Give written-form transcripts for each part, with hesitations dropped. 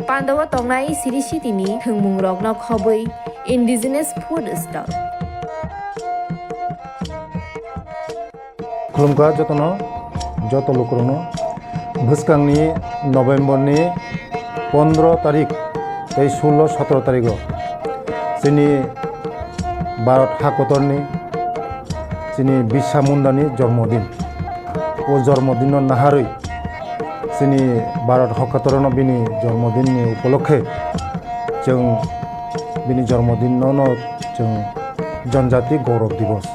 Pandawa tongnai siri sitini thungmung rokno khobui indigenous food stall. खुलुमगा जतनो जत लोकरनो भुसकांनि नभेम्बरनि 15 तारिख 16-17 तारिख जोंनि भारत हादरनि जोंनि बिरसा मुंडानि जन्मदिन ओ जन्मदिन नाहारै जोंनि भारत हादरनो बिनि जन्मदिननि उपलक्षे जों बिनि जन्मदिनावनो जों जनजाति गौरव दिवस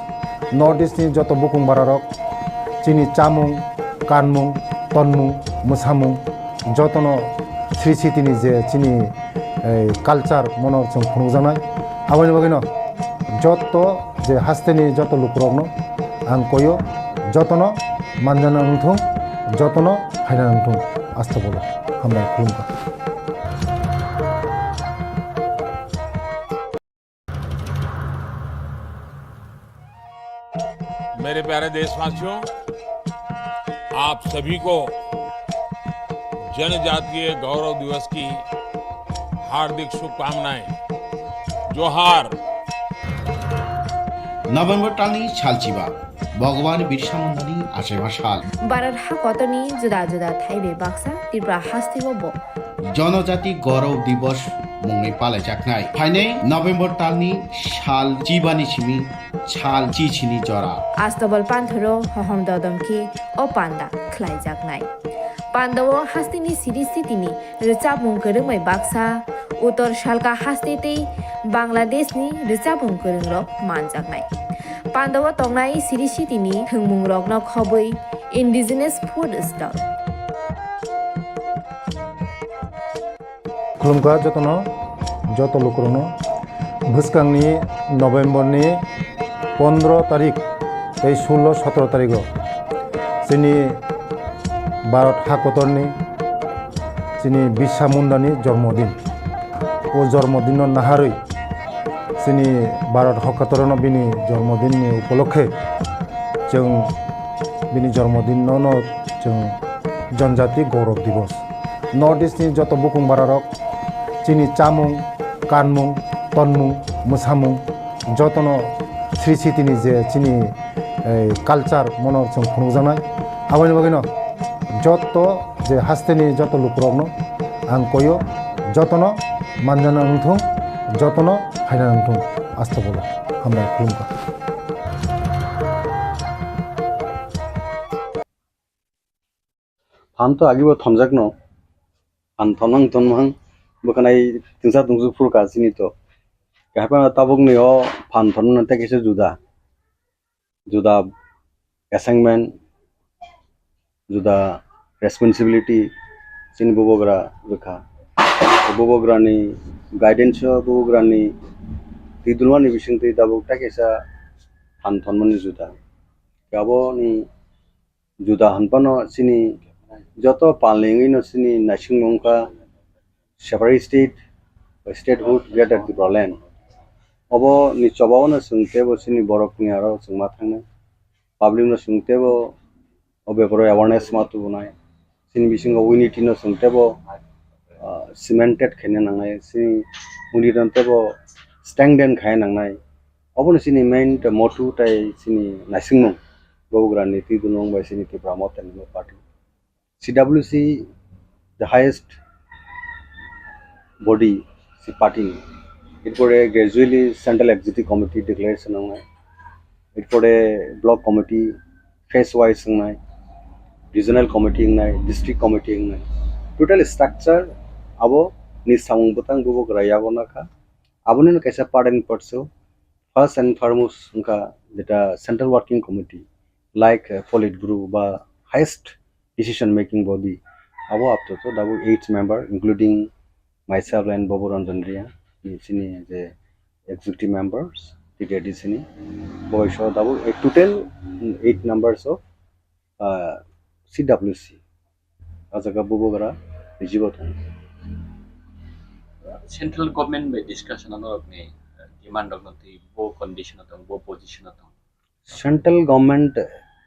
नर्थ ईस्टनि जत बुकुं बारारक जोंनि चामुं कानमुं तनमुं मोसामुं जतनो श्री सिटिनि जे जोंनि कालचार मनो जों खुंजानाय आबानि बागैनो जत जे हास्तेनि जत लुकरकनो आं कयो जतनो मानजाना नंथों जतनो हायना नंथों आस्था बोलो हामबाय खुलुमबाय। मेरे प्यारे देशवासियों, आप सभी को जनजातीय गौरव दिवस की हार्दिक शुभकामनाएं। जोहार। नभेम्बर टालनि सालचिबा भगवान बिरसा मुंडानि आसेबा साल Barat hakotoni juda juda thaibe baksa Tipra hastigo bo. जनजाति गौरव दिवस मुंनि पालायजाखनाय फाइनै नभेम्बर टालनि साल चिबानि सिमि साल चिचिनि जरा Astobal panthoro hohom dodamki o panda khlaijaknai. Pandawo hastini siri sitini rechabung korongmai baksa utor salka hastitei Bangladeshni rechabung korongrok manjaknai. Pandawo tongnai siri sitini thungmung rokno khobui indigenous food stall. खुलुमगा जतनो जत लोकरनो भुसकांनि नभेम्बरनि 15 तारिख 16-17 तारिख जोंनि भारत हादरनि जोंनि बिरसा मुंडानि जन्मदिन ओ जन्मदिन नाहारै जोंनि भारत हादरनो बिनि जन्मदिननि उपलक्षे जों बिनि जन्मदिनावनो जों जनजाति गौरव दिवस नर्थ ईस्टनि जत बुकुं बारारक जोंनि चामुं कानमुं तनमुं मोसामुं जतनो श्री सिटिनि जे जोंनि कालचार मनो जों खुंजानाय आबानि बागैनो जत जे हास्तेनि जत लुकरकनो आं कयो जतनो मानजाना नंथों जतनो हायना नंथों आस्था बोलो हामबाय खुलुमबाय। फानथ आगिबो थमजाकनो फान थनहां थनहां बखानाय तिंसा तुंसु फुरका सिनिथ गाहायपा ताबुकनियो फान थननो तेकेसे जुदा जुदा असाइनमेंट जुदा रेस्पॉन्सिबिलिटी सिन बोबोग्रा रोखा बोबोग्रानि गाइडेंस बोबोग्रानि तिदुलवानि बिसिंति ताबुक तेकेसा फान थनमनि जुदा गाबोनि जुदा हनपानो सिनि जत पालेंगिनो सिनि नासिंगंका separate statehood greater Tripura land अब नि चबावनो सोंतेबो सिनि बरफनि आरो सोंमा थांनो पाब्लिकनो सोंतेबो अबेबरो अवेयरनेस मातु बनाय सिनि बिसिंगो यूनिटीनो सोंतेबो सिमेंटेड खेने नांनाय सिनि उनिरनतेबो स्टैंडेन खाय नांनाय अबनो सिनि मेन मोटु ताई सिनि नासिंगं बोग्रानि तिदुनंग बाय सिनि त्रिपुरा मोथानि party CWC, the highest body, the party. It got a gradually central executive committee declaration on it. It got a block committee, phase wise on it, regional committee on it, district committee on it. Total structure, abo ni samung butang bubo graya bonaka. Abo ni kaisa part and parcel. First and foremost, unka that central working committee, like Politburo, ba highest decision making body abo up to 8 member including myself and Bobo Ranjandria sini the executive members the sini boy show double a total 8 numbers of CWC ajaga Bobo gara jibotan central government by discussion on demand of the bo condition of bo position of central government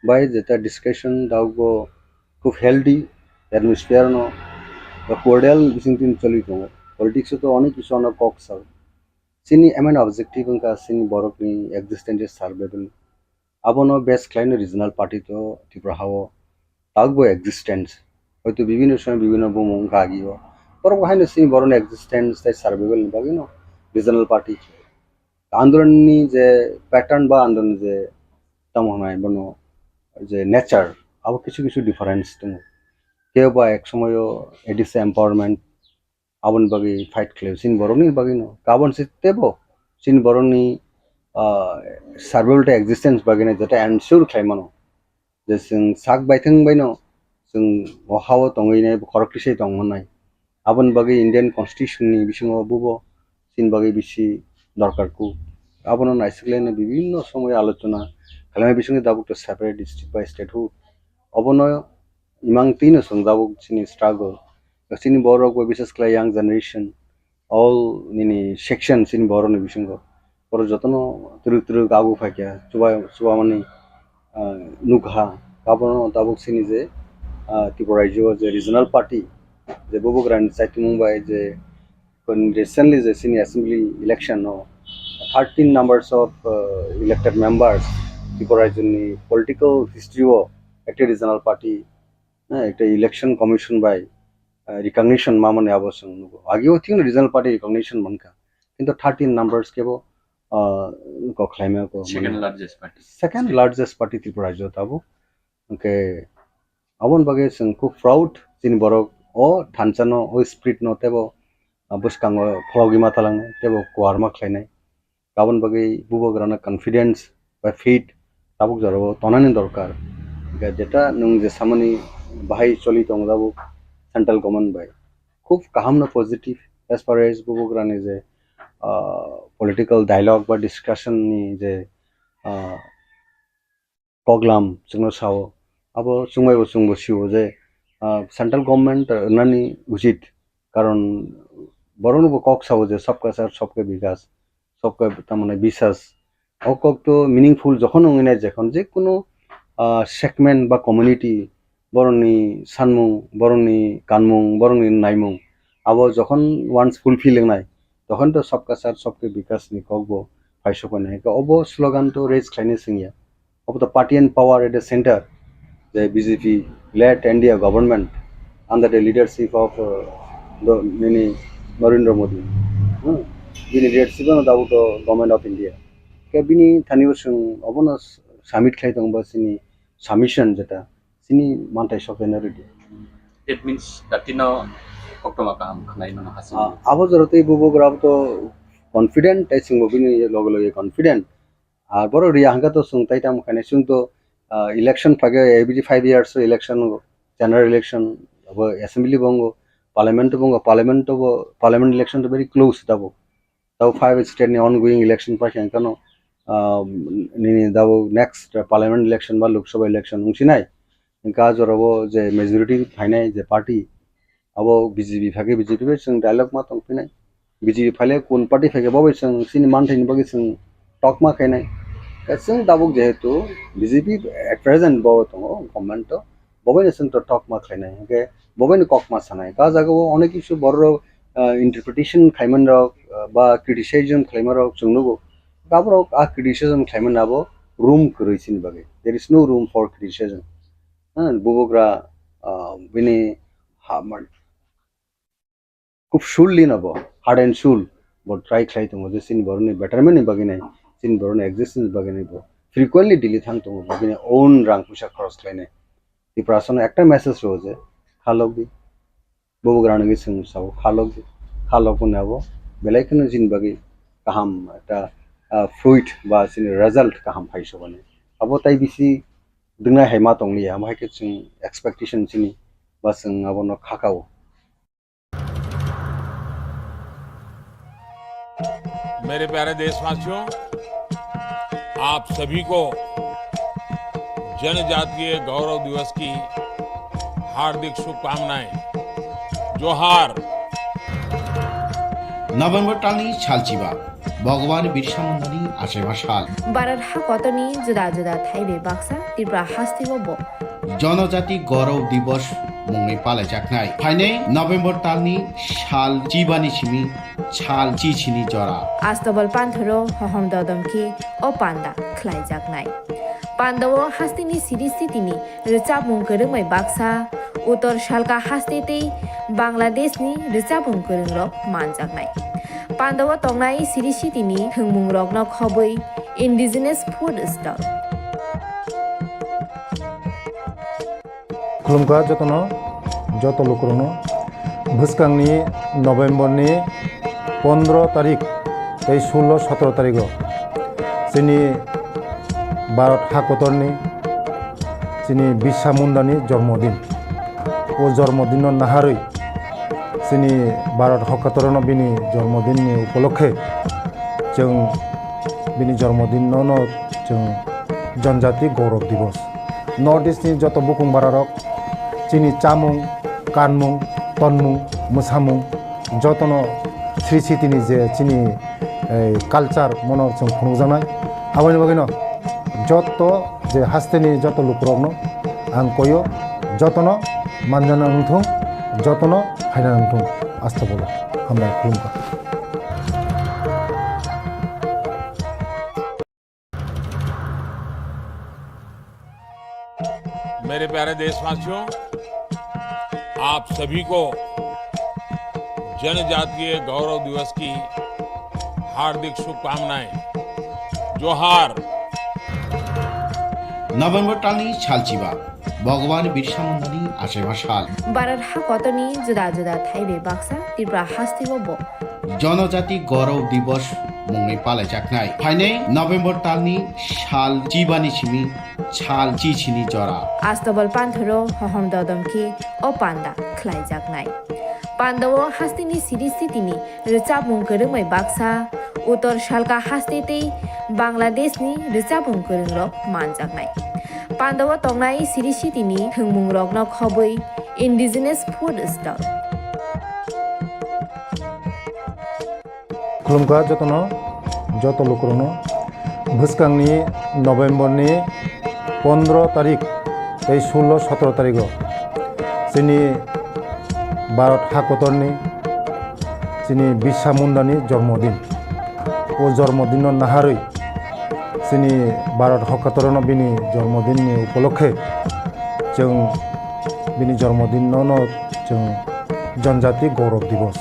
by the discussion dago খুব healthy atmosphere no বা কোর্ডিয়াল বিসিং তিন চলি দङ পলিটিক্स তো অনেক কিছু অনেক কক সার সিনি MN objective का सिनी बरकनि existence सार्वेबल abono best klein regional party to Tipra hawo tagbo existence হয়তো বিভিন্ন সময় বিভিন্ন বমং কাগিও পর ওখানে সিনি বরন existence তাই সার্ভাইভাল নিবাগে no regional party আন্দোলননি যে প্যাটার্ন বা আন্দোলন যে তামনায় বনো যে নেচার আবার কিছু কিছু ডিফারেন্স দङ কেউ বা এক সময়ও এডিসে empowerment abon bagi fight claim sin boroni bagi no kabon sitebo sin boroni survival to existence bagi na jeta ensure claimano je sing sak baithang baino sing hawo tongai nai correctly sei tongmonai abon bagi indian constitution ni bisingo bubo sin bagi bisi দরকার কু abono naisiklene bibhinno somoy alochona kalame bisingo dabuk to separate district by statehood abono imang tino song dabuk sini struggle sini boro ko বিশেষ করে young generation all নিনি section সিনি বড় নি বিসঙ্গ পর যতন তুরু গাবু ফাকিয়া চুবা মানে নুঘা গাবন দাবুক সিনি যে ত্রিপুরা রাজ্য যে রিজনাল পার্টি যে ববুগ্রান সাইট মুম্বাই যে রিসেন্টলি যে সিনি assembly election 13 numbers of elected members Tripura রাজ্য নি পলিটিক্যাল হিস্ট্রিও একটা রিজনাল পার্টি একটা ইলেকশন কমিশন বাই recognition mamane abosang nugo ageo thing regional party recognition manka kintu 13 numbers kebo ko claim ko second largest party Tripura jo tabo okay abon bage sing ku proud sin borok o thanchano o spirit no tebo buskango phlogi matalang tebo kwarma khlainai abon bage bubo grana confidence by faith tabuk jaro tonani dorkar jeta nung je samani bahai choli tong dabo central government বাই খুব কাহামনা positive as far as বুবুগ্রানি যে political dialogue বা discussion নি যে programme जोंनो साव আবো সুংমাইবো সুংবো সিও যে সেন্ট্রাল গভর্নমেন্ট নানি উচিত কারণ বড়নবো কক সাव যে সবকা সার সবকে বিকাশ সবকা তামানে বিশ্বাস অকক তো মিনিংফুল যখন ওইনা যখন যে কোনো সেগমেন্ট বা কমিউনিটি বরংনি সানমুং বরংনি কানমুং বরংনি নাইমুং আবো যখন ওয়ান্স ফুলফিলিং নাই তখন তো সবকা সার সবকে বিকাশ নি কগবো ফাইসো কোনে অবো স্লোগান তো রেজ খাইনে সিংয়া of the party and power at the centre the BJP led India government under the leadership of the many Narendra Modi bini leadership no dabu to government of India ke bini thaniyo sung obono summit khlai tong ba sini submission jeta sini mantai sokena ready it means that you know oktoma kam khnai no hasin abo jorote bubo grab to confident I sing bini logo confident আর বড় রিয়া হাঙ্গা তো সুং তাইতাম খানে সুং তো ইলেকশন ফাগে every 5 years election general election अब असेंबली बंगो पार्लियामेंट इलेक्शन तो वेरी क्लोज तब 5 स्टेट ने ऑनगोइंग इलेक्शन पर शेंकनो नि दाव नेक्स्ट पार्लियामेंट इलेक्शन बा लोकसभा इलेक्शन उंसिनाय इनका जरबो जे मेजॉरिटी फाइनाय जे पार्टी अब बीजेपी फागे बीजेपी बे जों डायलॉग मा तंफिनाय बीजेपी फाले कोन पार्टी फागे बबे जों सिनि मानथायनि बगे जों टक मा खायनाय जों दाबुक जेहेतु बीजेपी एट प्रेजेंट बो दङ गभर्नमेंट तो बबे जों तो टक मा खायनाय के बबे कक मा सानाय का जागो अनेक किछु बर इंटरप्रिटेशन खायमन रक बा क्रिटिसाइजम खायमन रक जोंनोबो गाबर आ क्रिटिसिज्म खायमन आबो रूम करैसिन बगे there is no room for criticism बुबोग्रा बिनि हामन खूब शुलली नबो हार्ड एंड शुल बट ट्राई खाय दङ जे सिन बरनि बेटरमेंट नि बगे नाय सिन बरनि एक्जिस्टेंस बगे नाय फ्रिक्वेंटली दिल्ली थां दङ बगे ओन रां फैसा खरच खायनाय टिप्रासन একটা মেসেজ রয়েছে খালগি ববগ্রানগি जों साव खालगि खालगो नाबो बेलायखनो जिनबागि गाहाम একটা फ्रुइट बा सिनि रिजल्ट गाहाम फाइसो बने आबो ताइ बिसि दोंना हायमा तंलिया माहायके जों एक्सपेक्टेशन सिनि बा जों आबोनो खाकाव मेरे प्यारे देशवासियों आप सभी को जनजातीय गौरव दिवस की हार्दिक शुभकामनाएं जोहार नभेम्बर टालनि सालचिबा भगवान बिरसा मुंडानि आसेबा साल बारार हा कतनी जुदा जुदा थाइबे बाक्सा त्रिपुरा हास्तिबो जनजाति गौरव दिवस मुंगै पालायजाखनाय फाइनै नभेम्बर तालनि साल जिबानि सिमी साल जिसिनि जरा आस्तबल पान्थरो हहम ददमखि ओ पान्दा ख्लाइजागनाय पान्दाव हास्तिनि सिरि सितिनि रिचाबुं गोरोंमै बाक्सा उत्तर सालका हास्तेतै बांलादेशनि रिचाबुं गोरोंरक मानजागनाय पान्दाव तंनाय सिरि सितिनि थोंमुं रकन खबै इन्डिजिनास फुड स्टल खुलुमखा যত লোকরনো ভুসকাংনি নভেম্বরনি 15 তারিখ এই 16-17 তারিখ যিনি ভারত হাকতরনি যিনি বিরসা মুন্ডানি জন্মদিন ও জন্মদিন নাহারই যিনি ভারত হাকতরন বিনি জন্মদিননি উপলক্ষে जों बिनि जन्मदिन जों जनजाति गौरव दिवस नर्थ इस्टनि जत बुकुं बारारक चिनि चामुं कानमुं तनमुं मोसामुं जतन श्री सितिनि जे चिनि कालचार मनर जों खुंजानाय आबानि बागैनो जत जे हास्तेनि जत लुकरकनो आं कयो जतन मानजाना नंथों जतन हायना नंथों आस्था बोलो हामबाय खुलुमखा मेरे प्यारे देशवासियों, आप सभी को जनजातीय गौरव दिवस की हार्दिक शुभकामनाएं। जोहार। नभेम्बर तालनि सालचिबा भगवान बिरसा मुंडानि आसेबा साल भारत हाकतनि जुदा जुदा थाइबे बाक्सा त्रिपुरा हास्तिबो जनजाति गौरव दिवस मुंगै पालायजाखनाय फाइनै नभेम्बर तालनि साल जिबानि सिमी साल जिसिनि जरा आस्तबल पान्थरो हहम ददमखि ओ पान्दा ख्लाइजागनाय पान्दाव हास्तिनि सिरि सितिनि रिचाबुं गोरोंमै बाक्सा उत्तर सालका हास्तेतै बांलादेशनि रिचाबुं गोरोंरक मानजागनाय पान्दाव तंनाय सिरि सितिनि थोंमुं रकन खबै इन्डिजिनास फुड स्टल खुलुमखा যত লোকরনো ভুসকাংনি নভেম্বরনি 15 তারিখ এই 16-17 তারিখ যিনি ভারত হাকতরনি যিনি বিরসা মুন্ডানি জন্মদিন ও জন্মদিন নাহারই যিনি ভারত হাকতরন বিনি জন্মদিননি উপলক্ষে जों बिनि जन्मदिन जों जनजाति गौरव दिवस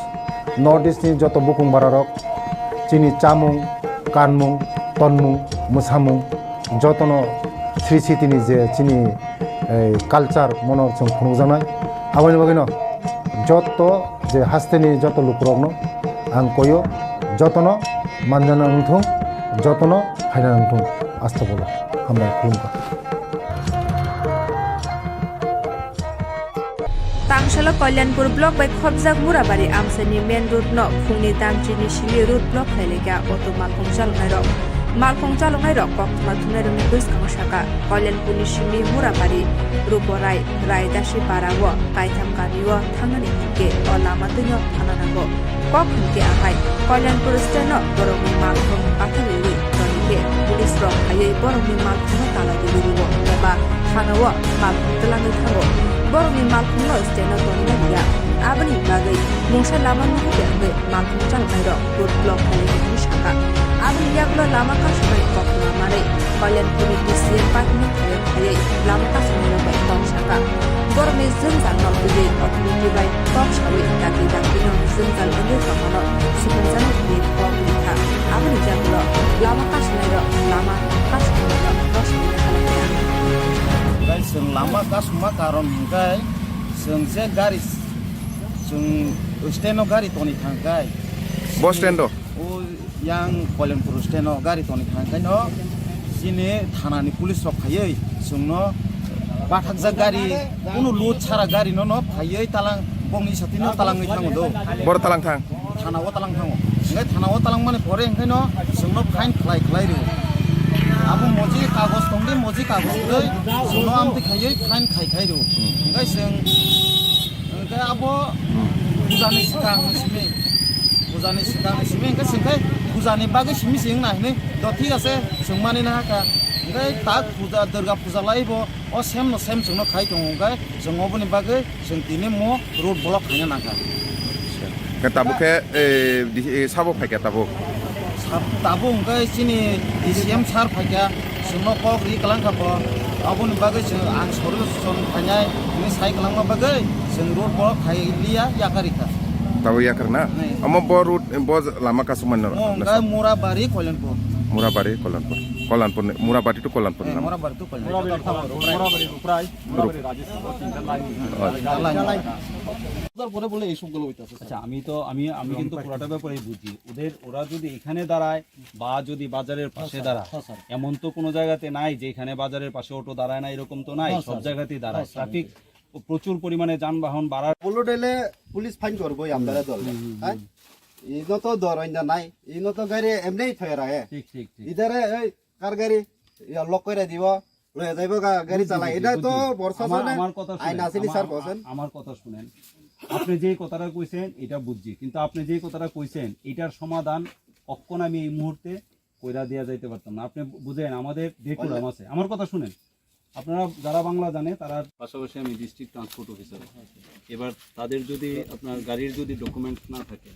नर्थ इस्टनि जत बुकुं बारारक चिनि चामुं कानमुं तनमुं मोसामुं जतन श्री सितिनि जे चिनि कालचार मनर जों खुंजानाय आबानि बागैनो जत जे हास्तेनि जत लुकरकनो आं कयो जतन मानजाना नंथों जतन हायना नंथों आस्था बोलो हामबाय खुलुमखा तांशाला कल्याणपुर ब्लॉक बाय खबजाक मुराबारी आमसानि मेन रोड न फुंनि दांट्रिनि सिलि रोड ब्लॉक खायलेगा अटो मालखं चालंनाय रक कक्मा थुनाय रंनि गोसखां शाखा कल्याणपुरनि सिमि मुराबारी रुपराय रायदासि बाराव कायथाम गानिव थांनानै हंके अ लामा दैनो थानानांगौ कक हंके आहाय कल्याणपुर स्टेनो बरंनि मालखं बाथालि तनिके पुलिस रक हायै बरंनि मालखं तालादिलिबो एबा थानाव मालखं तलाङै थांगौ बरंनि मालखंनो स्टेनो तनिया आबनि बागै मुंसा लामा नुबे मालखं चालनाय रक रोड ब्लॉक खायलेगा शाखा आबनि यागलो लामा कासनाय कक्मा मारै कल्याणपुरनि डिसिएम पार्टीनि थायै लामा कासनाय बाय कक शाखा बरंनि जोंजाल नबुयै अथनिति बाय कक सावै दागै दागैनो जोंजाल उन्दै समानो सुबुंजान नि कक्लिखा आबनि यागलो लामा कासनाय रक लामा कासनाय रक रसनि खालामनाया जों लामा कासमा कारन हंखाय जों जे गारि जों स्टेनो गारि तनि थांखाय बस स्टेन्ड ओ यां कल्याणपुर स्टेनो गारि तनि थांखाय न जिने थानानि पुलिस रक फायै जोंनो बाथाकजा गारि कुनु लुट सारा गारि न फायै तालां बंनि साथिनो तालाङै थाङो दो बर तालां थां थानाव तालां थाङो ओंखाय थानाव तालां माने परे ओंखायनो जोंनो फाइन खालाय रो आबो मजि कागज दंदे मजि कागज दै जोंनो आमते खायै फाइन खाय रो ओंखाय जों ओंखाय आबो बुजानि सिगां सिमे ओंखाय जोंखाय बुजानि बागै सिमि सिं नायने द ठीक আছে जों मानिनो हाखा ओमफ्राय ताक फुजा दुर्गा फुजा लायबो अ सेम जोंनो खाय दङ ओमफ्राय जों अबनि बागै जों दिनै म रोड ब्लक खायनो नांगा ताबो के साबो फाइका ताबो ताबो ओमफ्राय सिनि डिसिएम सार फायका जोंनो कक रि कलांखाबो अबनि बागै जों आं सरुसन फायनाय नि साइ कलांमा बागै जों रोड ब्लक खायलिया याकारिखा ताबो याकर ना अम बो रूट बो लामा कासुमान न ओमफ्राय मुराबारि कल्याणपुर मुराबारि कल्याणपुर मुराबारि टू कल्याणपुर ना मुराबारि टू তারপরে বলে এই সবগুলো হইতাছে আচ্ছা আমি কিন্তু পুরোটা ব্যাপারেই বুঝি ওরা যদি এখানে দাঁড়ায় বা যদি বাজারের পাশে দাঁড়ায় এমন তো কোনো জায়গাতে নাই যে এখানে বাজারের পাশে অটো দাঁড়ায় না এরকম তো নাই সব জায়গাতেই দাঁড়ায় ট্রাফিক প্রচুর পরিমাণে যানবাহন বাড়ার বলো ডেলে পুলিশ ফাইন করবো আমরা দল হ্যাঁ ইনো তো দরইনা নাই ইনো তো গাড়ি এমনি ফেরা হে ঠিক ইধারে এই কার গাড়ি লক করে দিব লয়ে যাইবো গাড়ি চালাই এটা তো বর্ষা আমার কথা আইন আসেনি স্যার বলেন আমার কথা শুনেন আপনি যে কথাটা কইছেন এটা বুঝছি কিন্তু আপনি যে কথাটা কইছেন এটার সমাধান কখন আমি এই মুহূর্তে কইরা দেয়া যাইতে পারতাম না আপনি বুঝেন আমাদের ডেকুরাম আছে আমার কথা শুনেন আপনারা যারা বাংলা জানে তারা পাশাপাশি আমি ডিস্ট্রিক্ট ট্রান্সপোর্ট অফিসার এবার তাদের যদি আপনার গাড়ির যদি ডকুমেন্টস না থাকে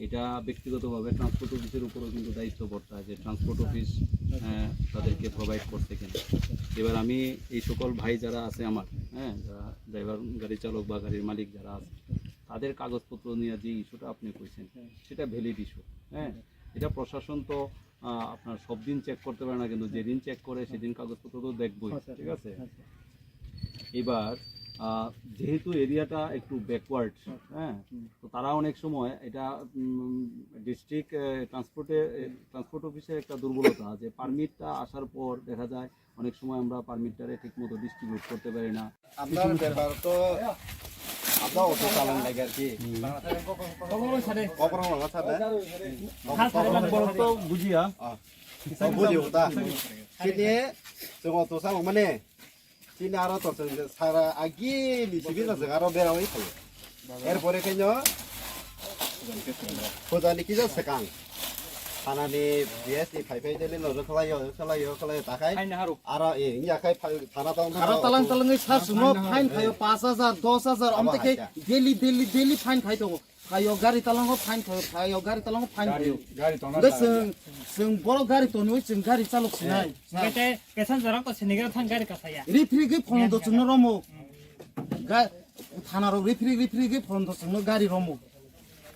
এটা ব্যক্তিগতভাবে ট্রান্সপোর্ট অফিসের উপরও কিন্তু দায়িত্ব পড়তে হয় যে ট্রান্সপোর্ট অফিস তাদেরকে প্রোভাইড করতে কিনা এবার আমি এই সকল ভাই যারা আছে আমার যারা ড্রাইভার গাড়ি চালক বা গাড়ির মালিক যারা আছে তাদের কাগজপত্র নিয়ে যে ইস্যুটা আপনি কইছেন সেটা ভ্যালিড ইস্যু এটা প্রশাসন তো আপনার সব দিন চেক করতে পারে না কিন্তু যেদিন চেক করে সেদিন কাগজপত্র তো দেখবই ঠিক আছে এবার যেহেতু এরিয়াটা একটু ব্যাকওয়ার্ড তো তারা অনেক সময় এটা ডিস্ট্রিক্ট ট্রান্সপোর্ট অফিসের একটা দুর্বলতা যে পারমিটটা আসার পর দেখা যায় অনেক সময় আমরা পারমিটটারে ঠিকমতো ডিস্ট্রিবিউট করতে পারি না আপনার ব্যাপার তো আপনার অটো চালান লাগে আর কি তো বুঝিয়া বুঝিও তা সিনে जों অটো চালান মানে সিনে আরো তো সারা আগে লিসিবিনা जों আরো বেরাওই থাকে এরপরে কেন ফোজানি কি যা সেকাং থানানি বিএসনি ফাইফাই দিলে নজর খালাयो তাকাই আর এই ইয়াকাই থানা দাও আর তালাং সার সুনো ফাইন খাयो 5000 10000 আমতে ডেলি ফাইন খাই তো খাयो गाड़ी तालांगो फाइन खायो गाड़ी तालांगो फाइन खायो गाड़ी तो जों बड़ गाड़ी तो नुइ जों गाड़ी चालक सिनाय बेटे पेसेंजर को सिनेगा थां गाड़ी का थाया रिफ्री के फोन दो चुनो रमो थाना रो रिफ्री के फोन दो चुनो गाड़ी रमो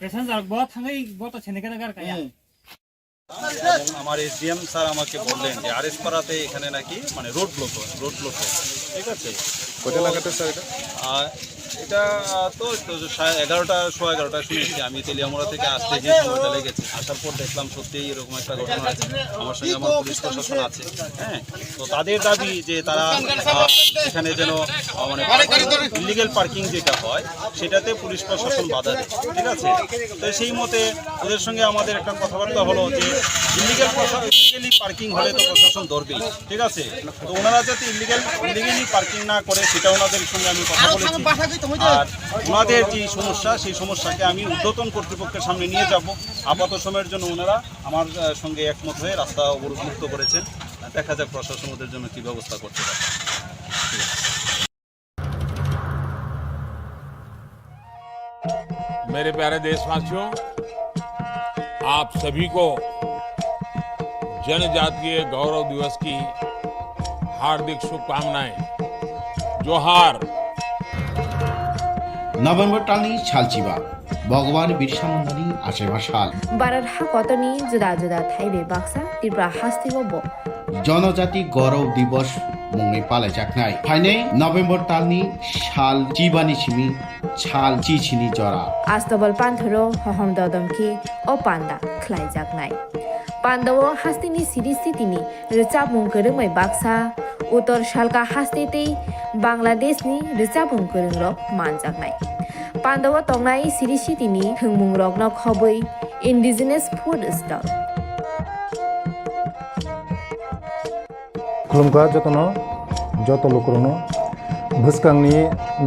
पेसेंजर बो थांगै बो तो सिनेगा गाड़ी का আমার এসডিএম স্যার আমাকে বললেন যে আরএস পাড়াতে এখানে নাকি মানে রোড ব্লক হয় ঠিক আছে কত লাগাতে স্যার এটা তো 11:11 শুনেছি আমি তেলিয়ামোড়া থেকে আসতে যে সময়টা লেগেছে আসার পর দেখলাম সত্যিই এরকম একটা ঘটনা আছে আমার সঙ্গে আমার পুলিশ প্রশাসন আছে তো তাদের দাবি যে তারা এখানে যেন মানে ইলিগাল পার্কিং যেটা হয় সেটাতে পুলিশ প্রশাসন বাধা দেয় ঠিক আছে তো সেই মতে ওদের সঙ্গে আমাদের একটা কথাবার্তা হলো যে ইলিগালি পার্কিং হলে তো প্রশাসন ধরবেই ঠিক আছে তো ওনারা যাতে ইলিগালি পার্কিং না করে সেটা ওনাদের সঙ্গে আমি কথা বলেছি আর ওনাদের যে সমস্যা সেই সমস্যাকে আমি ঊর্ধ্বতন কর্তৃপক্ষের সামনে নিয়ে যাব আপাতত সময়ের জন্য ওনারা আমার সঙ্গে একমত হয়ে রাস্তা অবরোধমুক্ত করেছেন দেখা যাক প্রশাসন ওদের জন্য কী ব্যবস্থা করতে পারে मेरे प्यारे देशवासियों आप सभी को जनजातीय गौरव दिवस की हार्दिक शुभकामनाएं जोहार নভেম্বর টালনি সালচিবা ভগবান বিরসা মুন্ডানি আশেবা সাল বারার হা কতনি জুদা জুদা থাইবে বাক্সা ত্রিপুরা হাস্তিগব জনজাতি গৌরব দিবস মুংনি পালাইজাকনাই ফাইনে নভেম্বর টালনি সাল চিবানি সিমি ছাল চিছিনি জরা আস্তবল পান্থরো হহম দদমকে ও পান্ডা খ্লাইজাকনাই পান্ডাও হাস্তিনি সিরিস্থিতিনি রিচাবুং করুमै বাক্সা উত্তর শালকা হাস্তেতেই বাংলাদেশনি রিচাবুং করুংরক মানজাকনাই পান্ডাও তংনাই সিরিস্থিতিনি থংমুং রকন খবৈ ইন্ডিজিনাস ফুড স্টল खुलुमगा যত লোকরনো ভুসকাংনি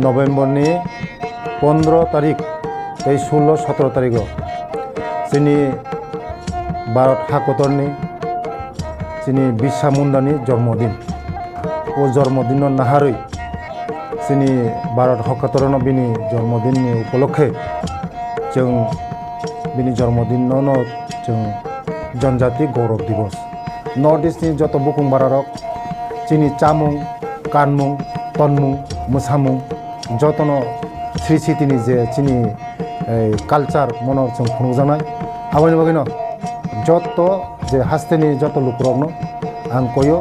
নভেম্বরনি 15 তারিখ এই 16-17 তারিখ जोंनि भारत हादरनि চিনি বিশ্বা মুন্দানি জন্মদিন ও জন্মদিন নাহারই চিনি भारत हकातरन बिनि जन्मदिननि उपलक्षे जों बिनि जन्मदिनावनो जों जनजाति गौरव दिवस नर्थ इस्टनि जत बुकुं बारारक चिनि चामुं कानमुं तनमुं मोसामुं जतनो श्री सिटिनि जे चिनि कालचार मनर जों खुंजानाय आबानि बागैनो जत जे हास्तेनि जत लुकुरकनो आं कयो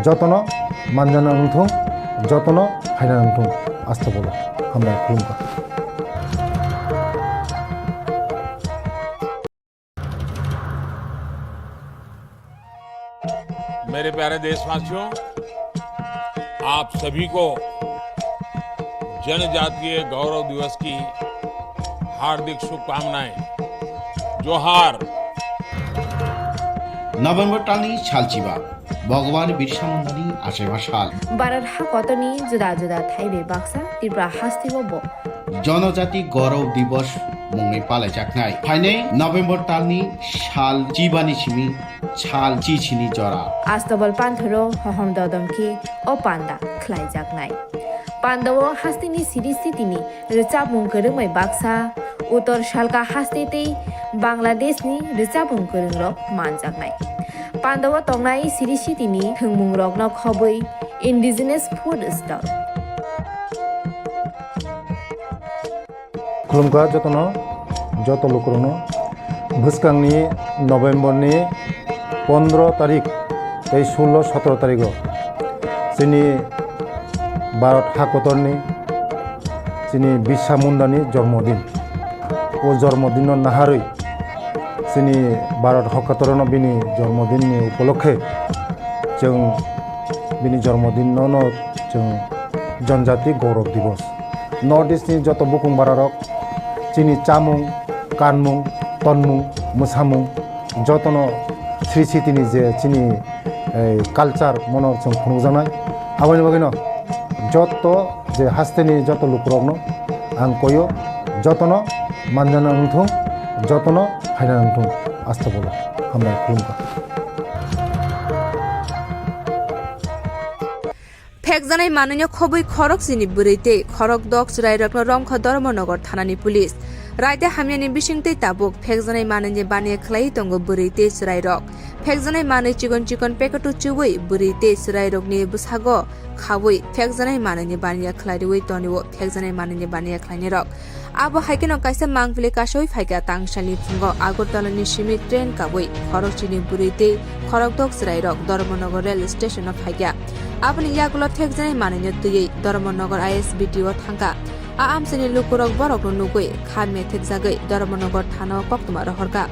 जतनो मानजाना नंथों जतनो हायना नंथों आस्था बोलो हामबाय खुलुमबाय। मेरे प्यारे देशवासियों, आप सभी को जनजातीय गौरव दिवस की हार्दिक शुभकामनाएं। जोहार। नवेम्बर टालनि सालचिबा भगवान बिरसा मुंडानि आसेमा साल भारत हाकतनि जुदा जुदा थाइबे बाक्सा त्रिपुरा हास्तिबो जनजाति गौरव दिवस मुङै पालायजानाय फाइनै नवेम्बर टालनि साल चिबानि सिमी साल चिचिनि जरा आस्तबल पान्थरो हहम ददमखि ओ पान्दा ख्लाइजाकनाय पान्दावो हास्तिनि सिरि सिटिनि रोचाबुं गोरोङै बाक्सा उत्तर सालका हास्तेतै बांलादेशनि रोचाबुं गोरोंरक मानजाकनाय पान्दावो तंनाय सिरि सिटिनि थोंमुं रकनो खबै इन्डिजिनास फुड स्टल खुलुमगा जतनो जत लुकुरनो भुसकांनि नवेम्बरनि 15 तारिख 16-17 तारिख जोंनि भारत हाकतरनि जोंनि बिरसा मुंडानि जन्मदिन ও जन्मदिन नाहारै जोंनि भारत हकातरन बिनि जन्मदिननि उपलक्षे जों बिनि जन्मदिनावनो जों जनजाति गौरव दिवस नर्थ इस्टनि जत बुकुं बारारक चिनि चामुं कानमुं तनमुं मोसामुं जतनो श्री सिटिनि जे चिनि कालचार मनर जों खुंजानाय आबानि बागैनो जत जे हास्तेनि जत लुकुरकनो आं कयो जतनो मानजाना नंथों जतनो हायना नंथों आस्था बोलो हामबाय खुलुमबाय। फेकजानाय माननीय खबै खरक सिनि बुरैते खरक दक सुराइरकनो रंख धर्मनगर थानानि पुलिस रायते हामियानि बिसिंते ताबुक फेकजानाय माननीय बानिया खलाई तंगो बुरैते सुराइरक फेकजानाय मानै चिकन चिकन पेकेटु चुवै बुरैते सुराइरकनि बुसागो खावै फेकजानाय माननीय बानिया खलाइवै तनिवो फेकजानाय माननीय बानिया खलाइनिरक आबो हाइकेनो काइसा मांगफिले कासै फाइका तांसानि फुंगो आगरतलानि सिमी ट्रेन कावै खरक चिनि बुरैते खरक दक सुराइरक धर्मनगर रेल स्टेशन फाइका आबनि यागुलो फेकजानाय माननीय दुयै धर्मनगर आईएसबीटीओ थांगा आमसेनि लुकुरक बरकनो नुगै खामे थेकजागै धर्मनगर थाना कक्तमा रहरगा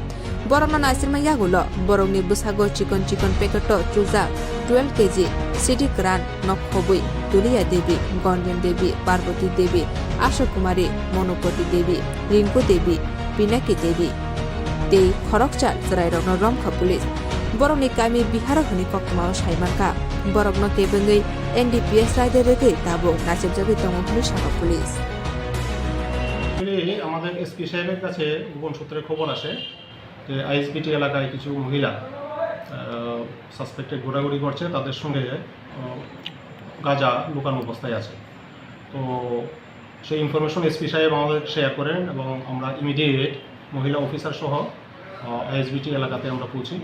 बरकनो नासिरमा यागुलो बरकनि बुसागो चिकन चिकन पेकेटो चुजा 12 केजी सिटी क्रान नखबुई दुलिया देवी गणवेन देवी पार्वती देवी आशा कुमारी मनोपति देवी रिंकू देवी पिनाकी देवी ते खरकचाल जराइरकनो रंखा पुलिस बरकनि कामी बिहार हनि कक्तमा साइमारका बरकनो केबेंगै एनडीपीएस राइडे रेगै दाबो नाचेबजागै दङ पुलिस पुलिस আমাদের এসপি সাহেবের কাছে গোপন সূত্রে খবর আসে যে আইএসবিটি এলাকায় কিছু মহিলা সাসপেক্টেড ঘোরাঘুরি করছে তাদের সঙ্গে গাঁজা লুকানো অবস্থায় আছে তো সেই ইনফরমেশন এসপি সাহেব আমাদের শেয়ার করেন এবং আমরা ইমিডিয়েট মহিলা অফিসার সহ আইএসবিটি এলাকাতে আমরা পৌঁছে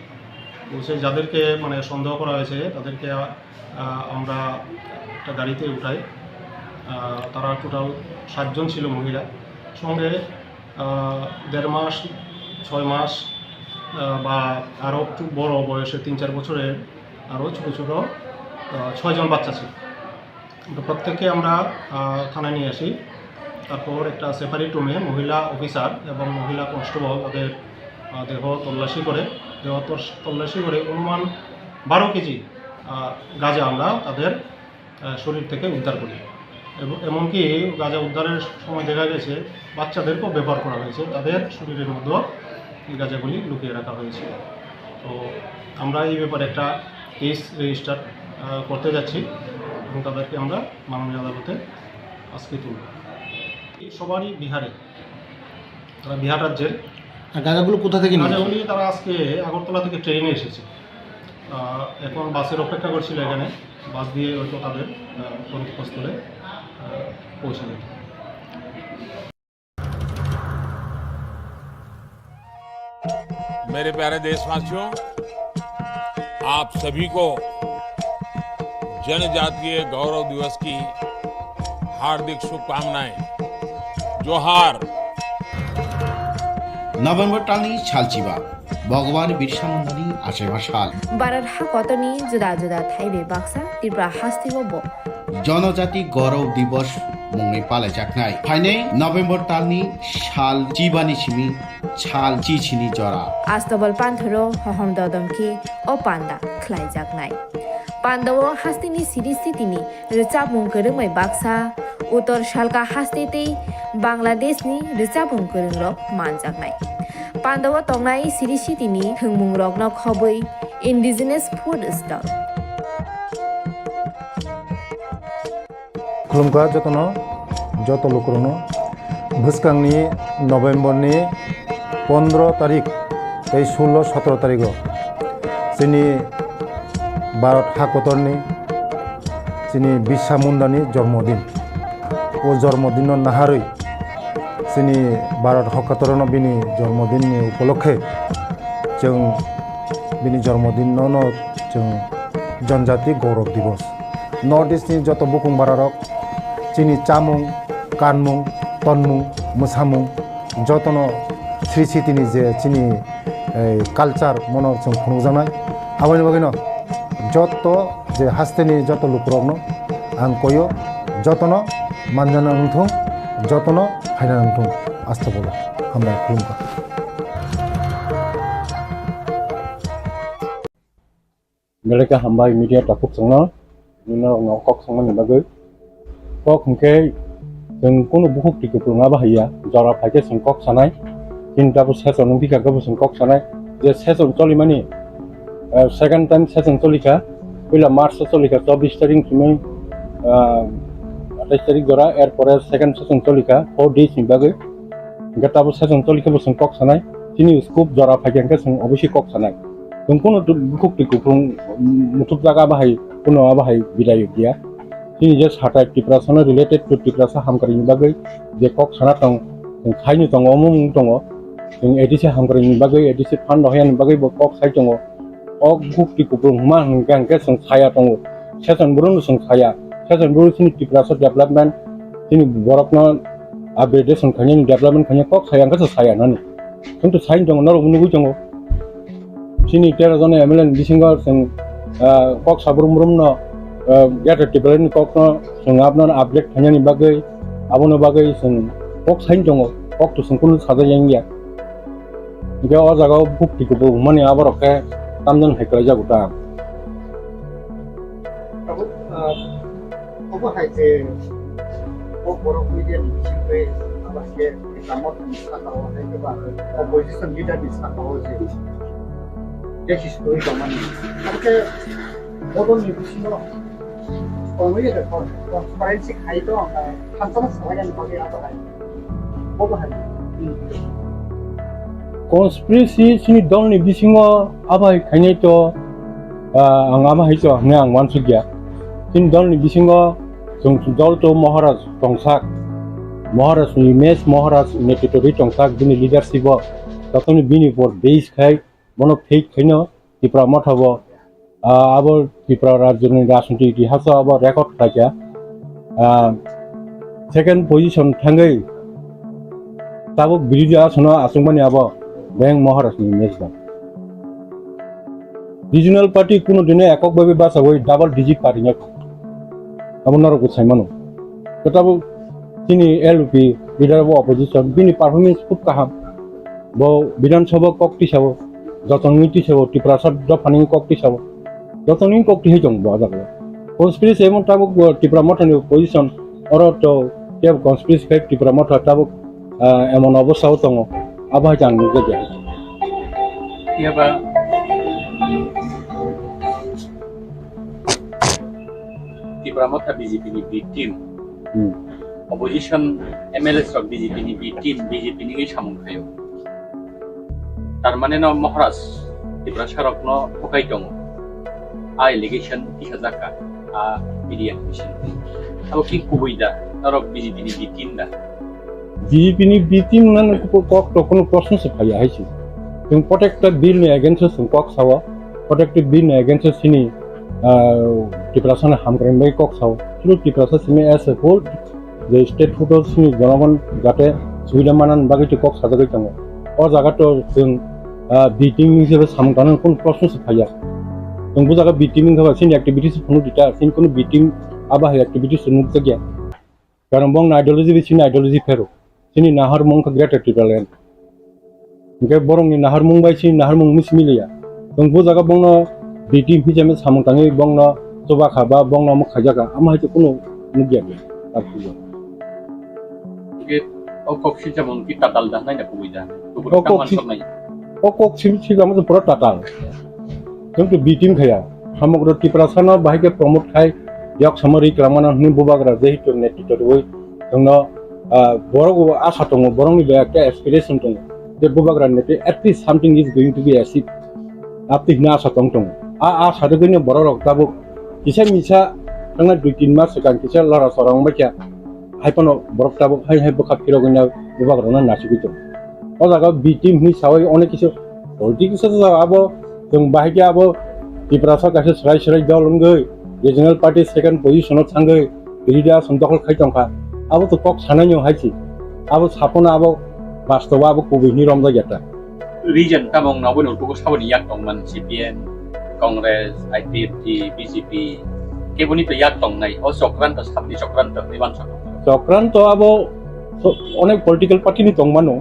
যাদেরকে মানে সন্দেহ করা হয়েছে তাদেরকে আমরা একটা গাড়িতে উঠাই তারা টোটাল 7 জন ছিল মহিলা সঙ্গে 1.5 মাস 6 মাস বা আরও একটু বড় বয়সে 3-4 বছরের আরও ছোটো ছোটো 6 জন বাচ্চা ছিল প্রত্যেককে আমরা থানায় নিয়ে আসি তারপর একটা সেপারেট রুমে মহিলা অফিসার এবং মহিলা কনস্টেবল তাদের দেহ তল্লাশি করে অনুমান 12 কেজি গাঁজা আমরা তাদের শরীর থেকে উদ্ধার করি এবং এমনকি গাঁজা উদ্ধারের সময় দেখা গেছে বাচ্চাদেরকেও ব্যবহার করা হয়েছে তাদের শরীরের মধ্যে এই গাঁজাগুলি লুকিয়ে রাখা হয়েছিল তো আমরা এই ব্যাপারে একটা কেস রেজিস্টার করতে যাচ্ছি এবং তাদেরকে আমরা মাননীয় আদালতে আজকে তুলব সবারই বিহারে তারা বিহার রাজ্যের গাঁজাগুলো কোথা থেকে গাঁজাগুলি তারা আজকে আগরতলা থেকে ট্রেনে এসেছে এখন বাসের অপেক্ষা করছিল এখানে, বাস দিয়ে হয়তো তাদের গন্তব্যস্থলে পৌঁছে দেবে। मेरे प्यारे देशवासियों, आप सभी को जनजातीय गौरव दिवस की हार्दिक शुभकामनाएं। जोहार। নভেম্বর টালনি সালচিবা ভগবান বিরসা মুন্ডানি আশেমা সাল Barat hakotoni juda juda thaibe baksa Tipra hastibo জনজাতি গৌরব দিবস মুংনি পালাইজাকনাই ফাইনে নভেম্বর টালনি সাল চিবানি সিমি ছাল চিছিনি জরা Astobal panthoro hohom dodamki o panda khlaijaknai. Pandawo hastini sitini recapung kerengmai baksa utor shalka hastitei Bangladeshni recapung kerengrok manjaknai. Pandawo tongnai sitini thungmungrok no khobui indigenous food stall. खुलुमका जतनो जत लोकरनो भुसकांनि नभेम्बरनि 15 तारिख 16-17 तारिख जोंनि भारत हादरनि जोंनि बिरसा मुंडानि जन्मदिन ओ जन्मदिन नाहारै जोंनि भारत हादरनो बिनि जन्मदिननि उपलक्षे जों बिनि जन्मदिनावनो जों जनजाति गौरव दिवस नर्थ इस्टनि जत बुकुं बारारक जोंनि चामुं कानमुं तनमुं मोसामुं जतनो श्री सिटिनि जे जोंनि कालचार मन जों खुंजानाय आबानि बागैनो जत जे हास्तेनि जत लुकरकनो आं कयो जतनो मानजाना नंथों जतनो फायना नंथों आस्था बोलो हामबाय खुलुमबाय Mereka hamba media tapuk sanga nino ngokok sanga nibagai kok hengke जों कोनो बुहुक टिकु nga bahaya jara phake sengkok sanai tinta bu seson ngi ka bu sengkok sanai je seson choli mani second time seson cholika pila march cholika 24 tarik kimi 28 tarik jara er pore second seson cholika 4 days ni bagai gata bu seson cholika bu sengkok sanai tini scoop jara phake hengke seng obishi kok sanai जों कोनो बुहुक टिकु मुथुब जागा bahai कोनो bahai bidayo dia ini je satai Tipra sana related to Tipra sa hamkari bagai je kok sana tong saini tong omung tong जों edisi hamkari bagai edisi fan doyan bagai kok sai tong ok bukti ku ma hangkang ke song saya tong season burun song saya season burun sini Tipra sa development sini borokno upgrade song khanya development khanya kok saya ka saya nani কিন্তু sain tong naro bunugu tong sini 13 jone MLA bisingo song kok sabrum no gata tipelan kokno sing apnar update khanyani bagai abono bagai sing kok sain dong kok to sing kun sada yangya ge o jaga bukti ko mani abar ke tamjan hekla jaguta obo haite o borok media bisingwe abaske kamot disakao haite ba opposition leader disakao je history kamani abke modon ni bisino Kongi ada konferensi itu kantor semuanya dipakai apa kan? Apa hal? Konspirasi sini dong ni bisingo apa kayaknya itu apa itu yang masuk ya. Sini dong ni bisingo jong dol to Maharaj tongsak Maharaj ni mes Maharaj ni teritori tongsak bini leadership tapi ni bini for base kai mono fake kayaknya di Motha আবার ত্রিপুরা রাজ্যের রাজনৈতিক ইতিহাসও আবার record থাকে second position থাঙ্গাই তাবো বিরোধী আসন আসংমানি আবার bank Maharashtra মেজবান regional party কোনো দিনে এককভাবে বাঁচাবই ডাবল ডিজিট পার্টি না আপনার গোসাইমানো তথাপি তিনি এলপি লিডার অফ অপোজিশন বিনি পারফরমেন্স খুব কাহাম বিধানসভা ককটি চাব যতন নীতি চাব ত্রিপুরা শব্দ ফানি ককটি চাব যতনি ককটি হে জং বাজা কনস্পিরেসি এমন তাবক Tipra Mothani পজিশন অরতো কেব কনস্পিরেসি ফেক Tipra Motha তাবক এমন অবস্থাও তং আবাই জান নিজে গে ইয়াবা Tipra Motha BJP ni big team opposition MLA stok BJP ni big team BJP ni samung khayo tar mane no Maharaj Tipra Sharok no pokai tong allegation tikazaka media mission abo ki kubuida narok BJP ni bitinda BJP ni bitim nan kok to kono প্রশ্ন se phaya haisi tung protect bill ni against sung kok sawa protect bill ni against sini Tipra sana hamkren bai kok sawa through Tipra sini as a whole the state photos sini janagon gate suida manan bagiti kok sajagai tango o jaga to sung bitim hisebe samganan kon প্রশ্ন se phaya tung bu jaga bitim khaba sini activities phunu dita sin kono bitim aba activities sunu tagya karon bong ideology sini ideology phero sini nahar mong ka greater Tipra Oke, borong ni nahar mung bai sini nahar mung mismilia tung bu jaga bong no bitim hisebe samtangi bong no coba khaba bong no mo khajaga ama hite kono nugya ge tapu ke okok si jamon ki tatal dah nai na kubuida okok si gamo pura tatal tung bitim khaya samogro Tipra sana bahike promote khai yak samari kramana hni bubagra jehitu netito doi tungno borong asa tongo borong ni ba aspiration tongo the bubagra nete at least something is going to be achieved apti hna asa tong sadu gini borok tabu kisa misa tangna 2-3 mas sekan kisa lara sorong baca haipono borok tabu hai kokphiroklaikha bubagra na nasi gitu o jaga bitim hni sawai onek kisu politics abo tung bahike abo Tipra sa kase serai dalongoi regional party second position of sangai birida sondokol khaitongkha abo to kok sananyo haisi abo sapona abo bastoba abo kubini romda jata region tamong na bonul ko saboni yak tong man CPN Congress IPP BJP ke boni to yak tong nai o sokran to sabni sokran to iban sokran to abo onek political party ni tong mano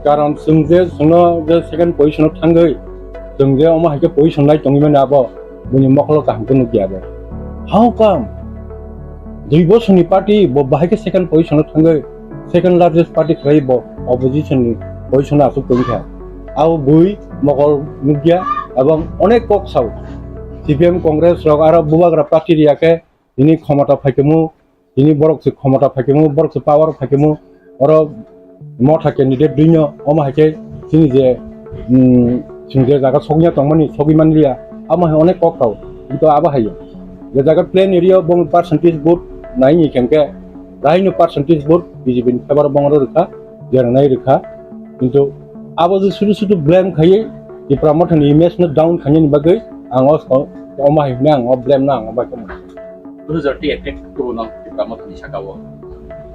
karon sungje sungno je second position of sangai sungje oma haike position nai tongi mane abo buni moklo kaham ko nugiabe how come dui bosoni party bo bahike second position of sangai second largest party khaibo opposition ni position asu kongkha au bui mokol nugia এবং অনেক কক সাউ CPM Congress রক আর বুবাগ্রা party রিয়াকে যিনি ক্ষমতা ফাইকেমু যিনি বরকসে ক্ষমতা ফাইকেমু বরকসে পাওয়ার ফাইকেমু আর মথা ক্যান্ডিডেট দুইন অমা হাইকে যিনি যে সিংজে জায়গা সগিয়া তংমানি সগিমানলিয়া আমা অনেক কক সাউ কিন্তু আবা হাইয়া যে জায়গা প্লেন এরিয়া বং পার্সেন্টেজ ভোট নাইনি কেনকে রাইনো পার্সেন্টেজ ভোট বিজেপি ফেভার বংর রেখা জেরানাই রেখা কিন্তু আবা যে শুধু ব্লেম খাইয়ে Tipra Mothani image na down khanyin bagai angos ko oma hi nang o blame nang ba ko 2030 attack to no Tipra Mothani sakawo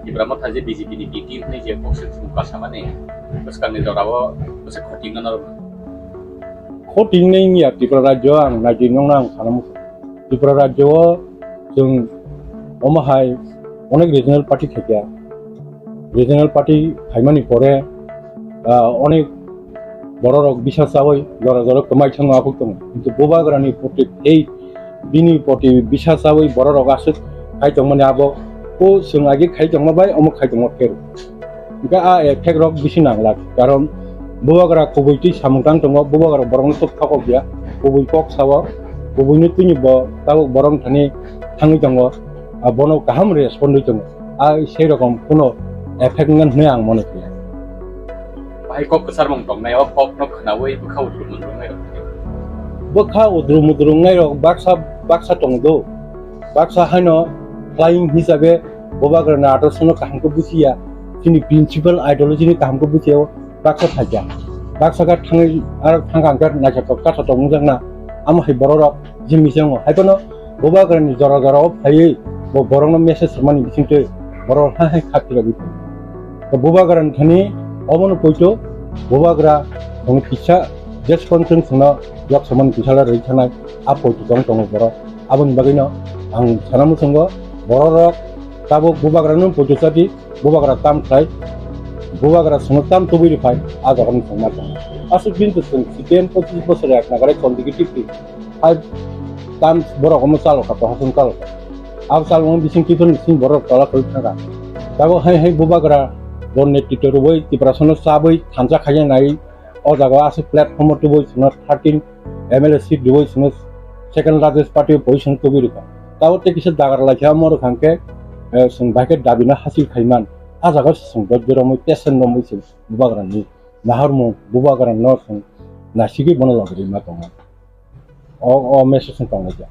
Tipra Motha je BJP ni bikin ni je koksen suka samane terus kan ni dorawo terus khoting na khoting nei ya Tipra rajyo ang naji nong nang khanamu Tipra rajyo jung oma hai onek regional party thekya regional party haimani pore onek borok bisa sawai lora kemai chang aku tong itu bubagrani poti ei bini poti bisa sawai borok asuk khai tong mane abo ko sung agi khai tong bai omo khai tong ker ga a effect rok bisi nang lak karon bubagra kubuiti samungtang tong bubagra borong tok thakok ya kubui kok sawa kubui ni tuni bo taw borong thani thangi tong bono kaham respond tong a sei rokom kono effect ngan hne ang mone ki ai kok besar mong tong nai o kok nok nawai bu khau drum nai bokha udrum ngai rok baksa tong do baksa hano flying hisabe bobagra na atorsono kaham ko busia sini principal ideology ni kaham ko busia baksa thaja baksa ka thangai ar thangang ka na ka tong jang na am hai borok jimi jang hai kono bobagra ni jara phai bo borong na message mani bisinte borok hai khapira bi to bobagra thani 어머는 보이죠? 보바그라 동 피차 제스콘튼 스나 역 서만 피차라 레이차나 아포 두정 동을 벌어 아본 바기나 ang 사나무 선거 버러럭 따보 보바그라는 보조사디 보바그라 땀 트라이 보바그라 스노 땀 토비리 파이 아가는 정말다 아스 빈트 슨 시템 포지 버스레 나가레 컨디기티티 아이 땀 버러 어머 살로 카토 하슨 칼 아살 원 비싱 키톤 신 버러 떨어 걸타가 따보 하이 보바그라 bon netito roi Tipra sono sabai thanja khaya nai o jaga ase platform to boi sono 13 MLA seat boi sono second largest party position to bi rika tawote kise dagar lakha mor khangke sung bake dabina hasil khaiman a jaga sung dodro moi tesen no moi sil bubagrani nahar mo bubagran no sung nasigi bonolo gri ma tong o message sung tong ja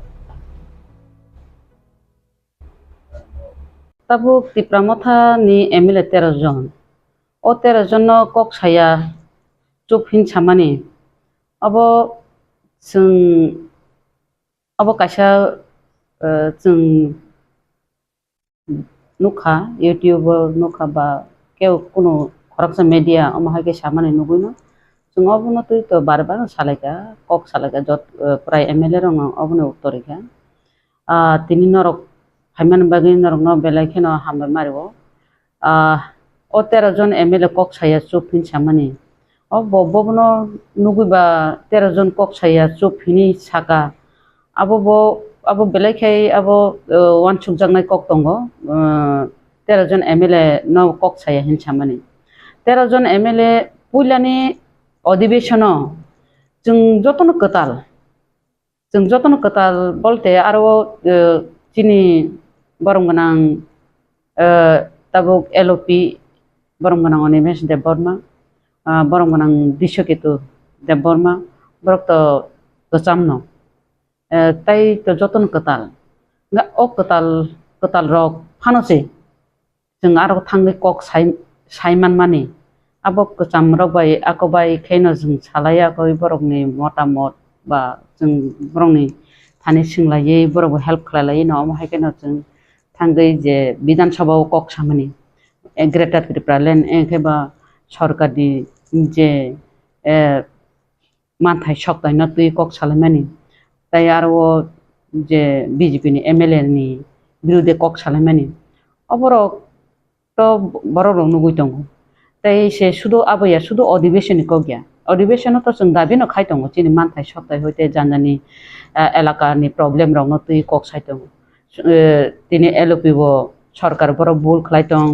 Tabuk Tipra Motha ni MLA 13 John o 13 John kok saya chuphin chamani abo abo kaisa जों नुखा YouTube नुखा बा केउ कुनो खरकसा media अमहाके सामाने नुगुनो जों अबनो तो बार सालायका कक सालायका जत प्राय MLA रंग अबनो उत्तरिका तिनि नरक फाइमान बागै नरक न बेलायखेनो हामबा मारिबो o 13 জন MLA kok saya chuphin chamani o bobno नुगुबा 13 জন kok saya chuphini saka abo belaikai abo wansuk jangnai kok tongo 13 জন MLA no kok saya hin chamani 13 জন MLA puilani अधिवेशनो जों जतनो कताल बोलते आरो चिनि बरमगनां tabuk LOP बरमगनां अनिमेश देव बर्मा बरमगनां दिशकेतु देव बर्मा बरक तो चामनो ताई तो जतन कताल कताल रक फानोसे जों आरो थांगे कक साइमान माने abo kecam robai aku bai keno जों salaya koi borokni motamot ba जों borokni thani singlaye borok help khlalaye no amhai keno जों thangai je bidan sabha kok samani greater Tipra land enkeba sorkarni je manthai soktai no tui kok salamani tai aro je BJP ni MLA ni birude kok salamani oborok to borok nugui tongo তাই সে শুধু আবয়া শুধু অধিবেশন কগিয়া অধিবেশন তো जों দাবিনো খাইতং চিনি মানথাই সপ্তাহ হইতে জানজানি এলাকানি প্রবলেম রং তুই কক সাইতং তিনি এলপিব সরকার বড় ভুল খাইতং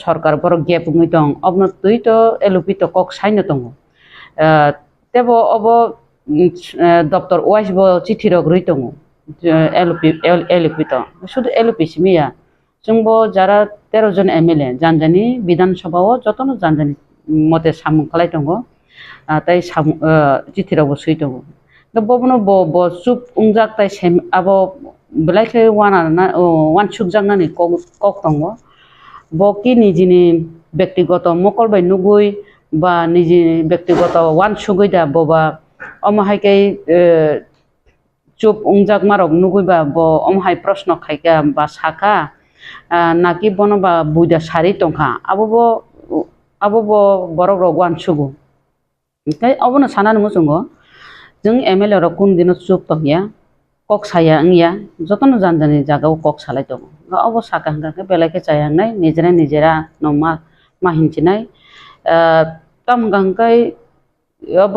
সরকার বড় গ্যাপ হইতং অবন তুই তো এলপি তো কক সাইনো দङ তেব অব দপ্তর ওয়াইস ব চিঠি রগ রইতং এলপি তো শুধু এলপি সিমিয়া जोंबो যারা 13 জন MLA जानजानि বিধানসভাও যতনো जानजानि মতে সামু খালাই দङ তাই চিঠিরাবো সই দङ दा बबनो ब चुप उंजाक ताई सेम आबो बेलायखे वान सुक जांनानि कक दङ बकि निजिनि व्यक्तिगत मकल बाय नुगुइ बा निजि व्यक्तिगत वान सुगै दा बबा अमहायकै चुप उंजाक मारक नुगुइबा ब अमहाय प्रश्न खायका बा साका नाकि बनबा बुइदा सारि टंखा आबो बरक रगवान सुगु ओमफ्राय अबनो साना नङो जों MLA रक कुन दिन चुप तंगिया कक साया अंगिया जतनो जानजानि जागाव कक सालाय दङ अब साका हंगाके बेलायके चायांनाय निजेरा नमा माहिनचिनाय तम गंगाय अब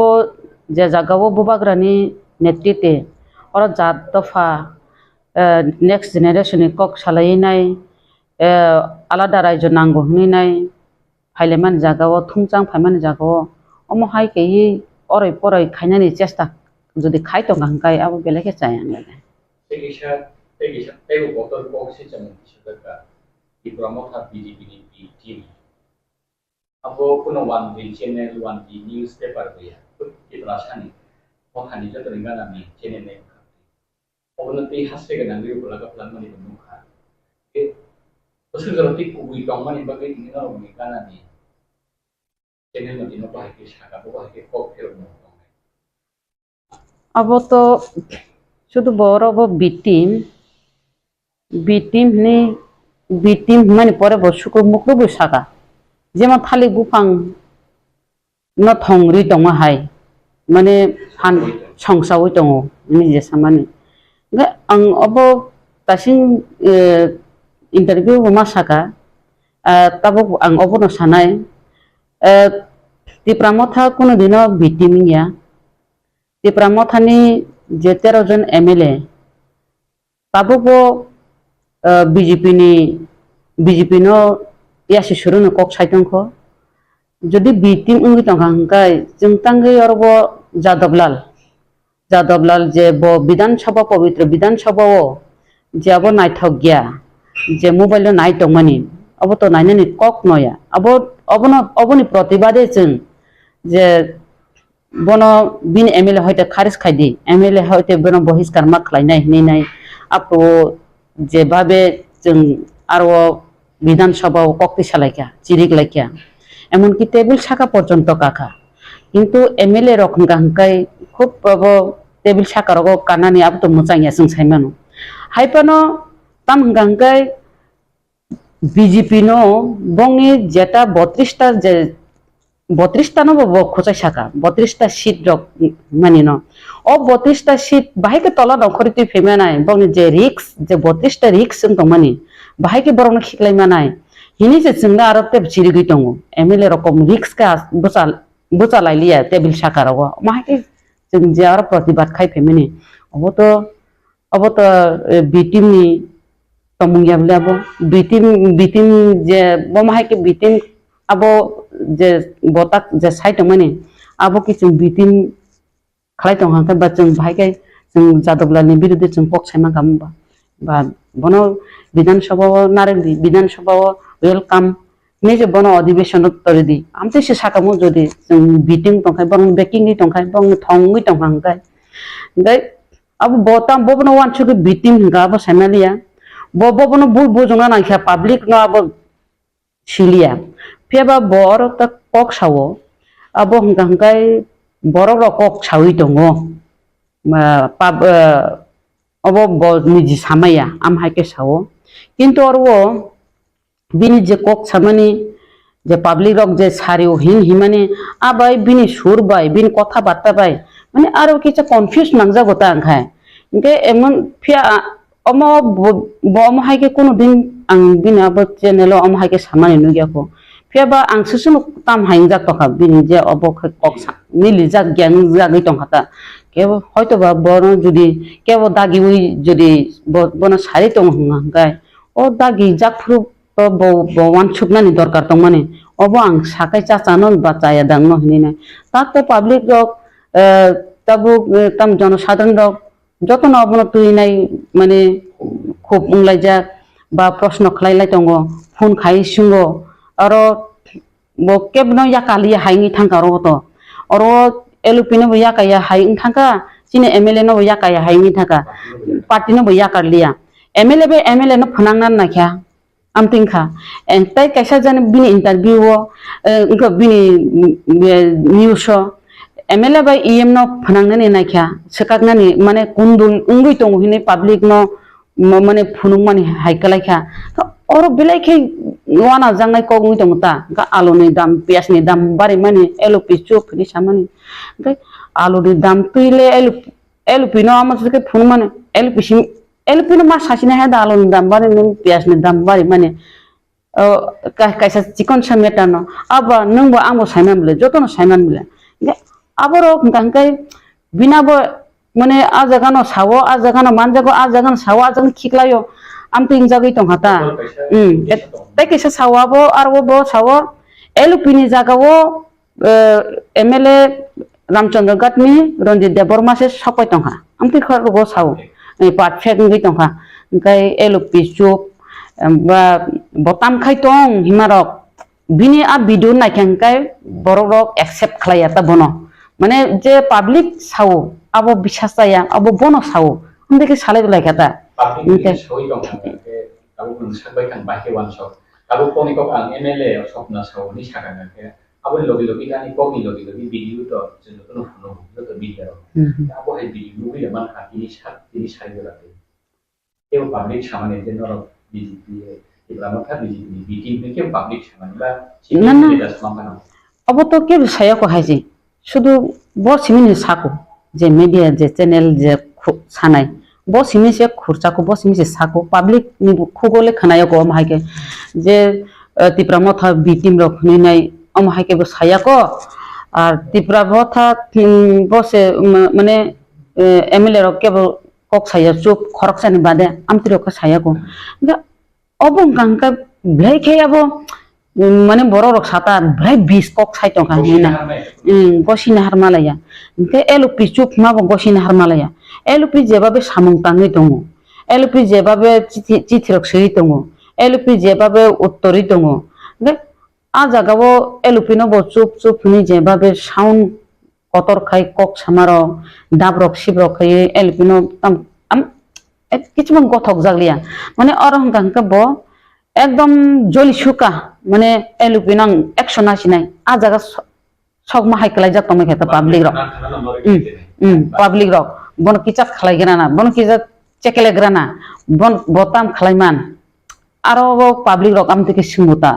जे जागाव बुबाग्रानि नेतृत्वे और जात दफा नेक्स्ट जेनेरेशन कक सालायनाय आलादा रायजो नांगौ हनैनाय फाइलेमान जागाव थुंजां फाइमान जागाव अमहाय केyi अराय पराय खायनानि चेष्टा जुदि खायतो गंगाय अब बेलायके चायांनाय तेगिसा तेगु बतल बक्सि जमन बिसोरका Tipra Motha BJP ni team abo kuno one day channel one day newspaper ya Tipra sani Mothani joto ngana mi channel ne obonoti hasse ga nangri bolaga plan mani bunukha Usulgaroti kubui tongmani bagai ini na umi kana ni channel mati no bahake shaka bahake kokphiroklaikha abo to শুধু বড় B team মানে পরে বসুক মুখরবো সাকা যেমন থালি গুফাং ন থংরি দङ high মানে fun সংসাवै दङ निजे सामानि आं अब दासिम इंटरव्यू मा साका तब आं अबनो सानाय Tipra Motha कुनो दिन बिटिमिया Tipra Mothani जे 13 जन MLA ताबो BJP no यासि सुरुनो कक साइतंखो जदि बिटिम उंगि तंखांखाय जों तांगै अरबो जादबलाल जे ब विधानसभा पवित्र विधानसभाओ जे अब नायथक गया जे मोबाइल नायतंमानि अब तो नायनानि कक नया अबनि प्रतिबादे जों जे बनो बिन MLA हयते खारिज खायदि MLA हयते बनो बहिष्कार मा खालायनाय हनैनाय आपो जे भाबे जों আর ও বিধানসভাও kokphiroklaikha চিরিকলাইখা এমনকি টেবিল শাখা পর্যন্ত কাকা কিন্তু MLA রকম গাঙ্কাই খুব টেবিল শাখা রক কানানি আব তো মোচাইয়া जों সাইমানো হাইপানো তাম গাঙ্কাই বিজেপি নো বঙ্গে যেটা 32টা যে 32টা নো খোঁচাই শাখা 32টা সিট রক মানি ন ও 32টা সিট বাহিকে তলা নখরিতে ফেমে নাই বঙ্গে যে রিক্স যে 32টা রিক্স जों তো মানি বাহিকে বরং খিকলাই মানাই হিনি যে जोंना आरो टेब चिरिगै दङ MLA रकम रिक्स का बोचा लाइलिया टेबिल शाखा रग माहिके जों जे आरो प्रतिबाद खाइ फेमेनि अब तो बिटिम नि तमुंगिया बलाबो बिटिम जे बो माहिके बिटिम अब जे बोता जे साइट माने अब कि जों बिटिम खालाय दङ हां बा जों बाहिके जों जादबलानि बिरुद्धे जों पक्ष साइमा गामबा बा बनो विधानसभा नारेंगि विधानसभा वेलकाम मेजे बनो अधिवेशन तरिदि आमते से साकामो जदि जों बिटिं तंखाय बं बेकिंनि तंखाय बं थंगै तंखांगाय दै अब बोता बबनो वानसुके बिटिं गाब साइमालिया बबनो बुल बुजोंना नाखा पब्लिक न अब सिलिया फेबा बर त कक सावो अब हंगांगाय बर र कक सावै दङ अब निजि सामाया आम हाइके सावो किन्तु अरवो बिनि जे कक सामानि जे पब्लिक रक जे सारियो हिमानि आबाय बिनि सुर बाय बिनि कथा बार्ता बाय माने आरो किछा कनफ्यूज नांजागोता आंखाय इनके एमन फिया अमो बम हाइके कोनो दिन आं बिनि अब चेनेल अम हाइके सामानि नुगियाखो फियाबा आं सुसुनु ताम हाइन जातखा बिनि जे अब कक मिलि जा ज्ञान जागै दंखाता केबो हयतो बा बनो जुदि केबो दागि उइ जुदि बनो सारि दं हंगाय ओ दागि जाखफ्रु बवान छुपनानि दरकार दं माने अब आं साकाय चाचानो बाचाया दांनो हिने ताते पब्लिक रक ताबु ताम जनसाधारण रक जतन अबनो तुइनाय माने खूब उंलायजा बा प्रश्न खलायलाय दङ फोन खाइ सुंगो आरो बो केबनो याकालि हाइनि थांका रबतो अरो एलुपिनो बो याकाया हाइनि थांका सिने MLA नो याकाया हाइनि थांका पार्टी नो बो याकालिया MLA नो फनांना नाख्या आमतिंखा एंताय कैसा जाने बिनि इंटरव्यू इनको बिनि न्यूज MLA बाय EM नो फनांनानै नाख्या सकागनानि माने कुंदुल उंगै दङ हिने पब्लिक नो माने फुनुं माने हाइकलायखा और बिलायखे वाना जांनाय को उंगै दङता गा आलुनि दाम पियासनि दाम बारे माने एलपि चुपनि सामानि ओमफ्राय आलुनि दाम तुइले एलपि नो आमसके फुनुं माने एलपि नो मा सासिना हे आलुनि दाम बारे पियासनि दाम बारे माने कैसा चिकन समेटा न अब नंबो आंबो साइमान बिले जतनो साइमान बिले आबरो गांकाय बिनाबो माने आ जगानो सावो आ जगानो मानजागो आ जगानो सावो आ जगानो खिकलायो आमतिं जागै दंहाता तै कैसा सावाबो आरो बो सावो एलपि नि जागावो MLA रामचंद्र गटनि रंजित देबबर्मा से सपाय दंहा आमति खरगो सावो पाट फेगै दंहा ओंखाय एलपि चुप बा बटाम खाय दं हिमारक बिनि आ भिडिअ नायखांकाय बरक एक्सेप्ट खालाया ता बनो माने जे पब्लिक सावो अब बिसास जाया अब बनो सावो उनदेके सालाय लायखाता पब्लिक सही दं के अब नोंसाबाय खान बाहे वान सक अब कोनिको आं MLA सपना सावनि सागानके अब लगे गानि कोनि लगे भिडिअ तो जों तो फनो तो भिडिअ अब हे भिडिअ बिले मान हातिनि साइड लाते केव पब्लिक सामाने जे नर बीजेपी इब्रामथा बीजेपी बीटीम के पब्लिक सामाने बा सिमिनि दास मांगानो अब तो के साया को हाइजे शुधु बो सिमिनि साको जे मीडिया जे चैनल जे सानाय बो सिमि से खुरचाको बो सिमि से साको पब्लिक नि खुगोले खनाया को माइके जे तिप्रा मथा बीटीम रखनिनाय अमहाइके बो सायाको और तिप्रा मथा बसे माने MLA रके कक साया चुप खरकसानि बादे आमतिरो को सायाको अब गांका भ्लाइखे अब माने बर रक साता भ्लाइ 20 कक साइ टका हिना गसिना हारमालाया इनके एलपि चुप माबो गसिना हारमालाया एलपि जेबाबे सामुं ताङै दङ एलपि जेबाबे चिथिरक सै दङ एलपि जेबाबे उत्तरि दङ आ जागावो एलपि नो चुप नि जेबाबे साउन्ड कतर खाय कक सामारो दाबरक सिब्रक खाय एलपि नो किछुमान गथक जागलिया माने अरहं गांका बो একদম জলি শুকা মানে এলুপিনাং 180 নাই আ জায়গা সব মাহাই খালাই যা তুমি খেতে পাবলিক রক পাবলিক রক বন কিচাত খালাই গ্রানা বন কিচাত চেকেলে গ্রানা বন বতাম খালাইমান আরো পাবলিক রক আম থেকে সিংহতা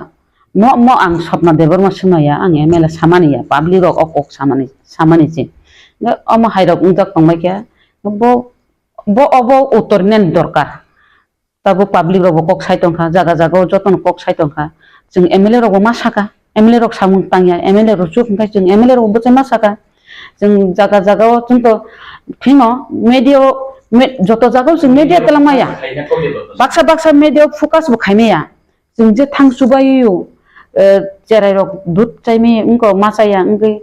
mo ang sopna debar ma sumaya ang MLA samani ya public rok ok samani je amo hairok unjak tongmai ke bo obo uttor nen dorkar tabo public rok kok sai tongkha jaga jaga joton kok sai tongkha jeng MLA rok ma saka MLA rok samung tangya MLA rok juk khai jeng MLA rok bo ma saka jeng jaga jaga jeng to phino media joto jaga jeng media telamaya baksa media focus bo khaimaya jeng je thang subayu jerai rok dut chaimi unko masaya ungai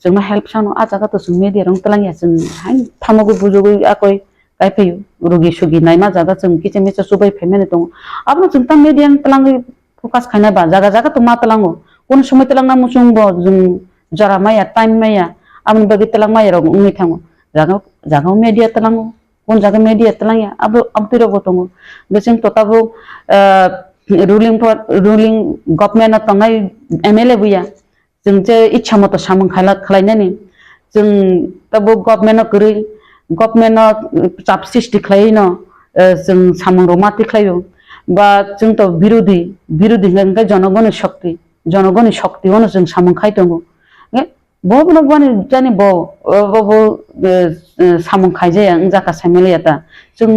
jengma help sano ajaga to jeng media rong telangya jeng hain thamogo bujogo akoi kai phayu rugi sugi naima jaga jeng kiche mecha subai phaimene dong abno jeng ta media telangi focus khaina ba jaga jaga to ma telango kono সময় telangna musung bo jeng jara maya time maya amni bagi telang maya rok ungi thango jaga media telango kon jaga media telangya abtiro botongo beseng to tabo ruling government na tangai MLA buya jeng je ichha moto samung khalainani jeng tabo government na kuri government na chap sisti khlaino jeng samung romati khlayo ba jeng to birodhi ngai জনগণের শক্তি ono jeng samung khai tongo bo no bani jani bo samung khai je ang jaka samele ata jeng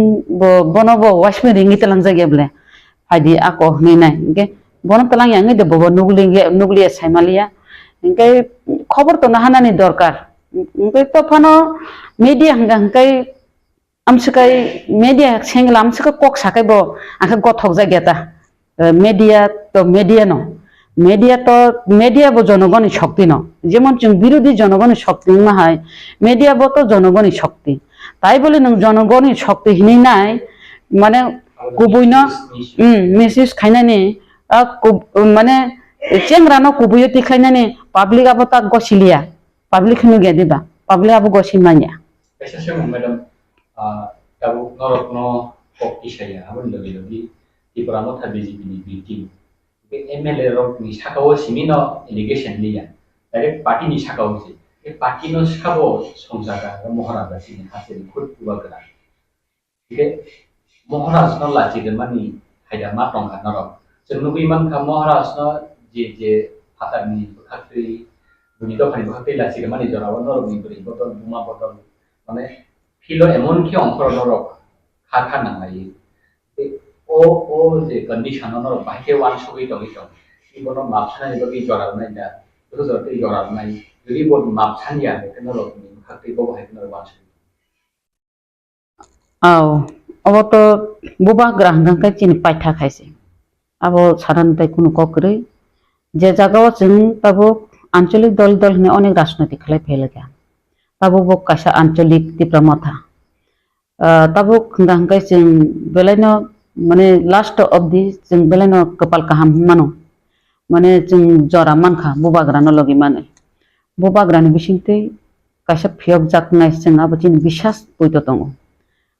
bono bo washme ringi telang jage ble hadi ako ni nai ke bono telang yang de bo nugli saimalia ke খবর তো nahanani dorkar ke to phano media hangkai amsikai media sengla amsika kok sakai bo angka gothok jageta media to media no media bo জনগণের শক্তি ন যেমন বিরোধী জনগণের শক্তি না হয় media bo তো জনগণের শক্তি তাই বলে নং জনগণের শক্তি হিনি নাই মানে কুবুইন মেসেজ খাইনানি মানে চেংরানো কুবুইও তিখাইনানি পাবলিক আবো তা গসিলিয়া পাবলিক হিনু গে দিবা পাবলিক আবো গসিমানিয়া Especially madam tabu norokno kokphiroklaikha abon logi Tipra Motha BJP ni team MLA rok ni sakao simino allegation liya direct party ni sakao se e party no sakao songjaga mohara basi ni hase ni khud ubagara ke mohara no lachi de mani haida ma tong ka norok jengnugi man ka mohara no je hatar ni khakri buni to khani khakri lachi de mani jora norok ni bri botol buma botol mane filo emon ki onkor norok khakha nangai o je condition no bahike wan sugoi togi to ibono mapsani bagi jorar nai da to jorte jorar nai jodi bon mapsani ya ke no ni khakti bo bahike no wan sugoi aw abo to buba grahang ka chini paitha khaise abo saran tai kuno kokri je jagao jeng tabo আঞ্চলিক দল ne অনেক রাজনৈতিক খেলাই ফেলে গা tabo bo kaisa আঞ্চলিক Tipra Motha tabo khangkai jeng belaino মানে last অবধি जों बेलायनो कपाल काहाम मानो माने जों जरा मानखा बुबाग्रानो लगे माने बुबाग्रानि बिसिंते कायसा फियक जाकनाय जों आबोथिन बिसास बयतो दङ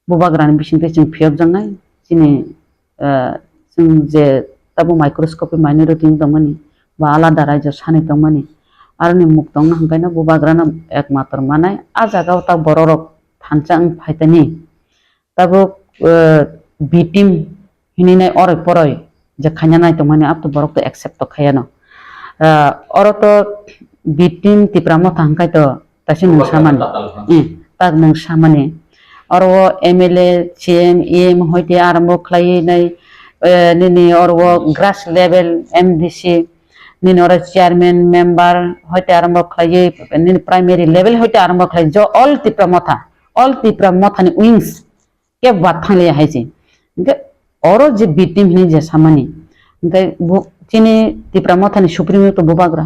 बुबाग्रानि बिसिंते जों फियक जानाय जिनि जों जे ताबो माइक्रोस्कोपि माइनरिटि दंमोनि बा आलादा रायजो सानै दंमोनि आरो नि मुख दंना हंगायना बुबाग्रानो एकमात्र मानाय आ जागाव ता बररक थानचां फाइतानि Tabo bitim hini nai ore poroi je khanya nai to mane ap to borok to accept to khayano oro to bitim Tipra Motha hangkai to tasi nung saman tak nung samane oro MLA CM EM hoite arambo khlai nai nini oro grass level MDC nini oro chairman member hoite arambo khlai nini primary level hoite arambo khlai jo all Tipra Motha ni wings ke bat thangli haisi oro je bitim ni je samani ngai chini Tipra Motha ni supreme to bubagra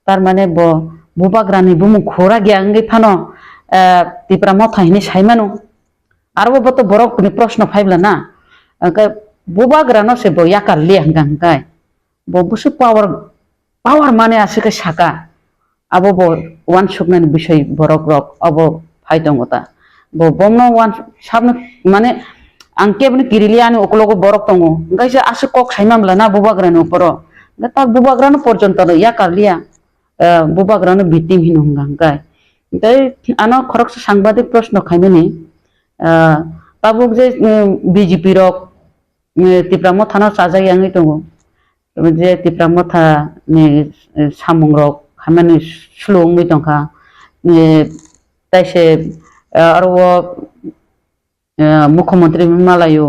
tar mane bo bubagra ni bumu khora gya ngai phano Tipra Motha ni saimano arbo bo to borok ni proshno phaibla na ngai bubagra no se bo yakal li ngai bo busu power mane asike saka abo bo wan suknani bishoy borok rok abo phaidongota bo bomno wan sabno mane ang kebni kiriliani okologo borok tongo ngai se ase kok saimamla na bubagrani uporo ta bubagrano porjonto ya karlia bubagrano victim hinunga ngai tai ano khoroksa সাংবাদিক প্রশ্ন খাইমেনি tabuk je BJP rok Tipra Motha no sajai angi tongo je Tipra Motha ni samung rok hamani slung mi tongka tai se aro মুখ্যমন্ত্রী মালায়ো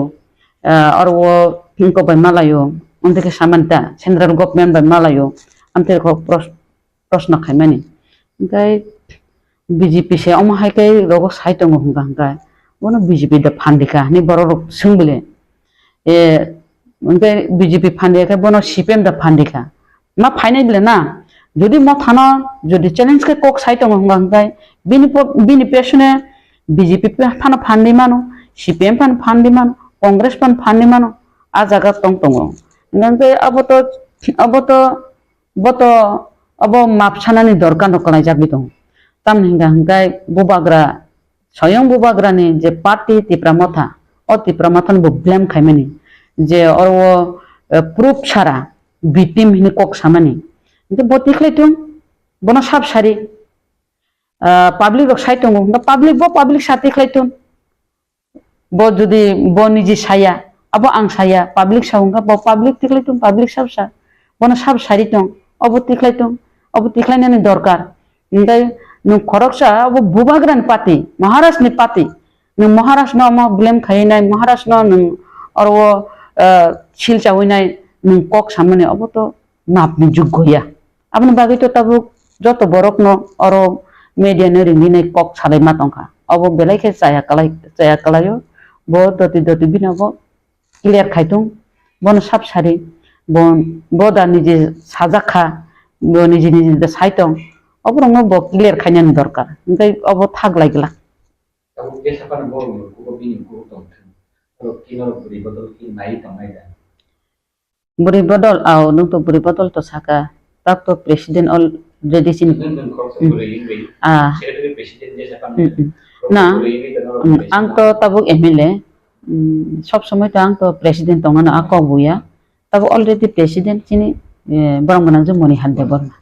আর ও পিঙ্কো বাই মালায়ো অন্তকে সামান্তা সেন্ট্রাল গভর্নমেন্ট বাই মালায়ো আমতে প্রশ্ন খাইমানি ওমফাय বিজেপি সে অমহাইকাই রগ সাইতং হংগাंगाय বনো বিজেপি দ ফান্ডিকা নি বড় সিংবলে ওমফাय বিজেপি ফান্ডিকা বনো সিপিএম দ ফান্ডিকা না ফাইনাই বলে না যদি মথানো যদি চ্যালেঞ্জ কে কক সাইতং হংगांगाय বিনি পেছনে বিজেপি ফানো ফান্ডি মানো CPM pan fandi mano, Congress pan fandi mano, ajaga tong tongo. Ngantai abo mapsana ni dorkan rokalai jagbi tong. Tam hingga bubagra, soyong bubagra ni je party Tipra Motha, o Tipra Motha ni blame khaimani, je orwo proof chara victim hini kok samani. Nte botikhlai tung, bono sab sari, public rok sai tongo, public sati khlai tung. Bo যদি bo নিজে সায়া abo ang saya public saungka bo public tiklaitung public sabsa bono sab saritong abo tiklainani dorkar ngai nu khoroksa abo bubagran pati maharashtra ni pati nu maharashtra no ma blame khainai maharashtra no nu orwo silchaoinai nu kok samane abo to napni joggoya apni bagi to tabuk joto borok no oro media no ringinai kok salai matongka abo belaike saya kalayo bo doti bina bo clear khaitung bon sab sari bo da nije sajakha bo nije da saitong obrong bo clear khainan dorkar ngai obo thag laigla tabu kesa pan bo ko bini ko tong to kino buri bodol ki nai tamai da buri bodol au nung to buri bodol to saka tak to president already sin না ang to tabuk MLA সব সময় তো ang to president tongana ako buya tabuk already president chini borong banang je moni hadde borna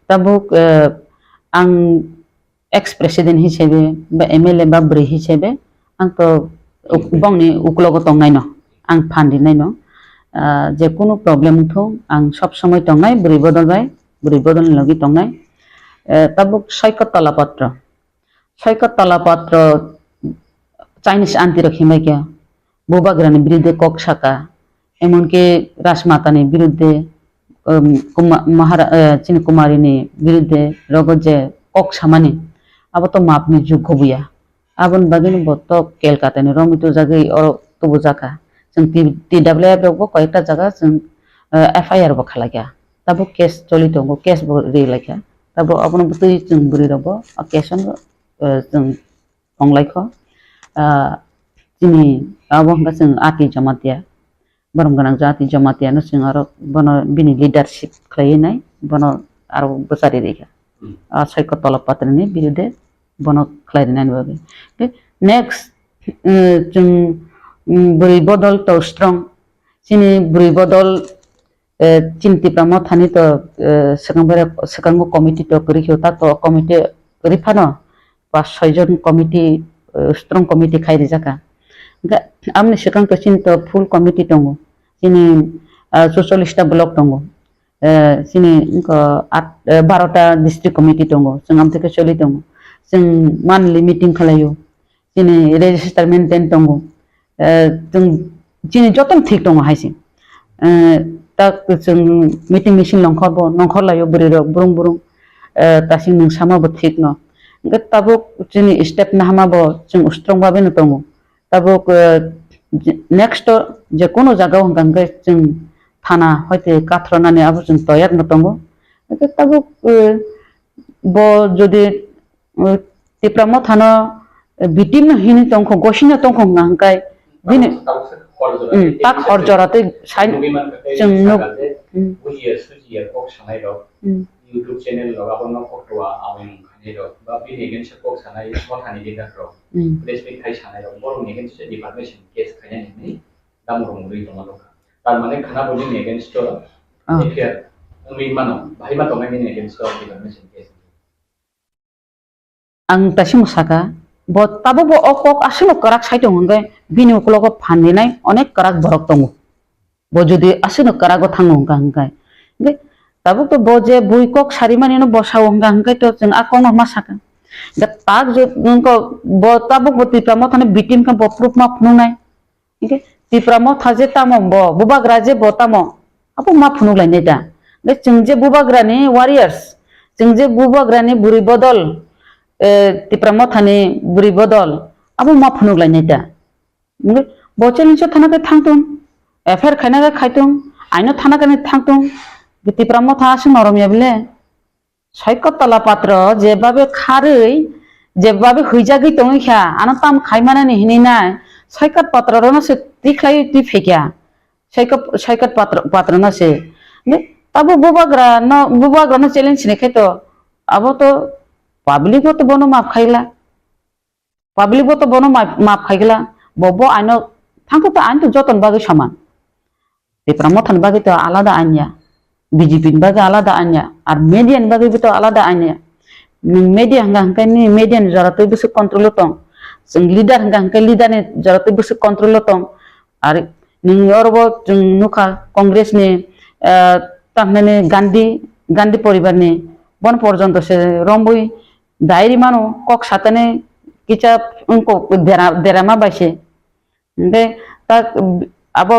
tabuk ang ex president hisebe ba MLA ba bri hisebe ang to bongni uklogo tongnai no ang phandi nai no je কোনো problem thong ang সব সময় tongnai buri bodol logi tongnai tabuk সৈকত তলাপত্র Chinese aunty রখিমাই কে বুবাগ্রানি বিরুদ্ধে cock শাখা এমনকি রাসমাতানি বিরুদ্ধে চিনি কুমারিনি বিরুদ্ধে রগজে cock সামানি আবার তো মাপনি যোগ্য বুয়া আবন বাগিনি বত কেলকাতানি রমিতো জায়গায় তবু জায়গা जों TWF রগব কয়েকটা জায়গা जों FIR বো খালাগা তাবো কেস চলি দङ কেস রে লাইখা তাবো আপন বতই जों বুরি রব কেসন जों फंलाइखौ जोंनि आबहावा जों आति जमातिया बरं गोनां जाति जमातियानो जों आरो बनो बिनि लिडारशिप खालायनाय बनो आरो बोसारि रेखा सैकत तलपत्रनि बिरुद्धे बनो खालायनायनि बागै नेक्स्ट जों बुरै बदल तो स्ट्रं जोंनि बुरै बदल चिन्तिप्रा मथानि तो सिगांबो कमिटि तो करिखौ ता तो कमिटि करिफानो 5-6 জন কমিটি স্ট্রং কমিটি খাইরে জাকা আমনি সেখান তো চিন্তা ফুল কমিটি দङ যিনি 44টা ব্লক দङ যিনি 12টা ডিস্ট্রিক্ট কমিটি দङ जों आम থেকে চলি दङ जों मानलि मिटिं खालायो যিনি রেজিস্টার মেইনটেইন दङ जों যিনি যতन ঠিক दङ हाइसिं ता जों मिटिं मिसिं लंखरलायो बुरिरक बुरुं तासिं नों सामाबो ठीक न tabuk jini step nahamabo जों strong babe no tongo tabuk next je kono jaga hanganga जों thana hoite kathronani abo जों toyar no tongo tabuk bo jodi Tipra Motha no bitim no hini tongko gosina tongko ngangkai bini tak horjorate sain जों no bujier sujier kok sanai ro YouTube channel lo abono kokwa awin khani ro ba bi negen se kok sanai mothani digar ro respect khai sanai ro bor negen se defamation case khani ni damrong ri tomalo tar mane khana boli negen sto efer mi mano bhai ma tongai ni negen sto defamation case ang tasim saka bo tabo bo okok asino karak saito ngai bini uklogo phani nai onek karak borok tongo bo jodi asino karago thango ngai ngai tabo to bo je buikok sarimani no bosawo ngai to jeng akono ma saka da tag je ko bo tabo bo Tipra Mothani bitim ka bo proof ma phunu nai ngai Tipra Motha je tamo bo bubagra je bo tamo apo ma phunu lai nei da ngai jeng je bubagrani warriors jeng je bubagrani buri bodol Tipra Mothani buri bodol abo ma phunu lai nei da ngai bo challenge thana ka thangtung FR खाना का खाइतुं आइनो थाना का नहीं थांतुं Tipra Motha आसिं नरमिया बिले सयक तला पात्र जेबाबे खारै जेबाबे हैजागै दङ इखा आना ताम खाइमाना नि हिनि ना सयक पात्र रना से तिखलाय ति फेकिया सयक पात्र ना से ने तब बुबाग्रा न चैलेंज ने खेतो अब तो पब्लिक तो बनो माफ खाइला पब्लिक तो बनो माफ खाइला बबो आइनो थांको तो आइन तो जतन बागै समान Tipra Mothani bagi to alada anya BJP bagi alada anya ar median bagi to alada anya media hangka ni median jara to bisu control tong sing leader hangka leader ni jara to bisu control tong ar ning yorbo jung nuka congress ni tamne gandhi poribar ni bon porjonto se rombui dairi mano kok satane kicha unko derama baise de ta abo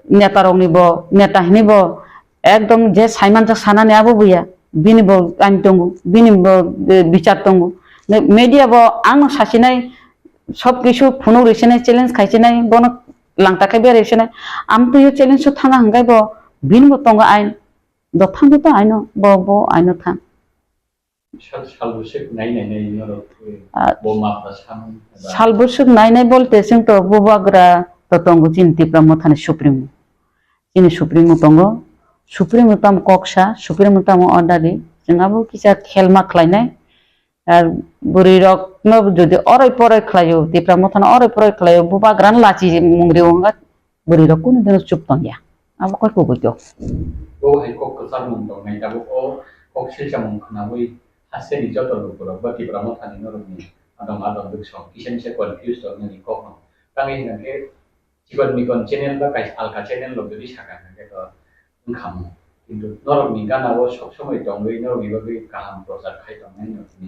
नेता रंग निबो नेता हिनिबो एकदम जे साइमान जा सानाने आबो बुया बिनिबो आइन दंगु बिनिबो बिचार दंगु मीडिया बो आं सासिनाय सब किछु फुनु रेसिनाय चैलेंज खाइसिनाय बन लांटाखाय बे रेसिनाय आम तो ये चैलेंज थांगा हंगायबो बिनिबो दंगु आइन दथांबो तो आइनो बो आइनो थां सालबुसुक नायनाय बोलते जों तो बुबाग्रा तंगो चिन Tipra Mothani सुप्रीमो तंगो सुप्रीमो ताम कक्सा सुप्रीमो ताम अर्डारि जोंहाबो किसा खेलमा खलायनाय आर बुरि रक न जदि अराय पराय खलायो Tipra Mothani अराय पराय खलायो बुबाग्रान लाचि मुंग्रि वंगा बुरि रक कुन दिन चुप तंया अब कय को गयो ओ हाय कक कसार मुं दं नाय दाबो ओ कक सिलचामं खनाबोय हासेनि जतन बरो बा Tipra Mothani नरमनि आदम दुखसं किसेन से कन्फ्यूज दं नि कक न तांगै नगे Nikon channel ba kai alka channel lo jadi saka ke to ngam কিন্তু নরমি গানাও সব সময় দংগৈ নরমি বাগৈ কাহাম প্রচার খাই দংনাই নরমি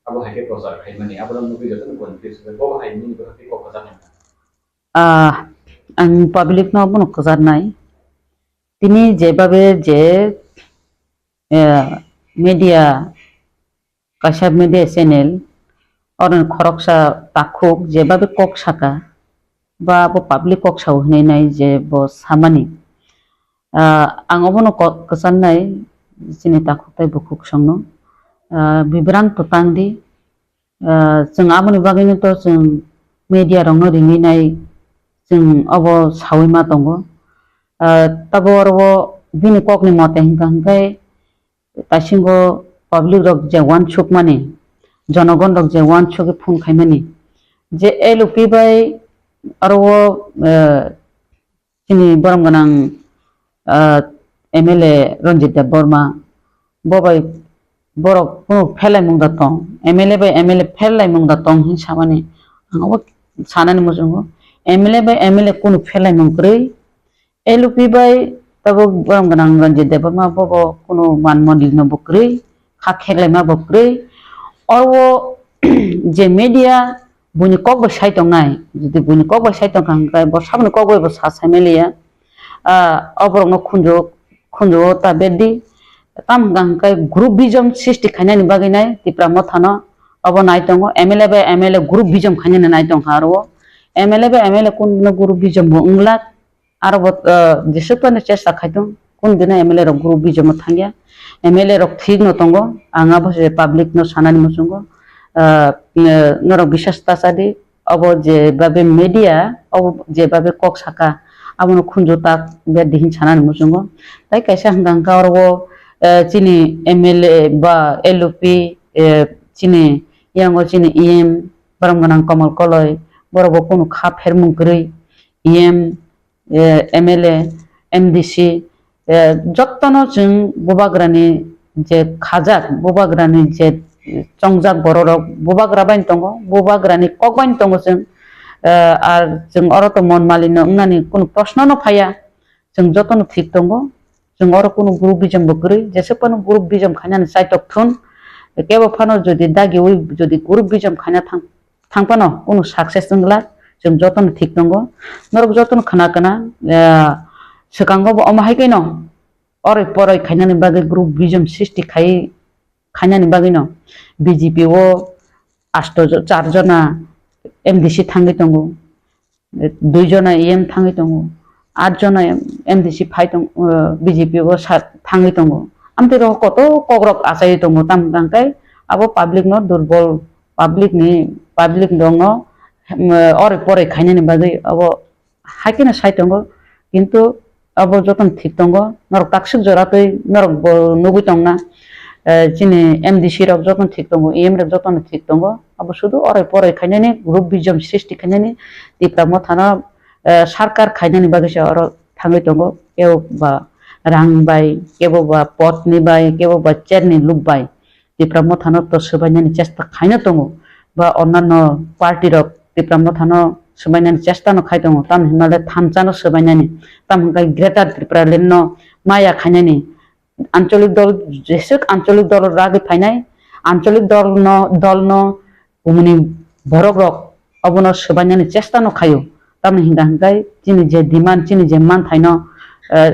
আবো হাইকে প্রচার খাই মানে আবরন নবি যতন কনফিউজ বো হাইনি বহাতে ককজান আং পাবলিক ন বন কজার নাই তিনি যেভাবে যে মিডিয়া কাশাব মিডিয়া চ্যানেল অরন খরকসা তাখুক যেভাবে কক সাকা বা পাবলিক কক সাউ হनै নাই যে ব সামানি आंगोबनो कसाननाय जिनि ताखुताय बुखुक संनो बिब्रान ततांदि जों आमनि बागैनो तो जों मीडिया रंनो रिंगिनाय जों अबो सावैमा दंगो तबो अरबो बिनि ककनि मते हंगाय तासिंगो पब्लिक रक जे वान छुक माने जनगण रक जे वान छुक फुन खायमानि जे एलुपि बाय अरबो जिनि बरमगनां MLA Ranjit Burma Bobai Borok Puno Pelai Mungatong MLA by MLA Pelai Mungatong Samani Sanani Musungo MLA by MLA Kunu Pelai Mungri LP by Tabo Buranganang Ranjit Burma Bobo Kuno Man Mondi no Bukri Hakelema Bukri or Je Media Bunikok was Shaitongai the Bunikok was Shaitongai but Sabnikok was Hasamelia अबरंग खुंजो ता बेदि ताम गांकाय group बिजम सिस्टि खायनानि बागैनाय Tipra Mothani अब नाय दङ MLA bye MLA group बिजम खायनानि नाय दङ हारो MLA bye MLA कोन group बिजम बुंला आरो जेसेपने चेष्टा खायदों कोन दिन MLA रो ग्रुप बिजम थांगिया MLA रो ठीक न दङ आंगा बसे पब्लिक न सानानि मुसुंगो नरो बिश्वासता सादि अब जे बाबे मीडिया अब जे बाबे कक साका आबनो खुंजोता बे दिहिन सानानि मुसुंगो ताइ कैसा हंगांका अरबो chini MLA ba LOP chini yango chini EM baram ganang kamal koloi borobo kono khap hermung gri EM MLA MDC যত্তনো जों बुबाग्रानि जे खाजाक बुबाग्रानि जे चंजाक बररक बुबाग्रा बाइन दङ बुबाग्रानि कक बाइन दङ जों आर जों अरत मन मालिनो उनानि कोनो प्रश्न फाया जों जतनो ठीक दङ जों अर कोनो ग्रुप बिजम बग्रै जेसेपन ग्रुप बिजम खानानि साइटक थुन केबो फानो जदि दागि उइ जदि ग्रुप बिजम खाना थांपानो कोनो सक्सेस जोंला जों जतनो ठीक दङ नरक जतनो खाना kana sekango bo oma haikeno ore poroi khainani bagi group bijam sৃষ্টি khainani bagi no BJP o 4 jona MDC thangi tongo 2 jona EM thangi tongo 8 jona MDC phai tong BJP o thangi tongo amte ro koto kogrok asai tongo tam gangkai abo public no durbol public dongo ore poroi khainani bagi abo haikena sai tongo কিন্তু अब जतन ठीक दङ नरक ताक्सिक जरातै नरक नगुइ दंना चिनि MDC रक जतन ठीक दङ EM रक जतन ठीक दङ अब शुधु अराय पराय खायनानि ग्रुप बिजम सृष्टि खायनानि तिप्रा मथाना सरकार खायनानि बागैसो अर थाङै दङ केबा रां बाय केबा पदनि बाय केबा चेरनि लुक बाय तिप्रा मथाना तो सबायनानि चेष्टा खायना दङ बा अन्नान्य पार्टी रक Tipra मथाना sebainani chesta no khai dong tam himale thamchano sebainani tam hingkai greater tripura lenno maya khainani ancholik dol jesek ancholik dol ragi phainai ancholik dol no umuni borok rok abono sebainani chesta no khayo tam hingkai chini je demand chini je man thaino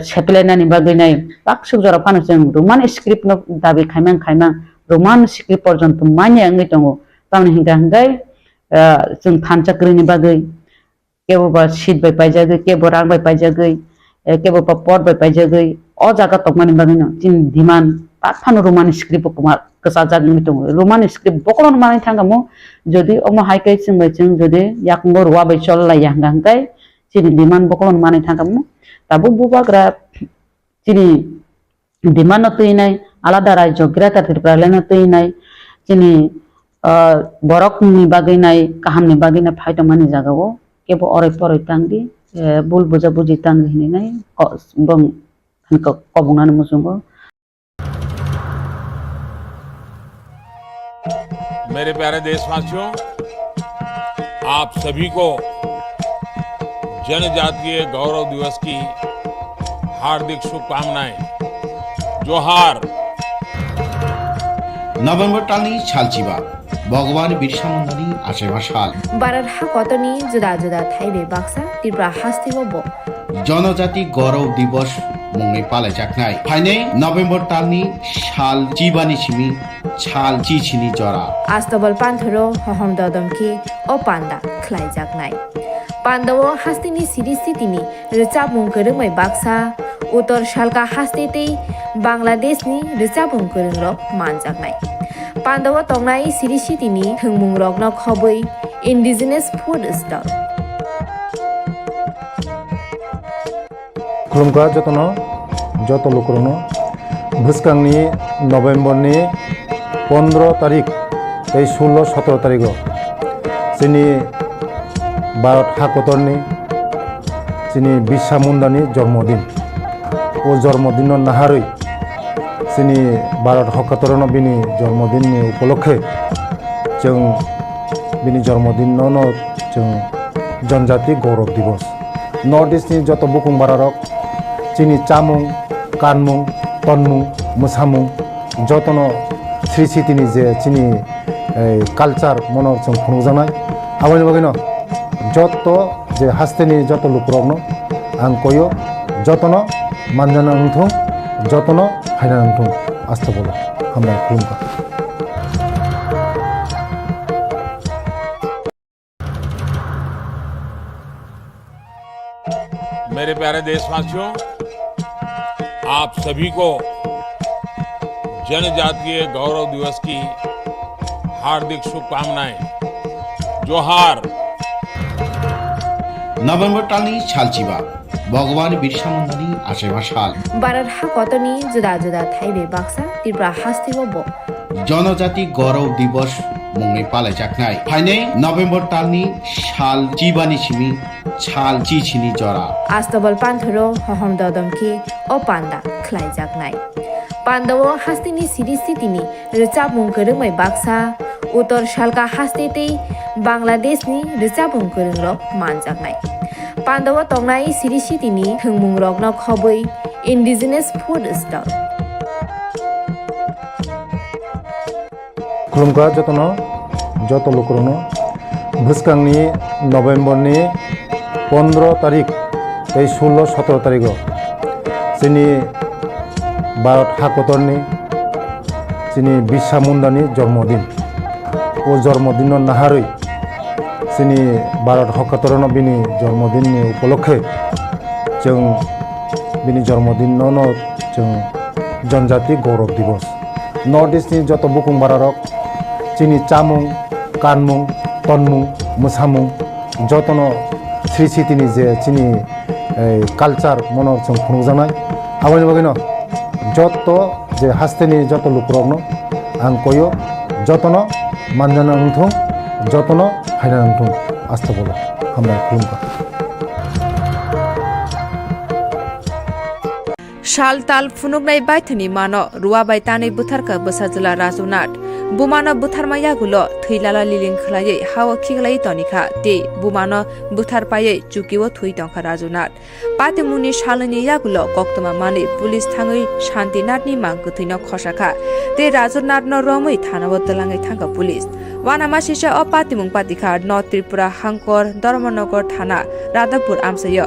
seplenani baginai taksuk jora phano jeng roman script no dabi khaimang roman script porjonto manya ngai dong tam hingkai जों थानचाक्रिनि बागै केबा seat bye पाइजागै केबा रां bye पाइजागै केबा पद bye पाइजागै अ जागा तकमानि बागै न जिन demand पाफानो Roman script Kumar कसा जागनि दङ Roman script बकलन मानि थांगामो जदि अम हाइकै जों जदि याकंगो रुवा बाय चलला यांगांगाय जिन डिमान्ड बकलन मानि थांगामो ताबो बुबाग्रा जिनि डिमान्ड तैनाय आलादा राज्य ग्रेटार त्रिपुरा लेना तैनाय जिनि borokni baginai kahamni baginai phaito mani jagao kebo orai porai tangdi bul buja buji tangdi hininai bong hanko kobungan musungo मेरे प्यारे देशवासियों आप सभी को जनजातीय गौरव दिवस की हार्दिक शुभकामनाएं जोहार नवेम्बर टालनि सालचिबा भगवान बिरसा मुंडानि आशेबा साल बारात हा कतनी जुदा जुदा थाइबे बाक्सा त्रिपुरा हास्तिबो बो जनजाति गौरव दिवस मुंगै पालायजाकनाय फाइनै नवेम्बर टालनि साल चिबानि सिमि साल चिचिनि जरा आस्तबल पान्थरो हहम ददमखि ओ पान्दा ख्लाइजाकनाय पान्दावो हास्तिनि सिरिस्थितिनि रिचाबुं गोरोंमै बाक्सा उत्तर सालका हास्तेतै बांलादेशनि रिचाबुं गोरोंरक मानजाकनाय पान्दाव तंनाय सिरिस्थितिनि थोंमुं रकनो खबै इन्डिजिनास फुड स्टल खुलुमगा जत लोकरनो भुसकांनि नवेम्बरनि 15 तारिख 16-17 तारिख जोंनि भारत हाकतरनि जोंनि बिरसा मुंडानि जन्मदिन ओ जन्मदिन नाहारै जोंनि भारत हाकतरनो बिनि जन्मदिननि उपलक्षे जों बिनि जन्मदिनावनो जों जनजाति गौरव दिवस नर्थ इस्टनि जत बुकुं बारारक जोंनि चामुं कानमुं तनमुं मोसामुं जतनो स्रिसितिनि जे जोंनि कालचार मनर जों खुंजानाय आबायनि बागैनो जत जे हास्तेनि जत लुकरकनो आं कयो जतनो मानजाना उंथुं जतनो फायना उंथुं आस्था बोला हामबाय खुलुमगा मेरे प्यारे देशवासियों आप सभी को जनजातीय गौरव दिवस की हार्दिक शुभकामनाएं जोहार नवेम्बर टालनि सालचिबा ভগবান বিরসা মুন্ডানি আশেমা সাল भारत हाकतनि जुदा जुदा थाइबे बाक्सा त्रिपुरा हास्तिबो ब জনজাতি গৌরব দিবস মুংনি পালাইজাকনাই ফাইনে নভেম্বর তালনি সাল জিবানি সিমি সাল চিচিनि जरा आस्तबल पान्थरो हहम ददमखि ओ पान्दा ख्लाइजाकनाय पान्दावो हास्तिनि सिरि सितिनि रिचाबुं गोरोंमै बाक्सा उत्तर सालका हास्तेतै बांलादेशनि रिचाबुं गोरोंरक मानजाकनाय पान्दावो तंनाय सिरि सितिनि थोंमुं रकनो खबै इन्डिजिनास फुड स्टल खुलुमगा जतनो जत लोकरनो भुसकांनि नभेम्बरनि 15 तारिख 16-17 तारिख जोंनि भारत हाकतरनि जोंनि बिरसा मुंडानि जन्मदिन ओ जन्मदिन नाहारै जोंनि भारत हाकतरनो बिनि जन्मदिननि उपलक्षे जों बिनि जन्मदिनावनो जों जनजाति गौरव दिवस नर्थ इस्टनि जत बुकुं बारारक जोंनि चामुं कानमुं तनमुं मोसामुं जतनो श्री सिटिनि जे जोंनि कालचार मनर जों खुंजानाय आवनि बागैनो जत जे हास्तेनि जत लुकरकनो आं कयो जतनो मानजाना नंथों जतनो फायना नंथों आस्था बोला हामबाय खुलुमगा शाल ताल फुनुगनाय बायथनि मानो रुवाबाय तानै बुथारका बसाजुला राजुनाथ बुमानो बुथारमा यागुलो थैलाला लिलिं खलायै हावा खिगलाई तनिखा ते बुमानो बुथार पायै चुकिवो थुइ तंखा राजुनाथ पातेमुनि शालनि यागुलो कक्तमा माने पुलिस थाङै शान्तिनाथनि मांग थैनो खसाखा ते राजुनाथ न रमै थानाव तलाङै थांगा पुलिस वानामासिसा अ पातेमुं पातिखा न त्रिपुरा हांकर धर्मनगर थाना राधापुर आमसय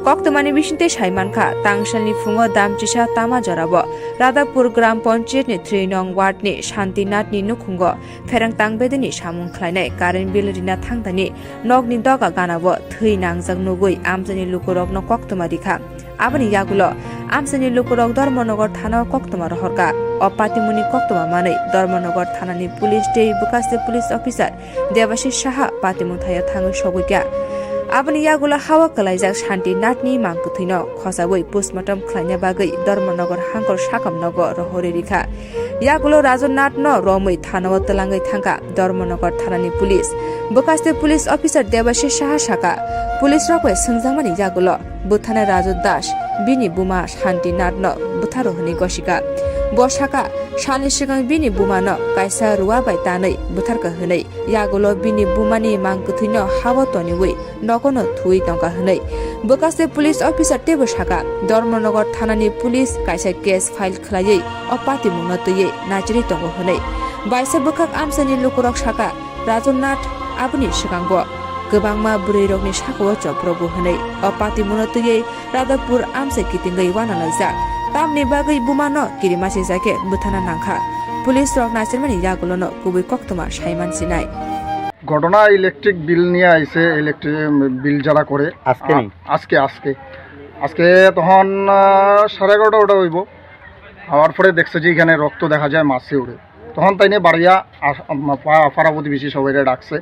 कक्तमानि बिसिन्ते साइमानखा तांसालनि फुङो दामचिसा तामा जराब राधापुर ग्राम पञ्चायतनि 3 नं वार्डनि शान्तिनाथनि नुखुंग फेरां तांबेदनि सामुं ख्लायनाय कारेन्ट बिल रिना थांदानि नगनि दगा गानाबो थै नांजाग नुगै आमजनि लुकुरकनो कक्तमा रिखा आबनि यागुलो आमजनि लुकुरक धर्मनगर थाना कक्तमा रहरका अपातिमुनि कक्तमा मानै धर्मनगर थानानि पुलिस डे बुकासे पुलिस अफिसार देवाशिष साहा पातिमुं थाया थाङो सगैका आबनि यागुला हावा कलाइजाक शान्तिनाथनि मांगु थैनो खसाबै पोस्टमार्टम ख्लायना बागै धर्मनगर हांकर साकाम नगर रहरे रिखा यागुलो राजुनाथ न रमै थानाव तलाङै थांगा धर्मनगर थानानि पुलिस बुकास्ते पुलिस अफिसार देवाशिष साहा साका पुलिस रकवे सोंजामानि यागुलो बुथाना राजु दास बिनि बुमा शान्तिनाथ न बुथारो हनि गसिका बसाका सानि सिगां बिनि बुमानो कायसा रुवाबाय तानै बुथारका हनै यागुलो बिनि बुमानि मांगु थैनो हावा तनिवै नगनो थुइ टंका हनै बुकास्ते पुलिस अफिसार तेबो साका धर्मनगर थानानि पुलिस कायसा केस फाइल खलायै अपाति मुंनो तयै नाचरि टंगो हनै बायसा बुकाक आमसानि लुकुरक साका राजुनाथ आबनि सिगांबो गोबांमा बुरै रगनि साखौ चप्रबो हनै अपाति मुंनो तयै राधापुर आमसे कितिंगै वानालाजा तामनि बागै बुमानो किरिमासि जाके बुथाना नांखा पुलिस रक नासिरमानि यागुलोनो गुबै कक्तमा साइमान सिनाय ঘটনা ইলেকট্রিক বিল নিয়ে আইছে ইলেকট্রিক বিল যারা করে আজকে তখন 11:30 ওটা হইব হওয়ার পরে দেখছে যে এখানে রক্ত দেখা যায় মাসে উড়ে তখন তাই নিয়ে বাড়িয়া পাড়া প্রতিবেশী সবাই ডাকছে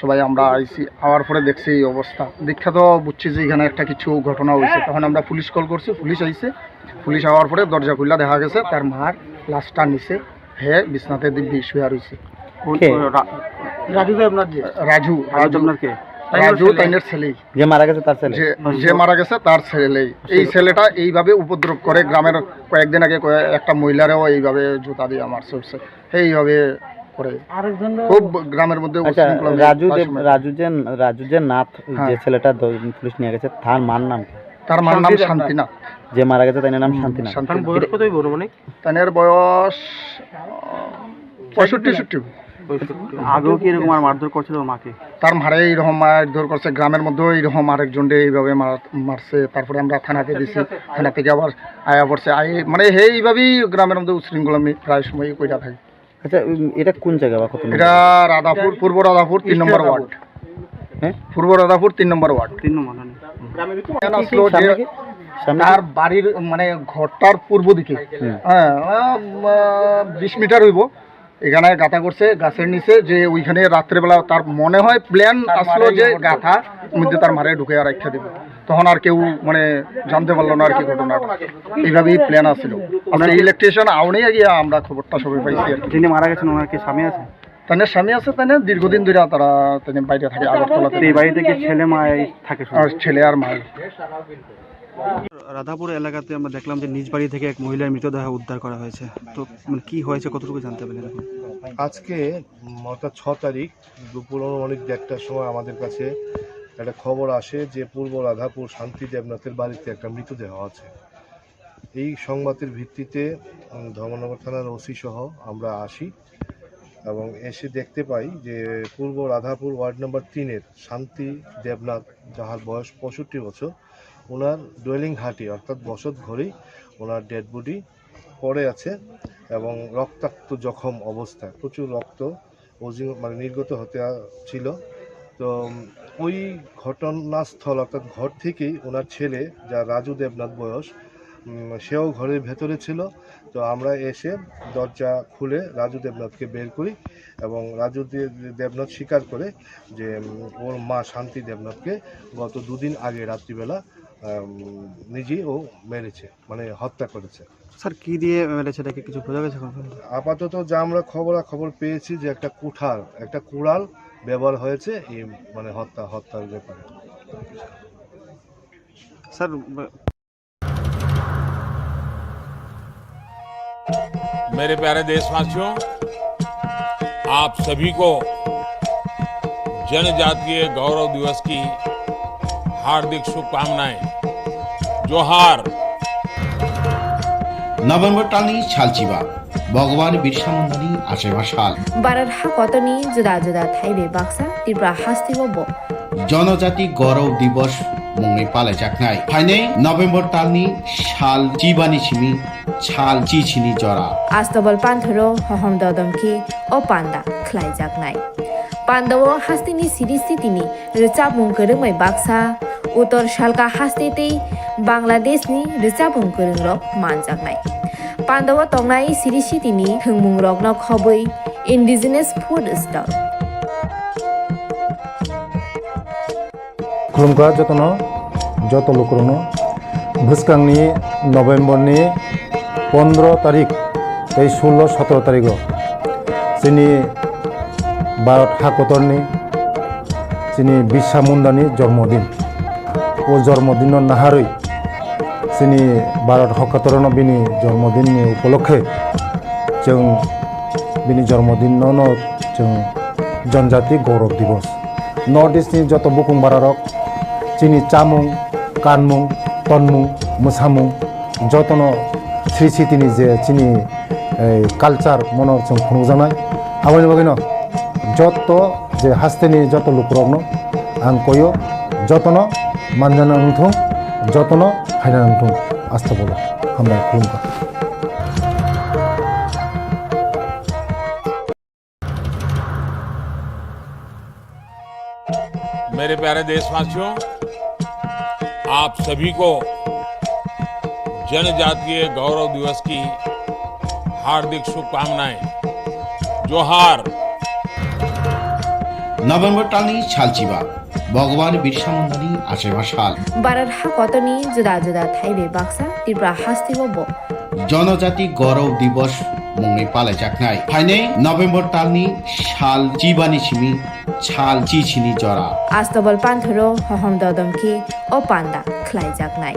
সবাই আমরা আইছি আওয়ার পরে দেখছি এই অবস্থা দেখা তো বুঝছি যে এখানে একটা কিছু ঘটনা হয়েছে তখন আমরা পুলিশ কল করছি পুলিশ আইছে পুলিশ আওয়ার পরে দরজা খুললা দেখা গেছে তার মার লাশটা নিচে হে বিছনাতে দিব্যি শুয়ে রয়েছে রাজু তাইনের ছেলে যে মারা গেছে তার ছেলে এই ছেলেটা এইভাবে উপদ্রব করে গ্রামের কয়েকদিন আগে একটা মহিলারও এইভাবে জুতা দিয়ে মারছে এইভাবে করে খুব গ্রামের মধ্যে রাজু যে নাথ যে ছেলেটা পুলিশ নিয়ে গেছে তার মার নাম শান্তিনাথ যে মারা গেছে তার নাম শান্তিনাথ তাইনের বয়স 65-60 আগেও কি এরকম মারধর করছিল মাকে তার মারে এইরকম মারধর করছে গ্রামের মধ্যেও এইরকম আরেকজনকে এইভাবে মারছে তারপরে আমরা থানাতে দিছি থানা থেকে আবার আয়া পড়ছে মানে এইভাবেই গ্রামের মধ্যে উশৃঙ্খলামি প্রায় সময় কইরা থাকে আচ্ছা এটা কোন জায়গা বা কত এটা রাধাপুর পূর্ব রাধাপুর 3 নম্বর ওয়ার্ড হ্যাঁ পূর্ব রাধাপুর 3 নম্বর ওয়ার্ড 3 নম্বর তার বাড়ির মানে ঘরটার পূর্ব দিকে হ্যাঁ 20 মিটার হইব এখানে গাথা করছে গাছের নিচে যে ওইখানে রাত্রেবেলা তার মনে হয় প্ল্যান আসলো যে গাথা মধ্যে তার মারে ঢুকে আর রাখা দেবে তখন আর কেউ মানে জানতে পারলো না আর কি ঘটনাটা। এইভাবেই প্ল্যান আসছিল। আমরা ইলেকট্রিশিয়ান আউনেই গিয়ে আমরা খবরটা সবাই পাইছি আর কি। যিনি মারা গেছেন ওনার কি স্বামী আছে? তাদের স্বামী আছে, তাই দীর্ঘদিন ধরে তারা তাদের বাইরে থাকে আগরতলাতে। এই বাড়িতে কি ছেলে মা থাকে? আর ছেলে আর মা। রাধাপুর এলাকাতে আমরা দেখলাম যে নিজ বাড়ি থেকে এক মহিলার মৃতদেহ উদ্ধার করা হয়েছে, তো মানে কি হয়েছে কতটুকু জানতে পারলেন এখন? আজকে অর্থাৎ 6 তারিখ দুপুর অনেক 1টার সময় আমাদের কাছে একটা খবর আসে যে পূর্ব রাধাপুর শান্তি দেবনাথের বাড়িতে একটা মৃতদেহ আছে। এই সংবাদের ভিত্তিতে ধর্মনগর থানার ওসি সহ আমরা আসি এবং এসে দেখতে পাই যে পূর্ব রাধাপুর ওয়ার্ড নম্বর 3-এর শান্তি দেবনাথ, যাহার বয়স 65 বছর, ওনার ডোয়েলিং হাটি অর্থাৎ বসত ঘরেই ওনার ডেড বডি পড়ে আছে এবং রক্তাক্ত জখম অবস্থায়, প্রচুর রক্ত মানে নির্গত হতে ছিল। তো ওই ঘটনাস্থল অর্থাৎ ঘর থেকেই ওনার ছেলে, যা রাজু দেবনাথ বয়স, সেও ঘরের ভেতরে ছিল। তো আমরা এসে দরজা খুলে রাজু দেবনাথকে বের করি এবং রাজু দেবনাথ স্বীকার করে যে ওর মা শান্তি দেবনাথকে গত 2 দিন আগে রাত্রিবেলা নিজেই ও মেরেছে, মানে হত্যা করেছে। স্যার কি দিয়ে মেরেছে এটা কি কিছু বোঝা গেছে? আপাতত যা আমরা খবর পেয়েছি যে একটা কুড়াল ব্যবহার হয়েছে এই মানে হত্যার ব্যাপারে। স্যার मेरे प्यारे देशवासियों, आप सभी को जनजातीय गौरव दिवस की हार्दिक शुभकामनाएं। जोहार। নভেম্বর টালনি ছালচিবা ভগবান বিরসা মুন্ডানি আশেমা শাল বারার হাকতনি জুদা জুদা থাইবে বাক্সা ত্রিপুরা হাস্তিবব জনজাতি গৌরব দিবস মুংনি পালাইজাকনাই ফাইনে নভেম্বর টালনি শাল চিবানি সিমি ছাল চিছিনি জরা আস্তবল পান্থরো হহম দদমকি ও পান্ডা খ্লাইজাকনাই পান্ডব হাস্তিনি সিরিস্থিতিনি রেচাবুং করংমাই বাক্সা উত্তর শালকা হাস্তেতেই বাংলাদেশনি রেচাবুং করংরক মানজাকনাই পান্ডব তংনাই সিরিস্থিতিনি হংমুং রগ্ন খবই ইন্ডিজিনাস ফুড স্টল खुलुमगा যত লোকরনো ভুসকাংনি নভেম্বরনি 15 তারিখ 16-17 তারিখ চিনি ভারত হাকতরনি চিনি বিরসা মুন্ডানি জন্মদিন। ও জন্মদিন নাহারই চিনি ভারত হাকতরন বিনি জন্মদিন উপলক্ষে जों बिनि जन्मदिन जों जनजाति गौरव दिवस नर्थ इस्टनि जत बुकुं बारारक चिनि चामुं कानमुं तनमुं मोसामुं जतन श्री सिटिनि जे चिनि कालचार मनर जों खुंजानाय आबानि बागैनो जत जे हास्तेनि जत लुकरकनो आं कयो जतन मानजाना नंथुं जतन हायना नंथुं आस्था बोलो हामबाय खुलुमबाय। मेरे प्यारे देशवासियों, आप सभी को जनजातीय गौरव दिवस की हार्दिक शुभकामनाएं। जोहार। নভেম্বর টালনি ছালচিবা ভগবান বিরসা মুন্ডানি আশেমা শাল বারার হাকতনি জুদা জুদা থাইবে বাক্সা ত্রিপুরা হাস্তিবব জনজাতি গৌরব দিবস মুংনি পালাইজাকনাই ফাইনে নভেম্বর টালনি শাল চিবানি সিমি ছাল চিছিনি জরা আস্তবল পান্থরো হহম দদমকি ও পান্ডা খ্লাইজাকনাই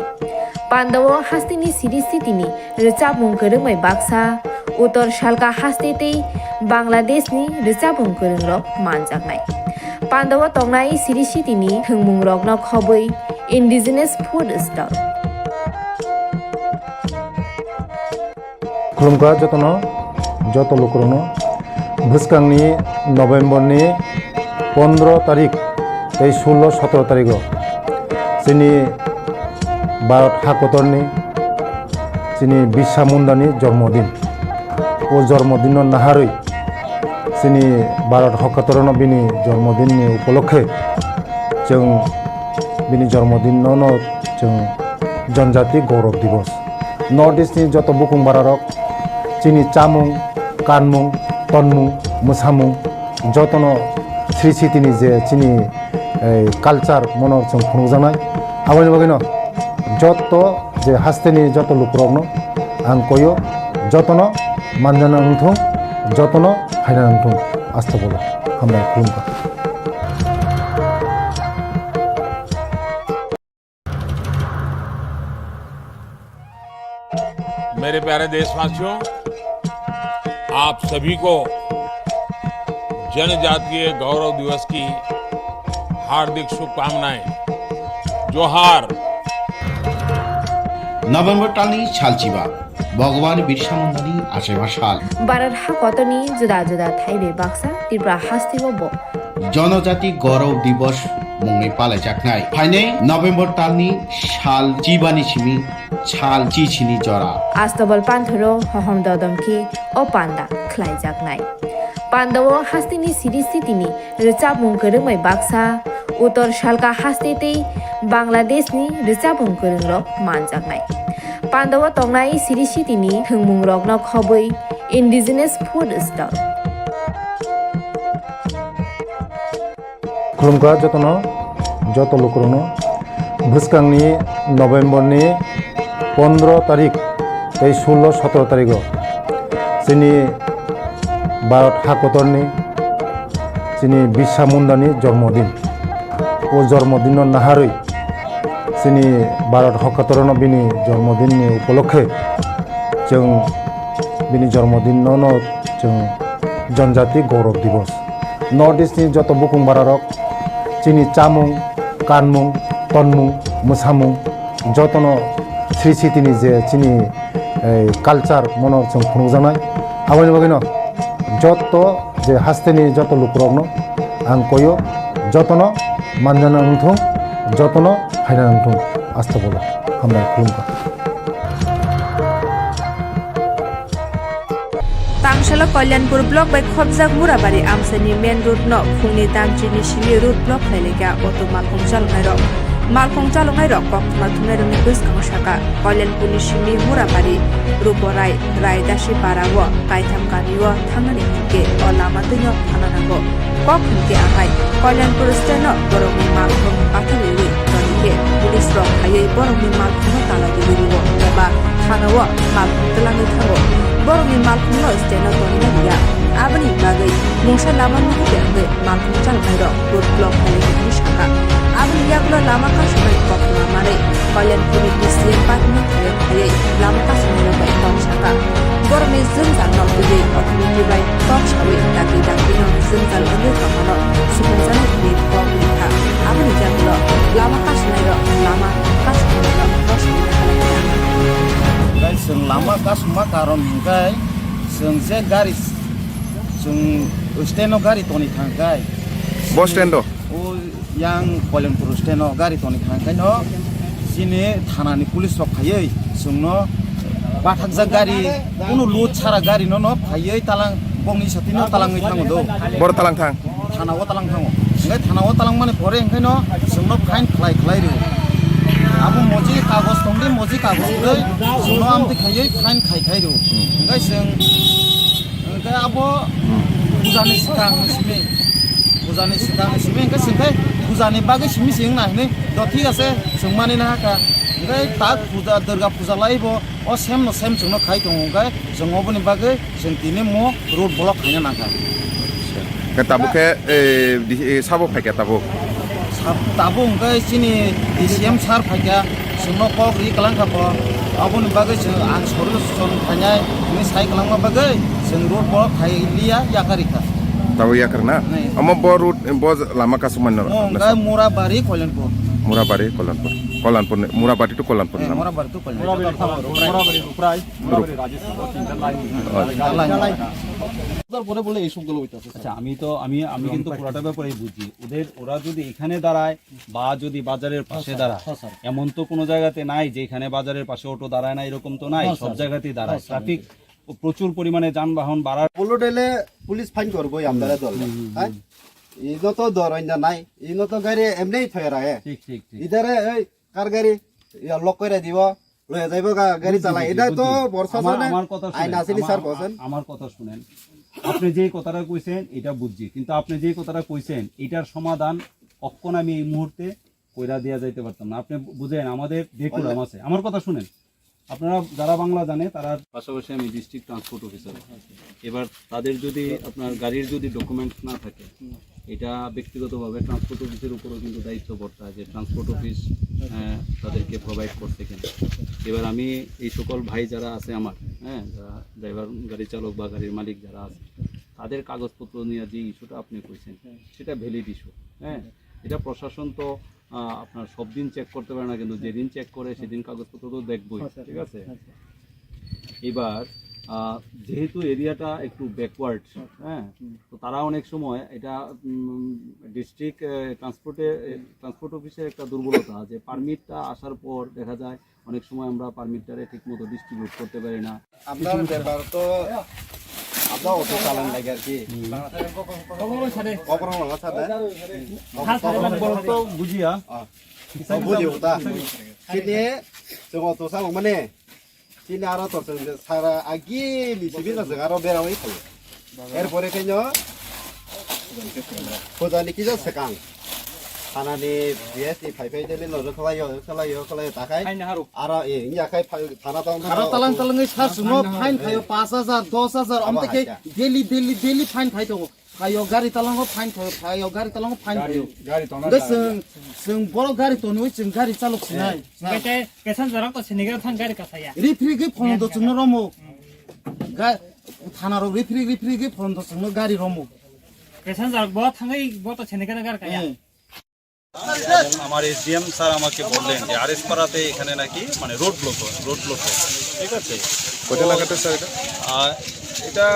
পান্ডব হাস্তিনি সিরিস্থিতিনি রেচাবুং করংমাই বাক্সা উত্তর শালকা হাস্তেতেই বাংলাদেশনি রেচাবুং করংরক মানজাকনাই পান্ডব তংনাই সিরিস্থিতিনি হংমুং রগ্ন খবই ইন্ডিজিনাস ফুড স্টল खुलुमगा যত লোকরনো ভুসকাংনি নভেম্বরনি 15 তারিখ 16-17 তারিখ চিনি ভারত হাকতরনি চিনি বিরসা মুন্ডানি জন্মদিন। ও জন্মদিন নাহারই চিনি ভারত হাকতরন বিনি জন্মদিন উপলক্ষে जों बिनि जन्मदिन जों जनजाति गौरव दिवस नर्थ इस्टनि जत बुकुं बारारक चिनि चामुं कानमुं तनमुं मोसामुं जतन श्री सिटिनि जे चिनि कालचार मनर जों खुंजानाय আবার বাকিনো যত যে হাস্তেনি যত লোকরগ্ন আং কইও যতন মানজানা উঠুং যতন হাইনা উঠুং আস্তে বলো হামলায় খুলুমকা। मेरे प्यारे देशवासियों, आप सभी को जनजातीय गौरव दिवस की हार्दिक शुभकामनाएं। जोहार। নভেম্বর টালনি সালচিবা ভগবান বিরসা মুন্ডানি আশেমা সাল বারার হা কতনি জুদা জুদা থাইবে বাক্সা ত্রিপুরা হাস্তিব জনজাতি গৌরব দিবস মুংনি পালাইজাকনাই ফাইনে নভেম্বর টালনি সাল চিবানি সিমি ছাল চিছিনি জরা আস্তবল পান্থরো হহম দদমকি ও পান্ডা খ্লাইজাকনাই পান্ডাও হাস্তিনি সিরিস্থিতিনি রেচাবুং করংমাই বাক্সা উত্তর শালকা হাস্তেতেই বাংলাদেশনি রেচাবুং করংরক মানজাকনাই পান্ডাও তংনাই সিরিস্থিতিনি থংমুং রকন খবই ইন্ডিজিনাস ফুড স্টল खुलुमका जतन जत लोकरनो भुसकांनि नभेम्बरनि 15 तारिख 16-17 तारिख जोंनि भारत हादरनि जोंनि बिरसा मुंडानि जन्मदिन ओ जन्मदिन नाहारै जोंनि भारत हादरनो बिनि जन्मदिननि उपलक्षे जों बिनि जन्मदिनावनो जों जनजाति गौरव दिवस नर्थ इस्टनि जत बुकुं बारारक जोंनि चामुं कानमुं तनमुं मोसामुं जतन श्री सिटिनि जे जोंनि कालचार मन जों खुंजानाय आवगायनि बागैनो जत जे हास्तेनि जत लोकरगनो आं कयो जतन मानजाना उठुं जतन हायना उठुं आस्था बोलो हामलाय खुलुमका। तांगशाला कल्याणपुर ब्लक बाय खबजाक मुराबारि आमसानि मेन रोड न फुंनि दांट्रिनि सिलि रोड ब्लक लायलेगा अटो मालखं चालंनाय रक कक्टमा थुनाय रंनि गोसखांग साका कल्याणपुरनि सिलि मुराबारि रुपराय रायदासि पाराव कायथाम गामिव थांनानै हिके अ लामा दैनो थानानांगौ कक हिके आहाय कल्याणपुर स्टेन बरंनि मालखं आथावै तनिके पुलिस रक हायै बरंनि मालखं तालागिरिव एबा थानाव मालखं तलाङै थाङो बरंनि मालखंनो स्टेन तनिया आबनि बागै मुंसा लामा नुबे मालखं चालनाय रक रोड ब्लक लायलेगा साका आबनि यागुला लामा कासनाय कक्टमा मारै कल्याणपुरनि डिस्ट्रिक्ट पार्टीनि थायै लामा कासनाय रक कक साका बरंनि जोंजाल नबुयै अथरिटि बाय कक साबै दाखि दाखिनो जोंजाल ओंगै खामानो सुबुंजानाय नि kokphiroklaikha आबनि यागुला लामा कासनाय रक लामा कासनाय रक कसनि खालामनाय जों लामा कासमा कारन हिंगाय जों जे गारि जों स्टेनो गारि तनि थांगाय बस स्टेन्ड ओ यां कल्याणपुर स्टेनो गारि तनि थांगाय न जिने थानानि पुलिस रक खायै जोंनो बाथाकजा गारि कुनु लुट सारा गारि न फायै तालां बंनि साथिनो तालाङै थाङो दो बर तालां थां थानाव तालां थाङो ओंखाय थानाव तालां माने परे ओंखायनो जोंनो फाइन खालाय रो आबो मजी कागज दंदि मजी कागज दै जोंनो आमति खायै फाइन खाय रो ओंखाय जों ओंखाय आबो बुजानि सिगां ओंखाय जोंखाय बुजानि बागै सिमि सिं नायनै द ठीक আছে जों मानिनो हाका ओंखाय ताक पूजा दुर्गा पूजा लायबो अ सेम जोंनो खाय दं ओंखाय जों अबनि बागै जों दिनै म रोड ब्लक खायनो नाका ताबुके साबो फायके ताबो ओंखाय सिनि DCM सार फायका जोंनो कक रि कलांखाबो अबनि बागै जों आं सरुसन खायनाय नि साइ कलांमा बागै जों रोड ब्लक खायलिया याकारिखा ताबो याकारना अम बर रोड बर लामा कासमान ओंखाय मुराबारि कल्याणपुर मुराबारि टु कल्याणपुर আচ্ছা আমি কিন্তু পুরোটা ব্যাপারেই বুঝি ওরা যদি এখানে দাঁড়ায় বা যদি বাজারের পাশে দাঁড়ায় এমন তো কোনো জায়গাতে নাই যে এখানে বাজারের পাশে অটো দাঁড়ায় না এরকম তো নাই সব জায়গাতেই দাঁড়ায় ট্রাফিক প্রচুর পরিমাণে যানবাহন বাড়ার বলো ডেলে পুলিশ ফাইন করবো আমরা দল ইনো তো দরইনা নাই ইনো তো গাড়ি এমনি থয়রা ঠিক ইদারে এই কার গাড়ি লক করে দিব লয়ে যাইব গাড়ি চালাই এটা তো বর্ষাসনে আইন আসিলি স্যার বলেন আমার কথা শুনেন আপনি যে কথাটা কইছেন এটা বুঝছি কিন্তু আপনি যে কথাটা কইছেন এটার সমাধান কখন আমি এই মুহূর্তে কইরা দেওয়া যাইতে পারতাম না। আপনি বুঝেন আমাদের ডেকুরাম আছে, আমার কথা শুনেন। আপনারা যারা বাংলা জানে তারা, পাশাপাশি আমি ডিস্ট্রিক্ট ট্রান্সপোর্ট অফিসার। এবার তাদের যদি আপনার গাড়ির যদি ডকুমেন্ট না থাকে, এটা ব্যক্তিগতভাবে ট্রান্সপোর্ট অফিসের উপরও কিন্তু দায়িত্ব পড়তে হয় যে ট্রান্সপোর্ট অফিস তাদেরকে প্রোভাইড করছে কিনা। এবার আমি এই সকল ভাই যারা আছে আমার, যারা ড্রাইভার, গাড়ি চালক বা গাড়ির মালিক যারা আছে, তাদের কাগজপত্র নিয়ে যে ইস্যুটা আপনি কইছেন সেটা ভ্যালিড ইস্যু। এটা প্রশাসন তো আপনার সব দিন চেক করতে পারে না, কিন্তু যেদিন চেক করে সেদিন কাগজপত্র তো দেখবই, ঠিক আছে। এবার যেহেতু এরিয়াটা একটু ব্যাকওয়ার্ড, তো তারা অনেক সময় এটা ডিস্ট্রিক্ট ট্রান্সপোর্ট অফিসের একটা দুর্বলতা, যে পারমিটটা আসার পর দেখা যায় অনেক সময় আমরা পারমিটটারে ঠিক মতো ডিস্ট্রিবিউট করতে পারি না। আপনার ব্যাপার তো আপনার অটো চালান লাগে আর কি তো বুঝিয়া বুঝিও তা চিনি जों অটো চালক মানে চিনি আরো তো সারা আগি লিসিবি না আরো বেরাওই থাকে এরপরে কেন Mothani kita sekang tanani biasa pakai dari luar kalau takai ara ini akai tanah talang sar semua fine kayo 5,000 10,000 am teke daily fine kayo gari talang fine kayo gari talang fine kayo seng boro gari to noi seng gari calok sinai kete kesan jarak to sinigar thang gari kasaya refri ge phone do chunno romo tanaro refri ge phone do chunno gari romo kesan jarak bo thangai bo to sinigar gar kaya আমার SDM sir আমাকে বললেন যে RS পাড়াতে এখানে নাকি মানে road block ঠিক আছে। কোটা লাগাতে স্যার এটা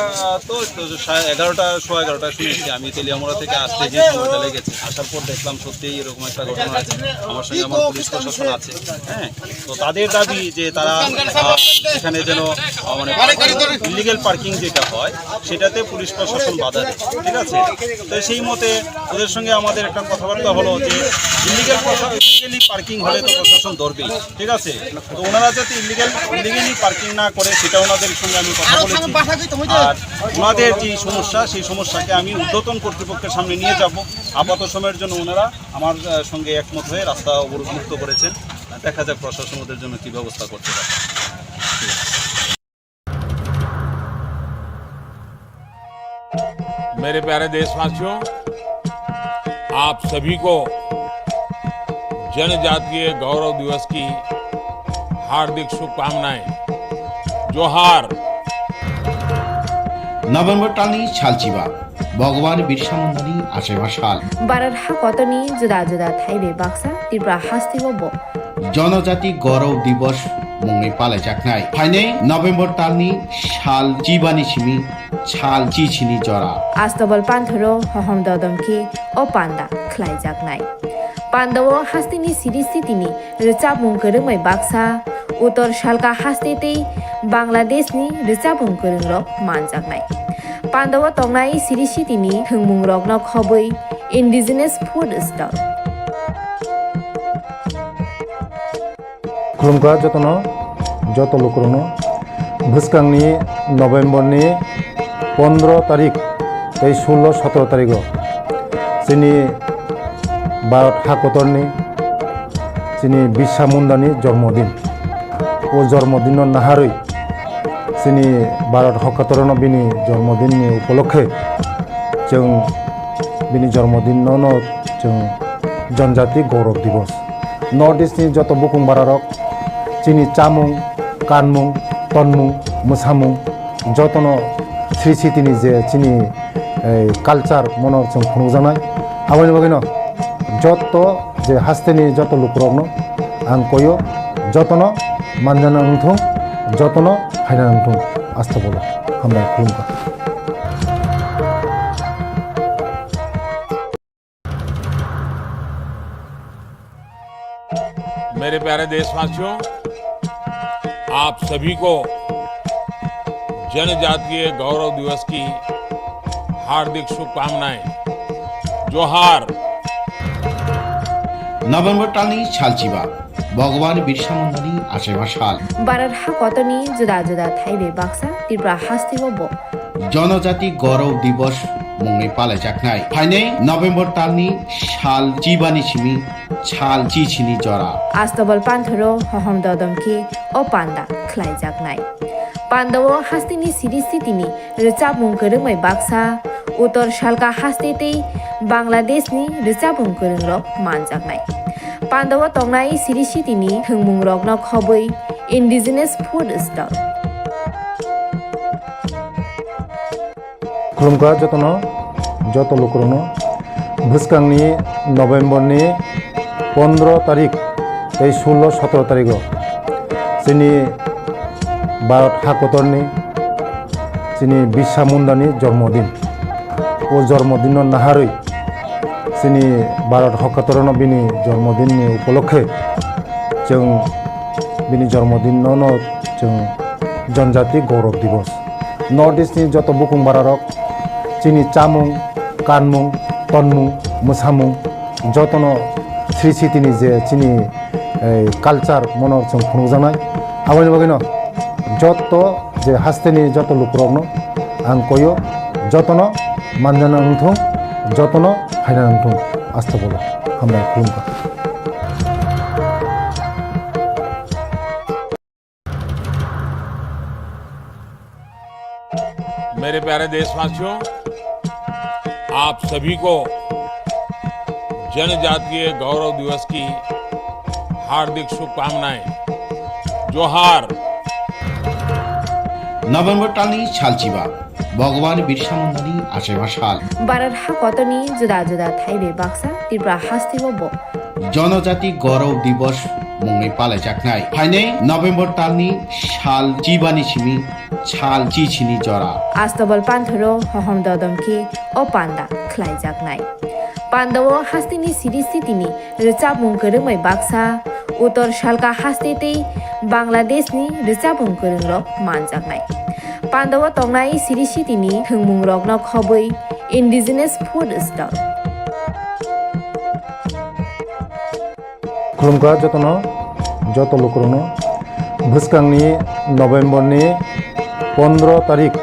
তো 11:15 শুনেছি আমি। তেলিয়ামোড়া থেকে আসতে যে সময়টা লেগেছে, আসার পর দেখলাম সত্যি এরকম একটা ঘটনা আছে। আমার সঙ্গে আমার পুলিশ প্রশাসন আছে, তো তাদের দাবি যে তারা এখানে যেন মানে ইলিগেল পার্কিং যেটা হয় সেটাতে পুলিশ প্রশাসন বাধা দেয়, ঠিক আছে। তো সেই মতে ওদের সঙ্গে আমাদের একটা কথাবার্তা হলো যে ইলিগেলি পার্কিং হলে তো প্রশাসন ধরবেই, ঠিক আছে। তো ওনারা যাতে ইলিগেলি পার্কিং না করে সেটা ওনাদের সঙ্গে আমি কথা বলেছি। আর ওনাদের যে সমস্যা সেই সমস্যাকে আমি ঊর্ধ্বতন কর্তৃপক্ষের সামনে নিয়ে যাব। আপাতত সময়ের জন্য ওনারা আমার সঙ্গে একমত হয়ে রাস্তা অবরোধ মুক্ত করেছেন। দেখা যাক প্রশাসন ওদের জন্য কি ব্যবস্থা করতে পারে। मेरे प्यारे देशवासियों, आप सभी को जनजातीय गौरव दिवस की हार्दिक शुभकामनाएं। जोहार। নভেম্বর টানি ছালচিবা ভগবান বিরসা মুন্ডানি আশেবা সাল বারার হাকতনি জুদা জুদা থাইবে বাক্সা ত্রিপুরা হাস্তিবব জনজাতি গৌরব দিবস মুংনি পালাইজাকনাই ফাইনাই নভেম্বর টানি সাল জিবানি সিমি ছাল চিছিনি জরা আস্তবল পান্থরো হহম দদমকে ও পান্ডা খ্লাইজাকনাই পান্ডব হাস্তিনি সিরিস্থিতিনি রেচাবুং গরুমাই বাক্সা উত্তর শালকা হাস্তেতেই বাংলাদেশনি রেচাবুং গরুংরক মানজাকনাই পান্ডব তংনাই সিরিস্থিতিনি থংমুং রকনক হবই ইন্ডিজিনাস ফুড স্টল खुलुमखा যত লোকরনো ভুসকাংনি নভেম্বরনি 15 তারিখ 16-17 তারিখ চিনি ভারত হাকতরনি চিনি বিরসা মুন্ডানি জন্মদিন ও জন্মদিন নাহারই চিনি ভারত হাকতরন বিনি জন্মদিননি উপলক্ষে जों বিনি জন্মদিন जों जनजाति गौरव दिवस नर्थ इस्टनि যত बुकुं बारारक চিনি চামুং কানমুং তনমুং মোসামুং যতন স্মৃতিনি যে চিনি কালচার মনৰ जों खुंजानाय आबानि बागैनो যত যে हास्तेनि যত लोकरकनो आं कयो যতन मानजाना उंथुं যতन हायना उंथुं आस्था बोलो हामबाय खुलुमखा। मेरे प्यारे देशवासियों, आप सभी को जनजातीय गौरव दिवस की हार्दिक शुभकामनाएं। जोहार। নভেম্বর টানি ছালচিবা ভগবান বিরসা মুন্ডানি আশেবা সাল বারার হাকতনি জুদা জুদা থাইবে বাক্সা ত্রিপুরা হাস্তিবব জনজাতি গৌরব দিবস मुंनि पालायजाखनाय फाइनै नभेम्बर तालनि साल जिबानि सिमी साल जिसिनि जरा आस्तबल पान्थरो हहम ददमखि ओ पान्दा ख्लाइजाकनाय पान्दावो हास्तिनि सिरि सितिनि रोचाबुं गोरोंमै बाक्सा उत्तर सालका हास्तेतै बांलादेशनि रोचाबुं गोरोंरक मानजाकनाय पान्दावो तंनाय सिरि सितिनि थोंमुं रकन खबै इन्डिजिनास फुड स्टल खुलुमखा जतनो जत लुकरनो भुसकांनि नभेम्बरनि 15 तारिख 16-17 तारिख जोंनि भारत हाकतरनि जोंनि बिरसा मुंडानि जन्मदिन ओ जन्मदिन नाहारै जोंनि भारत हाकतरनो बिनि जन्मदिननि उपलक्षे जों बिनि जन्मदिनावनो जों जनजाति गौरव दिवस नर्थ इस्टनि जत बुकुं बारारक जोंनि चामुं कानमुं तनमुं मोसामुं जतनो श्री सिटिनि जे जोंनि कालचार मनर जों खुंजानाय आबानि बागैनो जत जे हास्तेनि जत लुकरकनो आं कयो जतनो मानजाना नंथों जतनो फायना नंथों आस्था बोलो हामबाय खुलुमखा मेरे प्यारे देशवासियों, आप सभी को जनजातीय गौरव दिवस की हार्दिक शुभकामनाएं। जोहार। नभेम्बर तालनि सालचिबा भगवान बिरसा मुंडानि आसेबा साल भारत हाकतनि जुदा जुदा थाइबे बाक्सा त्रिपुरा हास्तिबो जनजाति गौरव दिवस मुंनि पालायजाखनाय फाइनै नभेम्बर तालनि साल जिबानि सिमी साल जिसिनि जरा आस्तबल पान्थरो हहम ददमखि ओ पान्दा ख्लाइजाकनाय पान्दावो हास्तिनि सिरि सितिनि रोचाबुं गोरोंमै बाक्सा उत्तर सालका हास्तेतै बांलादेशनि रोचाबुं गोरोंरक मानजाकनाय पान्दावो तंनाय सिरि सितिनि थोंमुं रकन खबै इन्डिजिनास फुड स्टल खुलुमखा जतनो जत लुकरनो भुसकांनि नभेम्बरनि 15 तारिख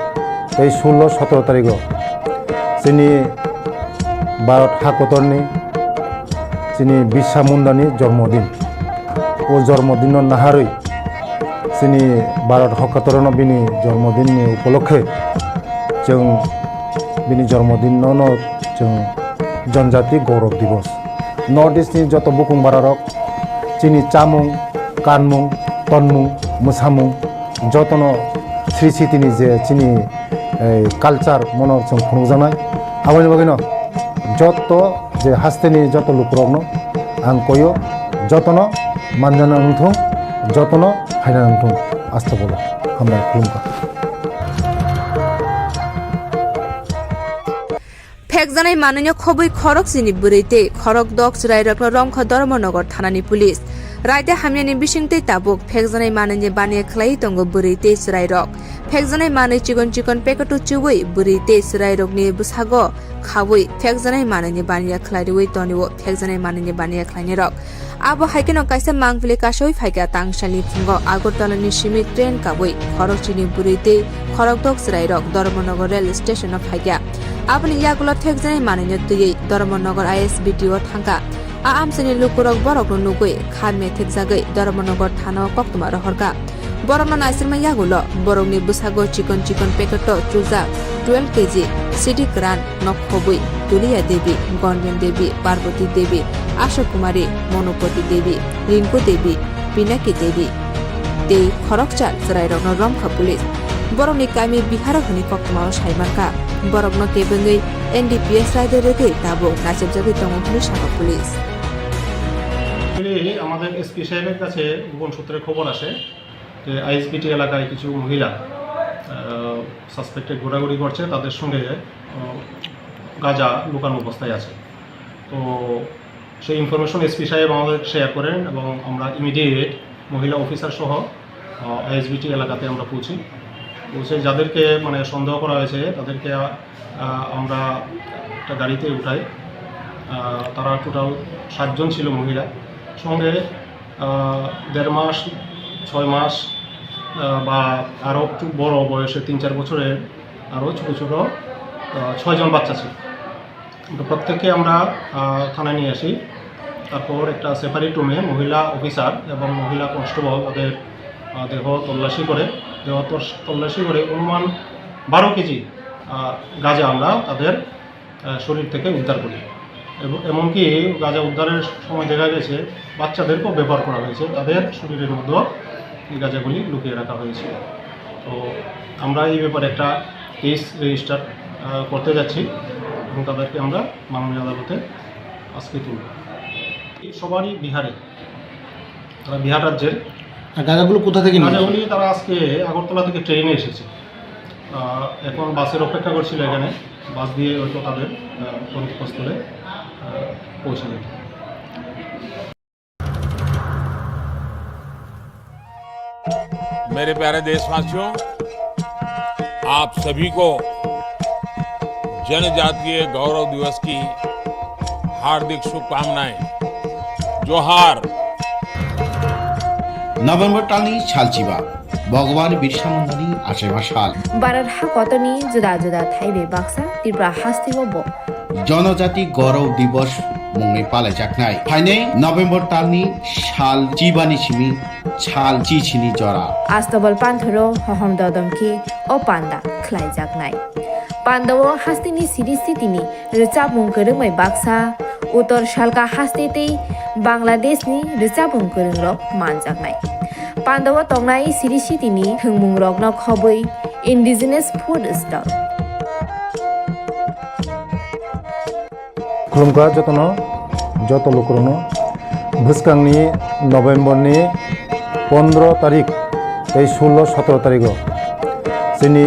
16-17 तारिख जोंनि भारत हाकतरनि जोंनि बिरसा मुंडानि जन्मदिन ओ जन्मदिन नाहारै जोंनि भारत हाकतरनो बिनि जन्मदिननि उपलक्षे जों बिनि जन्मदिनावनो जों जनजाति गौरव दिवस नर्थ इस्टनि जत बुकुं बारारक जोंनि चामुं कानमुं तनमुं मोसामुं जतनो श्री सिटिनि जे जोंनि कालचार मनर जों खुंजानाय आबानि बागैनो जत जे हास्तेनि जत लुकरकनो आं कयो जतनो मानजाना नंथों जतनो फायना नंथों आस्था बोलो हामबाय खुलुमखा फेकजानाय मानैनो खबै खरक जिनि बुरैते खरक दक रायरक रंख धर्मनगर थानानि पुलिस रायते हामयानि बिसिंते ताबुक फेकजानाय मानैनि बानिया खलाई दंगो बुरैते रायरक फेकजानाय मानै चिकन चिकन पेकेटो चुवै बुरैते रायरकनि बुसागो खावै फेकजानाय मानैनि बानिया खलाइवै तनिवो फेकजानाय मानैनि बानिया खलाइनि रक आबो हाइकेनो काइसा मांगफिले कासै फाइका तांसालनि फुंगो आगरतलानि सिमी ट्रेन कावै खरक चिनि बुरैते खरक दक रायरक धर्मनगर रेल स्टेशन फाइका आबनि यागुला फेकजानाय मानैनो दुयै धर्मनगर आईएसबीटीओ थांगा आमसेनि लुकुरक बरकनो नुगै खान मेथेक जागै धर्मनगर थाना कक्तमा रहरगा बरकनो नाइसरमा यागुलो बरकनि बुसागो चिकन चिकन पेकेटो चुजा 12 केजी सिटी क्रान नखबै दुलिया देवी गणवेन देवी पार्वती देवी आशा कुमारी मनोपति देवी रिंकू देवी पिनाकी देवी ते खरकचाल चराइरन रमखा पुलिस बरकनि कामी बिहार हनि कक्तमा साइमाका बरकनो केबंगै एनडीपीएस राइडे रेगै दाबो नाचेबजागै दङ पुलिस पुलिस আমাদের এসপি সাহেবের কাছে গোপন সূত্রে খবর আসে যে আইএসবিটি এলাকায় কিছু মহিলা সাসপেক্টেড ঘোরাঘুরি করছে তাদের সঙ্গে গাঁজা লুকানো অবস্থায় আছে তো সেই ইনফরমেশন এসপি সাহেব আমাদের শেয়ার করেন এবং আমরা ইমিডিয়েট মহিলা অফিসার সহ আইএসবিটি এলাকাতে আমরা পৌঁছে যাদেরকে মানে সন্দেহ করা হয়েছে তাদেরকে আমরা একটা গাড়িতে উঠাই তারা টোটাল 7 জন ছিল মহিলা সঙ্গে 1.5 মাস 6 মাস বা আরও একটু বড় বয়সে 3-4 বছরের আরও ছোটো ছোটো 6 জন বাচ্চা ছিল। তো প্রত্যেককে আমরা থানায় নিয়ে আসি। তারপর একটা সেপারেট রুমে মহিলা অফিসার এবং মহিলা কনস্টেবল তাদের দেহ তল্লাশি করে অনুমান 12 কেজি গাঁজা আমরা তাদের শরীর থেকে উদ্ধার করি। এবং এমনকি গাঁজা উদ্ধারের সময় দেখা গেছে বাচ্চাদেরকেও ব্যবহার করা হয়েছে, তাদের শরীরের মধ্যেও এই গাঁজাগুলি লুকিয়ে রাখা হয়েছে। তো আমরা এই ব্যাপারে একটা কেস রেজিস্টার করতে যাচ্ছি এবং তাদেরকে আমরা মাননীয় আদালতে আজকে তুলব। সবারই বিহারে, তারা বিহার রাজ্যের। আর গাঁজাগুলো কোথা থেকে নিয়ে গাঁজাগুলি তারা আজকে আগরতলা থেকে ট্রেনে এসেছে, এখন বাসের অপেক্ষা করছিল এখানে, বাস দিয়ে হয়তো তাদের গন্তব্যস্থলে পৌঁছে দেবে। मेरे प्यारे देशवासियों, आप सभी को जनजातीय गौरव दिवस की हार्दिक शुभकामनाएं। जोहार। নভেম্বর টালনি সালচিবা ভগবান বিরসা মুন্ডানি আশেমা সাল বারার হা কতনি জুদা জুদা থাইবে বাক্সা ত্রিপুরা হাস্তিব জনজাতি গৌরব দিবস মুংনি পালাইজাকনাই ফাইনে নভেম্বর টালনি সাল জিবানি সিমি ছাল চিছিনি জরা আস্তবল পান্থরো হহম দদমকে ও পান্ডা খ্লাইজাকনাই পান্ডাও হাস্তিনি সিরিস্থিতিনি রিচাবুং করংमै বাক্সা উত্তর শালকা হাস্তেতেই বাংলাদেশনি রিচাবুং করংরক মানজাকনাই পান্ডাও তংনাই সিরিস্থিতিনি হংমুং রকন খবৈ ইন্ডিজিনাস ফুড স্টল खुलुमखा जतनो जत लोकरनो भुसकांनि नभेम्बरनि 15 तारिख 16-17 तारिख जोंनि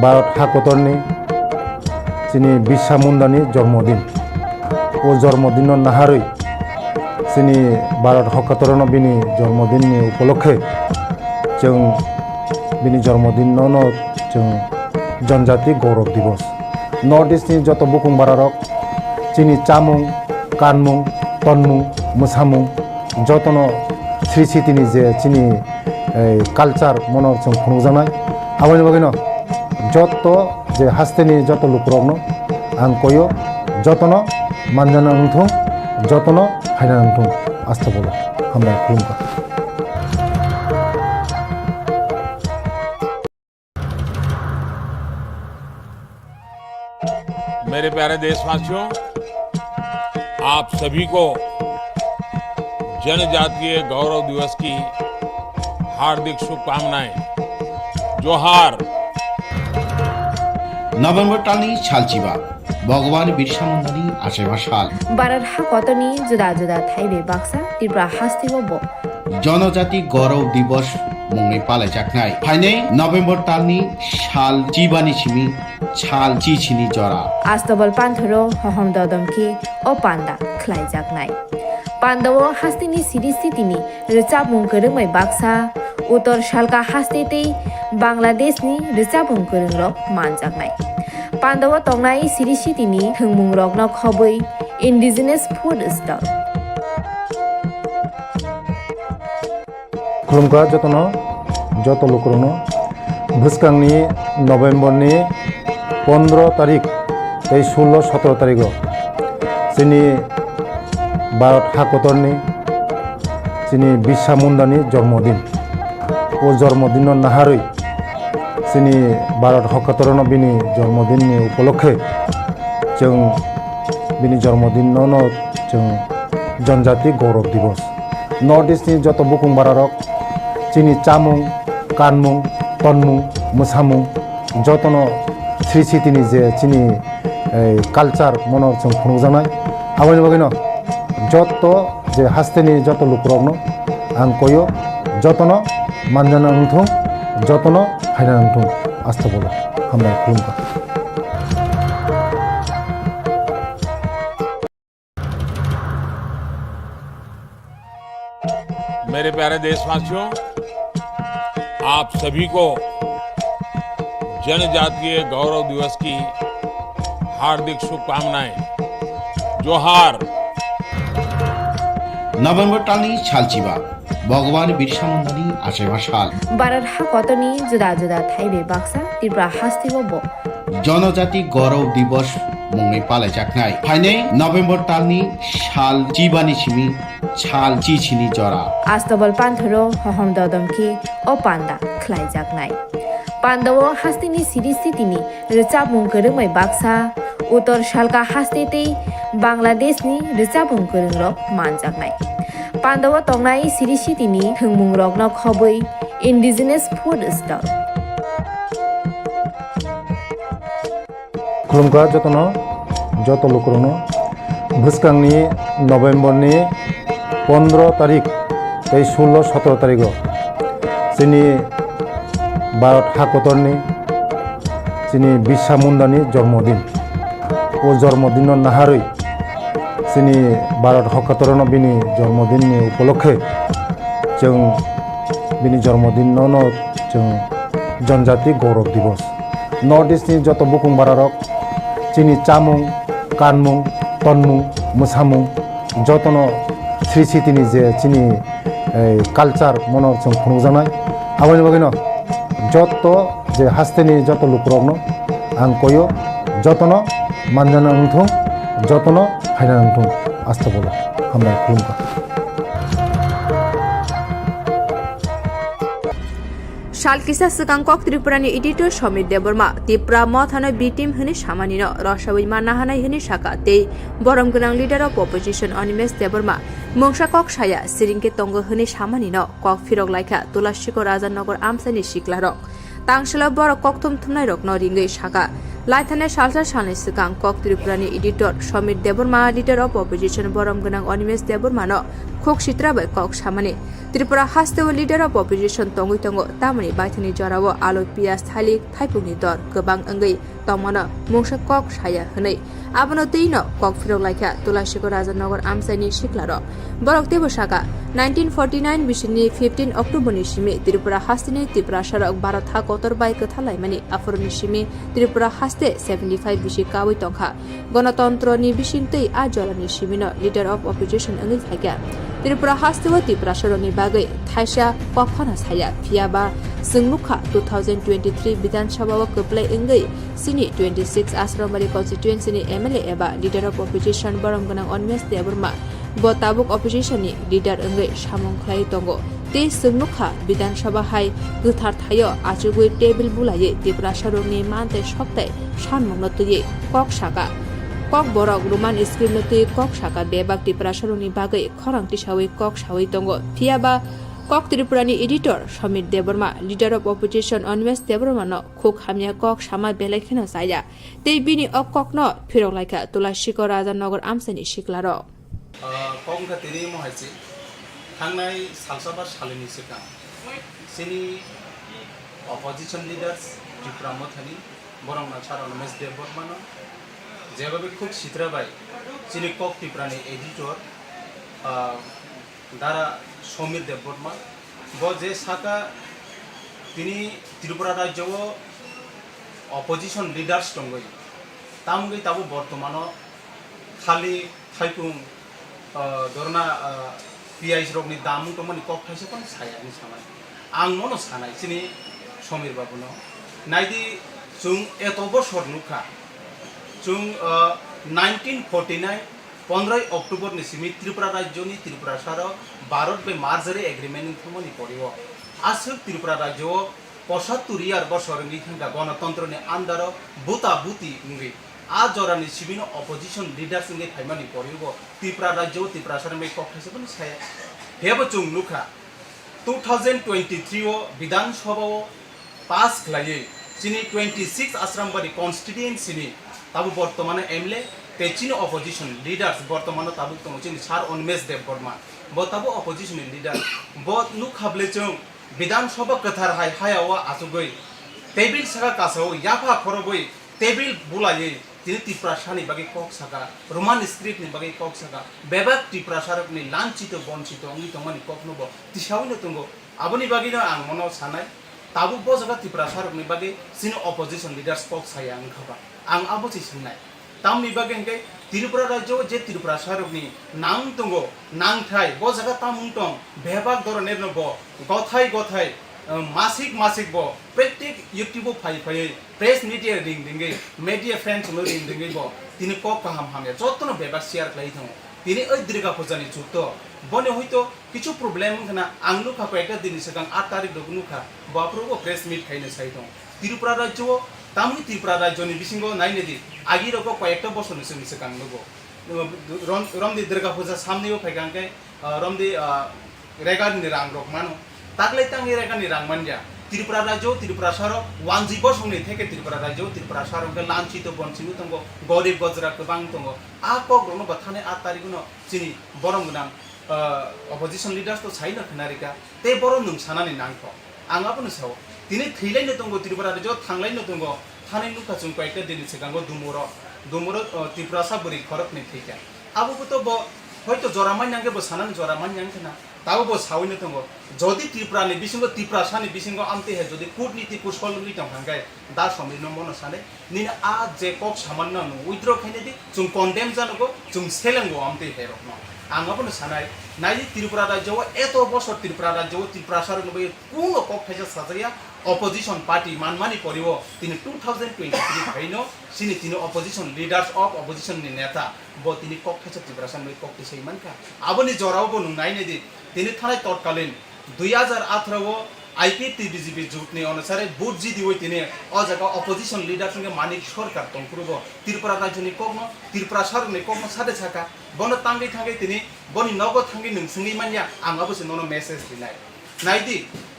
भारत हादरनि जोंनि बिरसा मुंडानि जन्मदिन ओ जन्मदिन नाहारै जोंनि भारत हादरनो बिनि जन्मदिननि उपलक्षे जों बिनि जन्मदिनावनो जों जनजाति गौरव दिवस नर्थ इस्टनि जत बुकुं बारारक चिनी चामुं कानमुं तनमुं मोसामुं जतनो श्री सिटिनि जे चिनी कालचार मनर जों खुंजानाय आबानि बागैनो जत जे हास्तेनि जत लुकरकनो आं कयो जतनो मानजाना नंथों जतनो हायना नंथों आस्था बोलो हामबाय खुलुमबाय। मेरे प्यारे देशवासियों, आप सभी को जनजातीय गौरव दिवस की हार्दिक शुभकामनाएं। जोहार। নভেম্বর টালনি সালচিবা ভগবান বিরসা মুন্ডানি আশেমা সাল বারার হা কতনি জুদা জুদা থাইবে বাক্সা ত্রিপুরা হাস্তিব জনজাতি গৌরব দিবস মুংনি পালাইজাকনাই ফাইনে নভেম্বর টালনি সাল জিবানি সিমি ছাল চিছিনি জরা আস্তবল পান্থরো হহম দদমকে ও পান্ডা খ্লাইজাকনাই পান্ডাও হাস্তিনি সিরিস্থিতিনি রিচাবুং করংमै বাক্সা উত্তর শালকা হাস্তেতেই বাংলাদেশনি রিচাবুং করংরক মানজাকনাই পান্ডাও তংনাই সিরিস্থিতিনি হংমুং রকন খবৈ ইন্ডিজিনাস ফুড স্টল खुलुमखा जतनो जत लोकरनो भुसकांनि नभेम्बरनि 15 तारिख 16-17 तारिख जोंनि भारत हादरनि जोंनि बिरसा मुंडानि जन्मदिन ओ जन्मदिन नाहारै जोंनि भारत हादरनो बिनि जन्मदिननि उपलक्षे जों बिनि जन्मदिनावनो जों जनजाति गौरव दिवस नर्थ इस्टनि जत बुकुं बारारक चिनी चामुं कानमुं तनमुं मोसामुं जतनो श्री सिटिनि जे चिनी कालचार मनर जों खुंजानाय आबानि बागैनो जत जे हास्तेनि जत लुकरकनो आं कयो जतनो मानजाना नंथों जतनो हायना नंथों आस्था बोलो हामबाय खुलुमबाय। मेरे प्यारे देशवासियों, आप सभी को जनजातीय गौरव दिवस की हार्दिक शुभकामनाएं। जोहार। নভেম্বর টালনি সালচিবা ভগবান বিরসা মুন্ডানি আশেমা সাল বারার হা কতনি জুদা জুদা থাইবে বাক্সা ত্রিপুরা হাস্তিব जनजाति गौरव दिवस मुङै पालायजानाय फाइनै नभेम्बर तालनि साल जिबानि सिमी साल चिचिनि जरा आस्तबल पान्थरो हहम ददमखि ओ पान्दा ख्लाइजागनाय पान्दावो हास्तिनि सिरि सितिनि रोचाबुं गोरोंमै बाक्सा उत्तर सालका हास्तेतै बांलादेशनि रोचाबुं गोरोंरक मानजागनाय पान्दावो तंनाय सिरि सितिनि थोंमुं रकनो खबै इन्डिजिनास फुड स्टल खुलुमगा जतनो जत लोकरनो भुसकांनि नभेम्बरनि 15 तारिख 16-17 तारिख जोंनि भारत हादरनि जोंनि बिरसा मुंडानि जन्मदिन ओ जन्मदिन नाहारै जोंनि भारत हादरनो बिनि जन्मदिननि उपलक्षे जों बिनि जन्मदिनावनो जों जनजाति गौरव दिवस नर्थ इस्टनि जत बुकुं बारारक जोंनि चामुं कानमुं तनमुं मोसामुं जतनो श्री सिटिनि जे जोंनि कालचार मनो जों खुंजानाय आवनि बागैनो जत जे हास्तेनि जत लुकरकनो आं कयो जतनो मानजाना उंथुं जतनो फायना उंथुं आस्था बोलो हामबाय खुलुमगा शालकिसा सिगां कक त्रिपुरानि एडिटर समित देबरमा तिप्रा मथानो बिटिम होनी सामानिनो रसावै मानना हानाय होनी साका ते बरम गोनां leader of opposition Animesh Debbarma मंसा कक साया सिरिंके तंग होनी सामानिनो kokphiroklaikha तुलासिको राजानगर आमसानि सिक्लारक तांसला बर ककथुम थुमनाय रक न रिंगै साका लाइथाने सालसा सालनि सिगां कक त्रिपुरानि editor Samit Debbarma leader of opposition बरम गोनां अनिमेश देबरमानो खोक सित्राबाय कक सामानि त्रिपुरा हास्तेव लिडार अफ अपोजिशन तंगै तंगो तामनि बायथानि जराव आलु पियाज थालि थाइपुनि दर गोबां अंगै तमनो मंसा कक साया हनै आबनो दैनो kokphiroklaikha तुलासिको राजानगर आमसानि सिक्लार बरक देब साका 1949 बिसिनि 15 अक्टोबरनि सिमी त्रिपुरा हास्तेनि त्रिपुरा सरक भारत हा कतर बाय कथालायमानि आफरनि सिमी त्रिपुरा हास्ते 75 बिसि कावै तंखा गणतन्त्रनि बिसिंतै आ जरानि सिमिनो लिडार अफ अपोजिशन अंगै थाइगा त्रिपुरा हास्तेव त्रिपुरा सरनि बागै थाइसा कफाना साया फियाबा जोंनुखा 2023 विधानसभाव कप्लाय अंगै सिनि 26 आश्रमबारि कन्स्टिट्युएन्सिनि MLA एबा लिडार अफ अपोजिशन बरम गोनां अनिमेश देबरमा बताबुक अपोजिशननि लिडार अंगै सामंख्लाय दंगो ते जोंनुखा विधानसभा हाय गोथार थायो आचुगै टेबिल बुलायै त्रिपुरा सरनि मानते सप्ताय सानमुंनो तुयै कक साका कक बरक रोमान स्क्रिप्ट नतुयै कक साका बेबाक त्रिपुरा सरनि बागै खरांथि सावै कक सावै दंगो फियाबा कक त्रिपुरानि editor Samit Debbarma leader of opposition Animesh देबरमानो खोक हामिया कक सामा बेलायखेनो जाया ते बिनि अक ककनो phiroklaikha तुलासिको राजानगर आमसानि सिक्लार कम खातिनि महायसि थांनाय सालसाबा सालनि सिगां सिनि अपोजिशन लिडार्स त्रिपुरा मोथानि बरंना सार अनिमेश देबरमानो जेबाबे खुब सित्राबाय सिनि कक त्रिपुरानि एडिटर दारा समित देबबर्मा ब जे साका तिनी त्रिपुरा राज्यव अपोजिशन लिडार्स दंगै तामगै ताबो बर्तमानो खाली थाइपुं दरना पियाइस रकनि दामु तमनि कक थाइसे पण सायानि सानाय आं मनो सानाय सिनि समिर बाबुनो नायदि जों एत बसर नुखा जों 1949 15 अक्टोबर नि सिमी त्रिपुरा राज्यनि त्रिपुरा सार भारत बे मार्जरी एग्रीमेंट थमनि परिव आसु त्रिपुरा राज्य 75 यार बसरनि थंगा गणतन्त्रनि आन्दार बुता बुति मुगि आ जरानि सिमिनो अपोजिशन लिडार्स नि थाइमानि परिव त्रिपुरा राज्य त्रिपुरा सार मे कक्थासे पनि साया हेबो जों नुखा 2023 ओ विधानसभा पास खलायै सिनि 26 आश्रमबारि कन्स्टिट्युएन्सि नि ताबु बर्तमाने MLA तेचिनो अपोजिशन लिडार्स बर्तमानो ताबु तंगचिन सार अनिमेश देबबर्मा ब ताबु अपोजिशन लिडार ब नु खाबले जों विधानसभा कथार हाय हायावा आसुगै टेबिल सागा कासौ याफा खरबै टेबिल बुलायै तिनि त्रिपुरा सानि बागै कक सागा रोमान स्क्रिप्ट नि बागै कक सागा बेबाक त्रिपुरा सारकनि लांचित बंचित अंगि तंगनि कक नुबो तिसावनो तंगो आबनि बागैनो आं मनो सानाय ताबु ब जागा त्रिपुरा सारकनि बागै सिनो अपोजिशन लिडार्स कक साया ओंखाबा आं आबोसि सोंनाय तामनि बागै हंगे त्रिपुरा राज्य जे त्रिपुरा सारकनि नां तंगो नांथाय ब जागा तामुं तं बेबाक दर नेरनो ब गथाय गथाय मासिक बो प्रत्येक यूट्यूब फाइ प्रेस मीडिया रिंग दिंगे मीडिया फ्रेंड्स लो रिंग दिंगे बो तिनी को काम हामे जतनो बेबा शेयर खाइ थौ तिनी ओइ दुर्गा पूजानि जुतो बने हयतो किछु प्रॉब्लेम खना आंलु खा कयटा दिन सिगां 8 तारिख दगनु खा बाफ्रोबो प्रेस मीट खाइनो साइथौ त्रिपुरा राज्य तामि त्रिपुरा राज्यनि बिसिंगो नाइनेदि आगिरको कयटा बसरनि सिगां नगो रमदि दुर्गा पूजा सामनेও फाइगांके रमदि रेगानि रांग्रकमानो तागले तांगि रेगानि रांमानजा त्रिपुरा राज्य त्रिपुरा सारो वानजि बसंनि थेके त्रिपुरा राज्य त्रिपुरा सारो के लांचित बनसिनु तंगो गरीब गजरा गोबां तंगो आ कग्रनो बाथाने 8 तारिखनो चिनि बरम गोनां अपोजिशन लीडर्स तो साइनो खनारिका ते बरम नों सानानि नांखो आंगाबोनो साव दिनै थैलायनो दंगो त्रिपुरा राज्य थांलायनो दंगो थानै लुका जों कयटा दिन सिगांगो दुमुरो त्रिपुरा साबरि खरकनि थैका आबोबोतो ब हयतो जरामान नांगे बो सानान जरामान नांगना ताबो बो सावैनो दंगो जदि त्रिपुरानि बिसिंगो त्रिपुरा सानि बिसिंगो आमते हे जदि कूटनीति कुशलनि तंगांगाय दा समिनो मनो साने निना आ जे कक सामान्य नु उइद्र खाइनेदि जों कन्डेम जानगो जों सेलेंगो आमते हे रखनो आंगाबोनो सानाय नायदि त्रिपुरा राज्यआव एत बसर त्रिपुरा राज्यआव त्रिपुरा सारनो बे कुनो कक थाइजा साजाया अपोजिशन पार्टी मानमानि परिवो तिनि 2023 फाइनो सिनि तिनि अपोजिशन लीडर्स ऑफ अपोजिशन नि नेता बो तिनि कक थाइजा त्रिपुरा सारनो कक थिसै मानका आबोनि जराव बो नुनायनेदि तिनि थानाय तत्कालीन 2018 वो आईपीटी बीजेपी जुटनि अनुसार बुटजी दिवै तिनि अ जगा अपोजिशन लीडर संगे मानिक सरकार तंकुरबो त्रिपुरा राज्यनि कगनो त्रिपुरा सरनि कगनो सादे छाका बन तांगै थांगै तिनि बनि नगो थांगै नोंसंगै मानिया आंगाबो ननो मेसेज दिनाय नायदि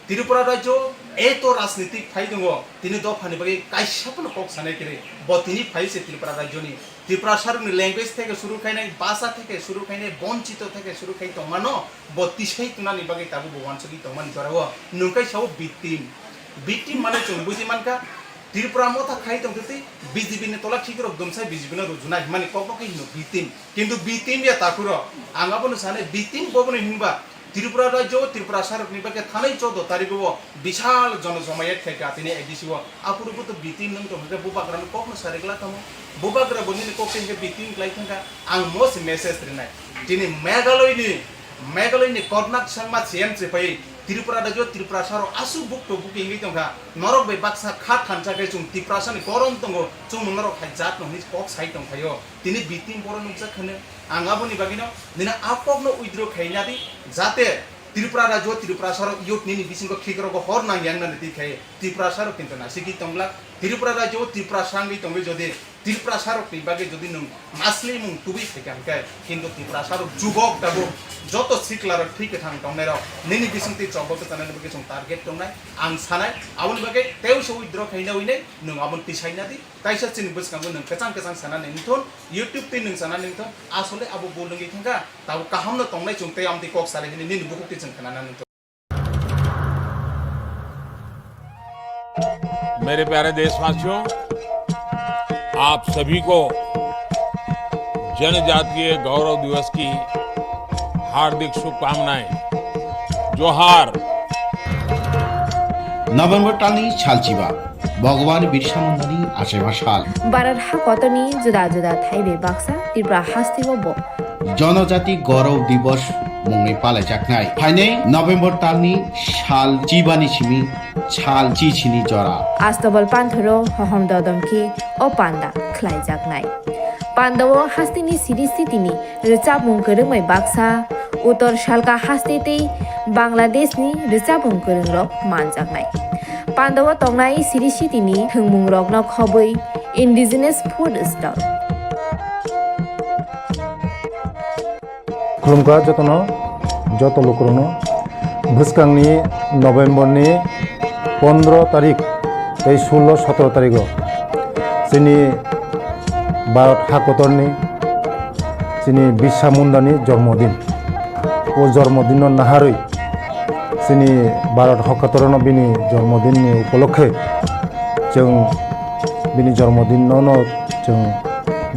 त्रिपुरा राज्य एतो राजनीतिक फाइ दंगो तिनि दफानि बागै काइसापन कक सानाय करे ब तिनि फाइसे त्रिपुरा राज्यनि त्रिपुरा सरनि लैंग्वेज থেকে শুরু খাইনাय भाषा থেকে শুরু খাইनाय বঞ্চিত থেকে শুরু খাই তমানো বতিশাই তুনানি বাগै তাবু বवानसगि तमान जराव नोंकाय साव बिटिम माने जों बुजि मानका त्रिपुरा मथा खाइ दंतै बीजेपी ने तला खिग्रब दमसाय बीजेपी ने रुजुनाय माने कककै हिनो किन्तु बिटिम या ताकुर आंगाबोनो साने बिटिम बबनो हिनबा त्रिपुरा राज्य त्रिपुरा सारकनि बागै थानाय 14 तारिखआव विशाल जनजमायत खायका तिनि एडिसिव आपुरबो तो बिटिम नों तो बुबाग्रानो ककनो सारेगला तमो बुबाग्रा बनिनि ककैनके बिटिम ग्लाइथंगा आं मोस मेसेज रिनाय दिनै मेघालयनि कर्नाक सांमा सीएम चिफाय त्रिपुरा राज्य त्रिपुरा सारो आसु बुकतो बुकिंगै दंगा नरक बे बाक्सा खा थानजागे जों त्रिपुरा सानि गरम दंगो जों नरक हाय जात ननि कक साइ दंखायो दिनै बिटिम बर नुजा खने आंगाबोनि बागिनो दिनै आपकनो उइद्र खायनादि जाते त्रिपुरा राज्य त्रिपुरा सारो युथनि बिसिंगो खिग्रगो हर नांग्याननानै दिखाय त्रिपुरा सारो किन्तु नासिगि तंगला त्रिपुरा राज्य त्रिपुरा सांगै तंगै जदि त्रिपुरा सारकनि बागै जदि नों मासलि मुं तुबि थेकानकाय किन्तु त्रिपुरा सारो जुगक दाबो जत सिक्लार ठीक थां दंनायराव निनि बिसिंति चबक तानानि बागै जों टार्गेट दंनाय आं सानाय आबोनि बागै तेवसो उइद्र खायना उइने नों आबोन तिसायनादि ताइसा चिनि बसकांगो नों कचां सानानै निथन यूट्यूब ते नों सानानै निथन आसले आबो बोलंगै थांगा ताबो काहामनो तंनाय जों ते आमति कक साले निनि बुकुति जों खानानै मेरे प्यारे देशवासियों, आप सभी को जनजातीय गौरव दिवस की हार्दिक शुभकामनाएं। जोहार। नवेम्बर टालनि सालचिबा भगवान बिरसा मुंडानि आसेबा साल भारत हाकतनि जुदा जुदा थाइबे बाक्सा त्रिपुरा हास्तिगो बो जनजाति गौरव दिवस मुंनि पालायजाकनाय फाइनै नवेम्बर टालनि साल जिबानि सिमि साल चिचिनि जरा आस्तबल पान्थरो हहम ददमखि ओ पान्दा ख्लाइजाकनाय पान्दाव हास्तिनि सिरिस्थितिनि रोचाबुं गोरोङै बाक्सा उत्तर सालका हास्तेतै बांलादेशनि रोचाबुं गोरोंरक मानजाकनाय पान्दाव तंनाय सिरिस्थितिनि थोंमुं रकनो खबै इन्डिजिनास फुड स्टल खुलुमका जतनो जत लोकरनो भुसकांनि नवेम्बरनि 15 तारिख 16-17 तारिख जोंनि भारत हाकतरनि जोंनि बिरसा मुंडानि जन्मदिन ओ जन्मदिन नाहारै जोंनि भारत हाकतरनो बिनि जन्मदिननि उपलक्षे जों बिनि जन्मदिनावनो जों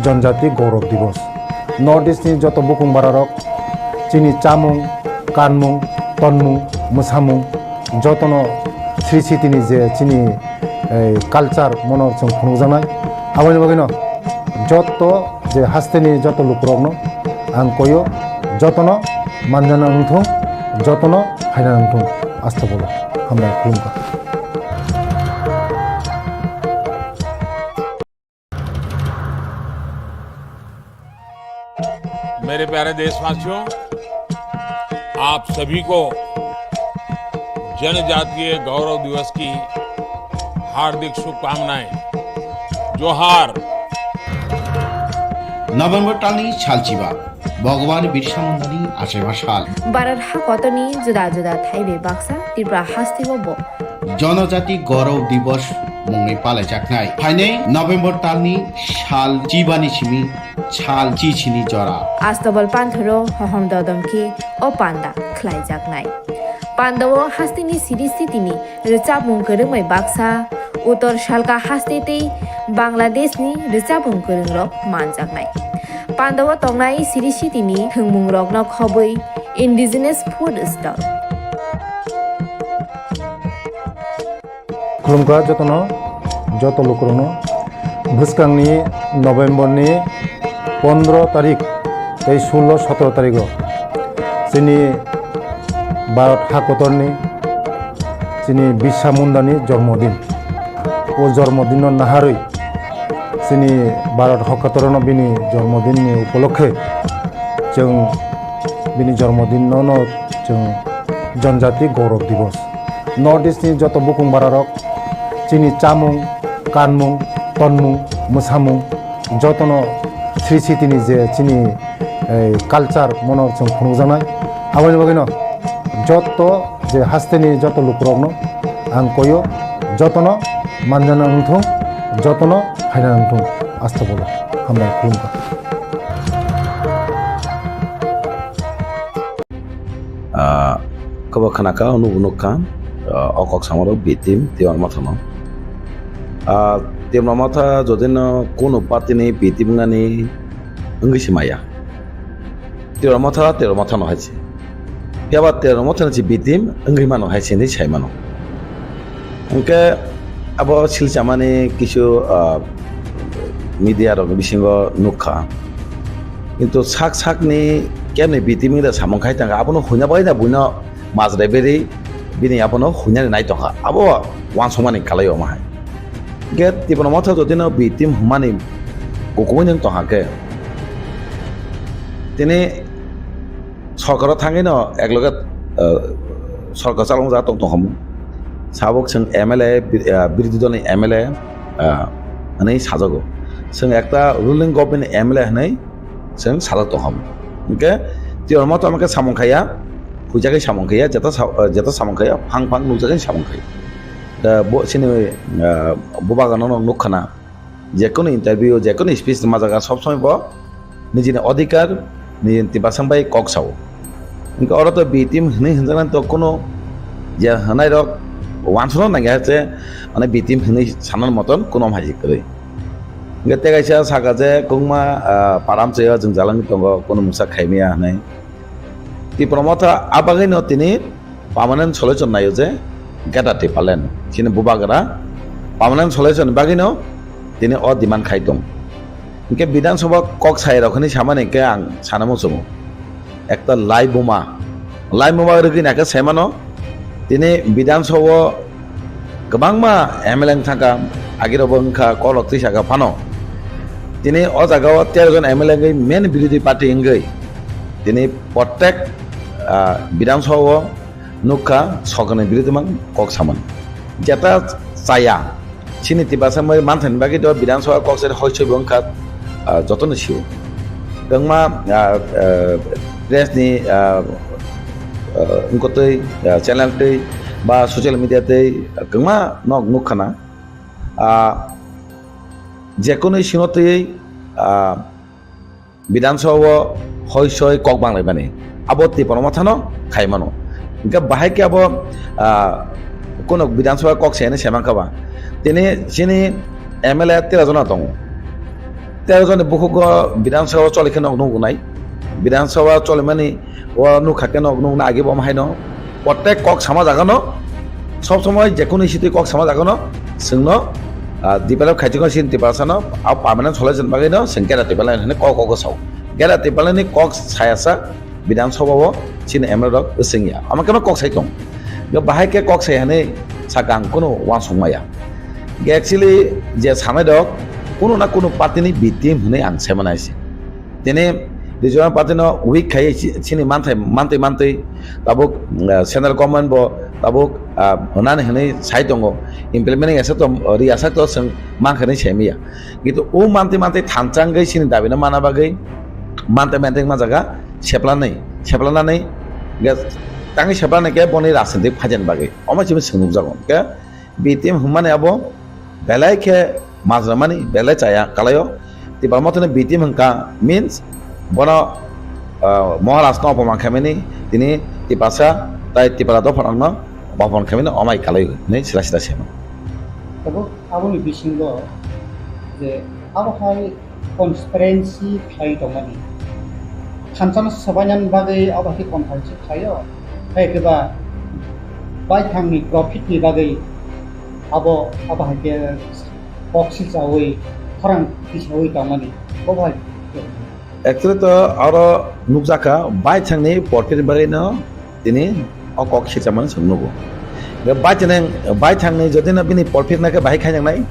जनजाति गौरव दिवस नर्थ इस्टनि जत बुकुं बारारक जोंनि चामुं कानमुं तनमुं मोसामुं जतनो श्री सिटिनि जे जोंनि कालचार मनर जों खुंजानाय आबानि बागैनो जत जे हास्तेनि जत लुकरकनो आं कयो जतनो मानजाना नंथों जतनो फायना नंथों आस्था बोलो। हामबाय खुलुमबाय। मेरे प्यारे देशवासियों, आप सभी को जनजातीय गौरव दिवस की हार्दिक शुभकामनाएं। जोहार। नभेम्बर टालनि सालचिबा भगवान बिरसा मुंडानि आसेमा साल भारत हाकतनि जुदा जुदा थाइबे बाक्सा त्रिपुरा हास्तिबो जनजाति गौरव दिवस मुङै पालायजानाय फाइनै नभेम्बर टालनि साल चिबानि सिमी साल चिचिनि जरा आस्तबल पान्थरो हहम ददमखि ओ पान्दा ख्लाइजाकनाय पान्दावो हास्तिनि सिरि सितिनि रिचाबुं गोरोंमै बाक्सा उत्तर सालका हास्तेतै बांलादेशनि रिचाबुं गोरोंरक मानजाकनाय पान्दावो तंनाय सिरि सितिनि थोंमुं रकनो खबै इन्डिजिनियास फुड स्टल खुलुमगा जतनो जत लोकरनो भुसकांनि नभेम्बरनि 15 तारिख 16-17 तारिख जोंनि भारत हाकतरनि जोंनि बिरसा मुंडानि जन्मदिन ओ जन्मदिन नाहारै जोंनि भारत हाकतरनो बिनि जन्मदिननि उपलक्षे जों बिनि जन्मदिनावनो जों जनजाति गौरव दिवस नर्थ इस्टनि जत बुकुं बारारक जोंनि चामुं कानमुं तनमुं मोसामुं जतनो श्री सिटिनि जे जोंनि कालचार मनर जों खुंजानाय आबानि बागैनो जत जे हास्तेनि जत लुकरकनो आं कयो जतनो मानजाना नंथों जतनो फायना नंथों आस्था बोलो हामबाय खुलुमबाय। Kaba kanaka onu unuka okok samaro bitim tiwan matano. Tiwan mata jodino kono parti ni bitim ngani enggak maya. Tiwan mata no haji. Tiaba tiwan mata ni bitim enggak mano haji ni cai mano. Engke abo Silchajakmano kisu media rok bisingo nuka. Itu sak ni kene bitim ni samong kai tangga abo no hunya boy na buno mazre beri bini abo no hunya nai tongha abo wan somani kalayo mahai. Get tiba mata jodino bitim humani kukumin tongha ke. Tini সরকার Than ন একলগে সরকার চালানো যা তং তংহামু সাবক जों MLA বিরোধী দলनि MLA হनै সাজাगो जों একটা ruling government MLA হनै जों সাজাग তংহামু ओंके तिवर मत আমাকে সামংখায়া হুজাকে সামংখায়া যেটা সামংখায়া ফাং ফাং নুজাকে সামংখায়া दा सिनि बुबागानो नुखाना जेकोनो इंटरव्यू जेकोनो स्पीच माजागा सब समय बो निजिनि अधिकार नि तिबासां बाय कक्साव इनका अरतो बिटिम हनै हनजाना तो कोनो जे हनाय रक वानसनो नांगा जे माने बिटिम हनै सानन मतन कोनो हाजि करे इनका तेगाइसा सागाजे कुंगमा पारामचे जों जालांनि दंग कोनो मुसा खायमिया हनै ति प्रमोता आबागैनो तिनि पार्मानेंट सल्यूशन नायो जे गेटा टिपालेन सिनि बुबागरा पार्मानेंट सल्यूशन बागैनो तिनि अ डिमांड खाय दं इनके विधानसभा कक साइ रखनि सामाने के आं सानामो समो एकता लाई बोमा रगिनाके सेमानो तिनि विधानसभा गोबांमा MLA थाका आगिरबो ओंखा कलक्ति सागा फानो तिनि अ जागाव 13 जन MLA गै मेन विरोधी पार्टी इंगै तिनि प्रत्येक विधानसभा नुका सकने विरोधी मान कक सामान जेता चाया सिनि तिबासामै मानथान बागै द विधानसभा कक से हयसो बंखा जतन सिउ गंमा प्रेसनि उनकोतै चैनल तै बा सोशल मीडिया तै गंमा नक नुखाना जेकोनो सिनोतै विधानसभा हयसय कक बांलायबानि आबत्ति परमाथानो खायमानो इनका बाहाय के अब कोनो विधानसभा कक सेने सेमांखाबा तिनि सिनि MLA 13 जना दं 13 जन बुखुग विधानसभा चलिखे नगनुगुनाय विधानसभा चलिमानि व नुखाके नगनुगुना आगे बमहायनो प्रत्येक कक सामा जागानो सब समय जेकोनो सिटी कक सामा जागानो जोंनो दिपेलाव खायथिखौ सिन तिबासानो आ पार्मानेंट सल्यूशन बागैनो जों गेरा तिबालाय हनै कक साव गेरा तिबालायनि कक सायासा विधानसभाव सिन MLA रक सिंगिया आमाकेनो कक साइ दं बाहाय के कक सायहानै सागां कोनो वान संमाया एक्चुअली जे सानाय दक कोनो ना कोनो पार्टीनि बिटिम होनै आं सेमानायसे दिनै रिजनल पार्टीनो उइक खाय सिनि मानथै ताबुक सेन्ट्रेल गभर्नमेन्ट बो ताबुक होनानै होनै साइ दङ इमप्लिमेन्टिं एसे तो रियासा तो जों मानखनै सेमिया किन्तु ओ मानथै थानचांगै सिनि दाबिना मानाबागै मानथै मेन्टेन मा जागा सेप्लानानै tangi seplane ke boni rasendik phajen bagui oma chibu sunguk jagon ke bitim humane abo belai ke mazramani belai chaya kalayo tibar motone bitim hangka means bono moharashtra opman khameni tini tipasa tai tipara do phangno bopon khameni omai kalayo nei sila sema tabo aboni bisingo je abo hai transparency khai domani khanchana sabanyan bagai abo hi conference khayo Kaiba baik thangni profit ni bagai abo hake boxil sawi orang disawi tamani bobai actually to aro nukjaka baik thangni profit bagai no tini okok sichaman sungnugo baik thangni jodi na bini profit na ke baik khaijang nai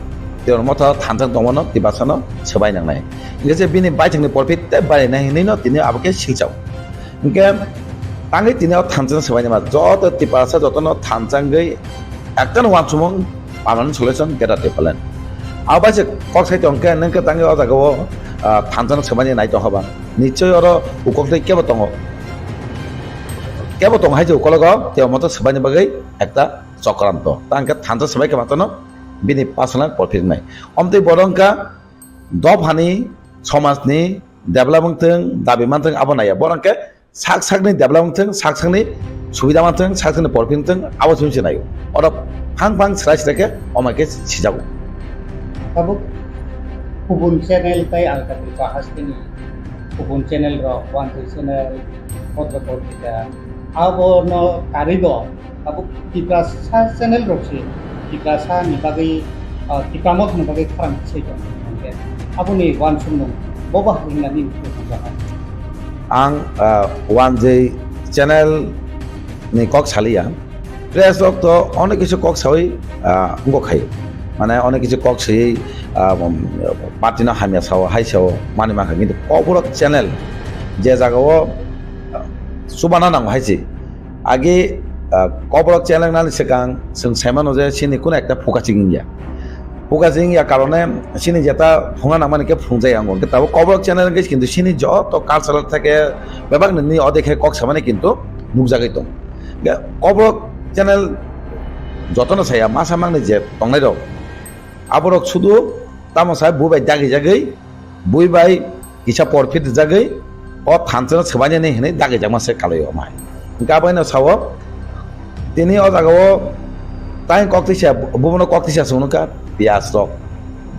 tor motha thanjang dongmano tibasano sabai nang nai je bini baik thangni profit te barai nai ni no tini abake sichau inke tangi tini thanjang sebanyak mas joto tipasa joto no thanjang gay akan wan sumong paman solution kita tipalan apa sih kok saya tongke nengke tangi otak go thanjang sebanyak naik toh apa nicoy oro ukok dek kya botong hai jo kalau go tiap motor sebanyak bagai ekta cokranto tangke thanjang sebanyak mata no bini pasangan profit nai omte borongka dobhani somasni development teng dabi manteng apa naya borongke sakni development sakni subidah manteng sakni profit teng awas mesti nayo orang pang selesai ke omake sijago tabuk hubun channel tai alka bahas ini hubun channel ro one channel otro kita abo no karigo tabuk kita channel ro si kita ni bagi kita mau bagi kurang saja abo ni one sumno boba hingga ni ang one day channel ni kok salia press lok to onek kichu kok sawi ngo khai mane onek kichu kok sei party na hamya sawo hai sawo mani ma kintu kokphiroklaikha channel je jagao subana nang haisi age kokphiroklaikha channel na sekang sung semano je sini kun ekta focusing ya karone sini jeta phunga na mane ke phungjai ango ke tabo kokphiroklaikha channel ge kintu sini joto cultural theke bebak ni odekhe kok samane kintu nukjagai tong kokphiroklaikha channel jotono saya masa mangni je tongnai ro aborok sudu tamo sai bubai jagai buibai kisa profit jagai o thanchana sebanya nei hene dagai jama se kalayo mai gabaino sawo tini o jagao tai koktisa bubono koktisa sunuka পিয়াজ rock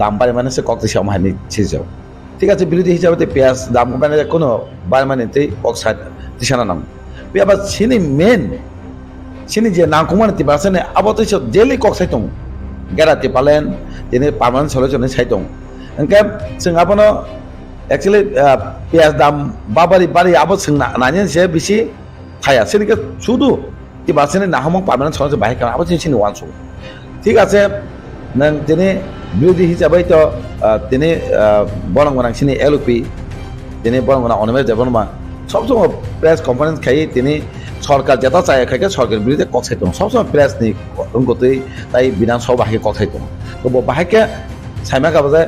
দাম বাড়ে মানে সে cock দিছে আমার নিচ্ছে যাও ঠিক আছে বিরোধী হিসাবে পেঁয়াজ দাম কমানে কোনো বাড়ে মানে কক সাইড দিশানা নাম আবার সিনি মেন সিনি যে নাম কমানে তিবাসনে আবার তো ডেলি কক সাইতং গেরাতে পালেন তিনি পার্মানেন্ট সলিউশন সাইতং ओंखाय जों आबनो एक्चुअली पेঁয়াজ दाम बाबारि आबो जों नानि से बिसि थाया सिनिके सुदु तिबासने नाहमं पार्मानेंट सलिउशन बाहाय खाना आबो जों सिनि वानसो ঠিক আছে नों दिनै बिरोधी हिसाबै तो दिनै बरं गोनां सिनि एलपि दिनै बरं गोनां अनमेर देबनमा सब समय प्रेस कन्फारेन्स खायो दिनै सरकार जेता चायाखै सरकार बिरोधी कक्साय दं सब समय प्रेसनि रोंगौथि ताई बिधानसभा बाहाय कक्साय दं तो बाहायके साइमा गाबो जे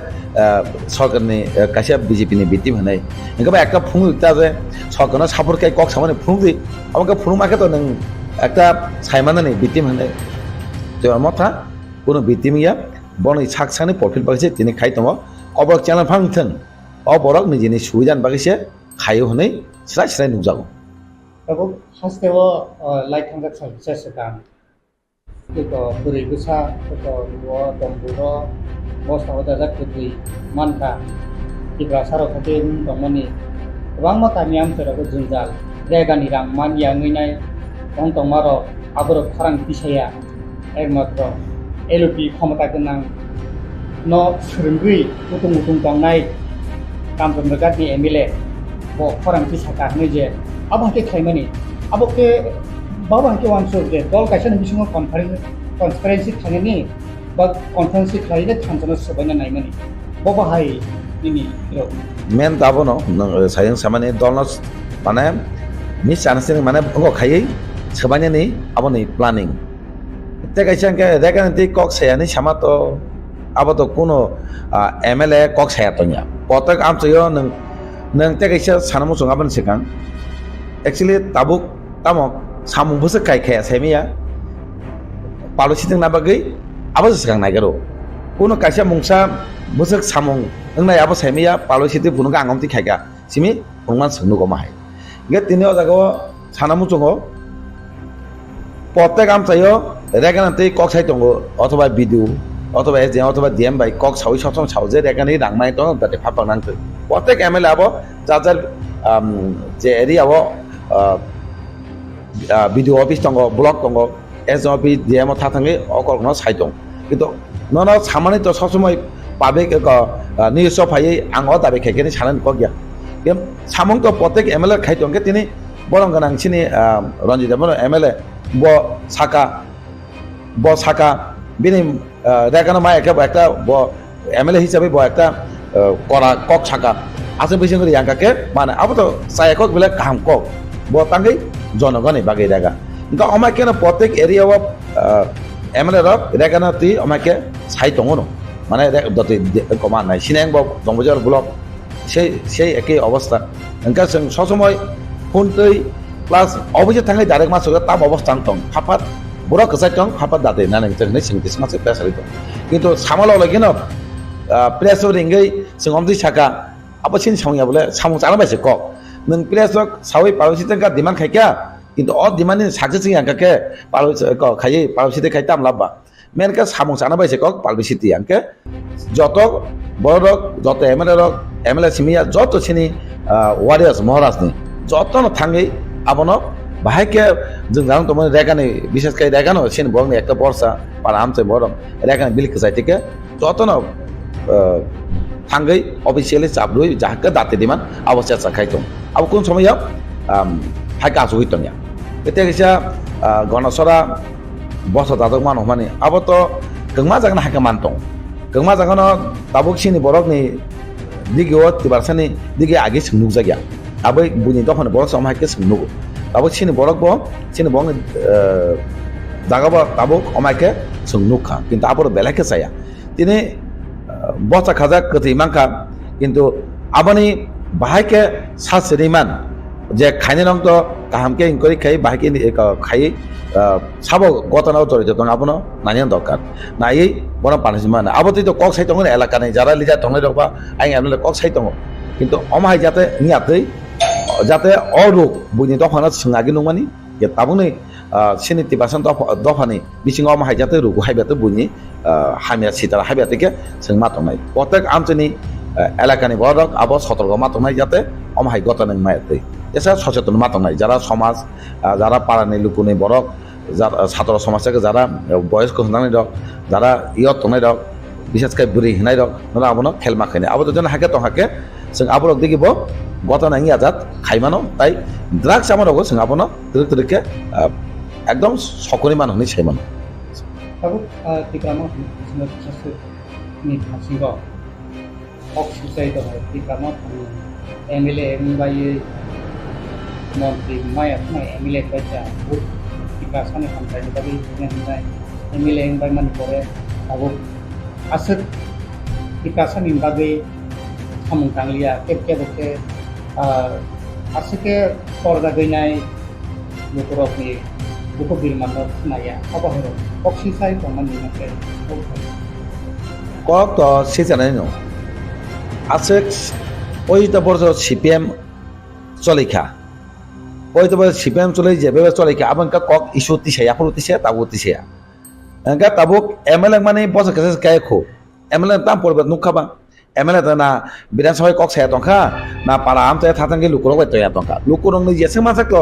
सरकारनि कासे बिजेपिनि बिटिम होनाय ओंखाय एकटा फुंता जे सरकारनो सापर्ट खाय कक सामाने फुंदि আমাকে फुंमाखे तो नों एकटा साइमानानि बिटिम होनाय तो मथा কোনো বিটিমিয়া বন সাকসানি প্রফিট বাগিছে তিনি খাই দङ কবরক চ্যানেল ফাংথों অবরক নিজেनि সুবিधान बागैसे खायो हनै स्राय स्राय नुजागौ तब हास्तेव लाइथांगा सार्भिसेस गान तो बुरै गोसा तो व दंबुर मस्ताव दाजा कुदि मानका तिब्रा सारो खाते दंमनि गोबां मातानि आमफोराबो जुंजाल जायगानि रां मान याङैनाय दं दंमारो आबरो फारां पिसाया एकमात्र एलपि क्षमता गोनां न फोरोंगिरि उथुं उथुं दंनाय MLA बो फारां पिसा गाहनै जे आबहाके खायमानि आबके बाबा हाके वांसो जे दल कायसा बिसिङाव कनफारेन्सि थाङिनि बा कनफारेन्सि खालायनो थांजोनो सबायना नायमानि बाबा हाय दिनि मेन दाबोनो सायं सामानि दलनो माने मिस आन्डारस्टेन्डिं माने अंगो खायै सोबायनानि आबोनि प्लानिं ते कायसा के रेगानति कक सायानि सामातो आबोतो कुनो MLA कक साया तोnya पतक आमचयो नों ते कायसा सानामु संगाबन सिगां एक्चुअली ताबुक तामक सामुबोसो कायखाया सायमिया पालुसिदों नाबागै आबो सिगां नायगरो कुनो कायसा मुंसा बोसक सामुं नोंनाय आबो सायमिया पालुसिदि बुनुगा आंगमति खायगा सिमि बुंमान सोंनु गमाहाय गे तिनियाव जागो सानामु संगो पतक आमचयो रेगानति कक साय दंगो अथवा भिडिअ अथवा एजे अथवा DM बाय कक सावै ससं सावजे रेगानि रांनाय दं दाते फापां नांगो पतक MLA आबो जाजार जे एरियाव भिडिअ अफिस दंगो ब्लक दंगो एज अफिस DM थाथाङै अकलनो साइ दं किन्तु नन सामानि तो सबसमय पाब्लिक निउस फायै आं दाबे खेकेनि सानन को गया के सामं तो पतक MLA खाइ दं के तिनि बरं गोनांसिनि रन्जित MLA ब साका बिनि रेगानो मा एकटा ब MLA हिसाबै ब एकटा करा कक साका आसे बैसंगरि यांगाके माने अब तो सायकक बेले काम कक ब तांगै जनगणै बागै रेगा इनका अमाके न प्रत्येक एरिया व MLA र रेगानो ति अमाके साइ दङ माने दते कमान नाय सिनेंग ब दंबजार ब्लक সেই একই অবস্থা इनका जों ससमय फुनतै प्लास अबैसे थाङै डाइरेक्ट मासुगा ताम अवस्था दं फाफात बरा कसाय दं फाफात दाते नानै जोंनै सिंतिस मासे प्रेसार दं किन्तु सामालाव लागि न प्रेसार रिंगै जों हमदि साका आबसिन सावया बोले सामु जाना बायसे क नों प्रेसार सावै पालुसि तंका डिमान्ड खायका किन्तु अ डिमान्डनि साक्सेस यांकाके पालुसि क खायै पालुसि ते खायताम लाबा मेनका सामु जाना बायसे क पालुसि ति यांके যত বড় যত MLA সিমিয়া যত সিনি ওয়ারিয়ার্स महाराजनि যতन थाङै आबनो बाहायके जों जानो तो रेगानि विशेष kai रेगानो सिन बंगनि एकटा बर्षा पारा आमचे बरम रेगानि बिलके जायतिके যতन थाङै अफिसियली चाबरुइ जाहके दाते दिमान अवश्य साखाय दं अब कोन समय हायका सुहितनिया एते गैसा गणसरा बस दादकमान हमानि अब तो गंमा जागन हायका मानतों गंमा जागन ताबुक सिनि बरकनि दिगो तिबारसानि दिगे आगे सोंनुग जाया आबै बुनि दखन बरक समायके सोंनुग ताबुक सिनि बरक बो सिनि बंग जागाबा ताबुक अमायके सोंनुखा किन्तु आबर बेलाके जाया तिनि बसा खाजा कथि मांका किन्तु आबनि बाहायके सासरिमान जे खायने नंग तो काहामके इंकरि खाय बाहायके खाय साबो गतनाव जरित दं आबनो नानियान दरकार नायै बरं पानिसमान आबति तो कक साइ दं एलाकानि जारा लिजा दंनै दंबा आइ MLA कक साइ दं किन्तु अमाय जाते नियातै जाते अरुक बुनि दफाना सोंगागि नंमानि जे ताबुनि सिनिति बासन दफानि बिसिङाव अमाय जाते रुगु हायबाते बुनि हामिया सितार हायबातेके जों मातंनाय प्रत्येक आमचनि एलाकानि बरक आबो सतर्क मातंनाय जाते अमाय गतनों मायतै एसा सचेतन मातंनाय जारा समाज जारा पारानि लुकुनि बरक যারা ছাত্র সমাজ থেকে যারা বয়স্ক হনাनै দক যারা ইয়ত তনাই দক বিশেষকৈ বুঢ়ী হিনাই দক নৰা আবনো খেল মাখাইনে আবো যেন হাকে তহাকে जों आबरक देगिब गतनाङि आजाद खायमानो ताई ड्राग्स आमारगो जों आबनो तिरक तिरके एकदम सकनि मानहनि सायमान Aku tikramo semua sesuatu ni hasilnya. Oksigen itu tikramo MLA bayi monti maya MLA baca tikrasan yang sampai tadi yang MLA bayi mana boleh aku aset tikrasan yang bagai kamu tanglia ke asetnya korda gini bukurok ni buku bilmano naya apa hero oksisai teman ni macam kok to sejalan no asek ওই তো বড় CPM চলেখা ওই তো CPM চলে যাবে চলেখা আবনকা cock issue তিসে আপন তিসে তাবু তিসে এনকা তাবুক এমএলএ মানে বস কাছে কায়খো এমএলএ তাম পড়বে নুখাবা এমএলএ না বিধানসভায় কক সায়া টঙ্কা না পাড়া আমতে থাথাঙ্গে লুকুরো তয়া টঙ্কা লুকুরংনি যেসে মাসাকো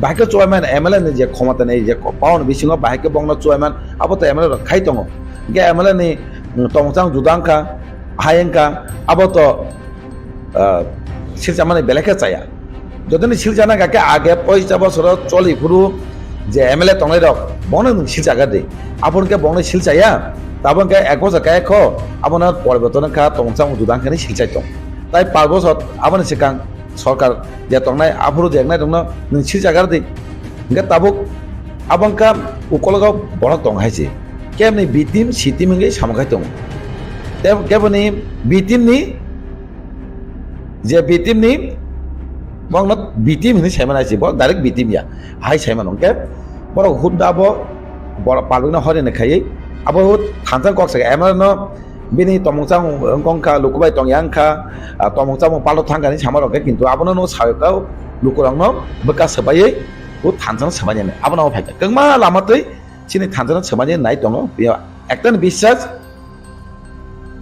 বাহিকে চয়মান এমএলএ নি যে ক্ষমতা নেই যে পাওন বিসিং বাহিকে বংন চয়মান আবতো এমএলএ খাই দङ গে এমএলএ নি টংচাং जुदांका हायेंका आबतो सिलचामानि बेलेके जाया जदि सिलचाना गाके आगे 50 बছर चलि फुरु যে MLA তংলাই রক বনে নং শিলচাগার দে আপনকে বনে শিলচায়া তাবনকে 1 বছর কায় খ আপনার পরিবর্তন খা তংচাং উদুদাং খানি শিলচাই দं তাই 5 বছর আপনি সিকাং সরকার যে তংনাই আফরো জেগনাই দं নং শিলচাগার দে ইনকা তাবুক abangka ukologo borok tong haise kemni bitim sitim ngai samokai tong keboni bitim ni je bitim ni bongno bitim ni saimana haise bor direct bitim ya hai saiman ongke borok hudda bo borok paluna hore ne khai abo thanjang kok saga emar no bini tomongchang ongkongka lukubai tongyangka tomongchang palo thangani samarok kintu abono no sayokau lukurang no bekas sebaye थानजन समाजे आबनाव फायदा गंमा लामातै सिनि थानजन समाजे नाय दङ बेयाव एकटन বিশ্বাস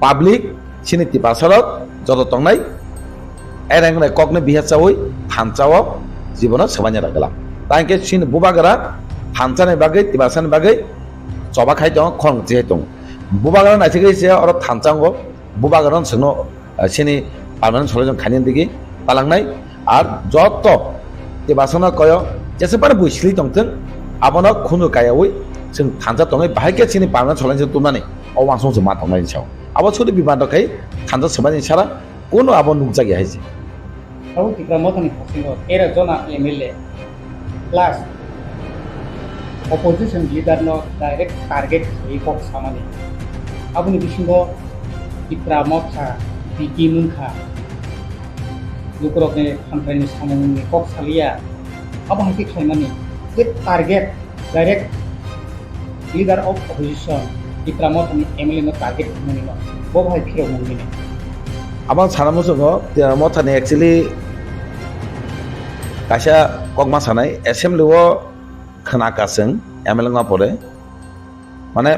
public सिनि तिपासरत जत तंनाय एरेंगने ककने बिहाचावै थानचाव जीवन समाजे रागला तांके सिनि बुबागरा थानचाने बागै तिबासाने बागै चबा खाय दङ खं जे दङ बुबागरा नायथिगै से अर थानचांगो बुबागरन सनो सिनि पार्मानेन्ट सलजन खानिन दिगि पालांनाय आर जत तिबासना कय जेसेबां बुइस्लि दंथों आबनो खुनु गायावै जों थानजा दङै बाहायके सिनि पार्मानेन्ट सलायजों तुमनानै अवांसं जों मा दंनायनि सायाव आबो सुदि बिबान दखाय थानजा सबानि सारा कोनो आबो नुजा गया हायसे आबो तिप्रा मथानि खासिङो 13 जना MLA प्लस अपोजिशन लीडर नो डाइरेक्ट टार्गेट होई कक सामानि आबुनि बिसिङो तिप्रा मथा बिटि मुंखा लुकरकने खामफ्रायनि सामुंनि कक सालिया अब हाथी खाइमानि जे target direct leader of opposition Tipra मथानि MLA नो टार्गेट खामनि नो बो भाई फिरो मंगिनि अब सानामो जोङो तिप्रा मथानि एक्चुअली कासा ककमा सानाय एसेम्बलिआव खोनाकासों MLA मा परे माने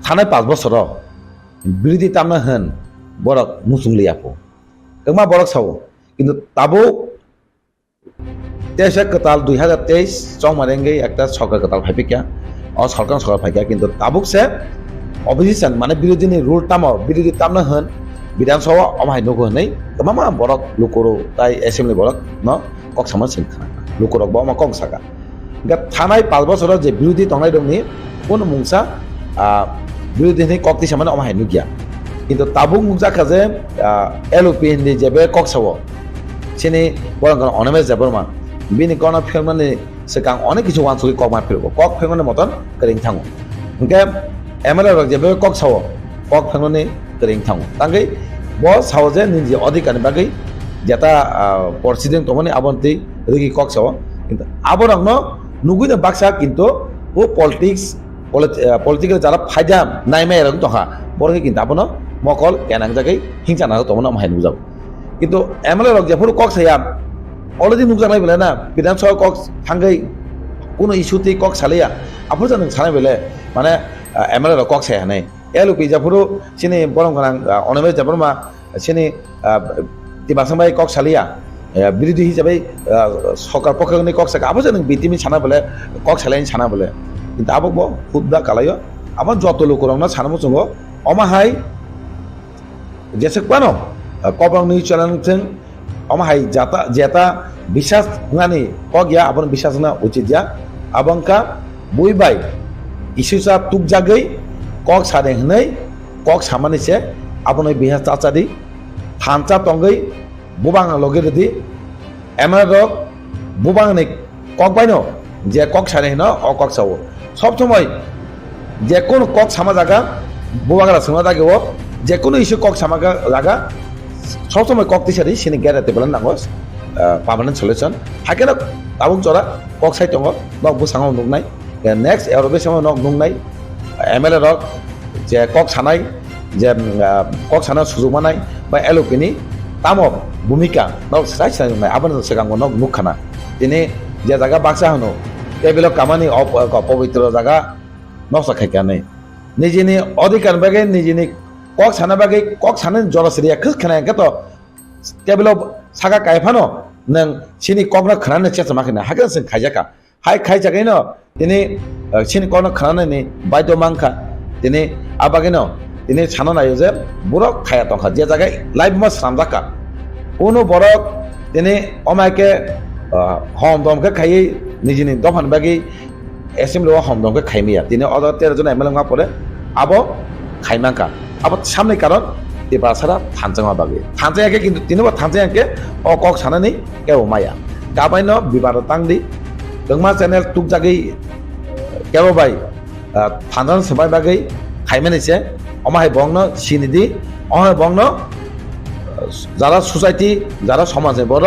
थानाय 5 बोसोराव बिरोधी तामनो होन बरक मुसुंलियापो गंमा बरक सावो किन्तु ताबो 23 कताल 2023 चौमारेंगे एक सरकार कताल फाइपिका और सरकार फाइका किंतु ताबुक से अपोजिशन माने विरोधी नि रूल ताम विरोधी तामनो होन विधानसभा अमाय नको नै तमामा बरक लुकोरो ताई एसेम्बली बरक न कक समन सिंखा लुकोरक बमा कक साका गा थानाय 5 बोसोर जे विरोधी तंनाय दंनि कोन मुंसा विरोधी नि ककति समन अमाय नुगिया किंतु ताबुक मुंसा खाजे LOP नि जेबे कक सावो सिनि बरक अनमे जेबरमा बिनि कना फेरमाने सेकां अनेक किछु वानसुगि ककमा फेरबो कक फेरमाने मतन करिं थाङो ओंके MLA रक जेबे कक सावो कक फेरमाने करिं थाङो तांगै ब सावो जे निजि अधिकारनि बागै जेता परसिदिं तमनि आबन्ति रिगि कक सावो किन्तु आबरंनो नुगुइनो बाक्सा किन्तु ओ पलिटिकल जारा फायदा नायमे रंग तहा बरगे किन्तु आबनो मकल केनां जागै हिंसाना तमनो माहाय नुजाबो किन्तु MLA रक जेफोर कक साया अलरेडी नुजानाय बेले ना विधानसभा कक थांगै कोनो इस्युते कक सालिया आफोर जानो सानाय बेले माने MLA रक कक साया नै LOP जाफोरो सिनि बरं गोनां अनमे जाबरमा सिनि तिबासंबाय कक सालिया बिरोधी हिसाबै सरकार पक्षनि कक साका आफोर जानो बिटिमि साना बेले कक सालायनि साना बेले किन्तु आबो खुदा कालायो आबो जत लोकरंना सानमो जोङो अमाहाय जेसेबानो कबरंनि चलनजों अमाहाय जाता जेता বিশ্বাস ngani kogya abon বিশ্বাস na ucit ya abangka buibai isusa tukjagai kok sade hnai kok samani se abonai bihas tachadi thancha tongai bubang loge di MLA rok bubang ni kok baino je kok sade hna o kok sawo sob somoy je kono kok sama jaga bubangara sama jaga o je kono isu kok sama jaga sob somoy kok tisari sini gerate belan nangos permanent solution hakena tabuk jora kok sai tongo nok busango nungnai next europe samo nok nungnai MLA rok je kok sanai je kok sana sujug manai ba LOP ni tamo bhumika nok sai sai nai abon segang nok nukhana tini je jaga baksa hano tebilo kamani pavitra jaga noksa khaika nai nijini adhikar bagai nijini kok sana bagai kok sana jorasriya khus khana ka to tebilo saga kaifano nang sini kokna khana chesa makina hagan sen khajaka hai khajakaino tini sini kokna khana ni baido mangkha tini abagino tini chana nayo je borok khaya tongkha je jagai live mas samjaka uno borok tini omaike hom dom ka khai निजिनि दफान बागै एसेम्बलियाव हमदंखौ खायमिया दिनै अदा 13 জন MLA পরে আবো খাইমাঙ্কা আবো সামনে কারণ ত্রিপুরা সারা থানচাঙা বাগে থানচাঙাকে কিন্তু তিনবার থানচাঙাকে অকক সানানি কেউ মায়া গাবাইন বিবাদ তাংদি দংমা চ্যানেল টুক জাগै কেউ বাই থানচাং সবাই বাগै খাইমানিছে অমাহাই বংন সিনিদি অমাহাই বংন যারা সোসাইটি যারা সমাজে বড়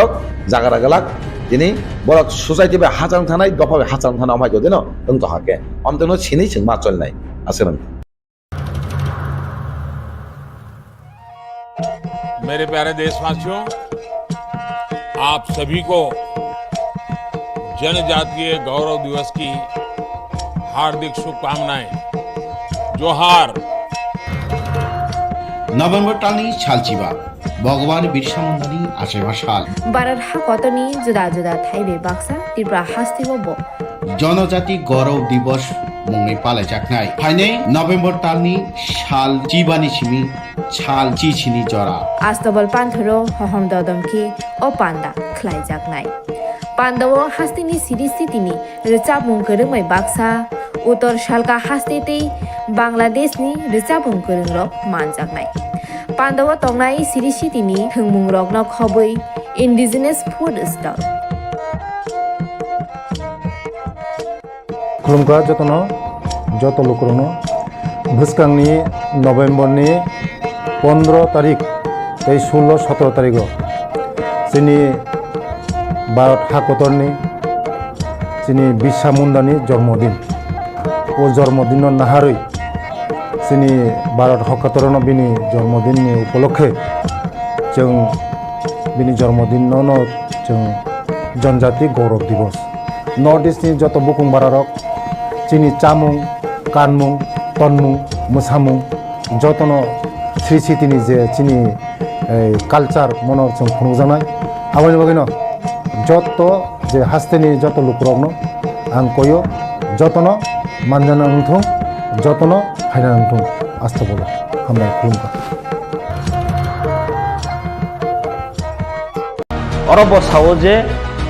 জাগারা গেলাক তিনি বড় সোসাইটি বে হাজার থানায় দফা হাজার থানা অমাহাই যদি নং তহাকে অন্তন সিনি সিং মা চলনাই আছে নং मेरे प्यारे देशवासियों, आप सभी को जनजातीय गौरव दिवस की हार्दिक शुभकामनाएं। जोहार। नवेम्बर टालनी छालचिबा भगवान बिरसा मुंडानि आशेबा साल भारत हाकतनि जुदा जुदा थाइबे बाक्सा त्रिपुरा हास्तिबो जनजाति गौरव दिवस मुंगै पालायजाखनाय फाइनै नवेम्बर टालनि साल जिबानि सिमि साल चिचिनि जरा आस्तबल पान्थरो हहम ददमखि ओ पान्दा ख्लाइजाखनाय पान्दाव हास्तिनि सिरिस्थितिनि रिचाबुं गोरोंमै बाक्सा उत्तर सालका हास्तेतै बांलादेशनि रिचाबुं गोरोंरक मानजाखनाय पान्दाव तंनाय सिरिस्थितिनि थोंमुं रकन खबै इन्डिजिनास फुड स्टल खुलुमगा जतन जत लोकरनो भुसकांनि नवेम्बरनि 15 तारिख 16-17 तारिख जोंनि भारत हाकतरनि जोंनि बिरसा मुंडानि जन्मदिन ओ जन्मदिन नाहारै जोंनि भारत हाकतरनो बिनि जन्मदिननि उपलक्षे जों बिनि जन्मदिनावनो जों जनजाति गौरव दिवस नर्थ इस्टनि जत बुकुं बारारक जोंनि चामुं कानमुं तनमुं मोसामुं जतन स्रिसितिनि जे जोंनि कालचार मनर जों खुंजानाय आबानि बागैनो जत जे हास्तेनि जत लुकरकनो आं कयो जतन मानजाना नंथों जतन हायना नंथों आस्था बोलो हामनाय खुलुमगा अरब सावो जे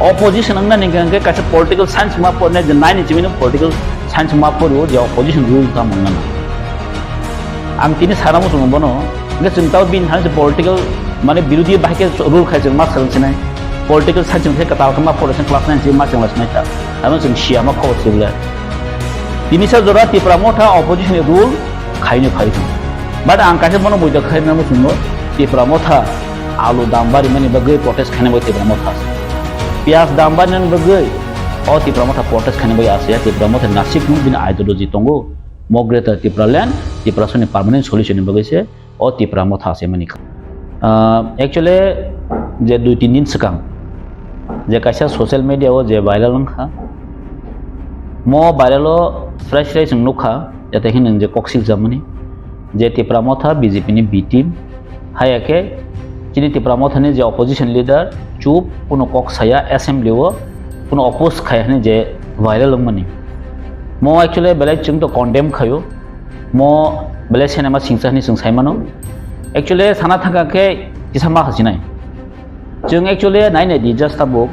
opposition ang naninggang kay kasi political science map na the 9 political science map po je opposition rule ta mong na ang tini sara mo sumbono nga sintaw bin han se political mane birudi bahike rule khai jeng ma sarang sinai political science ng kataw kama policy class 9 je ma jeng las naita amo jeng sia ma ko sibla tini sa jora Tipra Motha opposition rule khai ni khai tu but ang kasi mono boida khai na mo sumo Tipra Motha alu dambari mane bagai protest khane bo Tipra Motha pias dambanan bagai o Tipra Motha protest khane bagai asia Tipra Motha nasib nu bin ideology tongo mogreta Tipra land Tipra sone permanent solution bagai se o Tipra Motha ase mani actually je 2-3 din sekang je kaisa social media o je viral ngkha mo viral o fresh jeng nukha jate hin je koksil jamani je Tipra Motha BJP ni B team hayake chini Tipra Motha ni je opposition leader chup puno kok saya assembly o puno oppose khai hani je viral mani mo actually belai chung to condemn khayo mo belai cinema singsa ni sungsai mano actually sana thaka ke kisama hasinai chung actually nine di just tabuk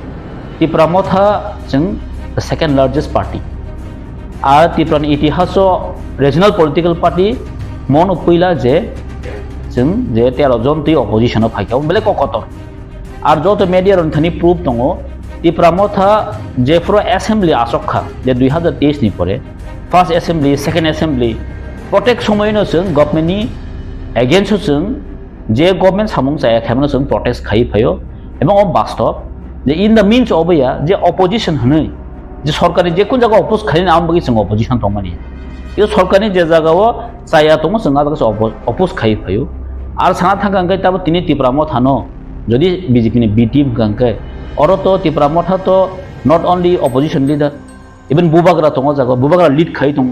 Tipra Motha chung the second largest party ar Tipra ni itihaso regional political party mon upuila je chung je 13 jon ti opposition of haikau belai kokotor আর যত মিডিয়ার অন্থানি proof দङ Tipra Motha যে পুরো assembly আসক্কা যে 2023 নি পরে first assembly second assembly প্রত্যেক সময়নো जों गभर्नमेन्टनि against जों जे गभर्नमेन्ट सामुं जाया खामनो जों प्रोटेस्ट खाइ फायो এবং বাস্তব যে ইন দ্য মিনস অবয়া যে অপোজিশন হनै যে সরকারি যে কোন জায়গা অপোজ খাইনা আম বগি जों অপোজিশন দङমানি এই সরকারি যে জায়গাও চায়া দङ जों আলাদা অপোজ খাइ ফাयो আর সানা থাকাঙ্গাই তাবো তিনি Tipra Motha no যদি BJP ni B team gangkai oro to Tipra Motha to not only opposition leader even bubagra tongo jago bubagra lead khai tong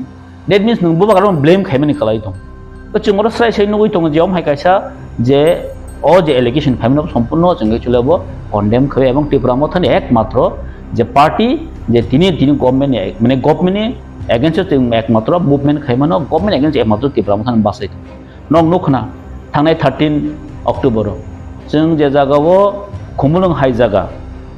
that means nung bubagra blame khai mani kalai tong to chungoro sai sai nugui tong jom hai kaisa je o je allegation family of সম্পূর্ণ জঙ্গে চলেব condemn khai এবং Tipra Motha ni একমাত্র যে party যে তিনি government মানে government against একমাত্র movement খাই মানো গভর্নমেন্ট এগেইনস্ট একমাত্র Tipra Motha বাসাই নং নুখনা थांनाय 13 अक्टोबर जों जे जागाव खुमुलुं हाइ जागा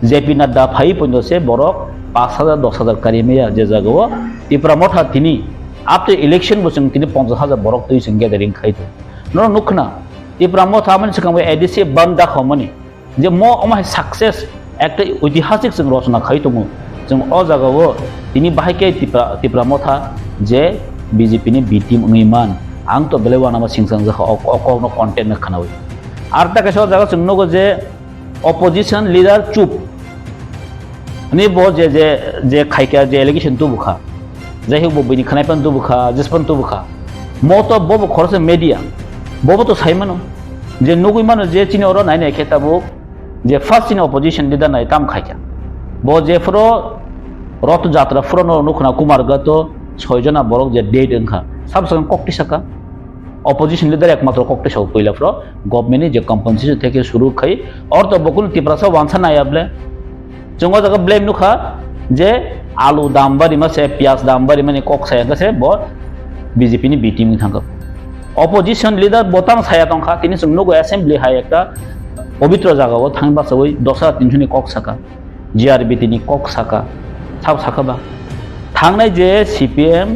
जेपि नाड्डा फाइ पन्दसे बरक 5,000 10,000 kari meya je jagao Tipra Motha tini after election bo sing tini 50,000 borok tui sing gathering khaito no nukna Tipra Motha man sikang ADC banda khomani je mo omai success একটা ঐতিহাসিক जों रचना खायतो जों अ जागाव तिनि बाहायके Tipra Motha जे BJP नि B team उइमान आं तो बेले वाना सिंगसां जा अकनो कंटेंट खानावै आर ता कासो जागा जों नगो जे अपोजिशन लीडर चुप नि बो जे खायका जे एलिगेशन तो बुखा जे हे बो बिनि खानायपन तो बुखा जिसपन तो बुखा मो तो बो खरसे मीडिया बो तो साइमानो जे नगुइ मानो जे चिनि अरो नायनाय खेताबो जे फर्स्ट इन अपोजिशन लीडर नाय काम खायका बो जे फ्रो रथ यात्रा फ्रो नुखना कुमार गतो 6 जना बरक जे डेट ओंखा सबसं कक्ति सका अपोजिशन लीडर एकमात्र कक्ति सौ पहिला फ्रो गवर्नमेंट जे कम्पनसेशन থেকে শুরু খাই और तो बकुल Tipra सा वांसा नायाबले जोंगो जगह ब्लेम नुखा जे आलु दाम बारि मासे प्याज दाम बारि माने कक साया गसे बो बीजेपी नि बी टीम थांगो अपोजिशन लीडर बोताम साया तंखा तिनि जोंनो असेंबली हाय एकटा पवित्र जागाव थांबा सबै 10,300 नि कक साका जीआरबी तिनि कक साका साब साखाबा थांनाय जे सीपीएम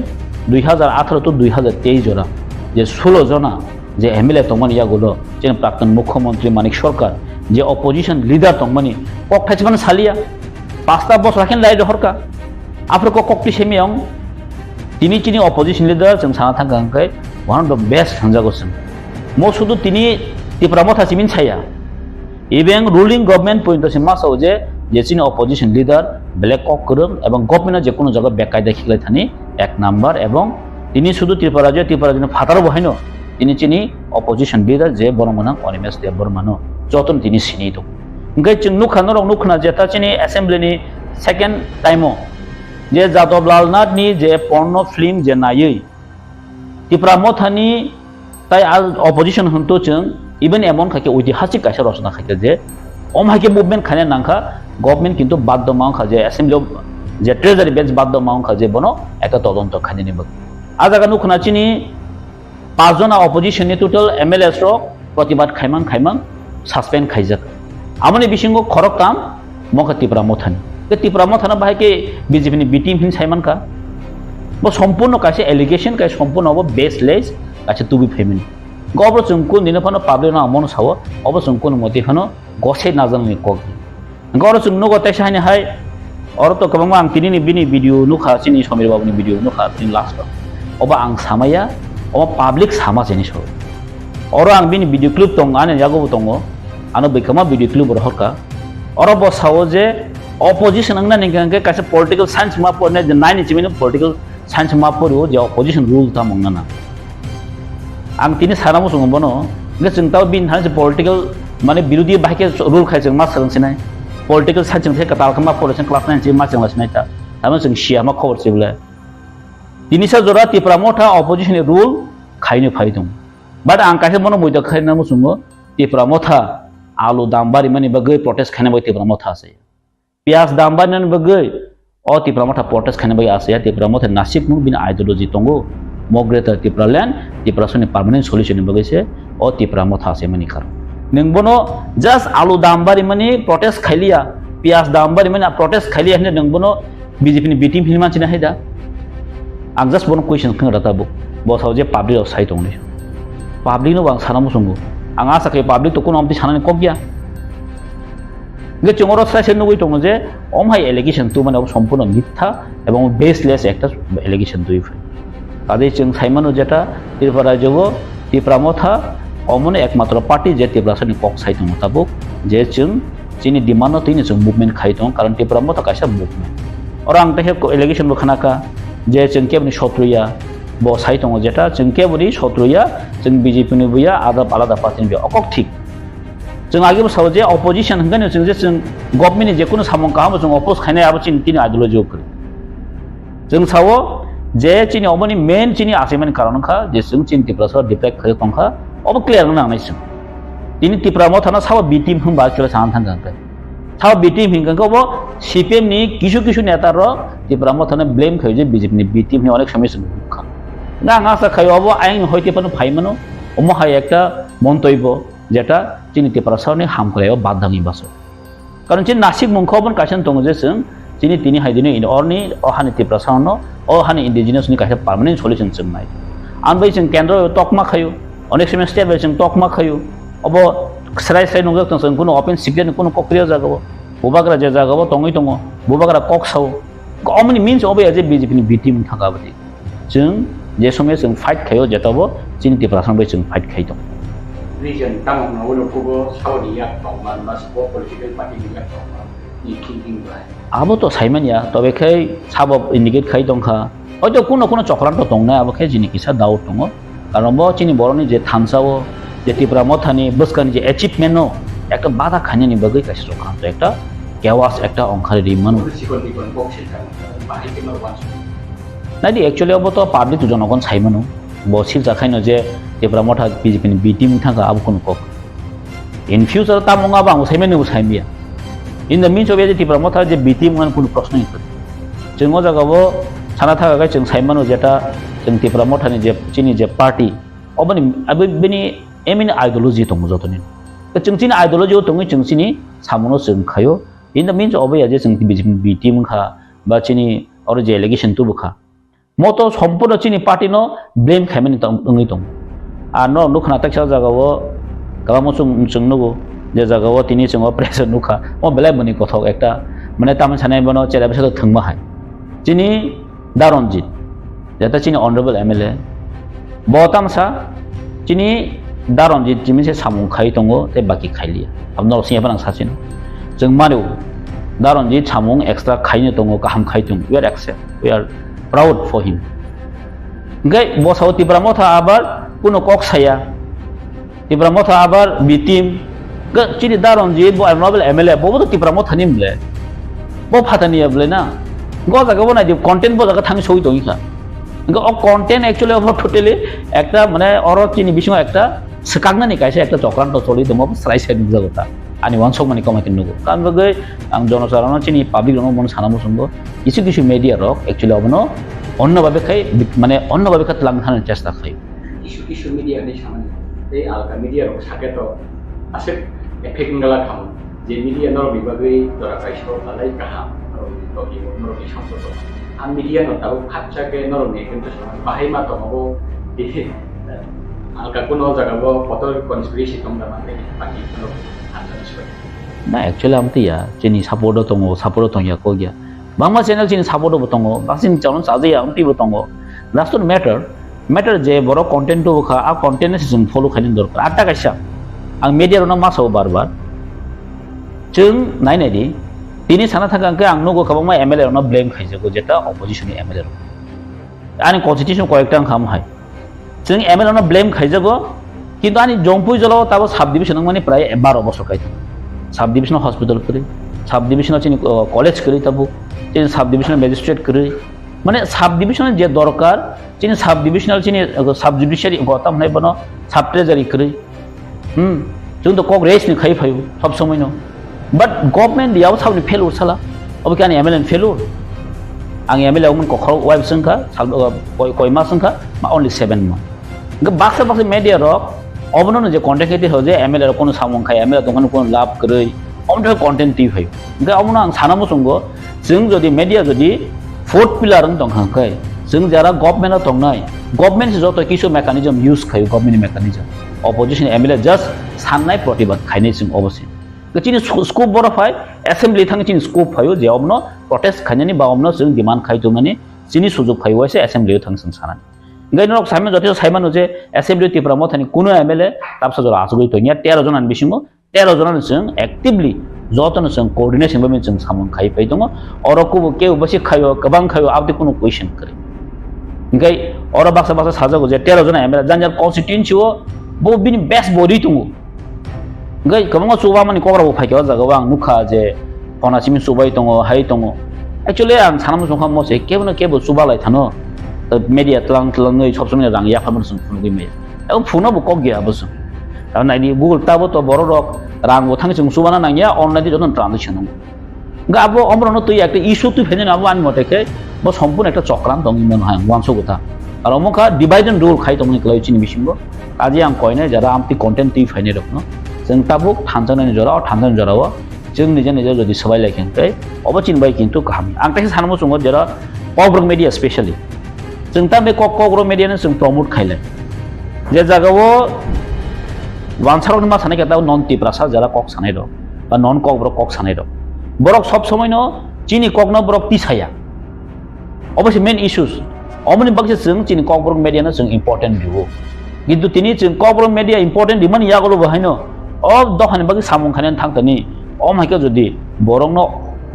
2018 to 2023 जरा जे 16 जना जे MLA तंगमनि यागुलो जेन प्राक्तन मुख्यमंत्री मानिक सरकार जे अपोजिशन लीडर तंगमनि कक थाइजमान सालिया 5टा बस राखेन लाइ दहरका आफ्रको कक्ति सेमियां तिनि चिनि अपोजिशन लीडर जों साना थांगांखाय वन अफ द बेस्ट हंजागोसम मो सुदु तिनि Tipra Motha सिमिन छाया इबें रुलिंग गवर्नमेंट पॉइंट से मासाव जे चिनि अपोजिशन लीडर ब्लैक कक करम एवं गवर्नमेंट जे कोनो जगह बेकायदा खिलाय थानि एक नम्बर एवं तिनि सुदु Tipra जन फातार बहायनो तिनि चिनि अपोजिशन लीडर जे बरमना अनिमेश देव बर्मानो जतन तिनि सिनि दं ओंखाय जों नुखना जेता चिनि असेंबली नि सेकेंड टाइमो जे जादव लालनाथ नि जे पर्न फिल्म जे नायै Tipra Motha नि ताइ अपोजिशन हंतो जों इवन एमन खाके ऐतिहासिक कासे रचना खाके जे अमहाके मुभमेंट खाने नांखा गवर्नमेंट किंतु बाध्य मांखा जे असेंबली जे ट्रेजरी बेंच बाध्य मांखा जे बनो एका तदন্ত खाने निबक आ जागा नुखना चिनि 5 जना अपोजिशन नि टोटल MLA रो प्रतिबाद खाइमां सस्पेंड खाइजाक आमनि बिसिंगो खरक काम मखा Tipra Motha नि के Tipra Motha ना बाहायके बीजेपी नि बी टीम हिन साइमान का बो सम्पूर्ण कासे एलिगेशन कासे सम्पूर्ण अब बेसलेस कासे तुबि फेमिनि गब्र जोंको निनफानो पाब्लिक ना मन साव अब जोंको मतिफानो गसे नाजांनि कक गब्र जोंनो गते साइने हाय और तो गोबां आं तिनि बिनि भिडिअ नुखा चिनि समीर बाबुनि भिडिअ नुखा तिन लास्ट अब आं सामाया अब पाब्लिक सामा जेनि सो और आं बिनि भिडिअ क्लिप दं आने जागो दङ आनो बेखमा भिडिअ क्लिप रहका और बसाव जे अपोजिशन अंगना निगंगे कासे पॉलिटिकल साइंस मा पने जे नाइनि चिमिनो पॉलिटिकल साइंस मा परो जे अपोजिशन रूल ता मंगना आं तिनि सानामो संबनो जोंताव बिन हाज पॉलिटिकल माने विरोधी बाहायके रूल खायजों मा सोलोंसिनाय पॉलिटिकल साइंस जों थेका तालखमा पलिसन क्लास 9 मा जोंलासिनाय ता थामो जों सिया मा खबर सिबले तिनिसा जरा Tipra Motha अपोजिशन रूल खायनो फायदों बाट आं कासे मनो मयदा खायनामो संगो Tipra Motha आलु दाम बारि माने बगै प्रोटेस्ट खाने बाय Tipra Motha आसे प्याज दाम बारि माने बगै अ Tipra Motha प्रोटेस्ट खाने बाय आसे Tipra Motha नासिक मु बिन आइडियोलॉजी तंगो मग्रेटर Tipra land Tipra सनि परमानेंट सल्यूशन बगैसे अ Tipra Motha आसे माने खार नोंबनो जस्ट आलु दाम बारि माने प्रोटेस्ट खाइलिया प्याज दाम बारि माने प्रोटेस्ट खाइलिया ने नोंबनो बीजेपी नि बी टीम हिन मानसिना हायदा आं जस्ट बनो क्वेश्चन खंग राता बसाव जे पब्लिक आव साइट दंनि पब्लिक नो आं सानामो संगो आं आसा खाय पब्लिक तो कोनो आमति सानानि कबिया गे चंगरो साइसे नुबै दङ जे अमहाय एलिगेशन तु माने सम्पूर्ण मिथ्या एवं बेसलेस एकटा एलिगेशन दुइ फै आदे जों साइमानो जेटा Tipra जगो Tipra Motha अमने एकमात्र पार्टी जे Tipra सनि कक साइट दङ ताबो जे जों चिनि डिमान्ड तिनि जों मुभमेंट खाइ दं कारण Tipra Motha कासे मुभमेंट और आं तहे एलिगेशन बखानाका जे जों केबनि शत्रुया बो साइट दङ जेटा जों केबनि शत्रुया जों बीजेपी नि बुया आलादा पार्टी नि अकक ठीक जों आगे साव जे अपोजिशन हंगन जों जे जों गवर्नमेंट जे कोनो सामं काम जों अपोज खायनाय आबो चिनि तिनि आइडियोलॉजी ओकर जों साव जे चिनि अमनि मेन चिनि आसेमन कारणखा जे जों चिनि Tipra स डिफेक्ट खाय तंखा अब क्लियर नांनायसो तिनि Tipra Motha ना साव बी टीम हम बाचुला सान थांगांखा साव बी टीम हिंगांखौ बो सीपीएम नि किछु नेता र Tipra Motha ना ब्लेम खाय जे बीजेपी नि बी टीम नि अनेक समस्या खा ना आसा खाय अब आइन हयते पन फाइमानो अमहाय एकटा मन्तब्य जेटा चिनि Tipra सनि हामखलायाव बादाङि बासो कारण चिनि नासिक मुंखौबन कासन दङ जे जों chini tini hai dini in orni ohani Tipra sound ohani indigenous ni kaisa permanent solution chung nai an bai chung kendro tokma khayo onek semester step bai chung tokma khayo obo serai serai nungjak tong kuno open secret kuno kokriya jagabo bubagra je jagabo tongoi tongo bubagra kok sao omni means obo aje BJP ni B team thakabati chung je somay chung fight khayo jetabo chini Tipra sound bai chung fight khai tong region tang na ulo kubo saudi yak tong man mas political party yak tong man ni thinking bai abo to saiman ya tobe khai sabab indicate khai tongkha oito kuno kuno chokranto tongnai abo khai jini kisa doubt tongo karon bo chini boroni je thamsao je Tipra Mothani buskani je achievement no ekta bada khanyani bagai kaisa chokranto ekta chaos ekta onkhari rimanu nadi actually abo to public to jonogon saimanu bo silchajakmano je Tipra Motha BJP ni B team thanga abo kuno kok in future tamonga bang saimanu saimia in the means of Tipra Motha je B team ngan kuno प्रश्न ikut जों ओ जागाबो साना थागा जों साइमानो जेटा जों Tipra Motha नि जे चिनि जे party अबनि अबनि amine ideology दङ जतनि जों चिनि ideology दङ जों चिनि सामनो जों खायो इन द मीन्स अबे जे जों बि टीम खा बा चिनि और जे एलिगेशन तु बखा मतो सम्पूर्ण चिनि पार्टी नो ब्लेम खाइमानि दङै दङ आ न नुखना तक्सा जागाबो गामो जों नुगो जे जागाबो तिनि जों प्रेसार नुखा ओ बेलाय मनि कथक एकटा माने तामन सानाय बनो चेला बेसा थंमा हाय chini daronjit jata chini honorable MLA botamsa chini daronjit jimi se samung khai tongo te baki khailia abno singa banang sachin jeng maru daronjit samung extra khaine tongo kaham khai tung we are accept we are proud for him gai bosau Tipra Motha abar kuno kok saya Tipra Motha abar bitim ga chini daronjit bo honorable MLA bo Tipra Motha nimle bo phatani able na go jagabo na di content bo jaga thang soi doi kha go content actually of totally ekta mane oro chini bisho ekta sakagna ni kaisa ekta chokranto choli demo srai side jagota ani wansok mani koma kinugo kan bagai ang jonosarono chini public rono mon sanamo sungo kisu media rok actually obno onno babe khai mane onno babe khat lang thanar chesta khai kisu media ni samane ei alka media rok saketo ase effect ngala kham je media nor bibagai dora kaiso talai kaham media no tahu kaca ke norme কিন্তু bahai ma to mo di alka kuno jaga bo foto conspiracy tong da mate pagi no na actually am tia chini support tong ya ko gya bangma channel chini support bo tongo basin channel saje am ti bo tongo that's not matter je boro content to kha a content season follow khanin dor atta kaisa ang media no ma so bar chung nai nai di tini sana thaka angke ang nugo kabangma MLA no blame khaijago jeta opposition ni MLA ro ani constitution কয়েকটা খাম হয় जों MLA no blame khaijago কিন্তু ani jongpui jolo tabo sub division mani pray 12 বছর খাইতো sub division hospital করে sub division চিনি college করে tabo চিনি sub division magistrate করে মানে sub division যে দরকার চিনি sub divisional চিনি sub judiciary গতাম নাই বনো sub treasury করে जों তো কক রেস ni খাই ফাইও সব সময় no but government dia usah ni failure sala obi kan MLA failure ang MLA mun ko khol web sangka koi ma sangka ma only 7 month ga baksa media rok obno je content ete hoje MLA ro kono samong khai MLA tongano kono lab krei omdo content ti hai ga obno ang sanamo songo जों jodi media jodi fourth pillar ang tong khai जों jara government tongnai government joto kisu mechanism use khai government mechanism opposition MLA just sanai protibad khaini जों obosai chini scope boro phai assembly thang chini scope phayo je obno protest khanyani ba obno जों demand khai jomani chini sujog phayo ase assembly thang sang sanan ngai nok saime jote saimano je assembly Tipra Motha ni kuno MLA tapsa jora asugoi to nya 13 jonan bisingo 13 jonan जों actively jotono जों coordination ba min जों samon khai pai dongo oro ko ke basi khayo kabang khayo abdi kuno question kare ngai oro baksa sajago je 13 jona MLA janjar constituency o bo bini best body tungo ngai kabang suba mani kokra bo phaiyo jaga wang nukha je pona simi subai tongo hai tongo actually ang sanam songkha mo se kebo suba lai thano media tlang ngai sob somne rang ya phamon sung phunu gi me ang phuna bo kok gya bo sung ta nai ni google ta bo to boro rok rang bo thang sung suba na nang ya online di joton transaction ga abo omrono tu একটা issue tu ফেনে আবো আনি মতে কে bo সম্পূর্ণ একটা চক্রান্ত দং মন হয় ওয়ানসো কথা আর অমকা ডিভাইড এন্ড রুল খাই তমনি ক্লাই চিনি বিসিংগো কাজে আম কয়নে যারা আমতি কন্টেন্ট তুই ফাইনে রকনো जों tabuk thanjani jora o thanjani jora o जों निजे निजे जुदि सबाय लायखेंखाय अब चिनबाय किन्तु गाहाम आं ताखे सानमो संग जेरा ककब्रक मीडिया स्पेशली जों ता बे ककब्रक मीडियानो जों प्रमोट खायलाय जे जागावो वानसारनि मा सानाय केता नन टिप्रासा जरा कक सानाय दं बा नन ककब्रक कक सानाय दं बरक सब समयनो चिनि ककनो बरक पिसाया अबश्य मेन इश्यूज अमनि बाक्से जों चिनि ककब्रक मीडियानो जों इम्पोर्टेन्ट दिवो किन्तु तिनि जों ककब्रक मीडिया इम्पोर्टेन्ट दिमन यागलो बहायनो अब दखान बाकी सामुं खायनानै थांतनि अमाइखौ जुदि बरंनो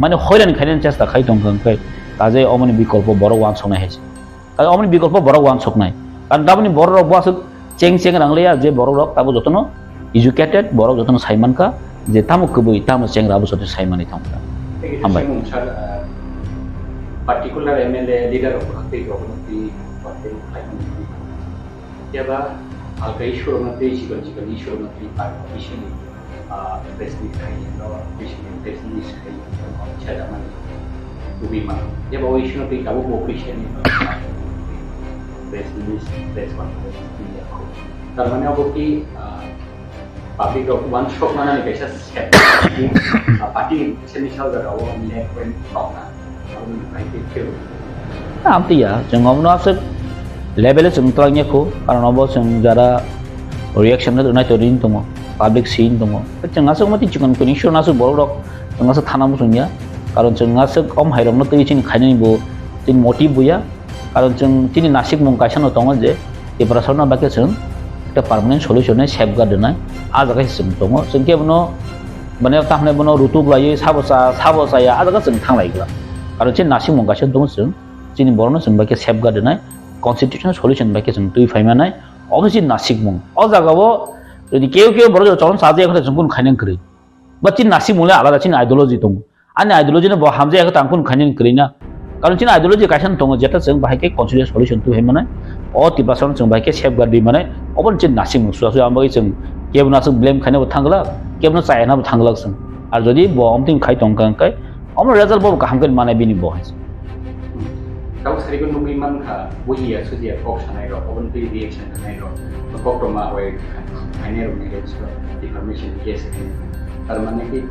माने हयरान खायनायनि चेष्टा खाय दंखाय काजे अमनि विकल्प बरक वान संनाय हायसे काजे अमनि विकल्प बरक वान सकनाय कारण दाबनि बरक बासो चें चें रांगलिया जे बरक ताबो जतनो एजुकेटेड बरक जतनो साइमानका जे तामु कबुइ तामु चेंग्राबो सते साइमानि थांका हामबाय particular MLA leader of kokphiroklaikha याबा alkai shurumati chikan shurumati participation president खायनो president खायनो Silchajakmano Dubiman याबा ओइसनो पे काबो कोऑपरेशन प्रेस कॉन्फ्रेंस दियाखौ तारमाने अब कि पब्लिक ऑफ वन शॉप माने कैसा स्टेप पार्टी सेनि सावगाराव लेट पॉइंट प्रॉब्लम आमतिया जों अमनो आसक लेभेल जों तलांनिखौ कारण अब जों जरा रिएक्शन होनाय तरिन दङ पब्लिक सीन दङ जों आसक मति चिकन कोनि शोनासो बरक जों आसक थाना मुसुनिया कारण जों आसक कम हाइरमनो तैचिन खायनिबो जों मोटिभ बुया कारण जों तिनि नासिक मुं कायसानो दङ जे एप्रासना बाके जों একটা পার্মানেন্ট সলিউশনে সেফগার্ড নাই আজাगा जों दङ जों केबनो माने ताहने बनो रुतुक लायो साबसाया आजागा जों थांलायग्ला कारण जे नासिक मुं कायसानो दङ जों जिनि बरनो जों बाके सेफगार्ड নাই कन्स्टिट्यूशनल सल्यूशन बाके जों दुई फाइमानाय अबसि नासिक मुं अ जागावो যদি কেউ কেউ বড় চরণ সাজে এখন जों কোন খাইनेन করি বা চিন নাসিক মুলে আলাদা চিন আইডিयोलॉजी दङ आनि आइडियोलॉजी ब हामजे এখন तांकुन खाइनेन करिना कारण चिन आइडियोलॉजी कायसान दङ जेटा जों बाहायके कन्स्टिट्यूशनल सल्यूशन तु हैमानाय अ तिबासन जों बाहायके सेफगार्ड दै माने अबन चिन नासिक मुं सुआसु आमबाय जों केबनासो ब्लेम खाइनाबो थांगला केबनो चायनाबो थांगला जों आरो যদি ब अमथिं खाइ दंकांकाय अमर रिजल्ट ब गाहामगोन माने बिनि बहाय Kau sering mengiman kah, wujia sudia kok sanai ro, open ti reaction sanai ro, kok toma way, ini ro mengenai information case ini. Kalau mana ki,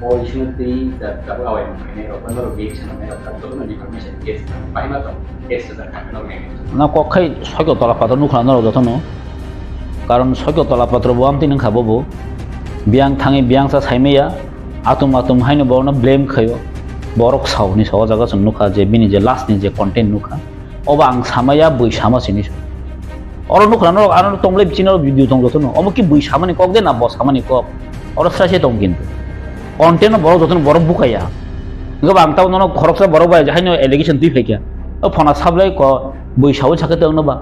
original ti, tapi awal mengenai ro, kan ro reaction sanai ro, kan tu kan information case, pakai macam case sedang kan ro mengenai. Na kok kai sakyo tala patro nukla na ro jatuh no, कारण sakyo tala patro buam ti neng khabo bo, biang thangi biang sa saime ya, atum hai no borno blame khayo. बरक सावनि सावा जागा जों नुखा जे बिनि जे लास्टनि जे content नुखा अब आं सामाया बैसामा सिनि अर नुखा न आरो तंले बिचिनो भिडियो दं जतन अम कि बैसामानि कक दे ना बसामानि कक अर सासे दं किन्तु कन्टेन्ट बरक जतन बरक बुकाया गब आं ताव न खरकसा बरक बाय जाहायनो एलिगेशन दुइ फेकिया फना साबलाय क बैसाव साके दंनोबा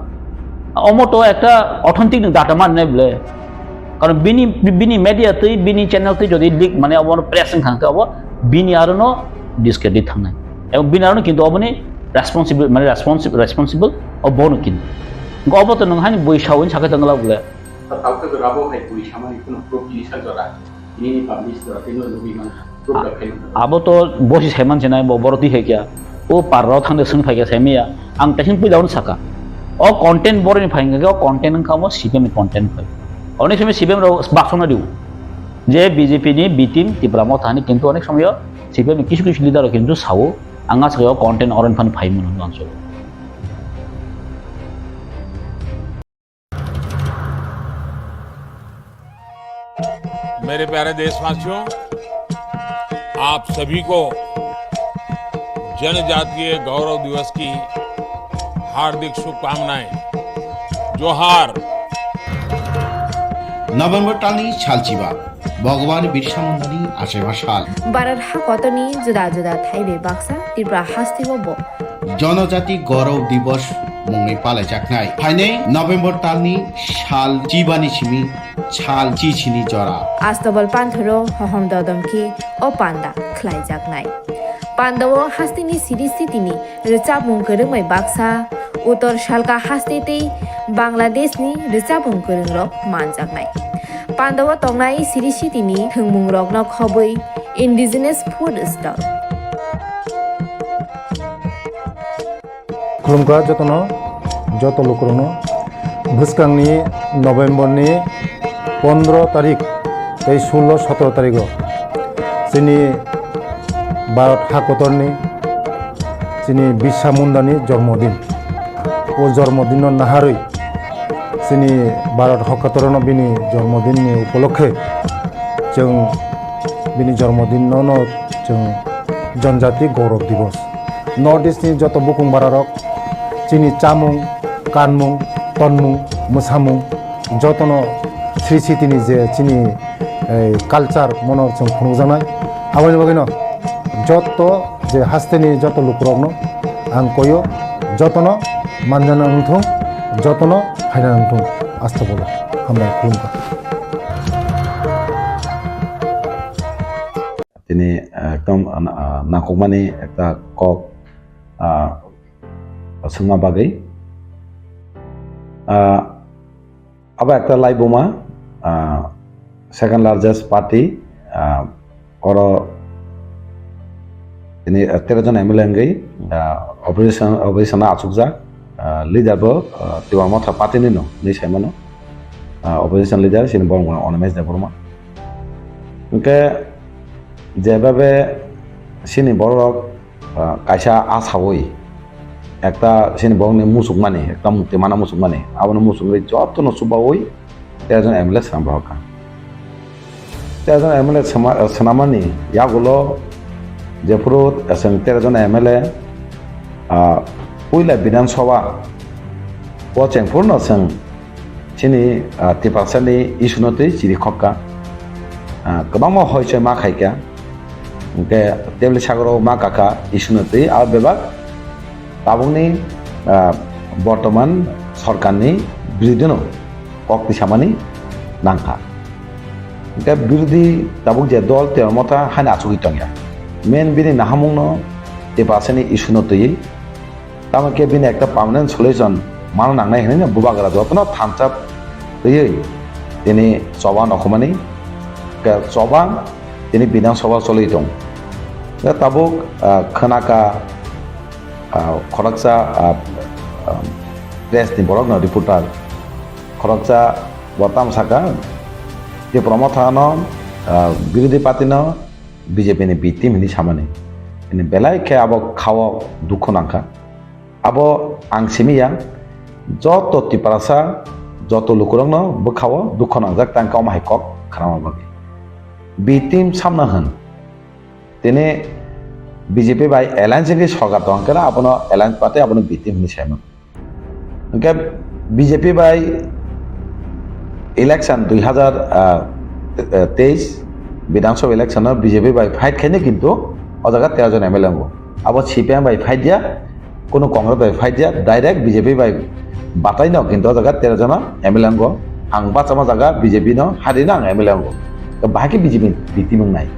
अमतो একটা অথেন্টিক ডাটা मान नेबले कारण बिनि मीडिया तै बिनि चैनल तै जदि लिक माने अब प्रेसिंग खांते अब बिनि आरो न डिस्क्रेडिट थांनाय एवं बिनारनो किन्तु अबनि रेस्पॉन्सिबल अबनो किन्तु गबत नंहानि बैसावनि साके दंगला बुले तावके गराबो है बैसामानि कुनो प्रूफ लिसा जरा ini publish जरा तिनो लुबिमान प्रूफ देखाय आबो तो बसि सायमान सेनाय बरति हेकिया ओ पाराव थांदे सों फायगा सायमिया आं तखिन फैदावन साका अ कंटेन्ट बरनि फायगा अ कंटेन्ट खामो सिपेम कंटेन्ट फाय अनेक समय सिपेम रो बाक्सना दिउ जे बीजेपी नि बी टीम तिप्रा मथानि किन्तु अनेक समय सिपेम किछु लिडार किन्तु सावो आंगा सायाव कंटेन्ट अरन फान फाइमोन आंसो मेरे प्यारे देशवासियों, आप सभी को जनजातीय गौरव दिवस की हार्दिक शुभकामनाएं। जोहार। नभेम्बर टालनि सालचिबा भगवान बिरसा मुंडानि आसेबा साल भारत हाकतनि जुदा जुदा थाइबे बाक्सा त्रिपुरा हास्तिबो जनजाति गौरव दिवस मुङै पालायजानाय फाइनै नभेम्बर टालनि साल चिबानि सिमी साल चिचिनि जरा आस्तबल पान्थरो हहम ददमखि ओ पान्दा ख्लाइजाकनाय पान्दावो हास्तिनि सिरिसितिनि रिचाबुं गोरोङै बाक्सा उत्तर सालका हास्तेतै बांलादेशनि रिचाबुं गोरोंरो मानजाकनाय पान्दावा तंनाय सिरिसितिनि थोंमुं रगना खबै इन्डिजिनियास फुड स्टल खुलुमगा जतनो जत लोकरनो भुसकांनि नभेम्बरनि 15 तारिख 16-17 तारिख जोंनि भारत हादरनि जोंनि बिरसा मुंडानि जन्मदिन ও জন্মদিন নাহারই जोंनि भारत हादराव बिनि जन्मदिननि उपलक्षे जों बिनि जन्मदिनावनो जों जनजाति गौरव दिवस नर्थ इस्टनि जत बुकुं बारारक जोंनि चामुं कानमुं तनमुं मोसामुं जतनो श्री सिटिनि जे जोंनि कालचार मनर जों खुंजानाय आवनि बागैनो जत जे हास्तेनि जत लुकरकनो आं कयो जतनो मानजाना नोंथों जतनो फायना नोंथों आस्था बोलो हामलाय खुलुमबाय তিনি একদম নাকমানি একটা কক সোংনা বাগৈ আবার একটা লাইবোমা সেকেন্ড লার্জেস্ট পার্টি और তিনি 13 জন MLA गई অপারেশন आचुकजा लिडारबो तिवा मथा पार्टीनि न नै साइमानो অপারেশন লিডার सिनि बरंगा अनमेज देबरमा ओंके যেভাবে सिनि बरक कायसा आसावै একটা सिनि बरंनि मुसुक माने একটা मुक्ति माना मुसुक माने आबनो मुसुकनि जतनो सुबावै 13 জন MLA सामब्राका 13 জন MLA सनामानि यागुलो जेफुरो जों 13 জন MLA पहिला विधानसभा पचेंफोरनो जों सिनि तिपासानि इसुनतै जिरिखक्का गोबां हयसे मा खायका ओंके टेबल सागराव मा काका इसुनतै आरो बेबाग ताबुंनि बर्तमान सरकारनि बिरुदनो कक्ति सामानि नांखा ओंके बिरुदि ताबुक जे दल तेर मथा हाना आचुगि तंया मेन बिनि नाहामुंनो तिपासानि इसुनतै तामाके बिनि एकटा पार्मानेंट सल्यूशन मानो नांनाय होनो बुबागरा जतनो थामसाब होयै दिनै सभा नखमानि सभा दिनै विधानसभा चलै दं दा ताबुक खोनाका खरकसा प्रेसनि बरक न रिपोर्टार खरकसा बताम साका टिप्रा मथानो बिरोधी पार्टीनो बिजेपिनि बि टीम हिनि सामानि ini belai ke abo khawa dukho nangka abo angsimia joto tiparasa joto lukurangno bo khawa dukho nangjak tang kaum hai kok khrama bagi bi team samna han tene BJP bai alliance ke sorkar tong kara abono alliance pate abono bi team ni saima ke BJP bai election 2023 বিধানসভা election BJP bai fight khane kintu o jaga 13 জন MLA ngo abo CPM bai fight dia kono Congress bai fight dia direct BJP bai batai no kintu o jaga 13 jon MLA ngo ang bachama jaga BJP no hari nang MLA ngo to bahaki BJP bitim nai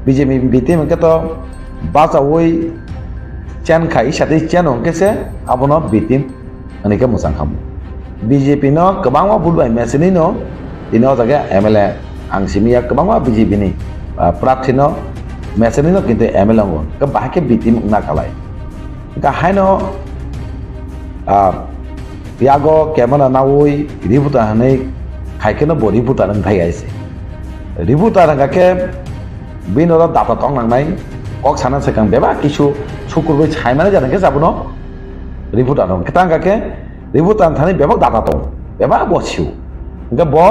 BJP bitim ke to bacha oi chen khai sate chen ong ke se abono bitim ani ke musang kham BJP no kebangwa bulbai mesini no dino jaga MLA ang simia kebangwa BJP ni praktino meseni no kintu MLA ngo ke bahake bitim na kalai ka haino yago kemana nawoi ributa hanai khaikeno bo ributa nang thai aise ributa nang ke binora data tong nang nai kok sana sekang beba kisu sukurbai chai mana jana ke jabuno ributa nang ketang ke ributa thani beba data tong beba bo siu ke bo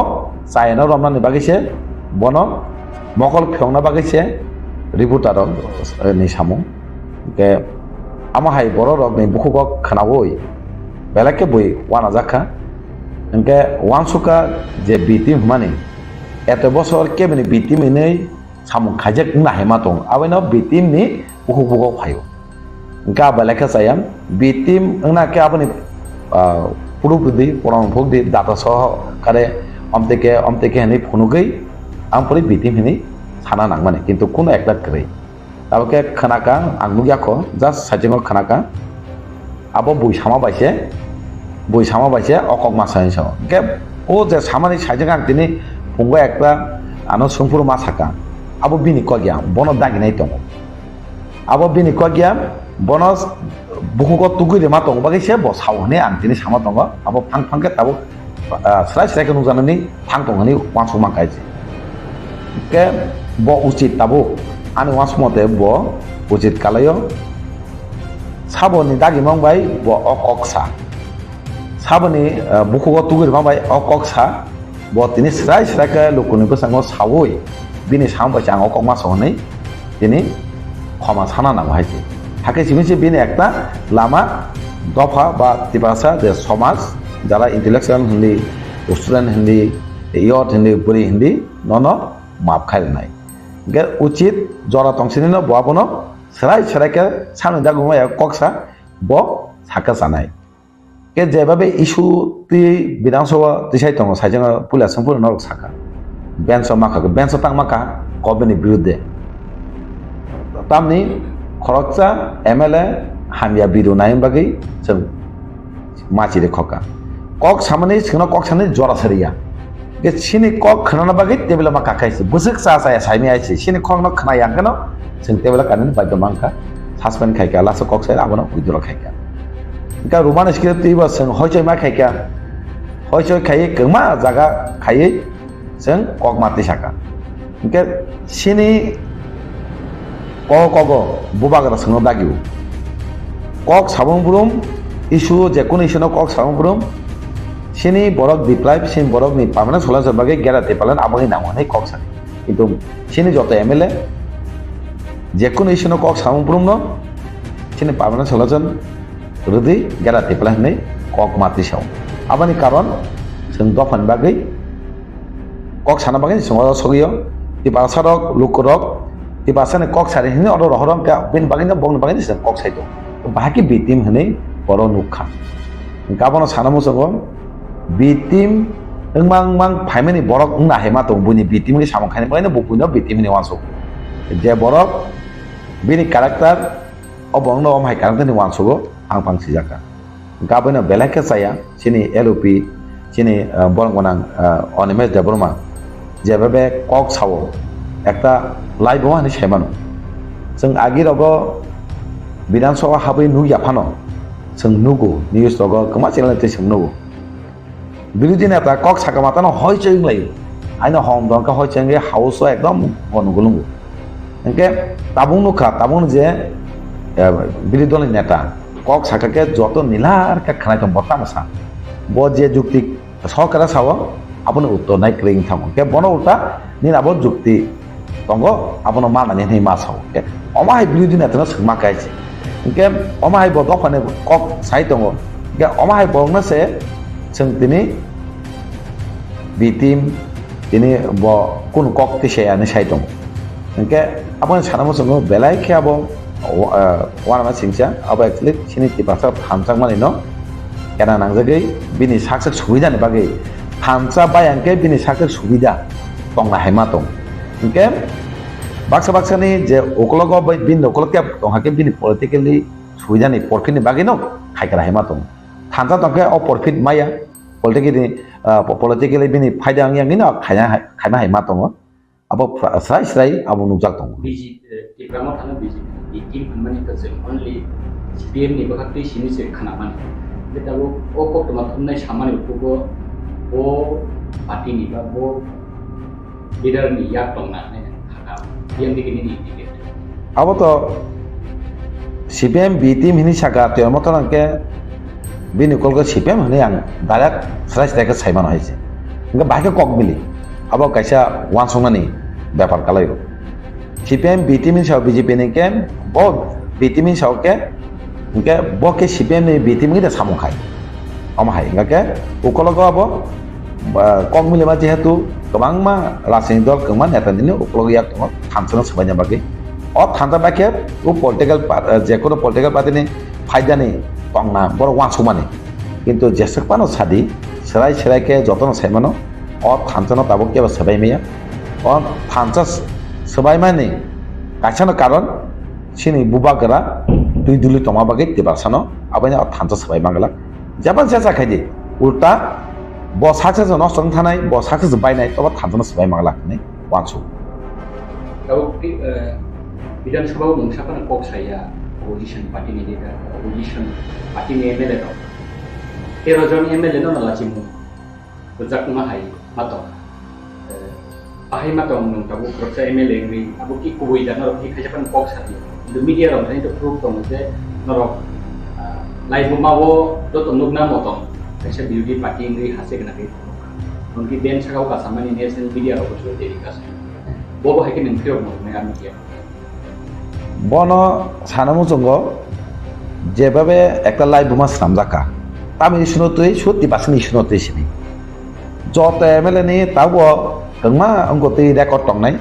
saina romna ni bagise bono mokol phongna bagise reporter नि सामु के आमा हाय बर रक नि बुखुक खनावoi बेलाके बय वाना जाखा इनके वानसुका जे बिति माने एत बसर केबनि बिति मिनै सामु खाजेक ना हेमा दं आबेनो बिति नि बुखुक फायो इनका बेलाके सायाम बिति ना के आबनि पुरुबुदि पुरान भोगदि दाता सह कारे अमतेके नि फनुगै आमपरि बिति मिनै साना नांग माने किन्तु कोनो एकटा करै ताबके खनाका आंगुगियाखो जास्ट साइजिंग खनाका आबो बुइसामा बाइसे अकक मासानि साव के ओ जे सामानि साइजिंग आं दिनै फंगो एकटा आनो सुंफुर मासाका आबो बिनि कगिया बनो दागिनाय दं आबो बिनि कगिया बनो बुहुगो तुगुइ मा दं बागैसे ब सावने आं दिनै सामा दं आबो फांके ताबो स्राय स्रायखौ नुजानानै फां दंनि वानसु मांखायजे के bo ucit tabu ani was mote bo ucit kalayo saboni dagi mangbai bo okoksa saboni bukugo tugir mangbai okoksa bo tini srai srai ke lukuni besango sawoi bini sampai chang okok masone tini ক্ষমা ছানা নাম হয়েছে থাকে সিমিছে বিনি একটা লামা দফা বা তিপাসা যে সমাজ যারা ইন্টেলেকচুয়াল হিন্দি স্টুডেন্ট হিন্দি ইয়ত হিন্দি বুড়ি হিন্দি নন মাপ খাই নাই গে উচিত জরা তংসিনি বাবন সেরাই সেরাইকে সামনে দাগুমায় কক্সা ব সাকা জানাই কে যেভাবে ইস্যু তি বিধানসভা তিসাই দङ সাইজों পুলিশ সম্পূর্ণ নরক সাকা বেঞ্চ মাখা বেঞ্চ তাং মাখা গভর্নমেন্टनि বিরুদ্ধে tamni khoroksa MLA hamya biru naim bagi जों माची रे खका कक सामने सिंगना कक सामने जरा सरिया के सिनि कक खनाना बagi टेबल मा काखाइसे बुसक सा सा साइमे आइसे सिनि खक न खना यांगनो जों टेबल कानन बाय मांका सस्पेंड खाइका लास कक साइ आबनो उइद्र खाइका का रुमान स्किल तिबा जों होइचै मा खाइका होइचै खाइ गमा जागा खाइ जों कक माति साका के सिनि कको बुबागरा संग दागिउ कक साबुं बुरुम इशु जेकुन इशुनो कक साबुं बुरुम सिनि बरक दिप्लाइ सिनि बरक नि पार्मानेंट सलासर बागे गेरा तेपालन आबनि नामने कक सानि किन्तु सिनि जत MLA जेकुन इशुनो कक साबुं बुरुम न सिनि पार्मानेंट सलासन रुदि गेरा तेपालन नै कक माति साव आबनि कारण जों दफान बागे कक साना बागे संग सगियो तिबासारक लुकरक di bahasa kok sari ini orang ke bin bagainya bong bagainya sedang kok saya itu bahaki bitim ini poro nukha kapan sana musuh bitim mang paimeni borok nggak hemat tuh bunyi bitim ini sama kayak bagainya bukunya bitim ini wansuk dia borok bini karakter bong no hai karakter ini wansuk pang sijaka kapan belak ke saya sini LOP sini borong konang onemes deborma jebabe kok sawo একটা live হওয়ানি সেমানো जों आगिरावबो बिधानसभा हाबै नुयाफानो जों नुगो news रगो कमा channel ते जों नुगो बिरोधी नेता कक साकामातानो हयचों लायो आइनो हम दंका हयचों गे हाउस एकदम गनुगुलुंगो एंके ताबुं नुखा ताबुं जे बिरोधी दलनि नेता कक साकाके যত नीलार का खानाय दं बतामसा ब जे जुक्ति सरकारा सावो आपनो उत्तर नाय क्रेइं थामो के बनो उल्टा निनाबो जुक्ति tonggo abono mana ni hei masau ke omahai biroधी नेता sengma kaise ke omahai bo dokane kok sai tongo ke omahai bongna se जों tini bitim tini bo kun kok tisaya ni sai tongo ke abon sanamo songo belai ke abo wana ma singsa abo actually sini tipasa hamsang mani no kana nangjagai bini saksak subida ni bagai hamsa bayangke bini saksak subida tongna haima tong okay बाक्सा बाक्सानि जे ओकलग बिन ओकलके तोहाके बिन politically सुविधानि परफिटनि बागै न खायकरा हेमा दं थांजा तंके अ परफिट माया पॉलिटिकली बिनि फायदा आंगियानि न खायना हेमा दं अब स्राय स्राय अब नुजाक दं बिजि टिप्रामा थानो बिजि टिम खामानि का जों ओनलि CPM नि बाखाति सिनि से खानामान बेटाबो ओ कक्टमा थुमनाय सामानि उखुबो ओ पार्टीनि बा ओ leader ni yak tong na yang dikini di abo to CPM B team ini saka te moto nangke bini kolgo CPM ini yang darak srais deka saiman hoise enggak bahake kok mili abo kaisa wansonga ni byapar kalayo CPM B team ini saw BJP ni ke bo B team ini saw ke enggak bo ke CPM ni B team ini da samukai omahai enggak ke ukologo abo kok mili ma jehetu गोबां मा राजनीतिक दल गोबां नेतानिनो उपलगिया दङ थानसना सबायना बागै थानसा बाके उ political जेकुनो political पार्टीनि फायदानि तंना बर वानसुमानि किन्तु जेसेकपानो सादि सेराय सेरायके जतन सायमानो थानसना ताबुके सबायमेया थानसा सबायमानि गायसानो कारण सिनि बुबागरा दुइ दुलि तमा बागै तिबासानो आबायना थानसा सबाय मांगला जाबान जाजा खायदि उल्टा bo saksa jo nostong thanai bo saksa jo bainai toba thanjana sabai mangla nei wansu tau bidan sabau mungsapana kok saya opposition party ni leader opposition party ni MLA to 13 jon MLA no nalachimu bajak ma hai mato bahai ma tong nung tabu proksa MLA ngi abu ki kubui dan norok ki kaisa pan kok sati itu media rom tani to proof tong je norok lai bu mawo do to nugna motong kaisa beauty party ngi hase kana ki unki den sakau ka samani national media ro ko deri kas bobo hakin ngi phiro mo me ami ki বনো সানামু জঙ্গ যেভাবে একটা live বোমা সামজাকা তামি শুনতেই 70% শুনতেই সিনি যত MLA নি তাও কেমা অঙ্গতে record টংনাই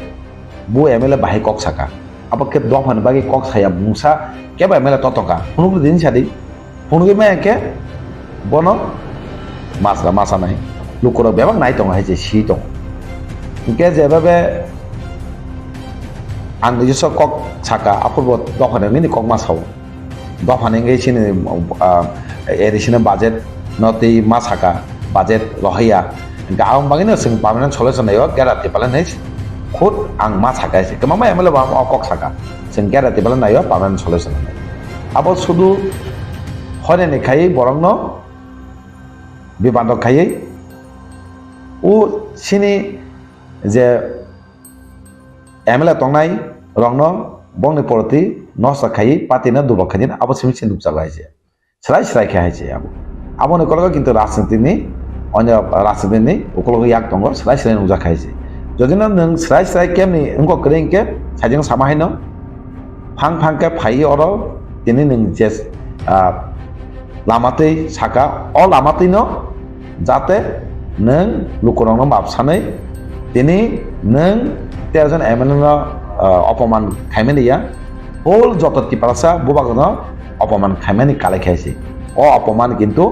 বু এমএলএ বাহাই কক সাকা আবার কে দফান বাকি কক সায়া মুসা কেবা এমএলএ ততকা হুনুক দিন সাদি হুনুকে মে একে বনো মাসরা মাসা নাই লুকর বেবাং নাই দং হাইছে সি দং কে যেভাবে आं निजस कक साका आफुरबो दखाने कक मासाव दखाने सिने एडिशनल बाजेट नति मा साका बाजेट रहिया गाव बागिनो जों पार्मानेन्ट सल्युशन नायो ग्यारान्टि पालन है खुद आं मा साका गोबां एमएलए कक साका जों ग्यारान्टि पालन नायो पार्मानेन्ट सल्युशन अब शुधु हरेनि खायै बरंनो बिबान्द खायै उ सिनि जे MLA tongnai rongno bongni poroti nosa khai patina duba khajin abo simsin dubja gaise srai khaise abo ne kologa kintu rajniti ni onya rajniti ni ukologa yak tongo srai nuja khaise jodina nang srai kemni engko krengke sajing samahaino phang ke phai oro tini nang jes lamatei saka o lamatei no jate nang lukorongno mapsanai tini nang 13 জন MLA অপমান খাইমেনি ইয়া whole যত টিপারসা বুবাগন অপমান খাইমেনি কালে খাইছে ও অপমান কিন্তু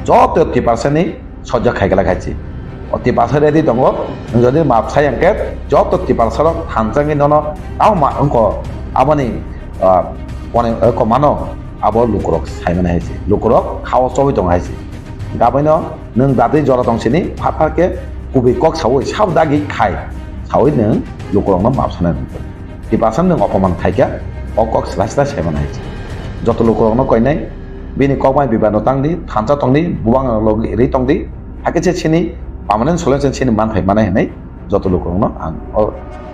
যত টিপারসানি সহ্য খাইগলা খাইছে ও টিপারসা রেডি দङ যদি মাপসাই আঙ্কে যত টিপারসা থানজাঙ্গি নন তাও মা অঙ্ক আবনি পনে কমানো আবো লুকরক সাইমেনা হাইছে লুকরক খাও সবই দङ হাইছে গাবैनो नों दादै जरा दंसिनि फाफाके कुबि कक सावै सावदागि खाय सावै नों लुकरंनो मापसाना टिपासान नों अपमान खायका अकक स्लास्ला सायमान हाइছে যত लुकरंनो कयनाय बिनि ककमाय बिबानो तांदि थानसा तंदि बुबां लग रि तंदि हाकेचे सिनि पार्मानेन्ट सल्युशन सिनि मानथाय मानाय हनै যত लुकरंनो आं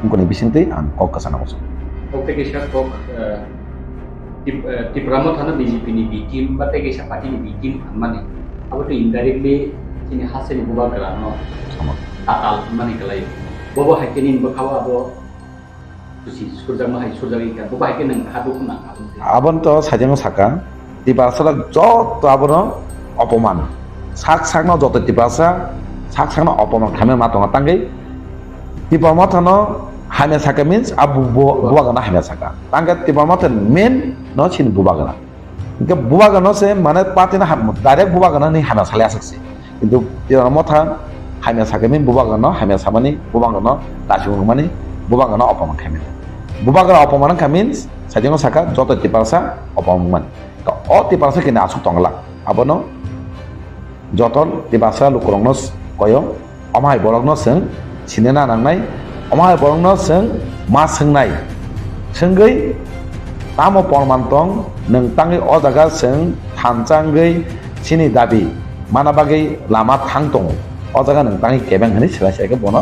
उनकोनि बिसिंतै आं कक कासाना बस ओके के साथ कक Tipra Mothani BJP ni B team bate ke sa party ni B team माने अब तो इनडायरेक्टली सिनि हासेनि बुबा गलानो ताल माने गलाय bobo hakenin bakawa abo tusi surjama hai surjagi ka bobo hakenin hadu kuna abon to sajang saka dibasara jot abono অপমান সাকসাকনো যত টিপাসা সাকসাকনো অপমান খামে মাতঙ্গা তাঙ্গै টিপামথনো হামে সাকা মিন্স আবু বুবাগানা হামে সাকা তাঙ্গা টিপামথন মেন ন সিন বুবাগানা ইনকে বুবাগানো সে মানে পাতিনা ডাইরেক্ট বুবাগানা নি হামে সালে আসছে কিন্তু টিপামথা হামে সাকা মিন বুবাগানো হামে সামানি বুবাগানো দাসুমানি বুবাগানো অপমান খামে বুবাগানো অপমান খামিন্স সাজং সাকা যত টিপাসা অপমান ও টিপাসা কিনা আসু তংলা abono jotol dibasa lukurongno koyo omai borongno seng sinena nangnai omai borongno seng ma sengnai senggei tamo pormantong neng tangi o jaga seng thanjanggei sini dabi mana bagai lama thangtong o jaga neng tangi kebeng hani sila sila ke bono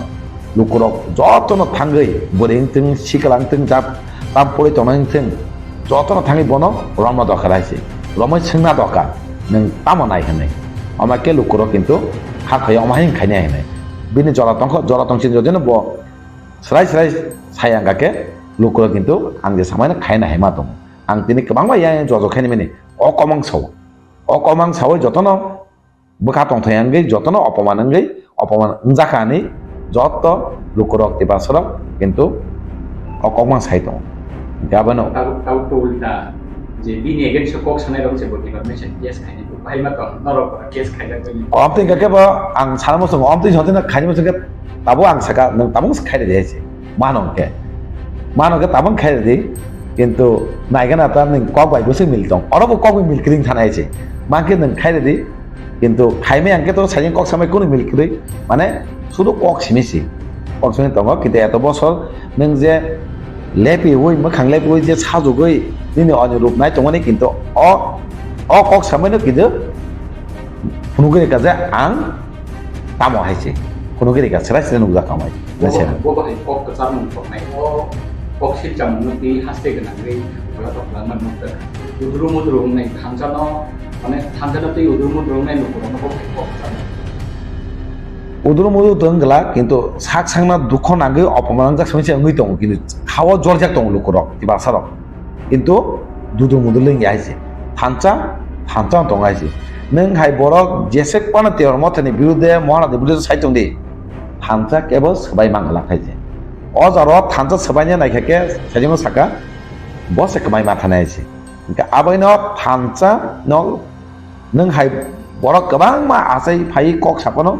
lukurok jotono thanggei boring ting sikalang ting jap tam pori tonang ting jotono thangi bono romno dokaraisi romoi sengna doka neng tamo nai henai amake lukuro kintu hak hoya amahin khaini henai bini jora tongsin jodino bo srai sayang gake lukuro kintu angje samaina khaina hema dong ang tini kebangba yang jojo khaini meni okomang sawo jotono bukha tongthayangei jotono opoman unjakani joto lukuro tibasoro kintu okomang sai dong gabano tau ulta जे बिनि against कक सानाय दं जेबो department case खायनि बाहाय मा दं नरक case खायला गनि अमथिं गकेबो आं सानमो सं अमथिं जदिना खायनि सं ताबो आं साका नों ताबो खायदे देसे मानोके ताबो खायदे किन्तु नायगना ता नों कक बायबो सं मिल दं अरबो कक मिलक्रिं थानायसे माके नों खायदे किन्तु खायमे आंके तो साइं कक सामै कोन मिलक्रि माने सुदु कक सिमिसि कक सिमि दङ किन्तु एत बसर नों जे लेपि वइ मखां लेपि वइ जे साजुगै ini onyo rup nai tongani kintu o kok samai no kidu punugiri kaza ang tamo haisi punugiri ka serai serai nugza kamai bo bahai kok ka charmung kok nai o kok Silchajakmano pi haste gana ngai wala to plan man mutta uduru nai thanjano mane thanjano tei uduru nai nukuro no kok উদুর মধু দংলা কিন্তু সাক সাংনা দুঃখ নাগে অপমান যা শুনছে ওই দং কিন্তু খাওয়া জল যাক দং লোক রক কি বাসা রক কিন্তু দুদুর মধু লই আইছে ফাঞ্চা দং আইছে নং হাই বরক যেসে পানা তের মতনি বিরুদ্ধে মহারাজ বিরুদ্ধে সাইতং দি ফাঞ্চা কেবল সবাই মাংলা খাইছে অজর ফাঞ্চা সবাইনে নাইখাকে সাইজং সাকা বস কমাই মাথা নাইছে কিন্তু আবাইন ফাঞ্চা নং হাই বরক গোबां मा आसाय फाय कक सापनो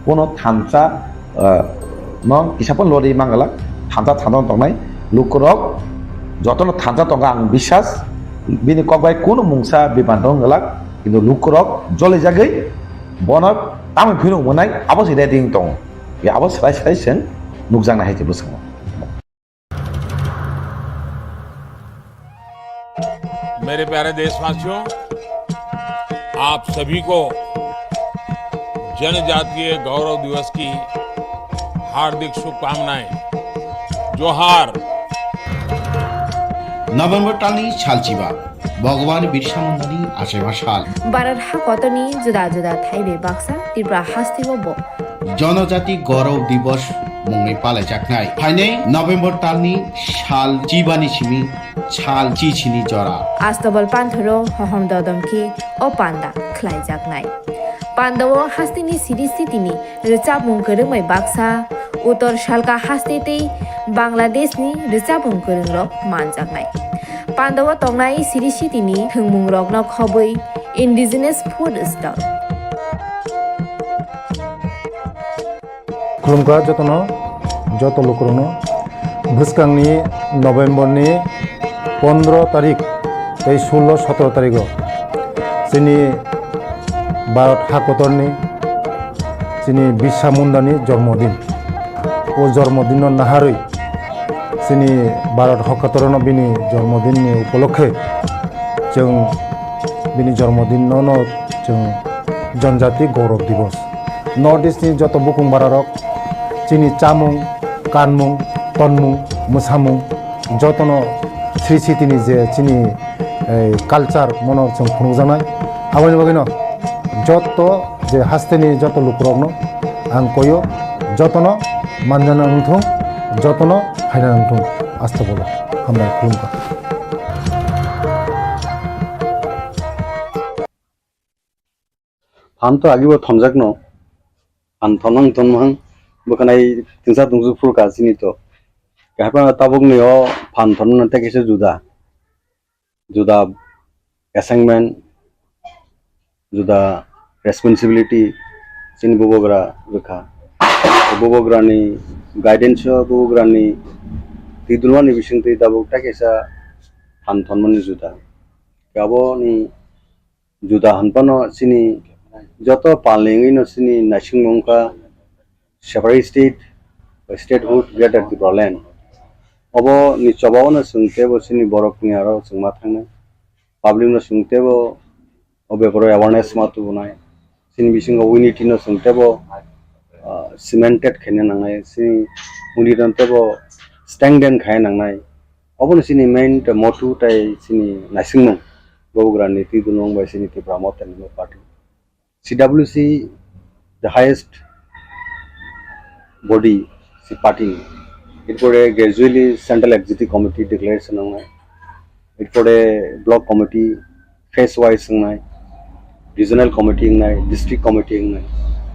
কোনো থানচা কিসাপন লরি মাঙ্গলা থানচা দংনাই লুকরক যতন থানচা দং আং বিশ্বাস বিনি ককবাই কোনো মুংসা বিমান দংলাক কিন্তু লুকরক জলে জাগৈ বনক তামে ফিনো মনাই আবো সিদে দিং দং बे आबो साइ जों नुकजांना हायजे बुसङो मेरे प्यारे देशवासियों, आप सभी को जनजातीय गौरव दिवस की हार्दिक शुभकामनाएं। जोहार। नभेम्बर टालनि सालचिबा भगवान बिरसा मुंडानि आसेबा साल भारत हाकतनि जुदा जुदा थाइबे बाक्सा त्रिपुरा हास्तिबो बो जनजाति गौरव दिवस मुंगै पालायजाखनाय फाइनै नभेम्बर टालनि साल चिबानि सिमि साल चिचिनि जरा आस्तबल पान्थरो हहम ददमखि ओ पान्दा ख्लायजाखनाय पान्दाव हास्तिनि सिरिस्थितिनि रोचाबुं गोरोंमै बाक्सा उत्तर सालका हास्तेतै बांलादेशनि रोचाबुं गोरोंरक मानजाखनाय पान्दाव तंनाय सिरिस्थितिनि थोंमुं रकनो खबै इन्डिजिनास फुड स्टल खुलुमगा जतनो जत लोकरनो भुसकांनि नभेम्बरनि 15 तारिख 16-17 तारिख जोंनि भारत हाकतरनि जोंनि बिरसा मुंडानि जन्मदिन ओ जन्मदिन नाहारै जोंनि भारत हाकतरनो बिनि जन्मदिननि उपलक्षे जों बिनि जन्मदिनावनो जों जनजाति गौरव दिवस नर्थ इस्टनि जत बुकुं बारारक जोंनि चामुं कानमुं तनमुं मोसामुं जतनो स्रिसितिनि जे जोंनि कालचार मनो जों खुंजानाय आबानि बागैनो जत जे हास्तेनि जत लुकरकनो आं कयो जतनो मानजाना नंथों जतनो हायना नंथों आस्था बोला हामबाय खुलुमगा फानथ आगिबो थमजाकनो फान थनंग थनमहां बखनाय तिंसा तुंजु फुरका सिनितो कहपा ताबुगनियो फान थनन तेकेसे जुदा असाइनमेंट जुदा रेस्पॉन्सिबिलिटी सिन बुबोग्रा रखा बुबोग्रानि गाइडेंस बुबोग्रानि तिदुलवानि बिसंति दाबुग तेकेसा फान थनमनि जुदा गाबोनि जुदा हनपानो सिनि जत पालेंगिनो सिनि नासिंगंका separate statehood greater Tripura land अब निचबावनो सोंतेबो सिनि बरफनि आरो सोंमा थांनाय पाब्लिकनो सोंतेबो अबेफोर अवेयरनेस मातुनाय सिनि बिसिंगो उनिटिनो सोंतेबो सिमेंटेड खेने नांनाय सिनि उनिटनतेबो स्टैंडेन खाय नांनाय अबनो सिनि मेन मोटु ताय सिनि नासिंगं बौग्रानि तिदुनंग बाय सिनि त्रिपुरा मोथानि party CWC, the highest body, the party. It got a gradually central executive committee declaration on it. It got a block committee, phase wise on it, regional committee on it, district committee on it.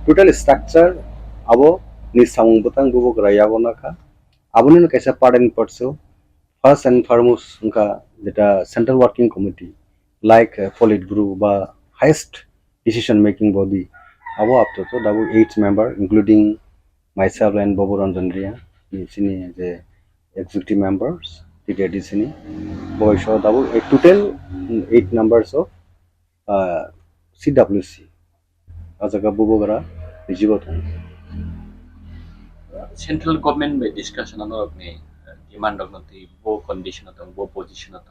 Total structure, abo ni samung butang bubu keraya bonaka. Abo ni kaisa part and parcel. First and foremost, unka that central working committee, like Politburo, ba highest decision making body abo up to 8 member including myself and Bobo Ranjandria sini the executive members the sini boy show double a total 8 numbers of CWC ajaga Bobogra jibotan central government by discussion on the demand of the bo condition of the bo position of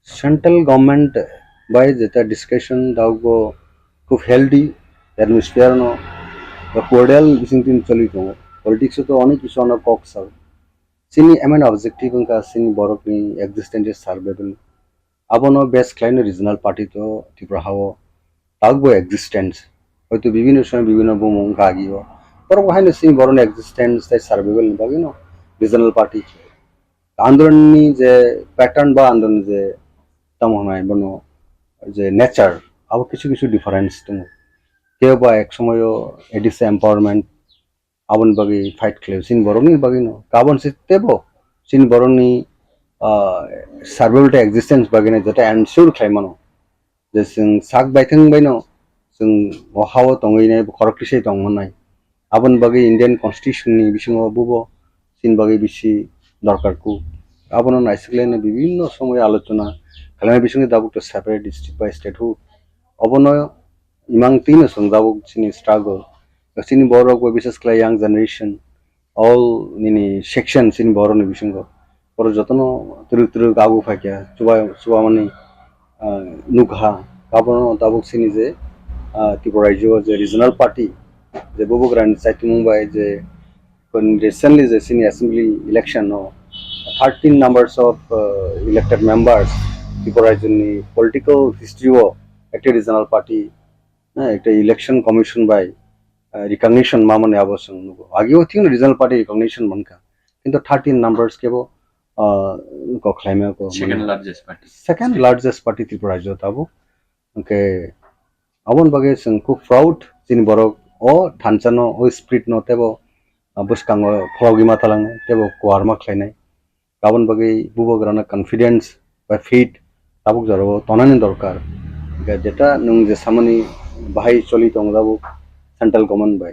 central government by the discussion dago खूब healthy atmosphere नो cordial bising tin chali to politics to only issue on a cox out. Sini main objective unka sini borok ni existence survival. Abono best client regional party to Tipra hawo tagbo existence. হয়তো বিভিন্ন সময় বিভিন্ন ভূমিকা আগিব পর ওখানে সিং বরণ existence তাই survival নিবাগে না রিজনাল পার্টি আন্দোলননি যে প্যাটার্ন বা আন্দোলন যে তামনায় বনো যে নেচার আবার কিছু কিছু ডিফারেন্স তুমি কেউ বা এক সময়ও এডিসে এম্পাওয়ারমেন্ট আবন বাগে ফাইট খেলে সিন বরণই বাগে না কাবন সিতেব সিন বরণই সার্ভাইভালটা এক্সিস্টেন্স বাগে না যেটা এনশিওর খাইমানো যে সিং সাক বাইথং বাইনো जों हावा दंगैनाय खरक्रिसाय दंमोननाय आबन बागै इंडियन कन्स्टिट्यूशननि बिसिङाव बुबो सिन बागै बिसि दरकारखौ आबन नायसगलायनो विभिन्न समय आलोचना खालामनाय बिसिङै दाबुक सेपारेट डिस्ट्रिक्ट बाय स्टेटहुड अबन इमां तीन सं दाबुक सिनि स्ट्रागल सिनि बरक बिसेस क्लाय यांग जनरेशन ऑल निनि सेक्शन सिनि बरनि बिसिङाव पर जतन तुरु तुरु गाबु फाक्या चुबा माने नुखा आबन दाबुक सिनि जे Tipra Rajo the regional party the Bobo Grand Site Mumbai the recently the senior assembly election no 13 numbers of elected members Tipra Rajo political history of a regional party a election commission by recognition mamane abosang agio thing regional party recognition manka into 13 numbers kebo ko claim ko second largest party Tipra Rajo tabo okay abon bage sing ku proud sin borok o thanchano o spirit no tebo buskango phlogi matalang tebo kwarma khlainai abon bage bubo grana confidence by faith tabuk jaro tonani dorkar jeta nung je samani bahai choli tong dabu central government by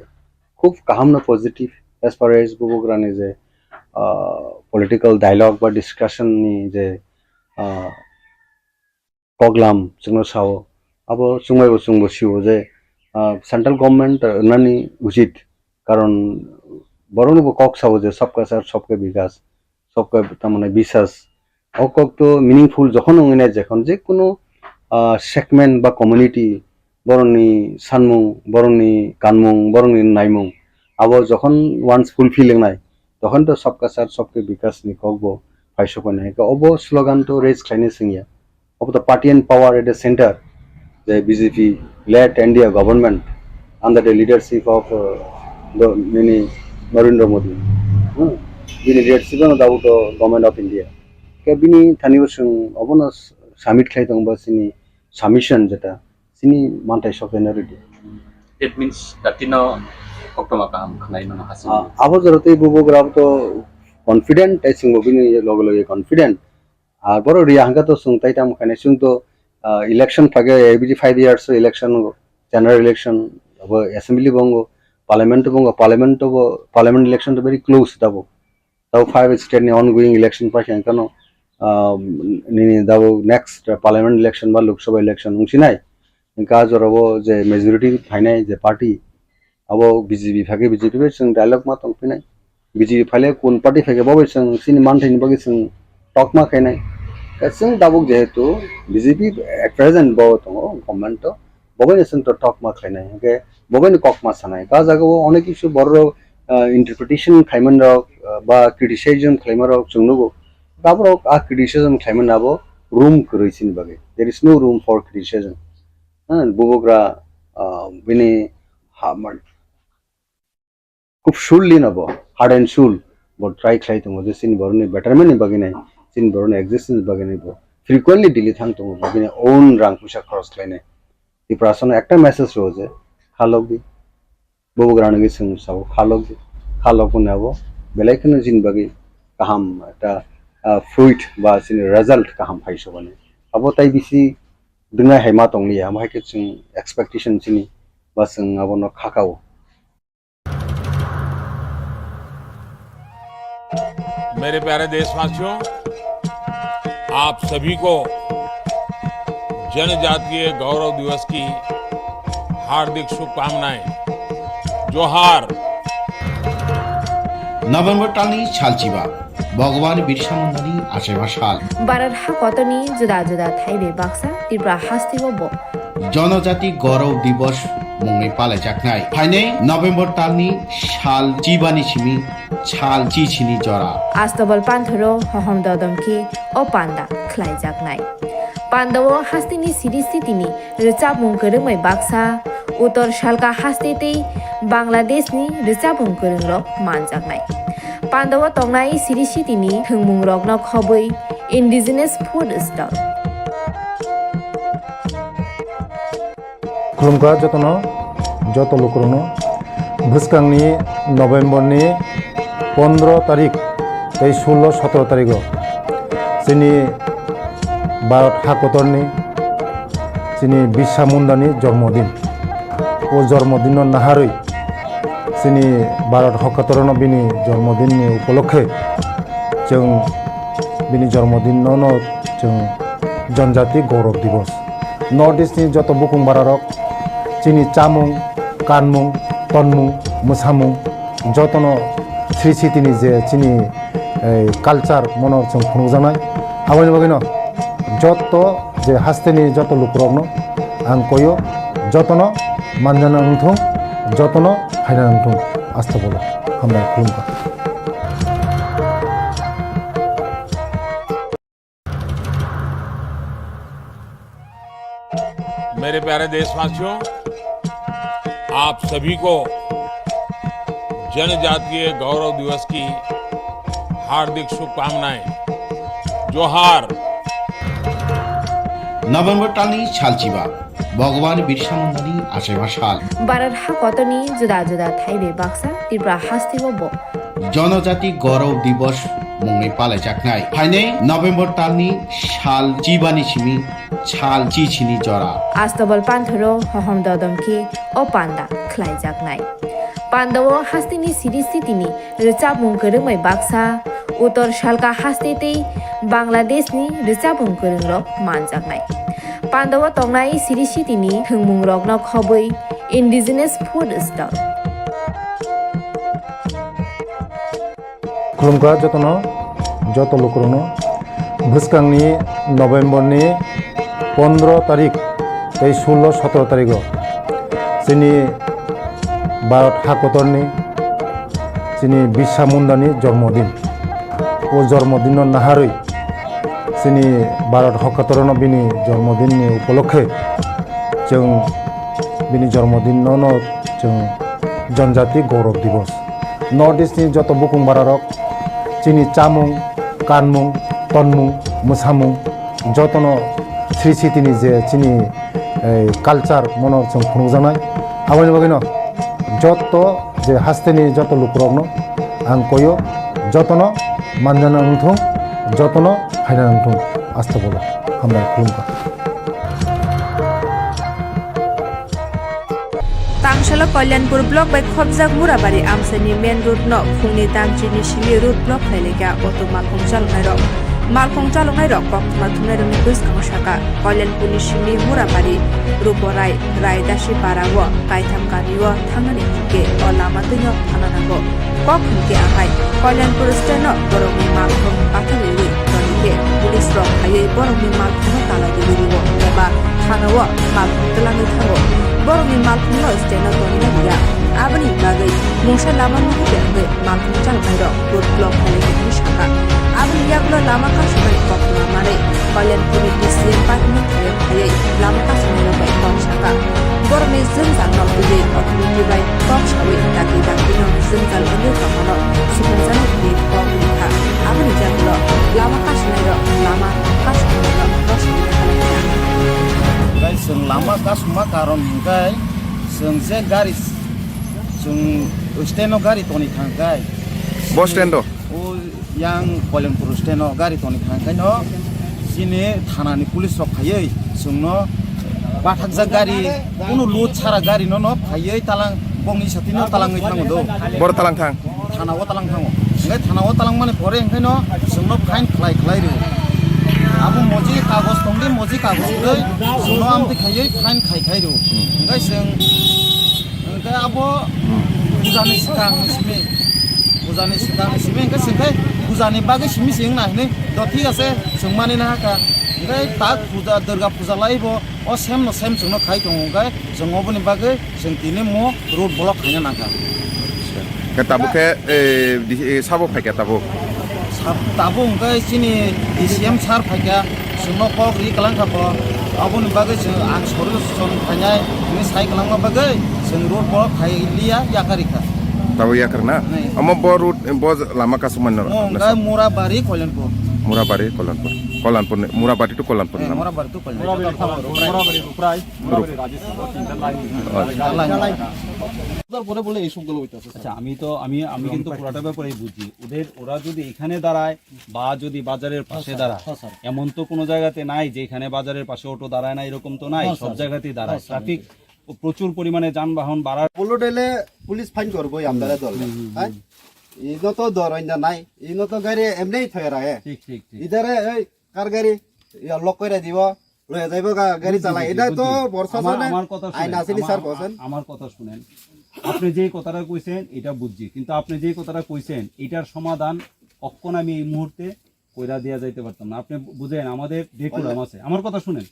khub kahamna positive as far as bubo grana je political dialogue বা discussion ni je program jungno sao abo sungbo siwo je central government nani উচিত কারণ বরং cock সাবো যে সবকা sir সবকে বিকাশ সবকা তার বিশ্বাস অকক তো মিনিংফুল যখন ওনে যখন যে কোনো সেগমেন্ট বা কমিউনিটি বরংনি সানমুং বরংনি কানমুং বরংনি নাইমুং আবো যখন ওয়ান্স ফুলফিলিং নাই তখন তো সবকা স্যার সবকে বিকাশ নি ককবো ফাইসো কোনে অবো স্লোগান তো রেজ খাইনে সিংয়া of the party and power at the centre the BJP-led India government under the leadership of the many Narendra Modi. Bini leadership of the government of India. Bini thaniwasung abono summit khlai tong ba sini submission jeta sini mantai sokena ready. It means that you know oktoma kam khnai mano hasil. Abo jarote bubo grab to confident I sing bini logo confident. Ar boro ria hanga to sung tai tam khane sung to election fage every 5 years election general election assembly bongo parliament election to very close tabo 5 state ongoing election pa kano ni dabo next parliament election ba lok sabha election ungsinai inka jorabo je majority phainai je party abo BJP phage BJP be sing dialogue ma tongpinai BJP phale kun party phage bobe sing sini manthai bagi sing talk ma khainai kasing dabuk jehetu BJP at present bo tongo government to boben sing to talk ma khainai ke boben kok ma sanai ka jago onek kichu borro interpretation khaiman rok ba criticism khaiman rok chungnugo dabro a criticism khaiman abo room kroisin bage there is no room for criticism bubogra bini hamar খুব surely nabo hard and soul but try khlai tongo je sin borni betterment ni bage nai sin borne existence bagane bo frequently dili thang to bagane own rang pusa cross line the person ekta message roje khalok di bobo grana gi sing sab khalok ko nabo belaikno jin bagi kaham eta fruit ba sin result kaham phaiso bane abo tai bisi dunga haima tongli amai ke sing expectation sini ba sing abono khakao मेरे प्यारे देशवासियों आप सभी को जनजातीय गौरव दिवस की हार्दिक शुभकामनाएं जोहार नवेम्बर टालनि सालचिबा भगवान बिरसा मुंडानि आसेबा साल भारत हाकतनि जुदा जुदा थाइबे बाक्सा त्रिपुरा हास्तिबो जनजाति गौरव दिवस मुंगै पालायजाखनाय फाइनै नभेम्बर तालनि साल जिबानि सिमी साल जिसिनि जरा आस्तबल पान्थरो हहम ददमखि ओ पान्दा ख्लाइजागनाय पान्दाव हास्तिनि सिरि सितिनि रिचाबुं गोरोंमै बाक्सा उत्तर सालका हास्तेतै बांलादेशनि रिचाबुं गोरोंरक मानजागनाय पान्दाव तंनाय सिरि सितिनि थोंमुं रकन खबै इन्डिजिनास फुड स्टल खुलुमका जतन जत लोकरनो भुस्कांनि नभेम्बरनि 15 तारिख 16-17 तारिख जोंनि भारत हाकतरनि जोंनि बिरसा मुंडानि जन्मदिन ओ जन्मदिन नाहारै जोंनि भारत हाकतरनो बिनि जन्मदिननि उपलक्षे जों बिनि जन्मदिनावनो जों जनजाति गौरव दिवस नर्थ इस्टनि जत बुकुं बारारक जोंनि चामुं कानमुं तनमुं मोसामुं जतन श्री सिटिनि जे जोंनि कालचार मनर जों खुंजानाय आबानि बागैनो जत जे हास्तेनि जत लुकरकनो आं कयो जतन मानजाना नंथों जतन फायना नंथों आस्था बोलो हामबाय खुलुमका मेरे प्यारे देशवासियों, आप सभी को जनजातीय गौरव दिवस की हार्दिक शुभकामनाएं। जोहार। नभेम्बर तालनि सालचिबा भगवान बिरसा मुंडानि आसेबा साल भारत हाकतनि जुदा जुदा थाइबे बाक्सा त्रिपुरा हास्तिबो जनजाति गौरव दिवस मुंगै पालायजाखनाय फाइनै नभेम्बर तालनि साल जिबानि सिमी साल जिसिनि जरा आस्तबल पान्थरो हहम ददमखि ओ पान्दा ख्लाइजागनाय पान्दाव हास्तिनि सिरि सितिनि रिचाबुं गोरोंमै बाक्सा उत्तर सालका हास्तेतै बांलादेशनि रिचाबुं गोरोंरक मानजागनाय पान्दाव तंनाय सिरि सितिनि थोंमुं रकन खबै इन्डिजिनास फुड स्टल खुलुमका जतन जत लोकरनो भुस्कांनि नभेम्बरनि 15 तारिख 16-17 तारिख जोंनि भारत हाकतरनि जोंनि बिरसा मुंडानि जन्मदिन ओ जन्मदिन नाहारै जोंनि भारत हाकतरनो बिनि जन्मदिननि उपलक्षे जों बिनि जन्मदिनावनो जों जनजाति गौरव दिवस नर्थ इस्टनि जत बुकुं बारारक जोंनि चामुं कानमुं तनमुं मोसामुं जतन श्री सिटिनि जे जोंनि कालचार मनर जों खुंजानाय आबानि बागैनो जत जे हास्तेनि जत लुकरकनो आं कयो जतन मानजाना नंथों जतन फायना नंथों आस्था बोलो हामबाय खुलुमका तांशाला कल्याणपुर ब्लक बाय खबजाक मुराबारि आमसानि मेन रोड न फुंनि दांचिनि सिलि रोड ब्लक खायलेगा अटो मालखं चालनाय रक मालखं चालनाय रक कक्टमा थुनाय रंनि गोसखां शाखा कल्याणपुरनि सिलि मुराबारि रुपराय रायदासि बाराव कायथाम गानिव थांनानै हिके अ लामा दैनो थानांगौ कक हिके आहाय कल्याणपुर स्टेनो बरंनि मालखं बाथालि तनिके पुलिस रक हायै बरंनि मालखं तालागिरिबो एबा थानाव मालखं तलाङै थांगौ बरंनि मालखंनो स्टेनो तनिना गैया आबनि बागै मुंसा लामा नुबे मालखं चालनाय रक रोड ब्लक खायलेगा शाखा आबनि यागुला लामा कासुनाय कक्टमा मारै कल्याणपुरनि डिसिएम पार्टीनि थायै लामा कासुनाय बाय कक शाखा बरंनि जोंजालनो बिदि अथरिटि बाय कक सावै दाखि दाखिनो जोंजालनो कामानो सुबुंजानो बिदि कक लिखा आबनि यागुला लामा कासुनाय रक लामा कासुनाय रक रसनि खालामनाया गाय जों लामा कासुमा कारन गाय जों जे गारि जों स्टेनो गारि तनि थांगाय बस स्टेन्ड ओ यां कल्याणपुर स्टेनो गारि तनि थांगायनो जिने थानानि पुलिस रक फायै जोंनो बाथाकजा गारि कुनु लुट सारा गारि न फायै तालां बंनि साथिनो तालाङै थांगो बर तालां थां थानाव तालां थाङो ओंखाय थानाव तालां माने परे ओंखायनो जोंनो फाइन खालाय रो आबो मजि कागज दंदि मजि कागज दै जोंनो आमते खायै फाइन खाय रो ओंखाय जों ओंखाय आबो बुजानि सिगां सिमे ओंखाय जोंखाय बुजानि बागै सिमि सिं नायनो द ठीक আছে जों मानिनो हाका ओमफ्राय दा फुजा दुर्गा फुजा लायोबो अ सेम जोंनो खाय दङ ओमफ्राय जों अबनि बागै जों दिनै म रोड ब्लक खायनो नांगा ताबो के साबो फाइका ताबो ताबो ओमफ्राय सिनि डिसिएम सार फाइका जोंनो कक रि खालामखाबो अबनि बागै जों आं सरुसन फायनाय नि साइ खालामनो बागै जों रोड ब्लक खायलिया याकारिखा ताबो याकर ना अम ब रोड ब लामा कासुमान न ओमफ्राय मुराबारि कल्याणपुर मुराबारि कल्याणपुर मुराबारि टु कल्याणपुर नाम मुराबारि टु আচ্ছা আমি কিন্তু পুরোটা ব্যাপারেই বুঝি ওরা যদি এখানে দাঁড়ায় বা যদি বাজারের পাশে দাঁড়ায় এমন তো কোনো জায়গাতে নাই যে এখানে বাজারের পাশে অটো দাঁড়ায় না এরকম তো নাই সব জায়গাতেই দাঁড়ায় ট্রাফিক প্রচুর পরিমাণে যানবাহন বাড়ার পলুডেলে পুলিশ ফাইন করবো আমরা দল ইনো তো দরইনা নাই ইনো তো গাড়ি এমনি থয়রা ঠিক ইধারে এই কার গাড়ি লক করে দিব লয়ে যাইব গাড়ি চালাই এটা তো বর্ষা আমার কথা আইন আসেনি স্যার বলেন আমার কথা শুনেন আপনি যে কথাটা কইছেন এটা বুঝছি কিন্তু আপনি যে কথাটা কইছেন এটার সমাধান কখন আমি এই মুহূর্তে কইরা দেয়া যাইতে পারতাম না আপনি বুঝেন আমাদের ডেকুরাম আছে আমার কথা শুনেন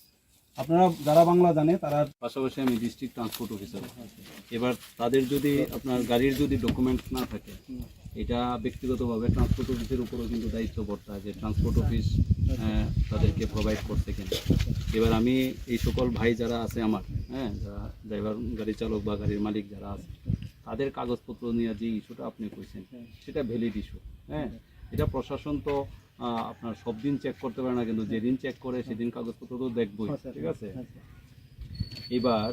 আপনারা যারা বাংলা জানে তারা পাশাপাশি আমি ডিস্ট্রিক্ট ট্রান্সপোর্ট অফিসার এবার তাদের যদি আপনার গাড়ির যদি ডকুমেন্টস না থাকে এটা ব্যক্তিগতভাবে ট্রান্সপোর্ট অফিসের উপরও কিন্তু দায়িত্ব পড়তে হয় যে ট্রান্সপোর্ট অফিস তাদেরকে প্রোভাইড করছে কিনা এবার আমি এই সকল ভাই যারা আছে আমার যারা ড্রাইভার গাড়ি চালক বা গাড়ির মালিক যারা আছে তাদের কাগজপত্র নিয়ে যে ইস্যুটা আপনি কইছেন সেটা ভ্যালিড ইস্যু এটা প্রশাসন তো আপনার সব দিন চেক করতে পারে না কিন্তু যেদিন চেক করে সেদিন কাগজপত্র তো দেখবই ঠিক আছে এবার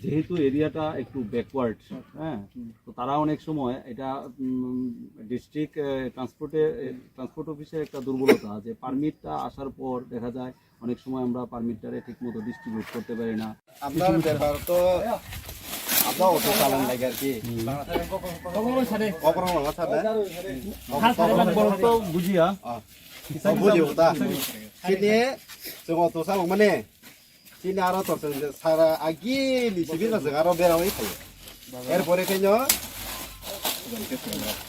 যেহেতু এরিয়াটা একটু ব্যাকওয়ার্ড তো তারা অনেক সময় এটা ডিস্ট্রিক্ট ট্রান্সপোর্ট অফিসের একটা দুর্বলতা যে পারমিটটা আসার পর দেখা যায় অনেক সময় আমরা পারমিটটারে ঠিকমতো ডিস্ট্রিবিউট করতে পারি না আপনার ব্যাপার তো আপনার অটো চালান লাগে আর কি তো বুঝিয়া जों अट' सालां माने दिनै आरो अट'जों सारा आगिलि सिबिनाजों आरो बेरामै थायो एरपरे खायनो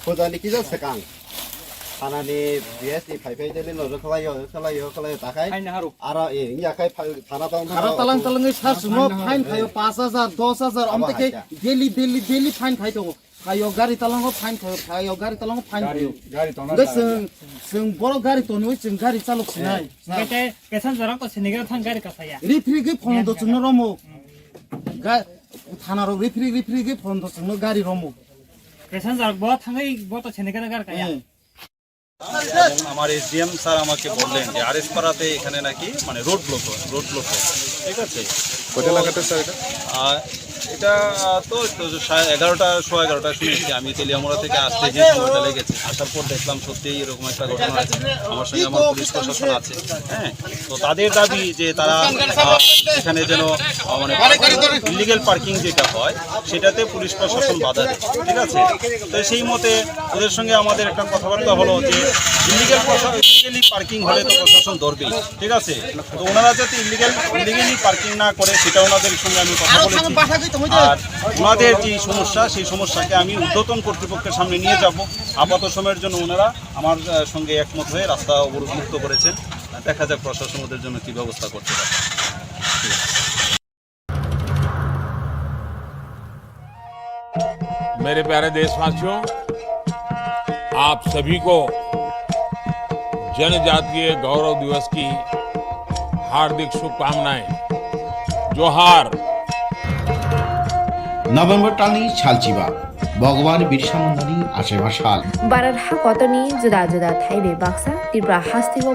फुजानि किजा सेकां थानानि बिएसनि फाइफाइदेले नजर खालायो ताखाय आरो याखाय थाना दं आरो तालां सार सुनो फाइन खायो 5000 10000 अमतेके डेली फाइन खाय दङ खायो गारि तालाङो फाइन खायो गारि तालाङो फाइन खायो जों बर' गारि तनो जों गारि चालक सिनाय बेटे पेसेन्जारक तो सिनेगा थां गारि कासाया रिफ्रिगे फन्द जोंनो रमो थानारो रिफ्रिगे फन्द जोंनो गारि रमो पेसेन्जारक ब थाङै ब तो सिनेगा गारि काया আমার এসডিএম স্যার আমাকে বললেন যে আরএস পাড়াতে এখানে নাকি মানে রোড ব্লক হয় ঠিক আছে কত লাগাতে স্যার এটা তো 11:11 শুনেছি আমি তেলিয়ামোড়া থেকে আসতে যে সময়টা লেগেছে আসার পর দেখলাম সত্যিই এরকম একটা ঘটনা আছে আমার সঙ্গে আমার পুলিশ প্রশাসন আছে তো তাদের দাবি যে তারা এখানে যেন মানে ইলিগাল পার্কিং যেটা হয় সেটাতে পুলিশ প্রশাসন বাধা দেয় ঠিক আছে তো সেই মতে ওদের সঙ্গে আমাদের একটা কথাবার্তা হলো যে ইলিগালি পার্কিং হলে তো প্রশাসন ধরবেই ঠিক আছে তো ওনারা যাতে ইলিগালি পার্কিং না করে সেটা ওনাদের সঙ্গে আমি কথা বলেছি আর ওনাদের যে সমস্যা সেই সমস্যাকে আমি ঊর্ধ্বতন কর্তৃপক্ষের সামনে নিয়ে যাব আপাতত সময়ের জন্য ওনারা আমার সঙ্গে একমত হয়ে রাস্তা অবরোধমুক্ত করেছেন দেখা যাক প্রশাসন ওদের জন্য কী ব্যবস্থা করতে পারে मेरे प्यारे देशवासियों आप सभी को जनजातीय गौरव दिवस की हार्दिक शुभकामनाएं जोहार नवेम्बर टालनि सालचिबा भगवान बिरसा मुंडानि आसेमा साल बारार हा कतनी जुदा जुदा थाइबे बाक्सा त्रिपुरा हास्तिगो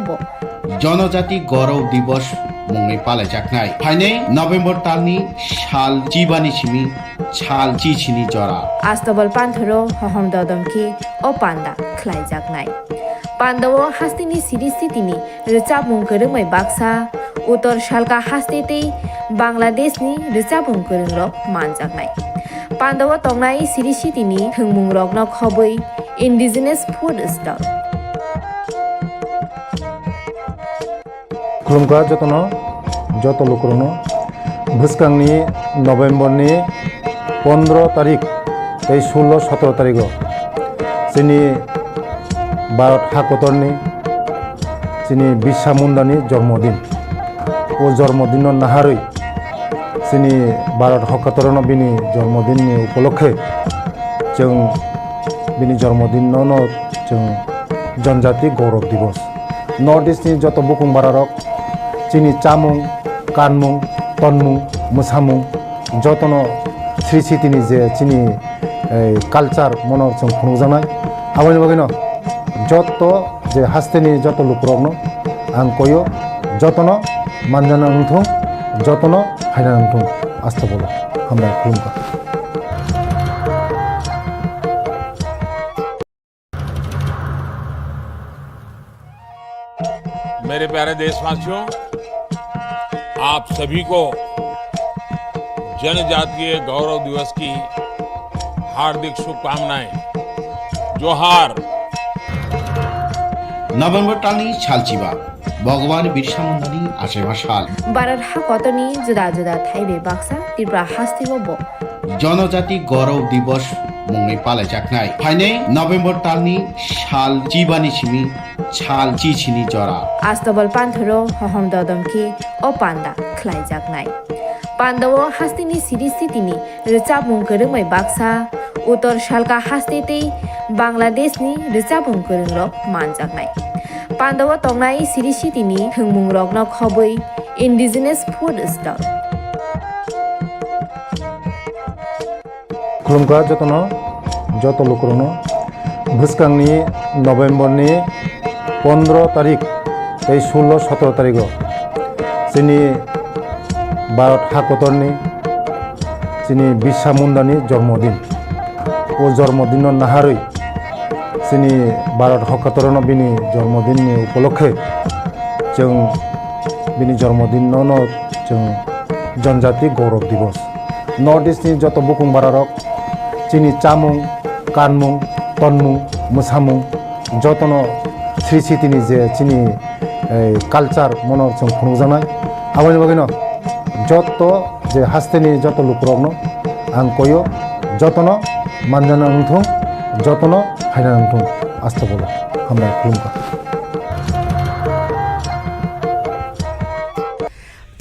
जनजाति गौरव दिवस मुङै पालायजानाय फाइनै नवेम्बर टालनि साल चिबानि सिमी साल चिचिनि जरा आस्तबल पान्थरो हहम ददमखि ओ पान्दा ख्लाइजाकनाय पान्दावो हास्तिनि सिरिस्थितिनि रोचाबुं गोरोङै बाक्सा उत्तर सालका हास्तेतै बांलादेशनि रोचाबुं गोरोंरक मानजाकनाय पान्दावो तंनाय सिरिस्थितिनि थोंमुं रकनो खबै इन्डिजिनास फुड स्टल खुलुमगा जत लोकरनो भुसकांनि नवेम्बरनि 15 तारिख 16-17 तारिख जोंनि भारत हादरनि চিনি বিশ্বা মুন্দানি জন্মদিন ও জন্মদিন নাহারই চিনি भारत हकातरन बिनि जन्मदिननि उपलक्षे जों बिनि जन्मदिनावनो जों जनजाति गौरव दिवस नर्थ इस्टनि जत बुकुं बारारक चिनि चामुं कानमुं तनमुं मोसामुं जतनो श्री सिटिनि जे चिनि कालचार मनर जों खुंजानाय आबानि बागैनो जत जे हास्तेनि जत लुकरकनो आं कयो जतनो मानजाना उंथुं जतनो हायना उंथुं आस्था बोला हामबाय खुलुमबाय। मेरे प्यारे देशवासियों, आप सभी को जनजातीय गौरव दिवस की हार्दिक शुभकामनाएं। जोहार। नभेम्बर टालनि सालचिबा भगवान बिरसा मुंडानि आसेमा साल भारत हाकतनि जुदा जुदा थाइबे बाक्सा त्रिपुरा हास्तिबो जनजाति गौरव दिवस मुङै पालायजानाय फाइनै नभेम्बर टालनि साल चिबानि सिमी साल चिचिनि जरा आस्तबल पान्थरो हहम ददमखि ओ पान्दा ख्लाइजाकनाय पान्दावो हास्तिनि सिरि सिटिनि रिचाबुं गोरोङै बाक्सा उत्तर सालका हास्तेतै बांलादेशनि रिचाबुं गोरोंरक मानजाकनाय पान्दावो तंनाय सिरि सिटिनि थोंमुं रकनो खबै इन्डिजिनियास फुड स्टल खुलुमगा जतनो जत लुकरनो भुसकांनि नभेम्बरनि 15 तारिख 16-17 तारिख जोंनि भारत हाकतरनि जोंनि बिरसा मुंडानि जन्मदिन ओ जन्मदिन नाहारै जोंनि भारत हकातरन बिनि जन्मदिननि उपलक्षे जों बिनि जन्मदिनावनो जों जनजाति गौरव दिवस नर्थ इस्टनि जत बुकुं बारारक चिनि चामुं कानमुं तनमुं मोसामुं जतनो श्री सिटिनि जे चिनि कालचार मनर जों खुंजानाय आबानि बागैनो जत जे हास्तेनि जत लुकरकनो आं कयो जतनो मानजाना उंथुं जतनो हायना उंथुं आस्था बोला हामबाय खुलुमबाय।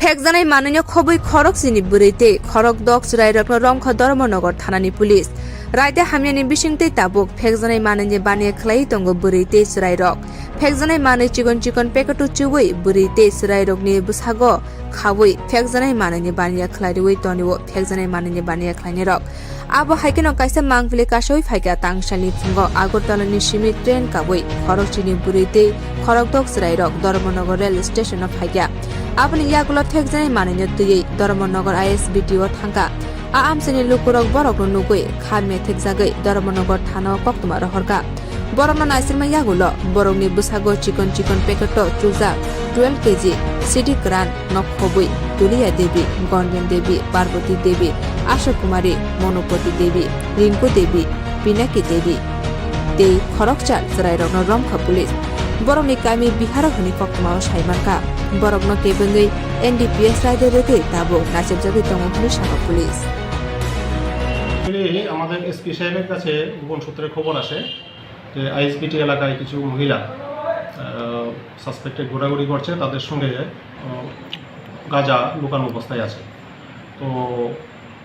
फेकजानाय माननीय खबै खरक सिनि बुरैते खरक दक सुराइरकनो रंख धर्मनगर थानानि पुलिस रायते हामयानि बिसिंते ताबुक फेकजानाय माननीय बानिया खलाई तंगो बुरैते सुराइरक फेकजानाय मानै चिकन चिकन पेकेटु चुवै बुरैते सुराइरकनि बुसागो खावै फेकजानाय माननीय बानिया खलाइवै तनिवो फेकजानाय माननीय बानिया खलाइनेरक आबो हाइकेनो काइसा मांगफिले कासै फाइका तांसानि फुंगो आगरतलानि सिमी ट्रेन कावै खरक चिनि बुरैते खरक दक सुराइरक धर्मनगर रेल स्टेशन फाइका आबनि यागुलो फेकजानाय माननीय दुयै धर्मनगर आईएसबीटीओ थांका आमसेनि लुकुरक बरकनो नुगै खामे थेकजागै धर्मनगर थाना कक्तमा रहरका बरकनो नाइसिरमा यागुलो बरकनि बुसागो चिकन चिकन पेकेटो चुजा 12 केजी सिटी क्रान नखबुई दुलिया देवी गणवेन देवी पार्वती देवी आशा कुमारी मनोपति देवी रिंकू देवी पिनाकी देवी ते खरकचाल जराइरकनो रंखा पुलिस बरकनि कामी बिहार हनि कक्तमा साइमारका बरकनो केबंगै एनडीपीएस রাইডে রেখে তাবো নাচের জায়গায় তমপুলিশ শাখা পুলিশ আমাদের এসপি সাহেবের কাছে গোপন সূত্রে খবর আসে যে আইএসবিটি এলাকায় কিছু মহিলা সাসপেক্টেড ঘোরাঘুরি করছে তাদের সঙ্গে গাঁজা লুকানো অবস্থায় আছে তো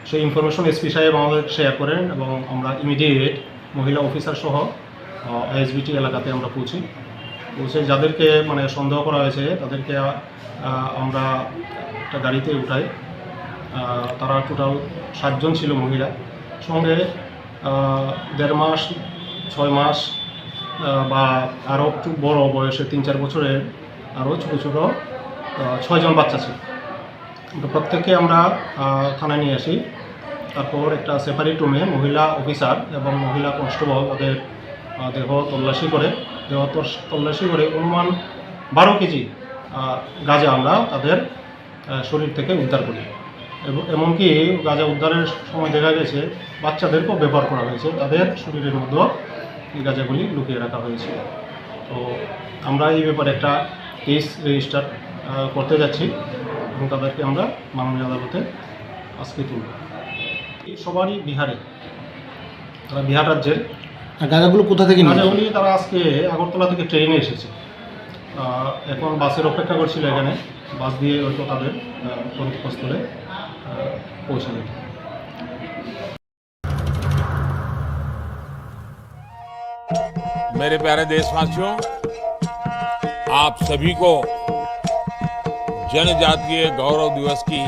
সেই ইনফরমেশন এসপি সাহেব আমাদের শেয়ার করেন এবং আমরা ইমিডিয়েট মহিলা অফিসার সহ আইএসবিটি এলাকাতে আমরা পৌঁছে যাদেরকে মানে সন্দেহ করা হয়েছে তাদেরকে আমরা একটা গাড়িতে উঠাই তারা টোটাল 7 জন ছিল মহিলা সঙ্গে 1.5 মাস 6 মাস বা আরও একটু বড় বয়সে 3-4 বছরের আরও ছোটো ছোটো 6 জন বাচ্চা ছিল তো প্রত্যেককে আমরা থানায় নিয়ে আসি তারপর একটা সেপারেট রুমে মহিলা অফিসার এবং মহিলা কনস্টেবল তাদের দেহ তল্লাশি করে অনুমান 12 কেজি গাঁজা আমরা তাদের শরীর থেকে উদ্ধার করি এবং এমনকি গাঁজা উদ্ধারের সময় দেখা গেছে বাচ্চাদেরকেও ব্যবহার করা হয়েছে তাদের শরীরের মধ্যে এই গাঁজাগুলি লুকিয়ে রাখা হয়েছিল তো আমরা এই ব্যাপারে একটা কেস রেজিস্টার করতে যাচ্ছি এবং তাদেরকে আমরা মাননীয় আদালতে আজকে তুলব সবারই বিহারে তারা বিহার রাজ্যের গাঁজাগুলো কোথা থেকে গাঁজাগুলি তারা আজকে আগরতলা থেকে ট্রেনে এসেছে এখন বাসের অপেক্ষা করছিল এখানে, বাস দিয়ে হয়তো তাদের গন্তব্যস্থলে পৌঁছাবে। मेरे प्यारे देशवासियों, आप सभी को जनजातीय गौरव दिवस की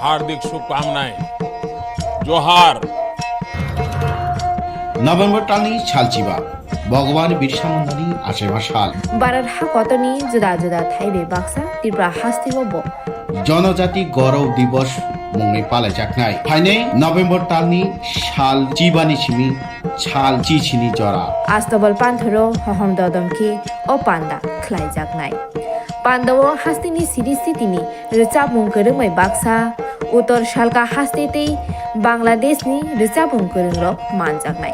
हार्दिक शुभकामनाएं। जोहार। नभेम्बर टालनि सालचिबा भगवान बिरसा मुन्डानि आसेमा साल भारत हाकतनि जुदा जुदा थाइबे बाक्सा त्रिपुरा हास्तिबो जनजाति गौरव दिवस मुंनि पालायजाकनाय फाइनै नभेम्बर टालनि साल चिबानि सिमि साल चिचिनि जरा आस्तबल पान्थरो हहम ददमखि ओ पान्दा ख्लाइजाकनाय पान्दाव हास्तिनि सिरिस्थितिनि रोचाबुं गोरोमै बाक्सा उत्तर सालका हास्तेतै बांलादेशनि रोचाबुं गोरोंरक मानजाकनाय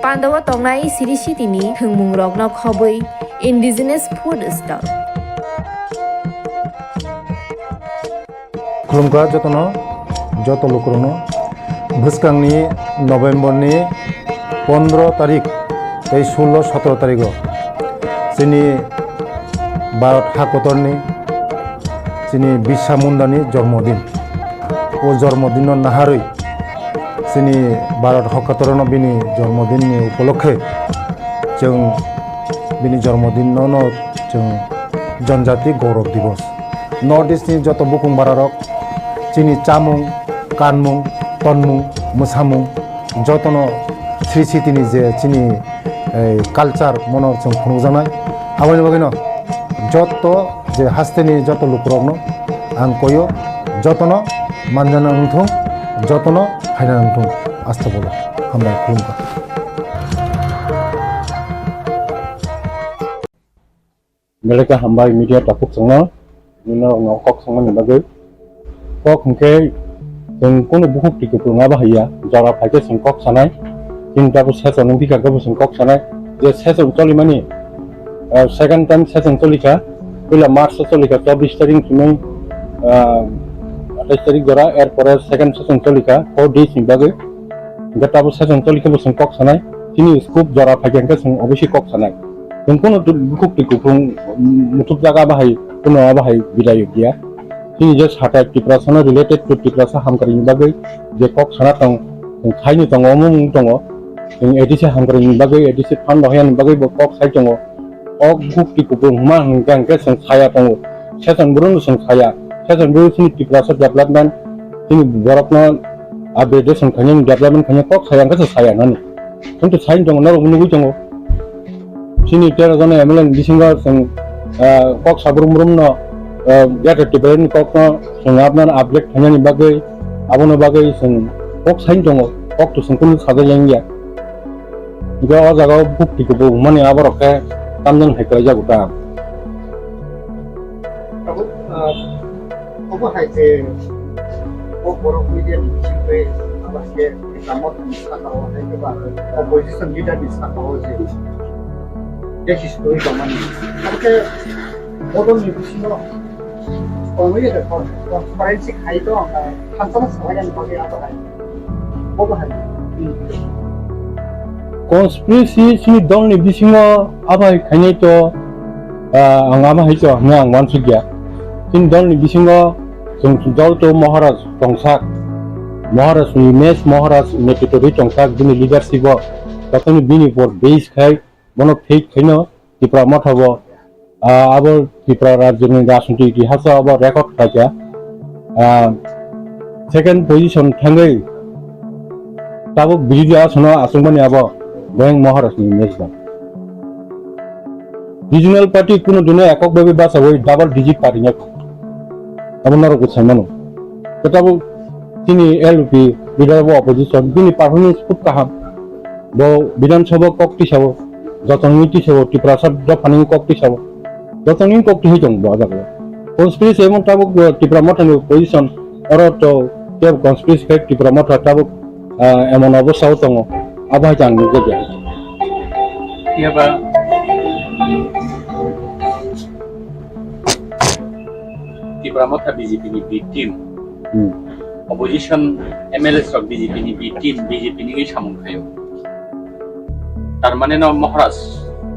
पान्दाव तंनाय सिरिस्थितिनि थोंमुं रगन खबै इन्डिजिनास फुड स्टल खुलुमगा जत लोकरनो भुसकांनि नभेम्बरनि 15 तारिख 16-17 तारिख जोंनि भारत हाकतरनि जोंनि बिरसा मुन्डानि जन्मदिन ओ जन्मदिन नाहारै जोंनि भारत हाकतरनो बिनि जन्मदिननि उपलक्षे जों बिनि जन्मदिनावनो जों जनजाति गौरव दिवस नर्थ इस्टनि जत बुकुं भारत जोंनि चामुं कानमुं तनमुं मोसामुं जतनो स्रिसितिनि जे जोंनि कालचार मनर जों खुंजानाय आबानि बागैनो जत जे हास्तेनि जत लोकरनो आं कयो जतनो मानजाना नंथों जतनो फायना नंथों आस्था बोलो हामबाय खुलुमबाय मेलेका हामबाय मीडिया टापुक संनो निनो नकक संनो बागै कक हंके जों कोनो बुहुक टिकु ना बाहाया जरा फाइके जों कक सानाय चिंताबो सेसन बिखाखौ जों कक सानाय जे सेसन चलि माने सेकेंड टाइम सेसन चलिखा पहिला मार्च चलिखा 24 तारिख सिमै 28 तारिख जरा एरपर सेकेंड सेसन चलिखा 4 डेज नि बागै गटाबो सेसन चलिखा जों कक सानाय तिनि स्कोप जरा फाइके जों अबयस्य कक सानाय जों कोनो बुहुक टिकु मुथुब जागा बाहाय कोनो बाहाय बिदाय गैया तिनि जे साथा टिप्रासन रिलेटेड टु टिप्रासा हामकारिनि बागै जे कक साना दं खायनि दङ मुं दङ जों एडिसे हामकारिनि बागै एडिसे फान दहयानि बागै कक साइ दङ अक बुकटिखौ हुमा गांके जों साया दङ सेसन बुरुन जों साया सेसन बुरुन टिप्रासा डेभलपमेन्ट जोंनि बरफनो आपडेट जों खायनि डेभलपमेन्ट खायनि कक सायांखौ जों साया नानि खिन्थु साइन दङ ना रुगुनुगु दङ जोंनि 13 जन MLA बिसिङाव जों कक साब्रुमब्रुमनो गेट टिप्रानि ककनो जों आपनान आपडेट खायनि बागै आबनो बागै जों कक साइन दङ कक तो जों कोनो साजायलांगिया गा जागाव बुकटिखौ माने आबरके तामजन हायखाय जागुता अब हायजे ओ बरफ मीडिया निसिबे आबासे कामत निसाकाव हायबा अपोजिशन लीडर निसाकाव जे जे हिस्टोरी दमानि आबके मदन निबिसिनो ओइ रे फरेंसिक हाइदो खानसम सहायन बागे आबाय बबहाय conspiracy sini dong ni bisingo abai khainai to ang ama hai to ang mansu gya sin dong ni bisingo jong dol to maharaj tongsak maharaj ni mes maharaj ne to ri tongsak bini leadership tatoni bini for base khai bono fake khaino tipra mothabo abo tipra rajyoni rasunti itihasa abo record khaja second position thangai tabo biridi asono asungmani abo Bang Maharashtra Minister. Regional party kuno dunia ekok babi basa woi double digit party nya. Adongrok Silchajakmano. Tetapi sini LP leader opposition bini performance kut kaham. Bo Bidan Sabha kokti sabo, jotongiti sabo, Tipra sabda paning kokti sabo. Jotongin kokti hijong bo aja ko. Conspiracy emon tabuk Tipra Mothani position oro to kev conspiracy kai Tipra Motha tabuk emon obosao tongo. Apa jangan juga dia. Iya Pak. Tipra Motha BJP ni big team. Opposition MLA sok BJP ni big team BJP ni samung kayo. Tarmane no Maharaj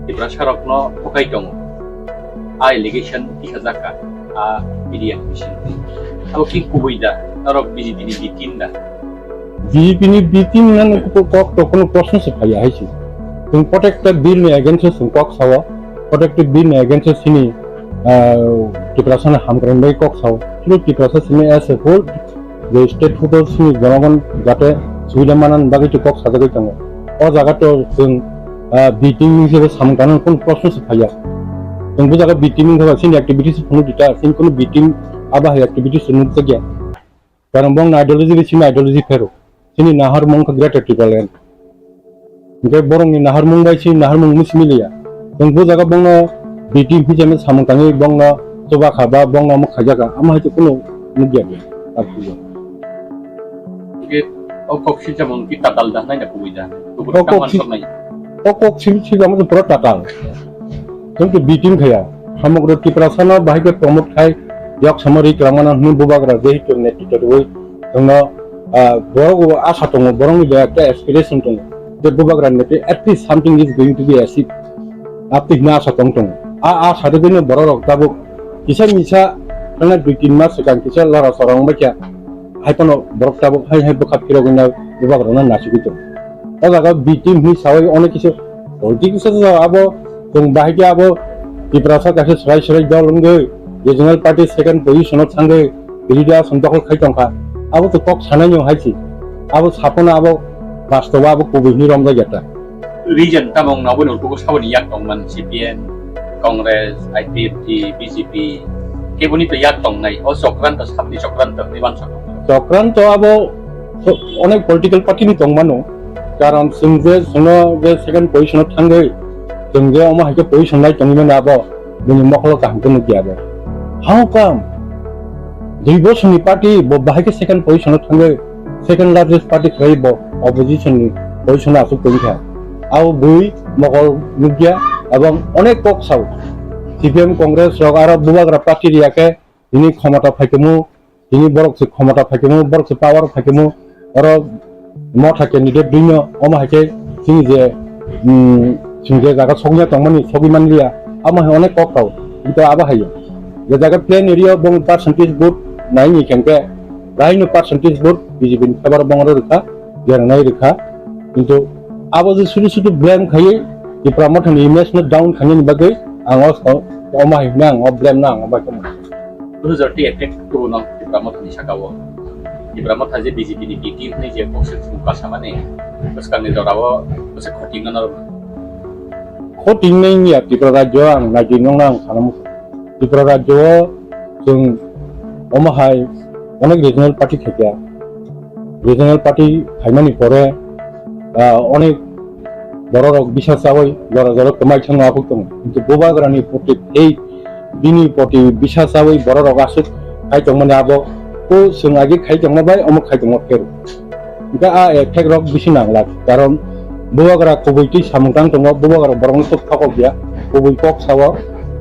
Tipra Sharok no pokai tong. allegation Silchajakka media mission abo ki kubuida narok BJP ni bitinda BJP ni bitin nan ko to kono প্রশ্ন se phaya hai chi tum protected bill ni against sum kok sawa protected bill ni against sini Tipra sana hamkran bai kok sawa kilo Tipra sini as a whole the state photo sini jamagon jate suida manan bagi to kok sajagai tango o jaga to sum bitin হিসেবে সামগানোর কোন প্রশ্ন se phaya tum bu jaga bitin ni sini activities phunu dita sin kono bitin aba activities sunu tagya karon bong ideology sini ideology phero sini nahar mong ka greater Tipra Oke borong ni nahar mung bai si nahar mung musmilia tong bu jaga bong bitim hi jame samangkangi bong coba khaba bong mo khajaga ama hite kono mugya ge aku ke okok si jamon ki tatal dah nai na kubuida okok si jamon pura tatal tong ke bitim khaya samagro Tipra sana bahai ke promote khai yak samari kramana hu bubagra jehi to net to oi tong borong asa tong borong ni ekta aspiration tong the bubagra net at least something is going to be achieved apti na asa tong sade dino borok tabuk kisa misa kana 2-3 mas sekan kisa lara sorong baca hai kono borok tabuk hai kokphiroklaikha bubagra na nasi gitu o jaga bitim hi sawai onek kisa politics abo tong bahai abo Tipra sa kase serai dalungge regional party second position of sange birida sondokol khai tongkha abo to kok sanai yo haichi abo sapona abo বাস্তবা abo kubini romda geta region tamong na bonul ko saboni yak tongman CPN Congress IPP BJP keboni to yak tong nai o sokran to sabni sokran to iban sokran to abo onek political party ni tongmano karon sungje sono je second position of thangai sungje oma haike position nai tongmen abo bini moklo kam kono giabo how come dui boshni party bo bahike second position of thangai second largest party khaibo opposition ni position asuk kongkha au bui mokol nugya এবং অনেক কক সাউ CPM Congress সরকার বুবাগ্রা party রিয়াকে তিনি ক্ষমতা ফাইকেমু তিনি বরক ক্ষমতা ফাইকেমু বরক পাওয়ার ফাইকেমু আর মথা candidate দুইন অমা হাইকে তিনি যে সিংগে জায়গা সংয়া তংমানি সবিমানলিয়া আমা অনেক কক সাউ কিন্তু আবা হাইয়া যে জায়গা প্লেন এরিয়া বং পার্সেন্টেজ ভোট নাইনি কেনকে রাইনো পার্সেন্টেজ ভোট বিজেপি খাবার বংর রেখা গেরনাই রেখা কিন্তু আবা যে শুধু ব্লেম খাইয়ে Tipra Mothani image na down khanin bagai angos ko omai nang oblem nang ba kam 2030 attack to no Tipra Mothani sakawo Tipra Motha je BJP ni BT ni je kokse suka samane terus kan dorawo terus khoting na khoting nei ya Tipra rajyo ang najin nang khanamu Tipra rajyo jung omahai onek regional party thekya regional party khaimani pore onek borok bisa sawai lora kemai chang aku tong untuk bubagrani poti bini poti bisa sawai borok asuk kai tong mane abo ko sung agi kai tong bai omo kai tong ker ika effect rok bisi nangla karon bubagra kobuiti samungtang tong bubagra borong tok thakok ya kobui kok sawa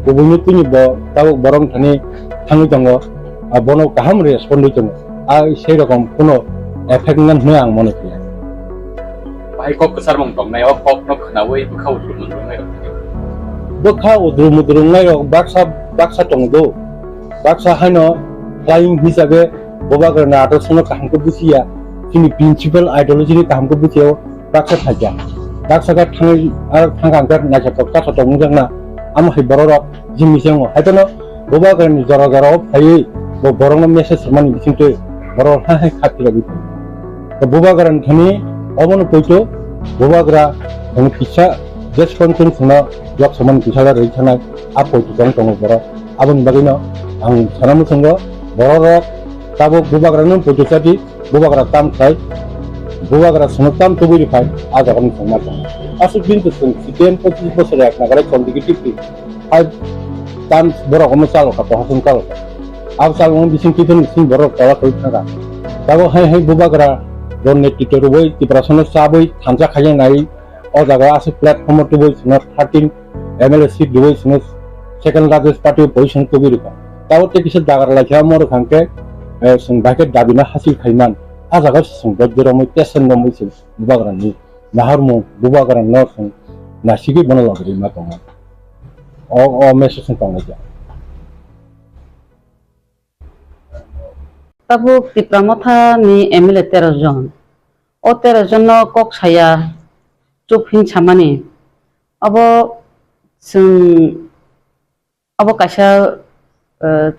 kobui ni tini bo taw borong thani thangi tong bono kaham respond tong sei rokom kono effect nan hang mone kia ai kok kesar mong tong nai ok kok nok na wei bu khau drum nai bakha udrum nai rok baksa tong do baksa hano flying hisabe bobagar na ato sono kaham ko busia sini principal ideology ni kaham ko busio baksa thaja baksa ka thang ka na cha ka tong jang na am hai borok jimi jang hai tono bobagar ni jara phai bo borong na message man bisinte borok hai khati lagi to bobagar thani obono koito bubagra ang pisa just konten suna yak saman pisa da rei thana ap koito tong bora abon bagino ang sanamu sanggo borok tabo bubagra nun koito sati bubagra tam sai bubagra sunatam tuburi phai agaron sangma asu bin to sung sitem 25 bosor ek nagare consecutively ai tam borok omo sal ka pahasun kal ab sal mon bising kiton sing borok kala koi thanga tabo hai bubagra don netito boi Tipra sana saboi thansa khaya nai o jaga ase platform to boi sna 13 MLA seat boi sna second largest party position to bi rika taw te kise dagar la kha mor khangke sung baike dabina hasil khaiman a jaga sung bajro moi tesen no moi sil bubagra ni nahar mo bubagra no sung nasigi banala gari ma tong o message tong ja tabu Tipra Motha ni MLA 13 John o 13 John no kok saya chuphin chamani abo abo kaisa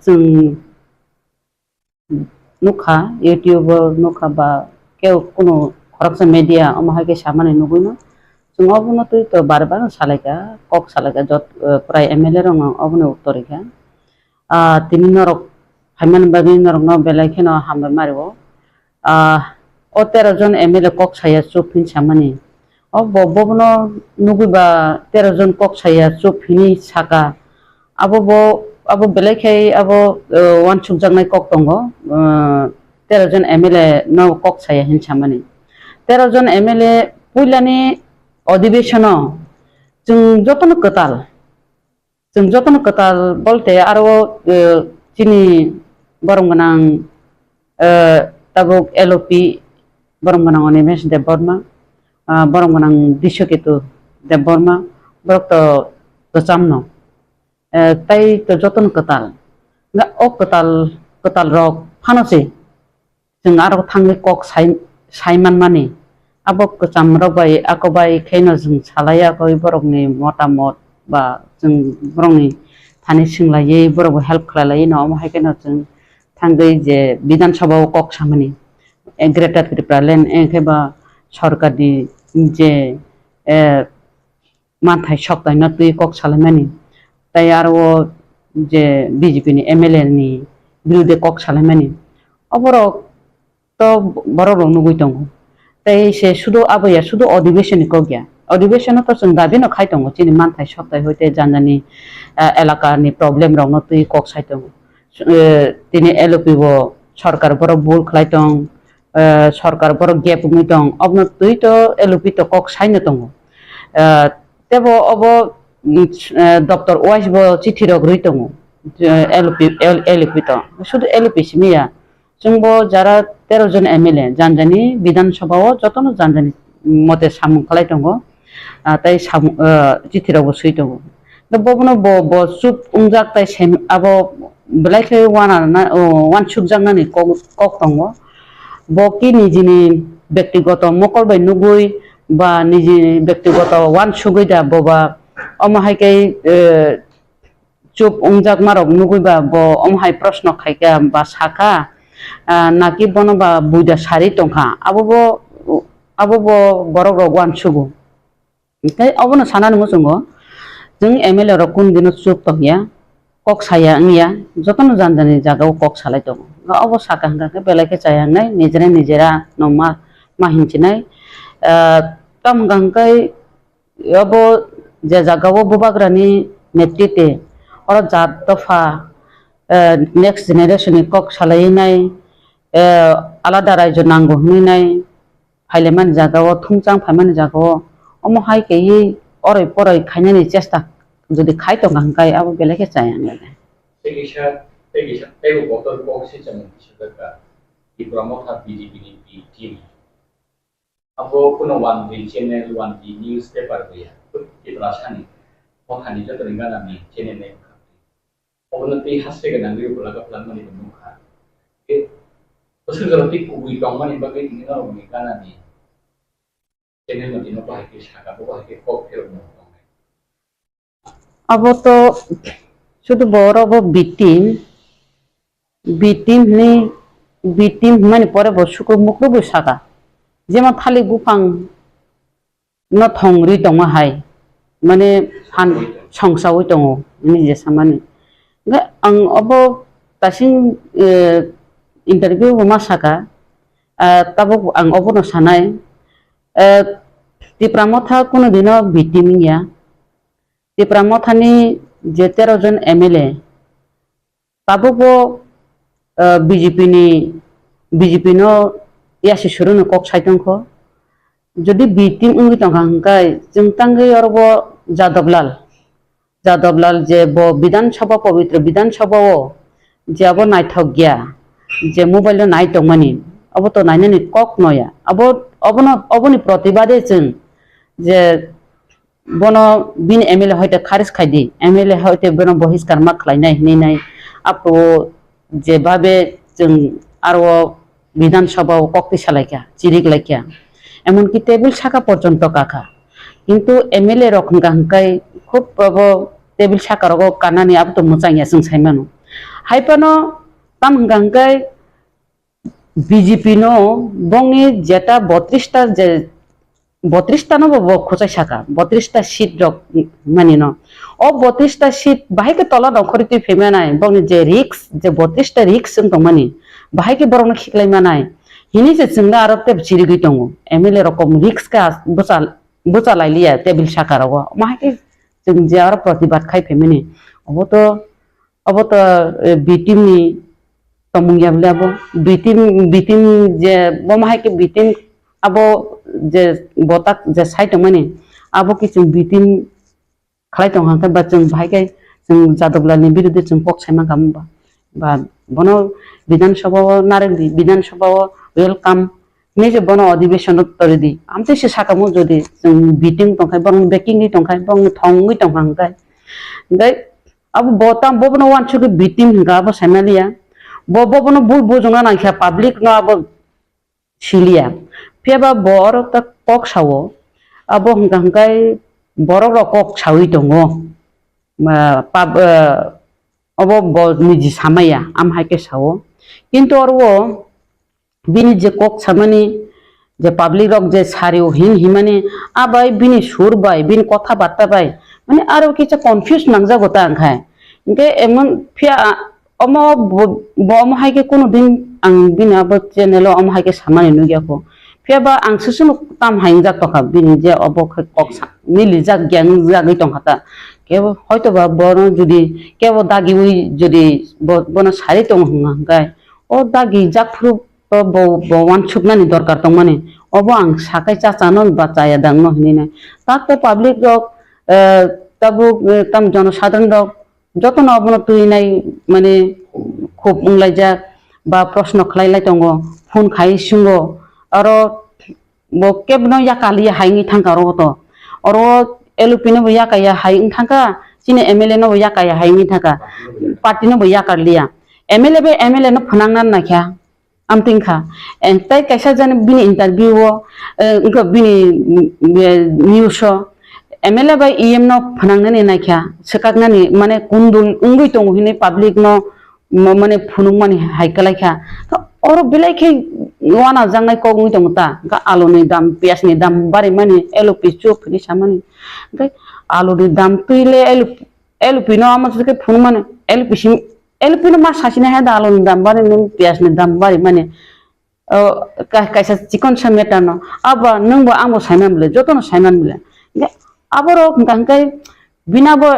जों नुखा YouTube नुखा बा केउ कोनो corruption media अमहाके सामाने नुगुनो जों अबनो तो बार बार सालायका कक सालायका जत प्राय MLA रंग अबनो उत्तरिका तिनि नरक फाइमान बागि नरक न बेलायखेनो हामबे मारिबो o 13 জন MLA कक साया चुपफिन सामानि अब बबनो नुगुबा 13 জন कक साया चुपफिनि साका abo belaikai abo wan chukjangnai kok tongo 13 জন MLA no kok saya hin chamani 13 জন MLA puilani अधिवेशनो जों जतन कताल बोलते आरो चिनि बरमगनां ताबुक LOP बरमगनां अनिमेश देव बर्मा बरमगनां दिशकेतु देव बर्मा बरक तो चामनो ताई तो जतन कताल ना ओ कताल रक फानोसे जों आरो थांनो कक साइमान माने अब कचाम रबाय आकबाय खैनो जों सालाया गय बरकनि मतामत बा जों बरकनि थानि सिंलायै बरक हेल्प खालायै न अमहायकेनो जों थांगै जे विधान सभायाव कक सामानि ग्रेटर त्रिपुरा लेन एखेबा सरकारनि जे मानथाय सप्ताय न तुइ कक सालायमानि ताई आरो जे BJP नि MLA नि बिरुद्धे कक सालायमानि अबरक तो बरक नुगुइ दङ ताई से सुदु आबैया सुदु अधिवेशन को गया अधिवेशन तो जों दाबि न खाइ दङ चिनि मानथाय सप्ताय होते जानजानि एलाकानि प्रब्लेम रङ तुइ कक साइ दङ तिनि LOP बो सरकार बर बुल खलाइ दङ सरकार बर गेप नुइ दङ अबनो तुइ तो LOP तो कक साइनो दङ तेबो अब दप्तर वाइस बो चिठी रगरुइ दङ LOP तो शुधु LOP सिमिया जोंबो जारा 13 জন MLA जानजानि विधान सभायाव जतन जानजानि मते सामु खलाइ दङ ताई चिठी रगो सुइ दङ द बबनो ब सुप उंजाक ताई सेम आबो बेलायखे वान सुकजांनानि कक दङ बकि निजिनि व्यक्तिगत मकल बाय नुगुइ बा निजि व्यक्तिगत वान सुगैदा बबा अमहायकै चुप उंजाक मारक नुगुइबा ब अमहाय प्रश्न खायका बा साका नाकि बनबा बुइदा सारि टंका आबो बरक वान सुगु ओमफ्राय अबनो साना नङो जों MLA रक कुन दिन चुप तंगिया कक साया अंगिया जतन जानजानि जागाव कक सालाय दङ अब साका हंगाके बेलायके चायांनाय निजेरा नमा माहिंचिनाय काम गंगाय अब जे जागाव बुबाग्रानि नेतृत्वे और जात दफा नेक्स्ट जेनेरेशन कक सालायनाय आलादा रायजो नांगौ होननाय फाइलेमान जागाव थुंजां फाइमान जागाव अमहाय केयै अरै परै खायनायनि चेष्टा जुदि खाय दं गांगाय अब बेलेके चायांनाय तेगिसा तेगु बतल बक्स system किसुका Tipra Motha BJP ni team abo kuno one channel one newspaper ya Tipra sani Mothani joto ngana ni channel ne obno ti hasse ga nangri bulaga plan mani nukha ke usul garati kubui tongmani bagai ni na ni kana ni channel mati no bahai ke shaka bo bahai ke kokphiroklaikha abo to শুধু বড় B team মানে পরে বসুকো মুকরো বসাকা যেমন থালি বুফাং ন থংরি দङ हाय माने फान संसावै दङ निजे सामानि आं अब दासिम इंटरभिउ मासाका ताबो आं अबनो सानाय Tipra Motha कुनो दिन बिटिमिया Tipra Mothani जे 13 জন MLA ताबो BJP no यासि सुरुनो कक साइतंखो जदि बिटिम उंगि तंगांगाय जों तांगै अरबो जादबलाल जे ब विधान सभा पवित्र विधान सभाओ जे अब नायथक गया जे मोबाइल नाय तंगमानि अब तो नायनानि कक नया अब अबनि प्रतिबादे जों जे বনো বিন MLA হয়তো খারিজ খাইদি MLA হয়তো বনো বহিষ্কার मा খাইনাय हिनाय আপো যেভাবে जों আরো বিধানসভাও kokphiroklaikha চিরিকলাইখা এমনকি টেবিল শাখা পর্যন্ত কাকা কিন্তু MLA রকম গাঙ্কাই খুব টেবিল শাখা রক কানানি আবতো মোজাইয়া जों সাইমানো হাইপানো তাম গাঙ্কাই BJP नो बंगे जेटा 32टा जे 32टा नो खोचाय शाखा 32टा सीट रक मानि न ओ 32टा सीट बाहायके तला दखरिति फेमानाय बंगे जे रिक्स जे 32टा रिक्स जों दं मानि बाहायके बरनो खिखलाय मानाय हिनि जे जोंना आरो टेब चिरिगै दङ MLA रकम रिक्स का बुचा लाइलिया टेबिल शाखा रक माहायके जों जे आरो प्रतिबाद खाय फेमानि अबो तो B-team नि तमुंगिया बलाबो B-team जे बमाहायके B-team abo je botak je site mani abo kichung B-team khlai tong hangka ba chung bhai kai chung jadobla ni birude chung pok saima gamba ba bono বিধান সভা নারেন্দি বিধান সভা ওয়েলকাম নিজে বন অধিবেশন তরিদি আমতে সে সাকামু যদি B-team tongkai bang backing ni tongkai bang thongui tonghangkai dai abu botam bobono wan chuke B-team hingga abo samalia bobono bul bujunga nankha public no abo silia Piaba bor ta kok sawo abo hangkai borok rok kok sawi tongo pab abo bol niji samaya am haike sawo kintu orwo bini je kok samani je public rok je sario himani abai bini sur bai bin kotha batta bai mane aro kicha confuse nangja gota angkai inke emon pia omo bo haike kono din ang bini abo channel am haike samani nugiako Piaba ang susun tam hainjak toka bini je obok kok mili jak gyang jagui tongkata kebo hoyto ba bono jodi kebo dagi ui jodi bono sari tong hangkai o dagi jak fru bo wan chuknani dorkar tong mane obo ang sakai chachanon ba chaya dangno hinina takto public rok tabu tam জনসাধারণ rok jotono abono tuinai mane খুব unglajak ba proshno khlailai tongo phone khai sungo aro bo kebno yakali haingi thangka roto oro elupino bo yakaya haing thangka chine MLA no bo yakaya haingi thangka party no bo yakarlia MLA no phanangnan nakhya amtingkha entai kaisa jane bini interview inko bini news MLA by EM no phanangnani nakhya sekaknani mane kundul ungui tongo hini public no mane phunung mani haikalaikha oro bilaikhe wana jangnai kok ngui tongta ga aluni dam pias ni dam bari mani LP chup ni samani ga aluni dam tuile LP no amase phun mane LP no ma sasina ha da aluni dam bari ni pias ni dam bari mani kaisa chikon sameta no aba nungbo ambo saiman bile jotono saiman bile ga aboro gangkai binabo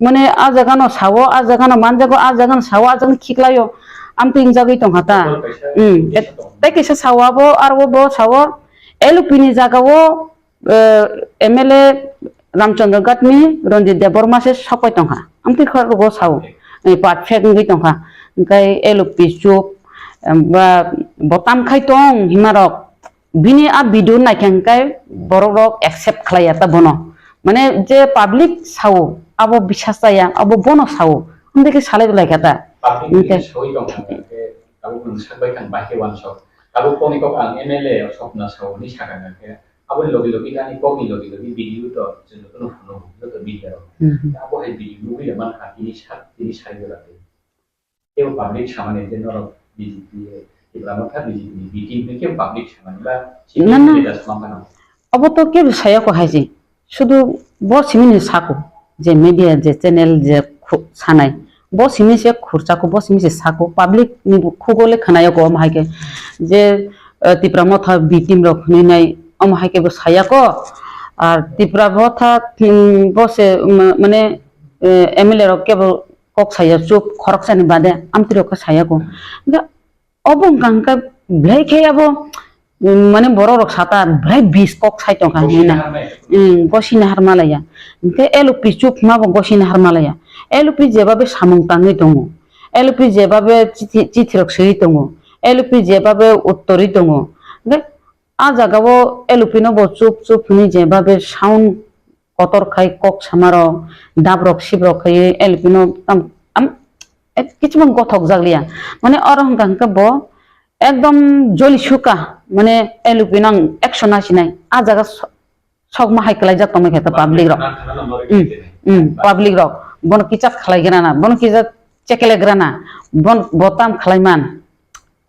mane a jaga no sawo a jaga no manjago a jaga no sawo a jaga khiklayo amting jagui tonghata tai kaisa sawabo arbo bo sawo LP ni jagao MLA Ramchandra Gatni Ronjit Deborma se sapai tongha amti khorgo sawo perfect ngi tongha ngai LP chup ba botam khai tong himarok bini a video naikangkai borok accept khlaya ta bono mane je public sawo abo bisasaya abo bono sawo ndeke salai laikata soi dong ke kabu kun sabai kan bahe wan so kabu koni kok ang MLA sopna so ni sakan ke abu logi kan ko ni logi video to jeno to no to video abu he video wi man ha ini sai dela ke public samane jeno BJP Tipra Motha BJP ke public samane ba sini das mangana abo to ke saya ko haji শুধু bo simini sako je media je channel je sanai bo simi se khurcha ko bo simi se sako public ni khugole khanayo ko amhaike je Tipra Motha B-team rok ni nai amhaike bo saya ko ar Tipra Motha bo se mane MLA rok ke kok saya chup khorok sani bade amtiro ko saya ko obong gangka blai khe abo mane borok sata brai 20 kok sai tong kahina gosina harmalaya ke LP chup ma bo gosina harmalaya LP jebabe samung tangi tongo LP jebabe chithirok sei tongo LP jebabe uttori tongo a jagao LP no bo chup ni jebabe sound kotor khai kok samaro dabrok sibrok khai elpino am কিছু গথক জাগলিয়া মানে অরহংকার bo একদম জলি শুকা মানে এলুপিনাং 180 নাই আ জায়গা সব মাহাই কলাই যা তুমি খেতে পাবলিক রক পাবলিক রক বন কিচাত খালাই গ্রানা বন কিচাত চেকেলে গ্রানা বন বতাম খালাইমান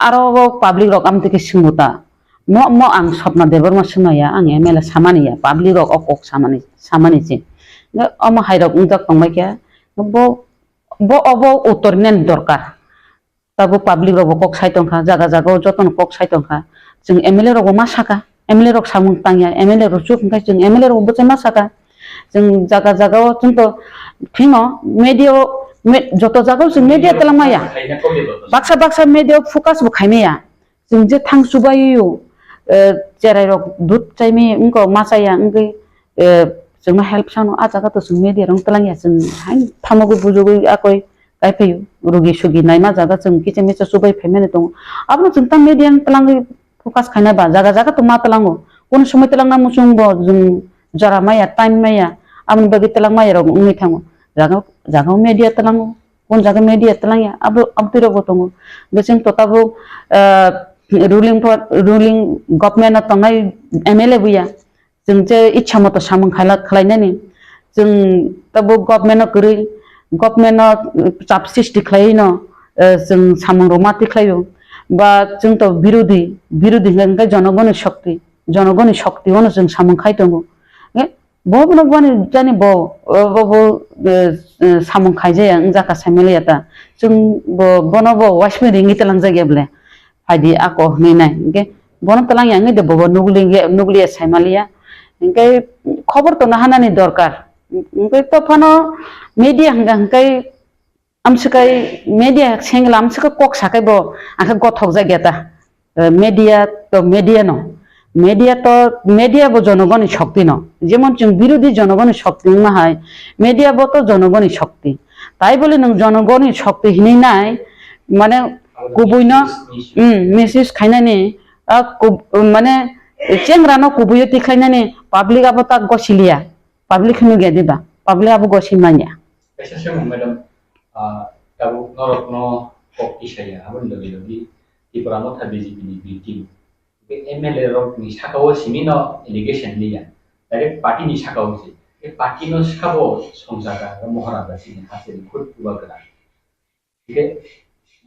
আরো পাবলিক রক আম থেকে সিংহতা mo ang sopna debar ma sumaya ang MLA samaniya public rok ok samani chi amo hairok unjak tongmai kya bo obo utornen dorkar tabo public rok kok sai tongkha jaga jaga joton kok sai tongkha jeng MLA rok ma saka MLA rok samung tangya MLA rok chuk khai jeng MLA rok bo ma saka jeng jaga jaga jeng to phino media joto jaga jeng media telamaya baksa media focus bo khaimaya jeng je thang subayu jerai rok dut chaimi unko masaya ungai jeng help sano a jaga to jeng media rong telangya jeng hain thamogo bujogo akoi kai phayu rugi sugi naima jaga jeng kiche mecha subai phaimene tong abno jeng ta media telangi focus khaina ba jaga jaga to ma telango kono somoy telangna musung bo jeng jara maya time maya amni bagi telang maya rok ungi thango jaga media telango kon jaga media telangya abtiro bo tongo beseng to tabo ruling government na tongai MLA buya jeng je ichha moto samung khalainani jeng tabo government na kuri government na chap sisti khlaino jeng samung romati khlayo ba jeng to birodhi ngai jonogoni shakti ono jeng samung khai tongo bo bani jani bo samung khai jaya jaka samele ta jeng bono bo washme ringi telang jage ble hadi ako ni nai ke bono telang yang de bo nugli saimalia ke khobor to nahanani dorkar ke to phano media hangkai amsikai media sengla amsika kok sakai bo aka gothok jageta media no media bo jonogoni shakti no jemon chung birodhi jonogoni shakti ma hai media bo to jonogoni shakti tai bole nang jonogoni shakti hini nai মানে কুবুইনো message খাইনানি মানে চেংরানো কুবুইও তিখাইনানি public আবো তাক গছিলিয়া public খিনু গে দিবা public আবো গছিমানিয়া Especially madam, tahu norokno kopi saya, abang lagi Tipra Motha BJP ni BTM. MLA rok ni sakau simino allegation liya. Dari parti ni sakau si. Parti no sakau songjaga mohara sini hasil ikut dua gerak. Jadi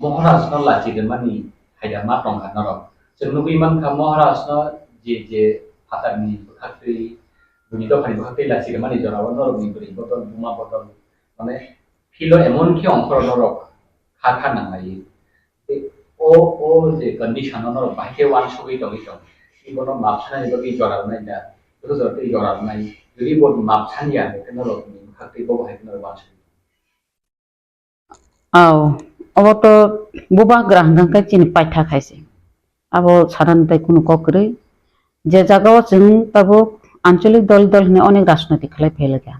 Moharas no lah jadi mani hanya matong kan norok. Jenuk iman ka Moharas no je hatar ni berkati bunyi hari berkati lah jadi mani jorawan norok ni beri botol bunga botol. Mana kilo emon ki ongkor norok khakha nangai. O je condition norok bahke wan sugi dong itu. Ibono mapsan bagi jorawan aja. Terus orti jorawan aja. Jadi bon mapsan ya norok ni berkati bawa hai norok wan sugi. Abo to buba grah gangkai chini paitha khaise abo saran tai kuno kokri je jagao jeng tabo ancholik dol ne onek rajnotik khlai phelga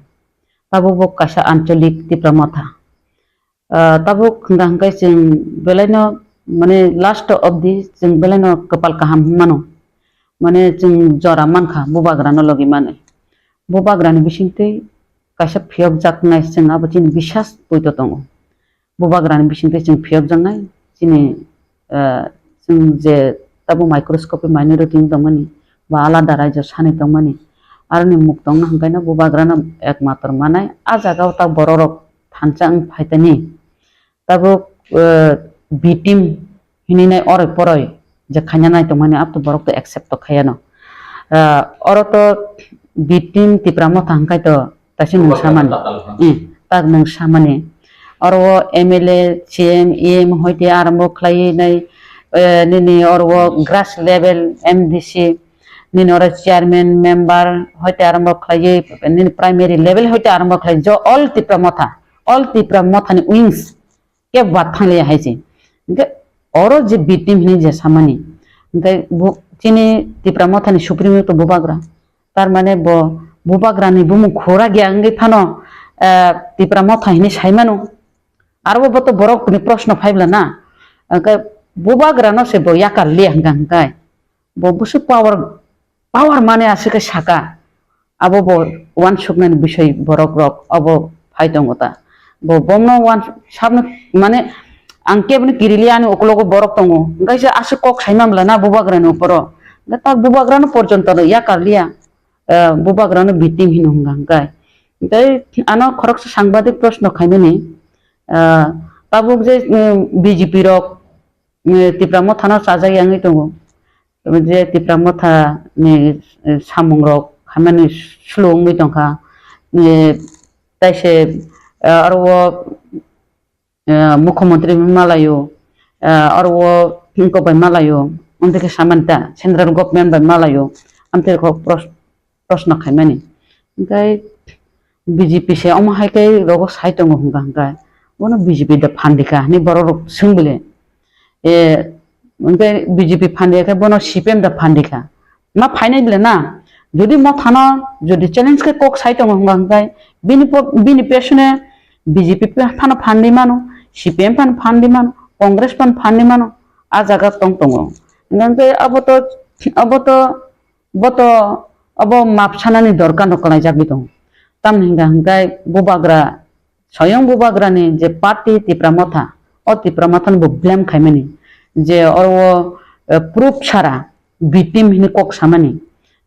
tabo bo kasa ancholik Tipra Motha tabo gangkai jeng belaino mane last of the jeng belaino kapal kaham mano mane jeng jora mankha buba grano logi mane buba grani bisingte kasa phiok jaknai jeng abo chini bisas poito tongo bubagrani bisingte jeng phiok jangai chini jeng je tabo microscope minority dongmani ba alada raijo sani dongmani arni muk dongna hangkaina bubagrana ekmator manai a jaga ta bororok thanchang phaitani tabo bitim hininai ore poroi je khanyanai dongmani apto borok to accept to khayano oro to bitim Tipra Motha hangkai to tasi nung samani tak nung samani और वो MLA CM EM होते आरंभ खलाई नहीं निनी और वो grass level MDC निनी और chairman member होते आरंभ खलाई निनी प्राइमरी लेवल होते आरंभ खलाई जो all Tipra Motha नि wings के बात थांले है जी इनके और जो बीटीम नहीं जैसा मनी इनके वो चीनी Tipra Motha नि सुप्रीम तो बुबाग्रा तार माने वो बुबाग्रा नि बुमु खोरा गया इंगे फानो Tipra Motha हिनी साइमानो arbo boto borok ni proshno phaibla na ka bubagra no se bo yakal li hangkai bo busu power mane asike saka abo bo wan suknani বিষয় borok rok abo phai tongo ta bo bomno wan sabno mane ang kebni kiriliani okologo borok tongo ngai se ase kok saimamla na bubagrani uporo ta bubagrano porjonto ya karlia bubagrano victim hinunga ngai tai ano khoroksa সাংবাদিক প্রশ্ন খাইমেনি tabuk je BJP rok Tipra Motha no sajai angi tongo je Tipra Motha ni samung rok hamani slung mi tongkha taise aro মুখ্যমন্ত্রী মালায়ো আর ও ইনকো বাই মালায়ো অন্তকে সামান্তা সেন্ট্রাল গভর্নমেন্ট বাই মালায়ো আমতে প্রশ্ন খাইমানি গাই বিজেপি সে অমহাইকাই রগ সাইতং হুঙ্গা গাই ওনো বিজেপি দা ফান্ডিকা নি বড় সিংবিলে এ অনকে বিজেপি ফান্ডিকা বনো সিপিএম দা ফান্ডিকা না ফাইনাই বিলে না যদি মথানো যদি চ্যালেঞ্জ কে কক সাইতং হুঙ্গা গাই বিনি পেছনে বিজেপি ফানো ফান্ডি মানো CPM pan fandi mano, Congress pan fandi mano, ajaga tong tongo. Ngange abo mapsana ni dorkan dokalai jagi tong. Tam hingga hinggai bubagra, soyong bubagra ni je party Tipra Motha, o Tipra Motha ni blame khaimani, je orwo proof chara victim hini kok samani.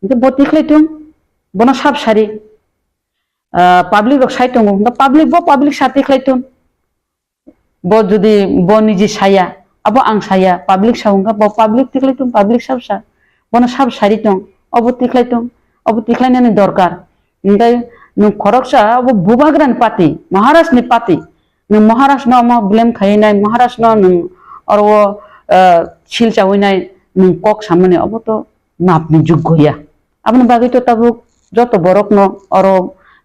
Nge botikhle tung, bono sab sari, public rok sai tongo, public sati khlai tung. Bo যদি bo নিজে সায়া abo ang saya public saunga bo public tiklaitung public sabsa bono sab saritong abo tiklainani dorkar ngai nu khoroksa abo bubagran party maharashtra ni party nu maharashtra no ma blame khainai maharashtra no orwo silchaoinai nu kok samane abo to napni joggoya apni bagi to tabuk joto borok no oro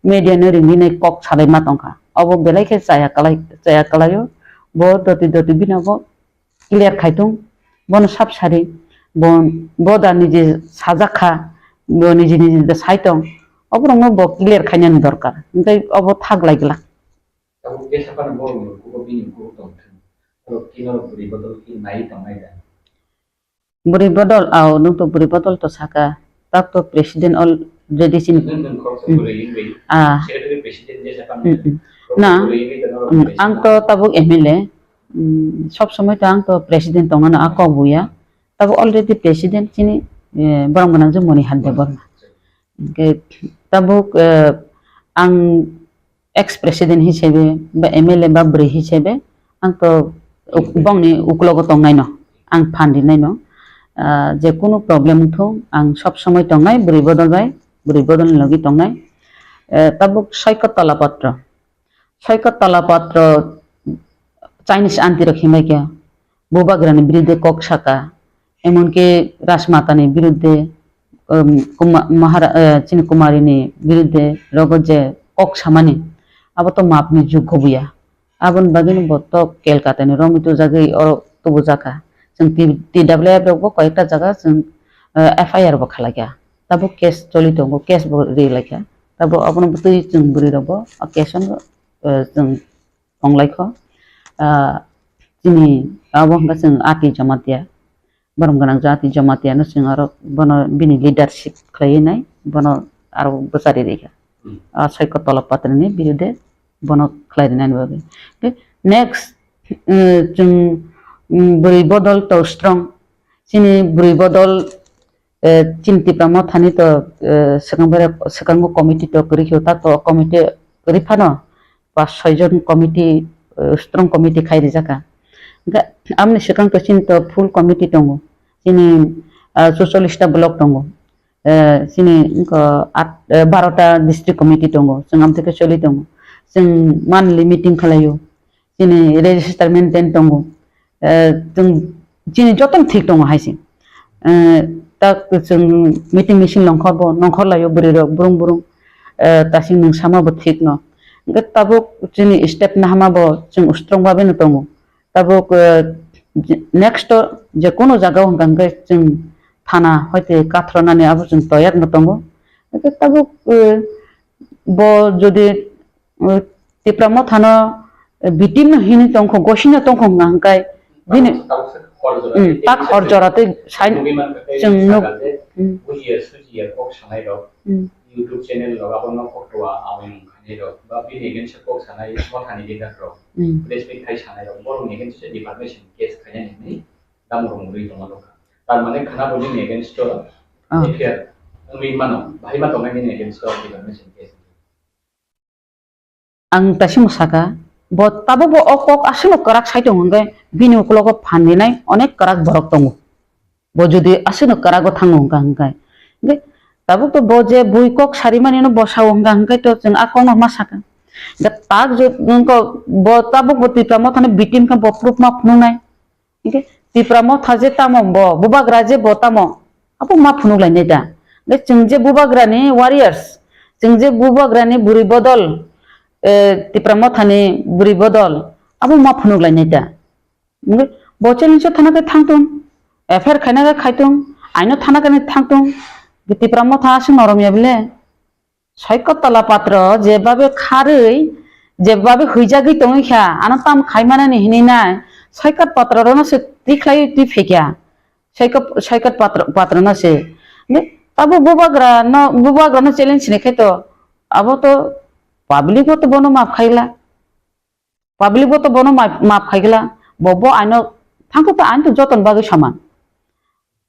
media no ringine kok salai matongka abo belai ke saya kalayo bo doti bina bo clear khaitung bon sab sari bo da nije sajakha bo nije da saitong obrong bo clear khainan dorkar ngai obo thag laigla tabu kesa pan bo ko bini ko tong to kino buri bodol ki nai tamai da buri bodol au nung to buri bodol to saka tak to president already sin না ang to tabuk MLA সব সময় তো ang to president tongana akobuya tabuk already president chini borong banang je moni hadde borna tabuk ang ex president hisebe ba MLA ba bri hisebe ang to bongni uklogo tongnai no ang phandi nai no je কোনো problem thong ang সব সময় tongnai buri bodol logi tongnai tabuk সৈকত তালাপত্র Chinese aunty রখিমাই কে বুবাগ্রানি বিরুদ্ধে cock শাখা এমনকি রাসমাতানি বিরুদ্ধে চিনি কুমারিনি বিরুদ্ধে রগত যে কক সামানি আবার তো মাপনি যোগ্য বুয়া আবন বাগিনি বত কেলকাতানি রমিতো জায়গায় তবু জায়গা जों TWF রগব কয়েকটা জায়গা जों FIR বো খালাগা তাবো কেস চলি দङ কেস রে লাইখা তাবো আপন বতই जों বুরি রব কেসন जों फंलाइखौ जोंनि आवंगा जों आति जमातिया बरम गोनां जाति जमातियानो जों आरो बनो बिनि लिडारशिप खालायनाय बनो आरो बसारि रेखा सैकत तलपत्रनि बिरुद्धे बनो खालायनाय बागै नेक्स्ट जों बुरै बदल तो स्ट्रं जोंनि बुरै बदल चिन्तिप्रा मथानि तो सिगांबो कमिटि तो करिखौ ता तो कमिटि करिफानो 5-6 জন কমিটি স্ট্রং কমিটি খাইরে জাকা আমনি সেখান তো চিন্তা ফুল কমিটি দङ যিনি 44টা ব্লক দङ যিনি 12টা ডিস্ট্রিক্ট কমিটি দङ जों आम থেকে চলি दङ जों मानलि मिटिं खालायो যিনি রেজিস্টার মেইনটেইন दङ जों যিনি যতন ঠিক दङ हाइसिं ता जों मिटिं मिसिं लंखर लायो बुरिरक बुरुं तासिं नों सामाबो ठीक न tabuk jini step nahamabo जों strong babe no tongo tabuk next je kono jaga hanggai जों thana hoite kathronani abo जों toyar no tongo tabuk bo jodi Tipra Motha no bitim no hini tongkho gosina tongkho hanggai bini tak horjorate sain जों no bujier kok sanai ro YouTube channel lo abo no kokwa awin khani ro ba bi negen se kok sanai mothani digar ro press meet khai sanai ro bor negen se defamation case khani ni damrong ri tong lo tar mane khana boli negen sto affair mi mano bhai ma tong negen negen sto defamation case ang tasim saka bo tabo bo okok asino karak sai tong ngai bini uklogo phani nai onek karak borok tongo bo jodi asino karago thango ngai ngai tabo to bo je buikok sarimani no bosaw ngai to jeng akong ma saka da tag je ko bo tabo bo Tipra Mothani bitim ka bo proof ma phunu nai ngai Tipra Motha je tamo bo bubagra je bo tamo apo ma phunu lai nei da ngai jeng je bubagrani warriors jeng je bubagrani buri bodol Tipra Mothani buri bodol abo ma phunu lai nei da ngai bo challenge thana ka thangtung affair khaina ka khaitung aino thana ka ni thangtung Tipra Motha asing noromia bile saikotala patra jebabe kharei jebabe huijagi tongi kha anatam khaimana ni hini nai saikat patra ro se tiklai ti fekya saikat patra na se ne abo bubagra no challenge ne khaito abo to public to bono map khaila public to bono map khaila bobo aino thangko to ain to joton bagi saman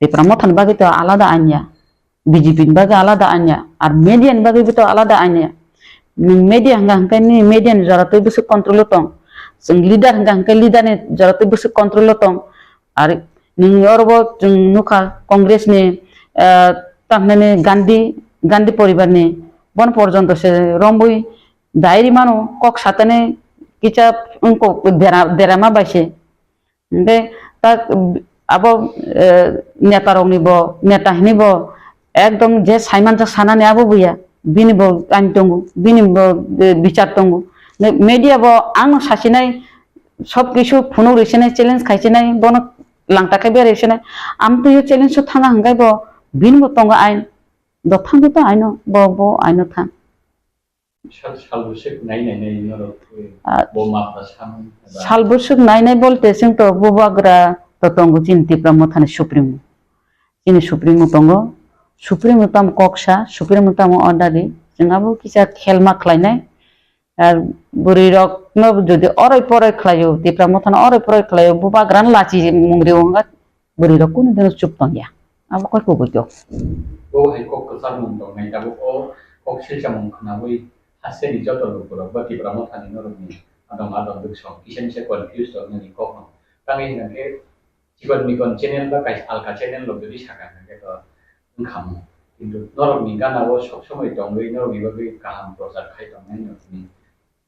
Tipra Mothani bagi to alada anya BJP bagi alada anya ar median bagi to alada anya media hangka ni median jara to bisu control tong sing leader hangka leader ni jara to bisu control tong ar ning yorbo nuka congress ni tamne gandhi poribar ni bon porjonto se rombui dairi mano kok satane kicha unko derama baise de tak abo netarong ni bo neta hini bo ekdom je saiman ja sanane abo buya bini bo antongu bini bo bichar tongu media bo ang sasinai sob kisu phunu resene challenge khaisinai bono langta kai be resene am to yo challenge thanga hangai bo bini bo tonga ain do thang to aino bo aino thang salbursuk nai bolte sing to bubagra to tongu chin Tipra Mothani supremo chini supremo tongo supremo tam koksa supremo tam ordari jingabo kisa khelma khlainai ar buri rok no jodi orai porai khlayo Tipra Mothani orai porai khlayo bubagran lachi mungri onga buri rok kun den chup tongya abo koi ko go bo hai kok ka sar mung tong nai da bo kok Silchajakmano khana boi haseni joto lo ba Tipra Mothani no ro ni adong duk song kisen se confused to ni kok no tangi na ke Jibon মিকন channel বা Alka channel লোক যদি থাকা থাকে তো খাম কিন্তু নরমি গানাও সবসময় দঙ্গই নরমি ভাবে কাহাম প্রচার খাই দঙ্গাই নরমি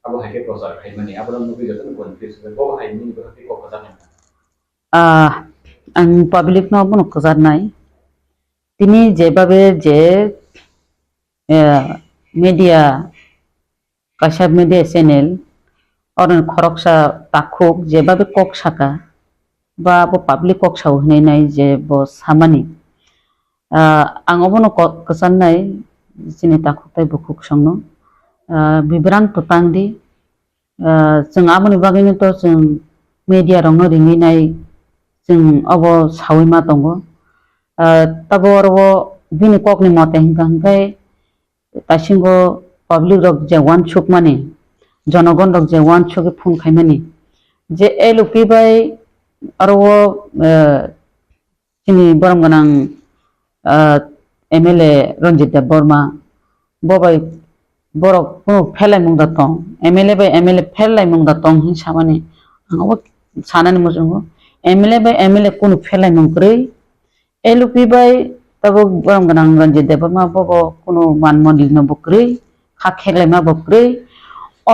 আবো হাইকে প্রচার খাই মানে আবরণ নবী যত কনফিউজ হবে বো হাই নি বহতি কক জানেন আং পাবলিক ন বন কজার নাই তিনি যেভাবে যে মিডিয়া কাশাব মিডিয়া চ্যানেল অরন খরকসা তাখুক যেভাবে cock Saka ba bo public kok sau nei nai je bo samani angobono kasan nai sini takutai bo khuk sangno bibrang to tangdi jeng amoni bagini to jeng media rong no ringi nai jeng abo sawi ma tongo tabo ro bini kok ni mote hingkai tasingo public rok je wan chuk mani jonogon rok je wan chuk phun khaimani je elupi bai aro chini borom ganang MLA Ranjit Borma bobai borok kono phelai mung da tong MLA bai MLA phelai mung da tong hin samani ango sanani mojungo MLA bai MLA kono phelai mung krei LP bai tabo borom ganang Ranjit Borma bobo kono man mondil no bokrei kha khelai ma bokrei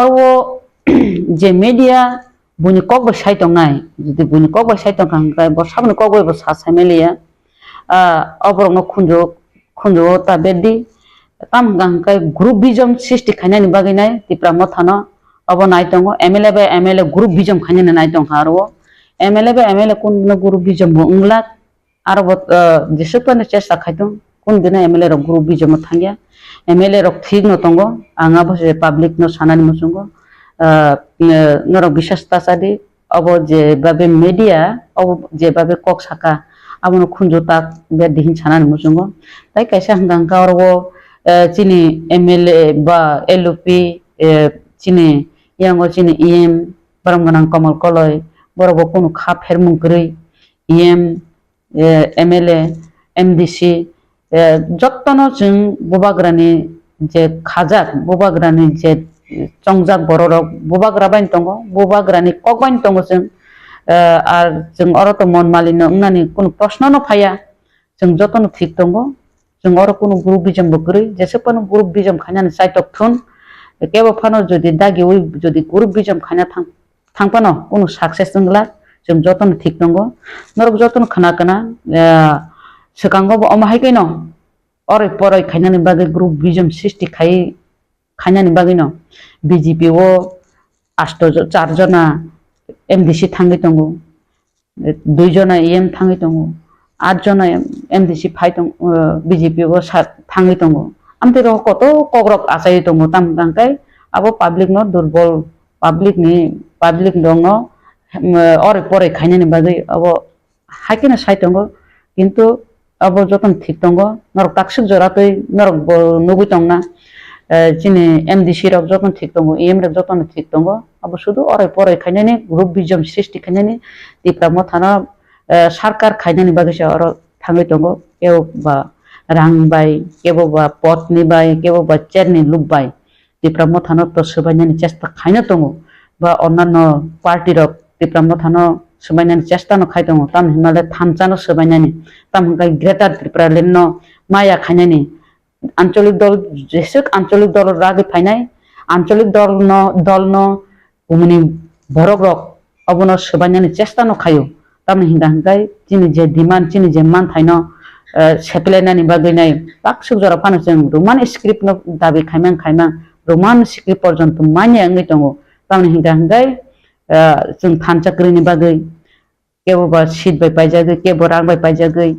oro je media buni kok bo sai tong nai jodi buni kok bo sai tong kang kai bo sabni kok bo sa samelia oborong no khunjo ta beddi tam gang kai group bijom sisti khanya ni bagi nai Tipra Mothani obo nai tongo MLA by MLA group bijom khanya ni nai tong haro MLA by MLA kun no group bijom bo ungla aro bo disupane ne chesta khaitong kun dina MLA ro group bijom thangya MLA ro thig no tongo anga bo public no sanani musungo noro বিশ্বাসতা সাদি of যেভাবে media of যেভাবে cock সাকা আমনো খুনজো তাক বে দিহিন ছানান মুসুঙ্গ তাই কাইসা হাঙ্গাঙ্কা অরব chini MLA ba LOP chini yango chini EM baram ganang kamal koloi borobo kono khap hermung gri EM MLA MDC যতনো जों बुबाग्रानि जे खाजाक बुबाग्रानि जे चंजाक बररक बुबाग्रा बाइन दङ बुबाग्रानि कक बाइन दङ जों आर जों अरतो मन मालिनो उनानि कोनो प्रश्न फाया जों जतनो ठीक दङ जों अर कोनो ग्रुप बिजम बग्रै जेसेपन ग्रुप बिजम खानानि साइटक थुन केबो फानो जदि दागि उइ जदि ग्रुप बिजम खाना थांपानो कोनो सक्सेस जोंला जों जतनो ठीक दङ नरक जतनो खाना kana sekango bo oma haikeno ore poroi khainani bagi group bijam sৃষ্টি khainani bagi no BJP o 4 jona MDC thangi tongo 2 jona EM thangi tongo 8 jona MDC phai tong BJP o thangi tongo amte ro koto kogrok asai tongo tam gangkai abo public no durbol public dongo ore poroi khainani bagi abo haikena sai tongo কিন্তু अब जतन ठीक दङ नरक ताक्सिक जरातै नरक नगुइ दंना चिनि MDC रक जतन ठीक दङ EM रक जतन ठीक दङ अब शुधु अराय पराय खायनानि ग्रुप बिजम सृष्टि खायनानि तिप्रा मथाना सरकार खायनानि बागैसो अर थाङै दङ केव बा रां बाय केव बा पदनि बाय केव बा चेरनि लुक बाय तिप्रा मथाना तो सबायनानि चेष्टा खायना दङ बा अन्नान्य पार्टी रक Tipra मथाना sebainani chesta no khai dong tam himale thamchano sebainani tam hingkai greater tripura lenno maya khainani ancholik dol jesek ancholik dol ragi phainai ancholik dol no umuni borok rok abono sebainani chesta no khayo tam hingkai chini je demand chini je man thaino seplenani baginai taksuk jora phano jeng roman script no dabi khaimang roman script porjonto manya ngai dong tam hingkai जों थानचाक्रिनि बागै केबो seat bye पाइजागै केबो रां bye पाइजागै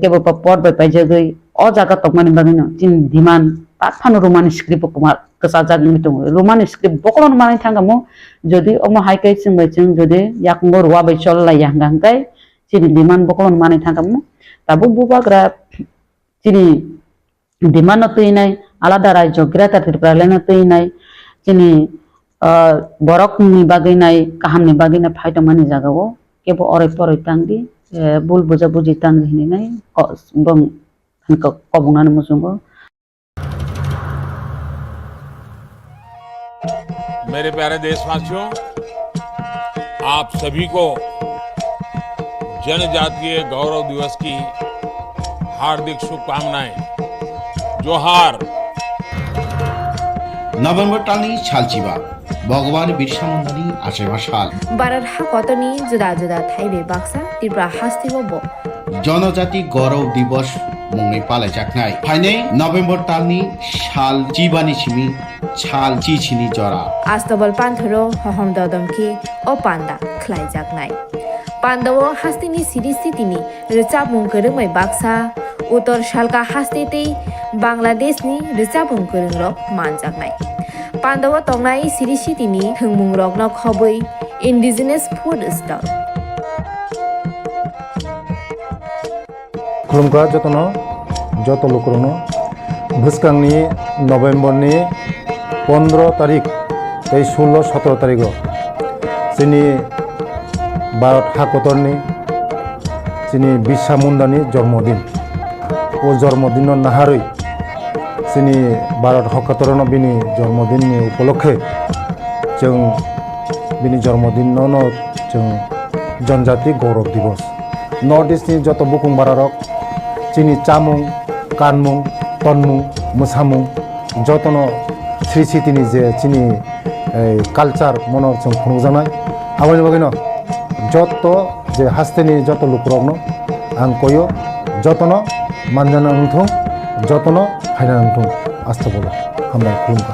केबो पद bye पाइजागै अ जागा तकमानि बागैनो जिन demand पाफानो Roman script Kumar कसा जागनि दङ Roman script बकलन मानि थांगामो जदि अम हाइकै जों जदि याकंगो रुवा बाय चलला यांगांगाय जिन डिमान्ड बकलन मानि थांगामो ताबो बुबाग्रा जिनि डिमान्ड तैनाय आलादा राज्य ग्रेटार त्रिपुरा लेना तैनाय जिनि borokni baginai kahamni baginai phaito mani jagao kebo orai porai tangdi bul buja buji tangdi hinai bong hanko kobungan musungo मेरे प्यारे देशवासियों आप सभी को जनजातीय गौरव दिवस की हार्दिक शुभकामनाएं जोहार नभेम्बर टालनि सालचिबा भगवान बिरसा मुन्डानि आसेबा साल बारात हा कतनि जुदा जुदा थाइबे बाक्सा त्रिपुरा हास्तिबो बो जनजाति गौरव दिवस मुङै पालायजानाय फाइनै नभेम्बर टालनि साल चिबानि सिमी साल चिचिनि जरा आस्तबल पान्थरो हहम ददमखि ओ पान्दा ख्लाइजाकनाय पान्दावो हास्तिनि सिरिस्थितिनि रिचाबुं गोरोंमै बाक्सा उत्तर सालका हास्तेतै बांलादेशनि रिचाबुं गोरोंरो मानजाकनाय पान्दावो तंनाय सिरिस्थितिनि थोंमुं रगनो खबै इन्डिजिनास फुड स्टल खुलुमका जतनो जत लोकरनो भुसकांनि नभेम्बरनि 15 तारिख 16-17 तारिख जोंनि भारत हाकतरनि जोंनि बिरसा मुन्डानि जन्मदिन ओ जन्मदिन नाहारै जोंनि भारत हाकतरनो बिनि जन्मदिननि उपलक्षे जों बिनि जन्मदिनावनो जों जनजाति गौरव दिवस नर्थ इस्टनि जत बुकुं बारारक जोंनि चामुं कानमुं तनमुं मोसामुं जतनो श्री सिटिनि जे जोंनि कालचार मनर जों खुंजानाय आवनि बागैनो जत जे हास्तेनि जत लुकरनो आं कयो जतनो मानजाना उंथुं जतनो फायना उंथुं आस्था बोला हामलाय खुलुमका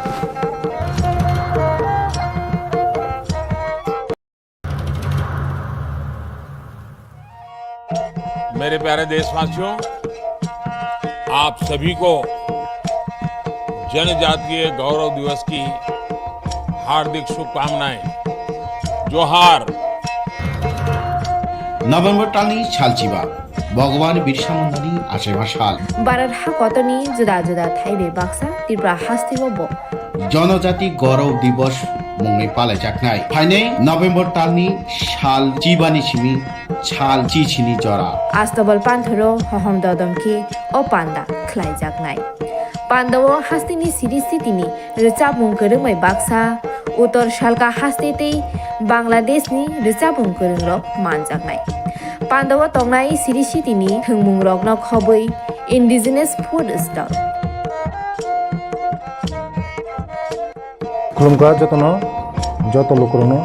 मेरे प्यारे देशवासियों आप सभी को जनजातीय गौरव दिवस की हार्दिक शुभकामनाएं जोहार नभेम्बर टालनि सालचिबा ভগবান বিরসা মুন্ডানি আশে ভাষাল Barat hakotoni juda thaibe baksa Tipra hastibo bo. জনজাতি গৌরব দিবস মুংনি পালাই চাকনাই ফাইনে নভেম্বর তালনি শাল চিবানি সিমি ছাল চিছিনি জরা Astobal panthoro hohom dodamki o panda khlaijaknai. Pandawo hastini sitini rechabung kerengmai baksa utor shalka hastitei Bangladeshni rechabung kerengrok manjaknai. Pandawo tongnai sitini thungmungrokno khoboi indigenous food stall. खुलुमगा जतनो जत लोकरनो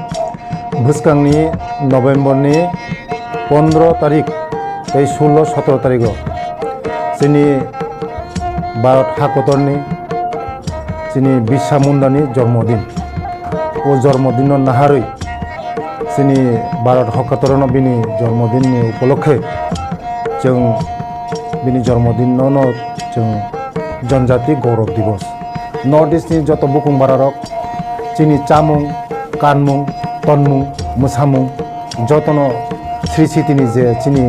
भुसकांनि नभेम्बरनि 15 तारिख 16-17 तारिख जोंनि भारत हादरनि जोंनि बिरसा मुंडानि जन्मदिन ओ जन्मदिन नाहारै जोंनि भारत हादरनो बिनि जन्मदिननि उपलक्षे जों बिनि जन्मदिनावनो जों जनजाति गौरव दिवस नर्थ इस्टनि जत बुकुं बारारक जोंनि चामुं कानमुं तनमुं मोसामुं जतनो श्री सिटिनि जे जोंनि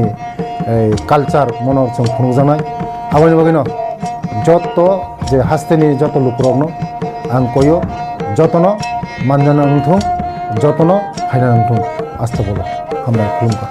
कालचार मनर जों खुंजानाय आवनि बागैनो जत जे हास्तेनि जत लुकरकनो आं कयो जतनो मानजाना नंथों जतनो फायना नंथों आस्था बोला हामबाय खुलुमगा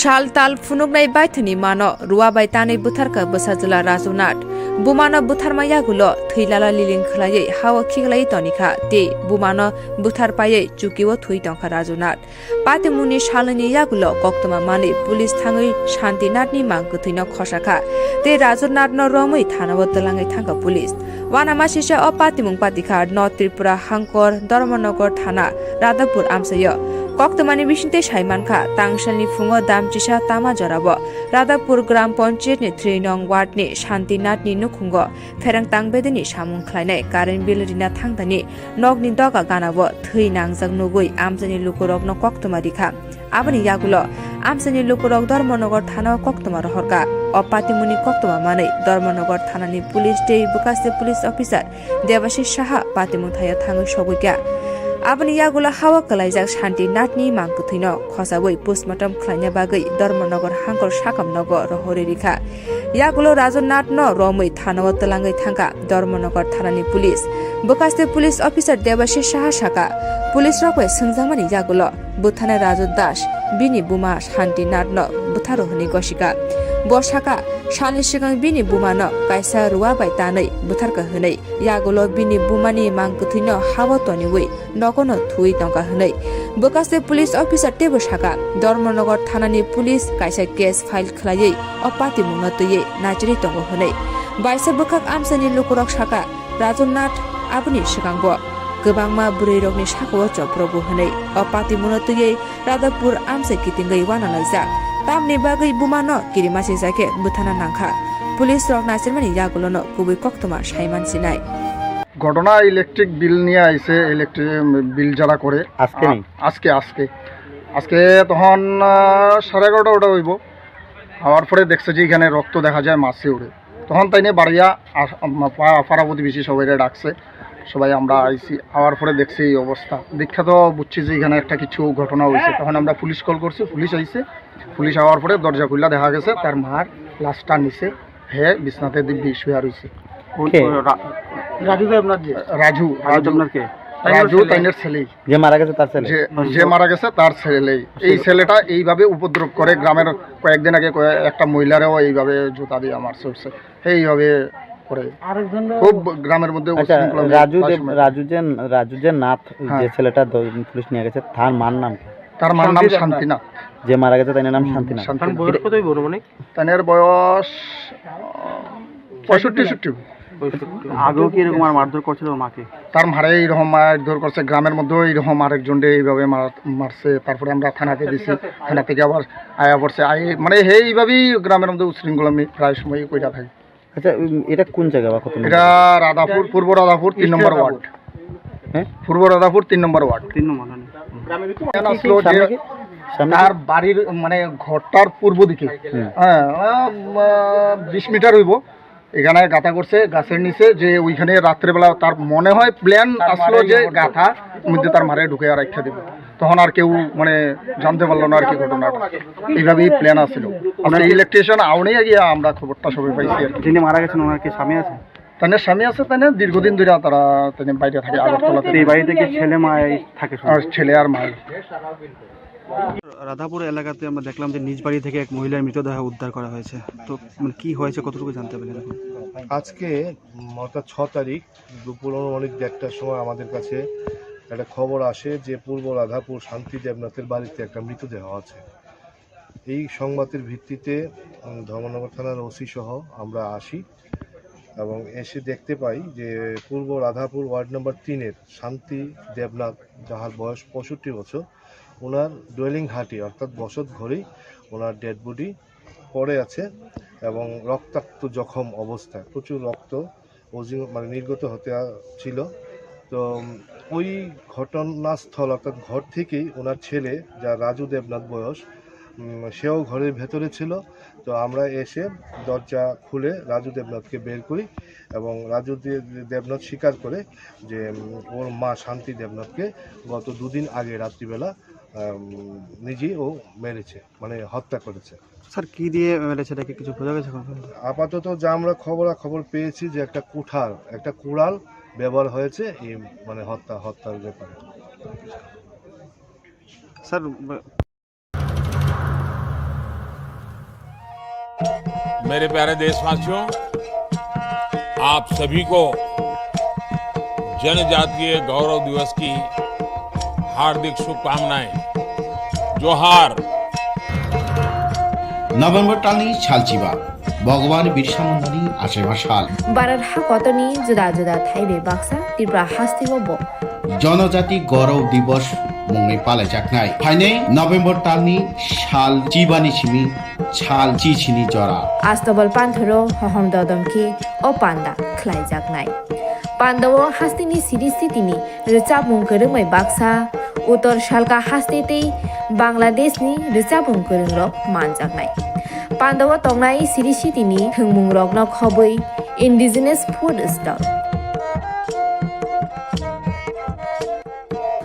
शाल ताल फुनुगनाय बायथनि मानो रुवाबाय तानै बुथारका बसाजुला राजुनाथ बुमानो बुथारमा यागुलो थैलाला लिलिं खलायै हावा खिगलायै तनिखा ते बुमानो बुथार पायै चुकिवो थुइ टंका राजुनाथ पातेमुनि शालनि यागुलो कक्तमा माने पुलिस थाङै शान्तिनाथनि मांग थैनो खसाखा ते राजुनाथनो रमै थानाव तलाङै थांगा पुलिस वानामासिसा अ पातेमुं पातिखा नर्थ त्रिपुरा हांकर धर्मनगर थाना राधापुर आमसय कक्तमानि बिसिन्ते साइमानखा तांसालनि फुङो दामचिसा तामा जराबो राधापुर ग्राम पञ्चायतनि 3 नं वार्डनि शान्तिनाथनि नुखुंग फेरां तांबेदनि सामुं ख्लायनाय कारेन्ट बिल रिना थांदानि नगनि दगा गानाबो थै नांजाग नुगै आमजनि लुकुरकनो कक्तमा दिखा आबनि यागुलो आमजनि लुकुरक धर्मनगर थाना कक्तमा रहरका अपातिमुनि कक्तमा मानै धर्मनगर थानानि पुलिस डे बुकासे पुलिस अफिसार देवाशिष साहा पातिमुं थाया थाङो सगैका आबनि यागुला हावा कलाइजाक शान्ति नाथनि मांगु थैनो खसाबै पोस्टमार्टम ख्लायना बागै धर्मनगर हांकर साकाम नगर रहरे रिखा यागुलो राजनाथ न रमै थानाव तलाङै थांगा धर्मनगर थानानि पुलिस बुकास्ते पुलिस अफिसार देवाशिष साहा साका पुलिस रकै संजामानि यागुलो बुथाना राजु दास बिनि बुमा शान्ति नाथ न बुथारो हनि गसिका बसाका सानि सिगां बिनि बुमानो कायसा रुवाबाय तानै बुथारका हनै यागुलो बिनि बुमानि मांगु थैनो हावा तनिवै नगनो थुइ टंका हनै बुकास्ते पुलिस अफिसार टेबो साका धर्मनगर थानानि पुलिस कायसा केस फाइल खलायै अपाति मुंनो तुयै नाजरि टंगो हनै बायसा बुकाक आमसानि लुकुरक साका राजुनाथ आबनि सिगांबो गोबांमा बुरै रगनि साखौ चप्रबो हनै अपाति मुंनो तुयै राधापुर आमसे कितिंगै वानालायजा तामनि बागै बुमानो किरिमासि जाके बुथाना नांखा पुलिस रक नासिरमानि यागुलोनो गुबै कक्तमा साइमान सिनाय ঘটনা ইলেকট্রিক বিল নিয়ে আইছে ইলেকট্রিক বিল যারা করে আজকে তখন 11:30 ওটা হইব হওয়ার পরে দেখছে যে এখানে রক্ত দেখা যায় মাছে উড়ে তখন তাই নিয়ে বাড়িয়া পাড়া প্রতিবেশী সবাই ডাকছে সবাই আমরা আইছি আওয়ার পরে দেখছি এই অবস্থা দেখা তো বুঝছি যে এখানে একটা কিছু ঘটনা হয়েছে তখন আমরা পুলিশ কল করছি পুলিশ আইছে পুলিশ আওয়ার পরে দরজা খুললা দেখা গেছে তার মার লাশটা নিচে হে বিছনাতে দিব্যি শুয়ে রয়েছে রাজু তাইনের ছেলে যে মারা গেছে তার ছেলে এই ছেলেটা এইভাবে উপদ্রব করে গ্রামের কয়েকদিন আগে একটা মহিলারও এইভাবে জুতা দিয়ে মারছে এইভাবে করে খুব গ্রামের মধ্যে রাজু যে নাথ যে ছেলেটা পুলিশ নিয়ে গেছে তার মার নাম শান্তিনাথ যে মারা গেছে তার নাম শান্তিনাথ তাইনের বয়স 65-60 আগেও কি এরকম মারধর করছিল মাকে তার মারে এইরকম মারধর করছে গ্রামের মধ্যেও এইরকম আরেকজনকে এইভাবে মারছে তারপরে আমরা থানাতে দিছি থানা থেকে আবার আয়া পড়ছে মানে এইভাবেই গ্রামের মধ্যে উশৃঙ্খলামি প্রায় সময় কইরা থাকে আচ্ছা এটা কোন জায়গা বা কত এটা রাধাপুর পূর্ব রাধাপুর 3 নম্বর ওয়ার্ড হ্যাঁ পূর্ব রাধাপুর 3 নম্বর ওয়ার্ড 3 নম্বর গ্রামের ভিতরে তার বাড়ির মানে ঘরটার পূর্ব দিকে হ্যাঁ 20 মিটার হইব এখানে গাথা করছে গাছের নিচে যে ওইখানে রাত্রেবেলা তার মনে হয় প্ল্যান আসলো যে গাথা মধ্যে তার মারে ঢুকে আর রাখা দেবে তখন আর কেউ মানে জানতে পারলো না আর কি ঘটনাটা। এইভাবেই প্ল্যান আসছিল। আমরা ইলেকট্রিশিয়ান আউনেই গিয়া আমরা খবরটা সবাই পাইছি আর কি। যিনি মারা গেছেন ওনার কি স্বামী আছে? তাদের স্বামী আছে, তাই দীর্ঘদিন ধরে তারা বাইরে থাকে আগরতলাতে। এই বাড়িতে কি ছেলে মা থাকে? আর ছেলে আর মা। রাধাপুর এলাকাতে আমরা দেখলাম যে নিজ বাড়ি থেকে এক মহিলার মৃতদেহ উদ্ধার করা হয়েছে। তো মানে কি হয়েছে, কতটুকু জানতে পারলেন এখন? আজকে অর্থাৎ 6 তারিখ দুপুর অনেক 1টার সময় আমাদের কাছে একটা খবর আসে যে পূর্ব রাধাপুর শান্তি দেবনাথের বাড়িতে একটা মৃতদেহ আছে। এই সংবাদের ভিত্তিতে ধর্মনগর থানার ওসি সহ আমরা আসি এবং এসে দেখতে পাই যে পূর্ব রাধাপুর ওয়ার্ড নম্বর 3-এর শান্তি দেবনাথ, যাহার বয়স 65 বছর, ওনার ডোয়েলিং ঘাটি অর্থাৎ বসত ঘরেই ওনার ডেড বডি পড়ে আছে এবং রক্তাক্ত জখম অবস্থায়, প্রচুর রক্ত মানে নির্গত হতে ছিল। তো ওই ঘটনাস্থল অর্থাৎ ঘর থেকেই ওনার ছেলে, যা রাজু দেবনাথ বয়স, সেও ঘরের ভেতরে ছিল। তো আমরা এসে দরজা খুলে রাজু দেবনাথকে বের করি এবং রাজু দেবনাথ স্বীকার করে যে ওর মা শান্তি দেবনাথকে গত 2 দিন আগে রাত্রিবেলা নিজেই ও মেরেছে, মানে হত্যা করেছে। স্যার কি দিয়ে মেরেছে এটা কি কিছু বোঝা গেছে? আপাতত যা আমরা খবর পেয়েছি যে একটা কুড়াল ব্যবহার হয়েছে এই মানে হত্যার ব্যাপারে। স্যার मेरे प्यारे देशवासियों, आप सभी को जनजातीय गौरव दिवस की हार्दिक शुभकामनाएं। जोहार। নভেম্বর টালনি ছালচিবা ভগবান বিরসা মুন্ডানি আশেমা শাল বারার হাকতনি জুদা জুদা থাইবে বাক্সা ত্রিপুরা হাস্তিব জনজাতি গৌরব দিবস মুংনি পালাইজাকনাই ফাইনে নভেম্বর টালনি শাল চিবানি সিমি ছাল চিছিনি জরা আস্তবল পান্থরো হহম দদমকে ও পান্ডা খ্লাইজাকনাই পান্ডব হাস্তিনি সিরিস্থিতিনি রেচাবুং করংমাই বাক্সা উত্তর শালকা হাস্তেতেই বাংলাদেশনি রেচাবুং করংরক মানজাকনাই পান্ডব তংনাই সিরিস্থিতিনি হংমুং রগ্ন খবৈ ইন্ডিজিনাস ফুড স্টল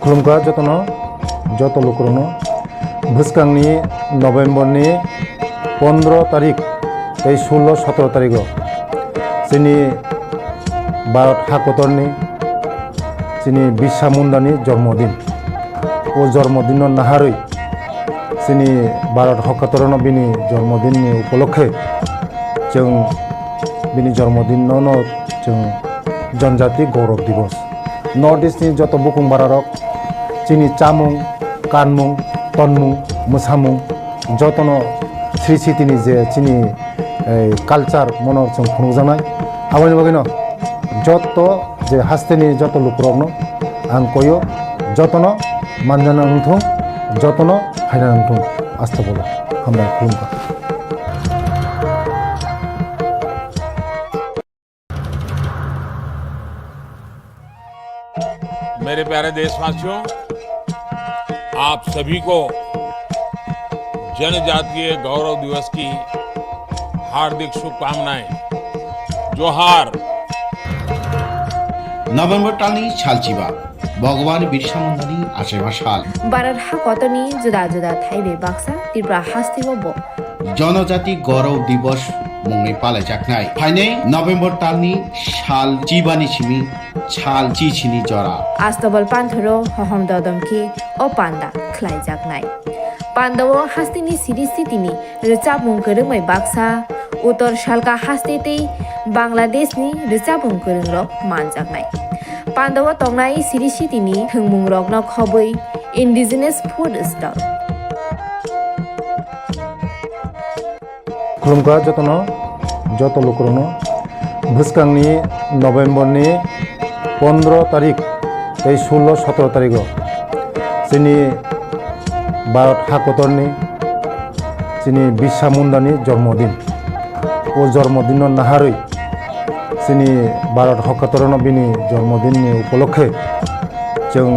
खुलुमगा যত লোকরনো ভুসকাংনি নভেম্বরনি 15 তারিখ 16-17 তারিখ চিনি ভারত হাকতরনি চিনি বিরসা মুন্ডানি জন্মদিন। ও জন্মদিন নাহারই চিনি ভারত হাকতরন বিনি জন্মদিন উপলক্ষে जों बिनि जन्मदिन जों जनजाति गौरव दिवस नर्थ इस्टनि जत बुकुं बारारक चिनि चामुं कानमुं तनमुं मोसामुं जतन श्री सिटिनि जे चिनि कालचार मनर जों खुंजानाय आबानि बागैनो जत जे हास्तेनि जत लुकरकनो आं कयो जतन मानजाना नंथुं जतन हायना नंथुं आस्था बोलो हामबाय खुलुमबाय। मेरे प्यारे देशवासियों, आप सभी को जनजातीय गौरव दिवस की हार्दिक शुभकामनाएं। जोहार। নভেম্বর টালনি ছালচিবা ভগবান বিরসা মুন্ডানি আশেমা শাল বারার হাকতনি জুদা জুদা থাইবে বাক্সা ত্রিপুরা হাস্তিব জনজাতি গৌরব দিবস মুংনি পালাইজাকনাই ফাইনে নভেম্বর টালনি শাল চিবানি সিমি ছাল চিছিনি জরা আস্তবল পান্থরো হহম দদমকে ও পান্ডা খ্লাইজাকনাই পান্ডব হাস্তিনি সিরিস্থিতিনি রেচাবুং করংমাই বাক্সা উত্তর শালকা হাস্তেতেই বাংলাদেশনি রেচাবুং করংরক মানজাকনাই পান্ডব তংনাই সিরিস্থিতিনি হংমুং রগ্ন খবৈ ইন্ডিজিনাস ফুড স্টল खुलुमगा যত লোকরনো ভুসকাংনি নভেম্বরনি 15 তারিখ 16-17 তারিখ চিনি ভারত হাকতরনি চিনি বিরসা মুন্ডানি জন্মদিন। ও জন্মদিন নাহারই চিনি ভারত হাকতরন বিনি জন্মদিন উপলক্ষে जों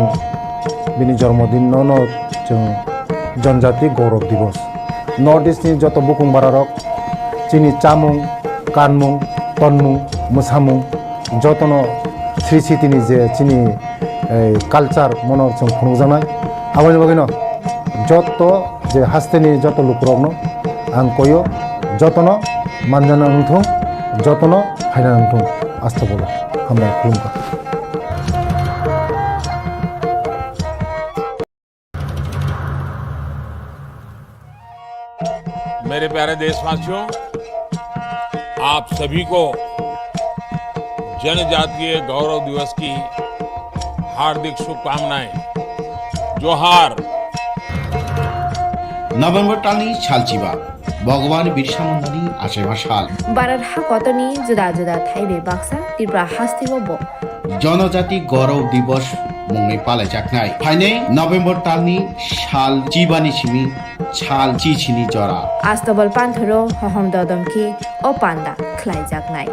बिनि जन्मदिन जों जनजाति गौरव दिवस नर्थ इस्टनि जत बुकुं बारारक चिनि चामुं कानमुं तनमुं मोसामुं जतन श्री सिटिनि जे चिनि कालचार मनर जों खुंजानाय আবার বাকি যত যে হাস্তেনি যত লোকরগ্ন আং কইও যতন মানজানা উঠুং যতন ফাইনা উঠুং আস্তে বলো হামলায় খুলুমকা। मेरे प्यारे देशवासियों, आप सभी को जनजातीय गौरव दिवस की हार्दिक शुभकामनाएं। जोहार। নভেম্বর টানি শালচিবা ভগবান বিরসা মুন্ডানি আশেমা শাল বারার হা কতনি জুদা জুদা থাইবে বাক্সা ত্রিপুরা হাস্তিব জনজাতি গৌরব দিবস মুংনি পালাইজাকনাই ফাইনে নভেম্বর টানি শাল চিবানি সিমি ছাল চিছিনি জরা আস্তবল পান্থরো হহম দদমকি ও পান্ডা খ্লাইজাকনাই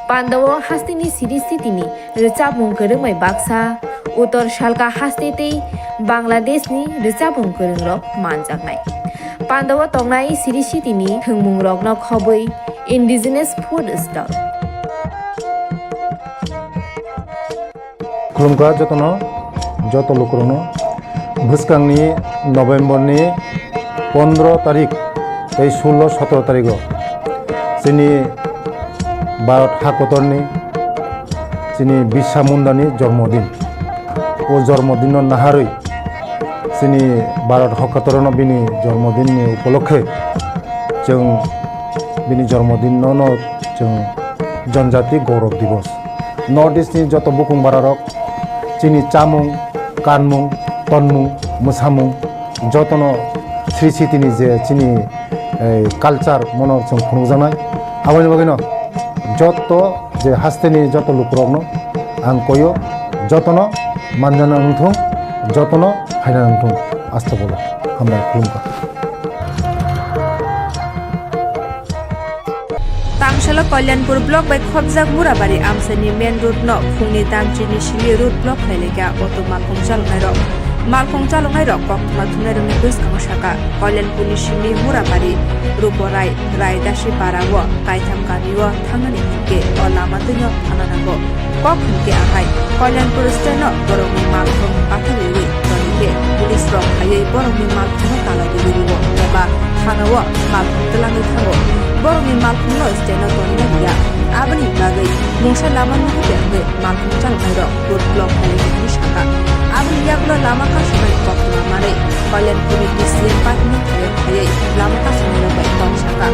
পান্ডাও হাস্তিনি সিরিস্থিতিনি রেচাবুং করুমাই বাক্সা উত্তর শালকা হাস্তেতেই বাংলাদেশনি রেচাবুং করুংরক মানজাকনাই পান্ডাও তংনাই সিরিস্থিতিনি থংমুং রকন খবই ইন্ডিজিনাস ফুড স্টল খুলুমকা যতন যত লোকরন ভুসকাংনি নভেম্বরনি 15 তারিখ এই 16-17 তারিখ চিনি ভারত হাকতরনি চিনি বিরসা মুন্ডানি জন্মদিন ও জন্মদিন নাহারই চিনি ভারত হকাতরন বিনি জন্মদিননি উপলক্ষে जों बिनि जन्मदिन जों जनजाति गौरव दिवस नर्थ इस्टनि जत बुकुं बारारक चिनि चामुं कानमुं तनमुं मोसामुं जतन श्री सिटिनि जे चिनि कालचार मन जों खुंजानाय आबानि बागैनो जत जे हास्तेनि जत लुकरगनो आं कयो जतन मानजाना उंथुं जतन फायना उंथुं आस्था बोला हामलाय खुलुमका। तांगशाला कल्याणपुर ब्लॉक बाय खबजाक मुराबारी आमसानि मेन रोड न फुंनि दांट्रिनि सिलि रोड ब्लक खायलेगा अटो मालखं चालनाय रक कक्टमा थुनाय रंनि गोसखांग शाखा कल्याणपुरनि सिलि मुराबारी रुपराय रायदासि पाराव कायथाम गामिव थांनानै हिके अ लामा दैनो थानानांगौ कक हिके आहाय कल्याणपुर स्टेन बरंनि मालखं पाथारिवि तनिके पुलिस रक हायै बरंनि मालखं तालागिरिव एबा थानाव मालखं तलाङै थाङो बरंनि मालखंनो स्टेन तनिया आबनि बागै मुंसा लामा नुबे मालखं चालनाय रक रोड ब्लक खायलेगा शाखा आबनि यागुला लामा कासनाय कक्टमा मारै कल्याणपुरनि डिसिएम पार्टीनि खायै लामा कासनाय रक बाय शाखा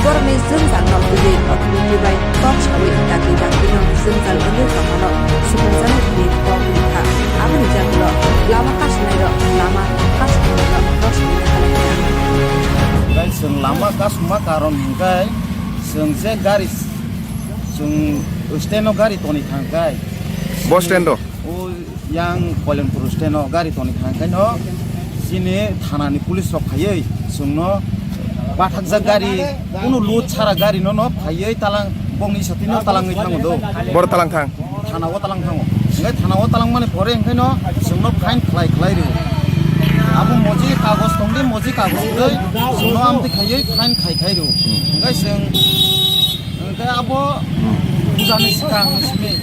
बरंनि जोंजाल नगुयै अथरिटि बाय कक सावै दाखि दाखिनो जोंजाल ओंगै खामानो सुबुंजानाय नि कक्टमा आबनि यागुला लामा कासनाय रक लामा कासनाय रक दसनि खालामनाय जों लामा कासमा कारन हिंगाय जों जे गारि जों स्टेनो गारि तनि थांगाय बस स्टेन्ड ओ यां कल्याणपुर स्टेनो गारि तनि थांगाय न जिने थानानि पुलिस रक खायै जोंनो बाथाकजा गारि कुनु लुट छारा गारि न फायै तालां बंनि साथिनो तालाङै थाङो दो बर तालां थां थानाव तालां थाङो ओंगाय थानाव तालां माने परे ओंखायनो जोंनो फाइन खालाय रो आबो मजि कागज दंदि मजि कागज दै जोंनो आमति खायै फाइन खाय रो ओंगाय जों ओंगाय आबो बुजानि सिगां ओंगाय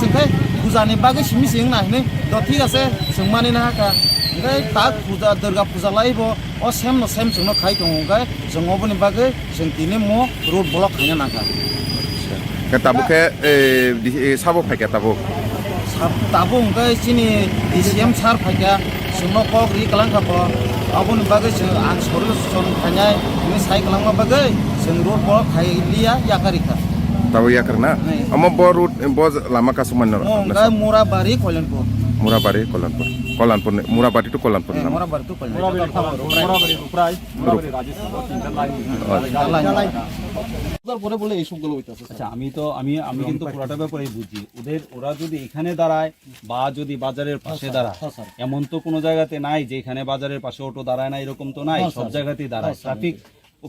जोंखाय बुजानि बागै सिमि सिं नायनै द ठीक আছে जों मानिनो हाका ओंगाय ताक पूजा दुर्गा पूजा लायबो अ सेम जोंनो खाय दं ओंगाय जों अबनि बागै जों दिनै म रोड ब्लक खायनो नाका ताबुके साबो फायके ताबो ओंगाय सिनि डिसिएम सार फायका जोंनो कक रि कलांखाबो अबनि बागै जों आं सल्युसन खायनाय नि साइ कलांमा बागै जों रोड ब्लक खायलिया याकारिखा ताबो याकरना अम बर रोड बर लामा कासुमान ओंगाय मुराबारि कल्याणपुर मुराबारि टु कल्याणपुर আচ্ছা আমি কিন্তু পুরোটা ব্যাপারেই বুঝি ওরা যদি এখানে দাঁড়ায় বা যদি বাজারের পাশে দাঁড়ায় এমন তো কোনো জায়গাতে নাই যে এখানে বাজারের পাশে অটো দাঁড়ায় না এরকম তো নাই সব জায়গাতেই দাঁড়ায় ট্রাফিক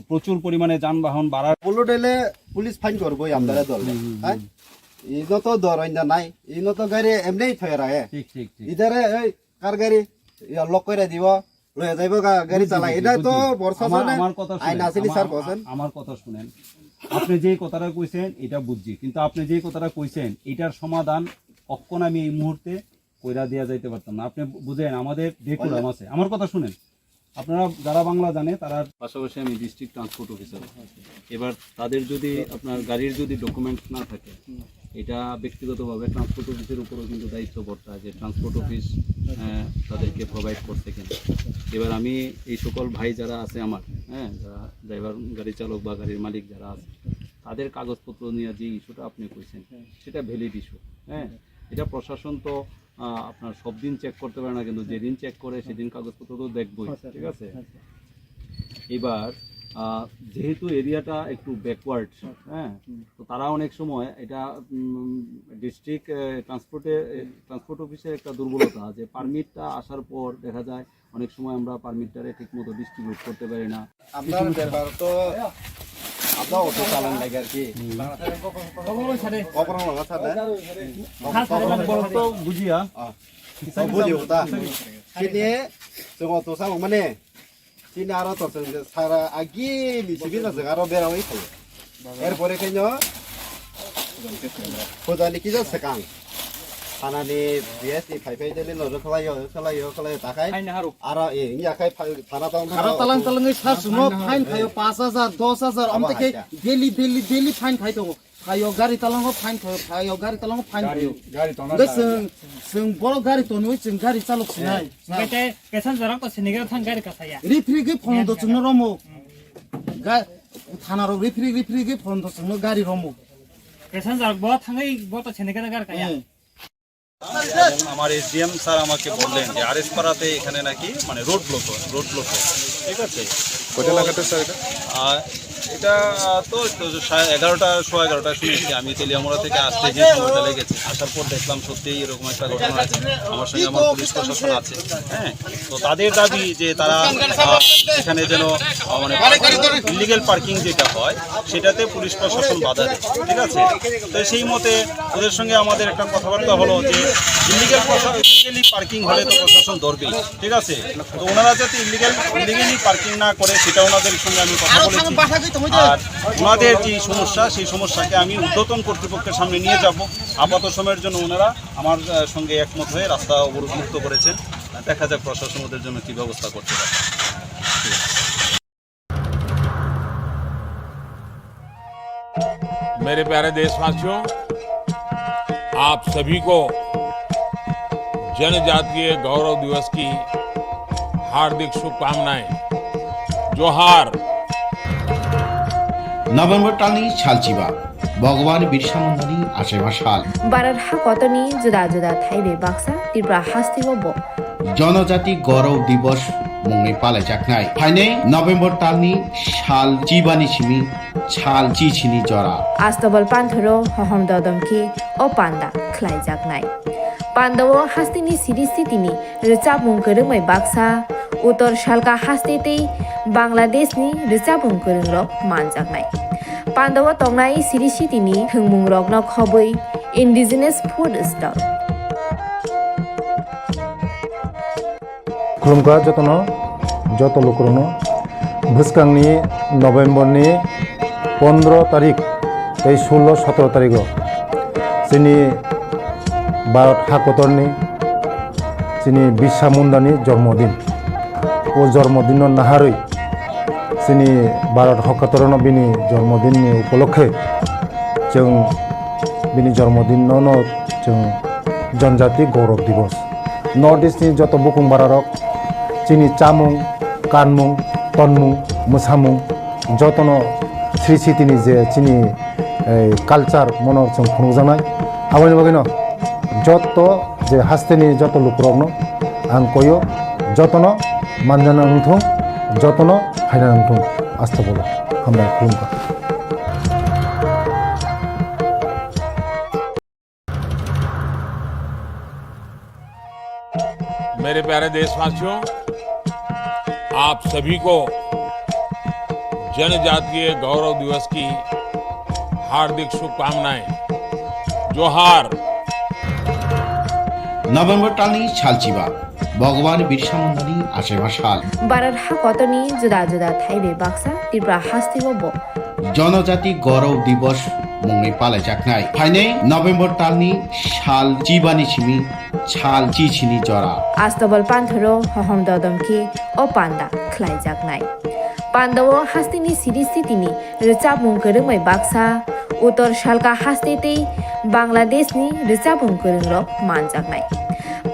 প্রচুর পরিমাণে যানবাহন বাড়ার বলো ডেলে পুলিশ ফাইন করবো আমরা দল ইনো তো দরইনা নাই ইনো তো গাড়ি এমনি ফেরায় ঠিক ইধারে এই কার গাড়ি লক করে দিব লয়ে যাইব গাড়ি চালাই এটা তো বর্ষাসনে আইন আসিলি স্যার বসেন আমার কথা শুনেন আপনি যে কথাটা কইছেন এটা বুঝছি কিন্তু আপনি যে কথাটা কইছেন এটার সমাধান কখন আমি এই মুহূর্তে কইরা দেওয়া যাইতে পারতাম না। আপনি বুঝেন আমাদের ডেকুরাম আছে, আমার কথা শুনেন, আপনারা যারা বাংলা জানে তারা। পাশাপাশি আমি ডিস্ট্রিক্ট ট্রান্সপোর্ট অফিসার। এবার তাদের যদি আপনার গাড়ির যদি ডকুমেন্ট না থাকে, এটা ব্যক্তিগতভাবে ট্রান্সপোর্ট অফিসের উপরও কিন্তু দায়িত্ব পড়তা যে ট্রান্সপোর্ট অফিস তাদেরকে প্রোভাইড করছে কিনা। এবার আমি এই সকল ভাই যারা আছে আমার, যারা ড্রাইভার, গাড়ি চালক বা গাড়ির মালিক যারা আছে, তাদের কাগজপত্র নিয়ে যে ইস্যুটা আপনি কইছেন সেটা ভ্যালিড ইস্যু। এটা প্রশাসন তো আপনার সব দিন চেক করতে পারে না, কিন্তু যেদিন চেক করে সেদিন কাগজপত্র তো দেখবই, ঠিক আছে। এবার যেহেতু এরিয়াটা একটু ব্যাকওয়ার্ড, তো তারা অনেক সময় এটা ডিস্ট্রিক্ট ট্রান্সপোর্ট অফিসের একটা দুর্বলতা, যে পারমিটটা আসার পর দেখা যায় অনেক সময় আমরা পারমিটটারে ঠিক মতো ডিস্ট্রিবিউট করতে পারি না। আপনার ব্যাপার তো আপনার অটো চালান লাগে আর কি বুঝিয়া বুঝিও তা সিনে जों अट' सालां माने सिने आरो अट' सारा आगि मिसिबि ना जों आरो बेरावै थायो एरपरे खायनो फोदानि किजा सेकां थानानि बिएसनि फाइफाइ देले नजर खलायो ताखाय आरो ए याखाय थाना तालां सार सुनो फाइन खायो 5000 10000 अमते डेली फाइन खायो खायो गारि तालाङाव फाइन खायो गारि तालाङाव फाइन खायो गारि तालाङाव जों बर' गारि तनु जों गारि चालक सिनाय बेटे पेसेन्जार को सिनेगा थां गारि कासाया रिफ्रिगे फन्द जोंनो रमो थानारो रिफ्रिगे फन्द जोंनो गारि रमो पेसेन्जार ब थाङै ब त सिनेगा गारि काया। আমার এসডিএম স্যার আমাকে বললেন যে আরএস পাড়াতে এখানে নাকি মানে রোড ব্লক হয়, ঠিক আছে। কোটা লাগাতে স্যার এটা তো 11:15 শুনেছি আমি। তেলিয়ামোড়া থেকে আসতে যে সময়টা লেগেছে, আসার পর দেখলাম সত্যি এরকম একটা ঘটনা আছে। আমার সঙ্গে আমার পুলিশ প্রশাসন আছে, তো তাদের দাবি যে তারা এখানে যেন মানে ইলিগেল পার্কিং যেটা হয় সেটাতে পুলিশ প্রশাসন বাধা দেয়, ঠিক আছে। তো সেই মতে ওদের সঙ্গে আমাদের একটা কথাবার্তা হলো যে ইলিগেলি পার্কিং হলে তো প্রশাসন ধরবেই, ঠিক আছে। তো ওনারা যাতে ইলিগেলি পার্কিং না করে সেটা ওনাদের সঙ্গে আমি কথা বলেছি। আর ওনাদের যে সমস্যা সেই সমস্যাকে আমি ঊর্ধ্বতন কর্তৃপক্ষের সামনে নিয়ে যাব। আপাতত সময়ের জন্য ওনারা আমার সঙ্গে একমত হয়ে রাস্তা অবরোধ মুক্ত করেছেন। দেখা যাক প্রশাসন ওদের জন্য কি ব্যবস্থা করতে পারে। मेरे प्यारे देशवासियों, आप सभी को जनजातीय गौरव दिवस की हार्दिक शुभकामनाएं। जोहार। নভেম্বর টানি সালচিবা ভগবান বিরসা মুন্ডানি আশেবা সাল বারার হাকতনি জুদা জুদা থাইবে বাক্সা ত্রিপুরা হাস্তিব জনজাতি গৌরব দিবস মুংনি পালাইজাকনাই ফাইনে নভেম্বর টানি সাল চিবানি সিমি ছাল চিছিনি জরা আস্তবল পান্থরো হহম দদমকি ও পান্ডা খ্লাইজাকনাই পান্ডব হাস্তিনি সিরিস্থিতিনি রিচাবুং করুমাই বাক্সা উত্তর শালকা হাস্তিতেই বাংলাদেশনি রিচাবুং করুংরক মানজাকনাই পান্ডব তংনাই সিরিস্থিতিনি থংমুং রকন খবই ইন্ডিজিনাস ফুড স্টল खुलुमखा যত লোকরনো ভুসকাংনি নভেম্বরনি 15 তারিখ 16-17 তারিখ চিনি ভারত হাকতরনি চিনি বিরসা মুন্ডানি জন্মদিন ও জন্মদিন নাহারই চিনি ভারত হাকতরন বিনি জন্মদিনनि উপলক্ষে जों बिनि जन्मदिन जों जनजाति गौरव दिवस नर्थ इस्टनि जत बुकुं बारारक चिनि चामुं कानमुं तनमुं मोसामुं जतन श्री सिटिनि जे चिनि कालचार मनर जों खुंजानाय आबानि बागैनो जत जे हास्तेनि जत लुकरकनो आं कयो जतन मानजाना नंथों जतन हायना नंथों आस्था बोलो हामबाय खुलुमखा मेरे प्यारे देशवासियों, आप सभी को जनजातीय गौरव दिवस की हार्दिक शुभकामनाएं। जोहार। নভেম্বর টানি সালচিবা ভগবান বিরসা মুন্ডানি আশেবা সাল বারার হাকতনি জুদা জুদা থাইবে বাক্সা ত্রিপুরা হাস্তিব জনজাতি গৌরব দিবস मुंगै पालायजाखनाय फाइनै नभेम्बर तालनि साल जिबानि सिमी साल जिसिनि जरा आस्तबल पान्थरो हहम ददमखि ओ पान्दा ख्लाइजागनाय पान्दावो हास्तिनि सिरि सितिनि रोचाबुं गोरोंमै बाक्सा उत्तर सालका हास्तेतै बांलादेशनि रोचाबुं गोरोंरक मानजागनाय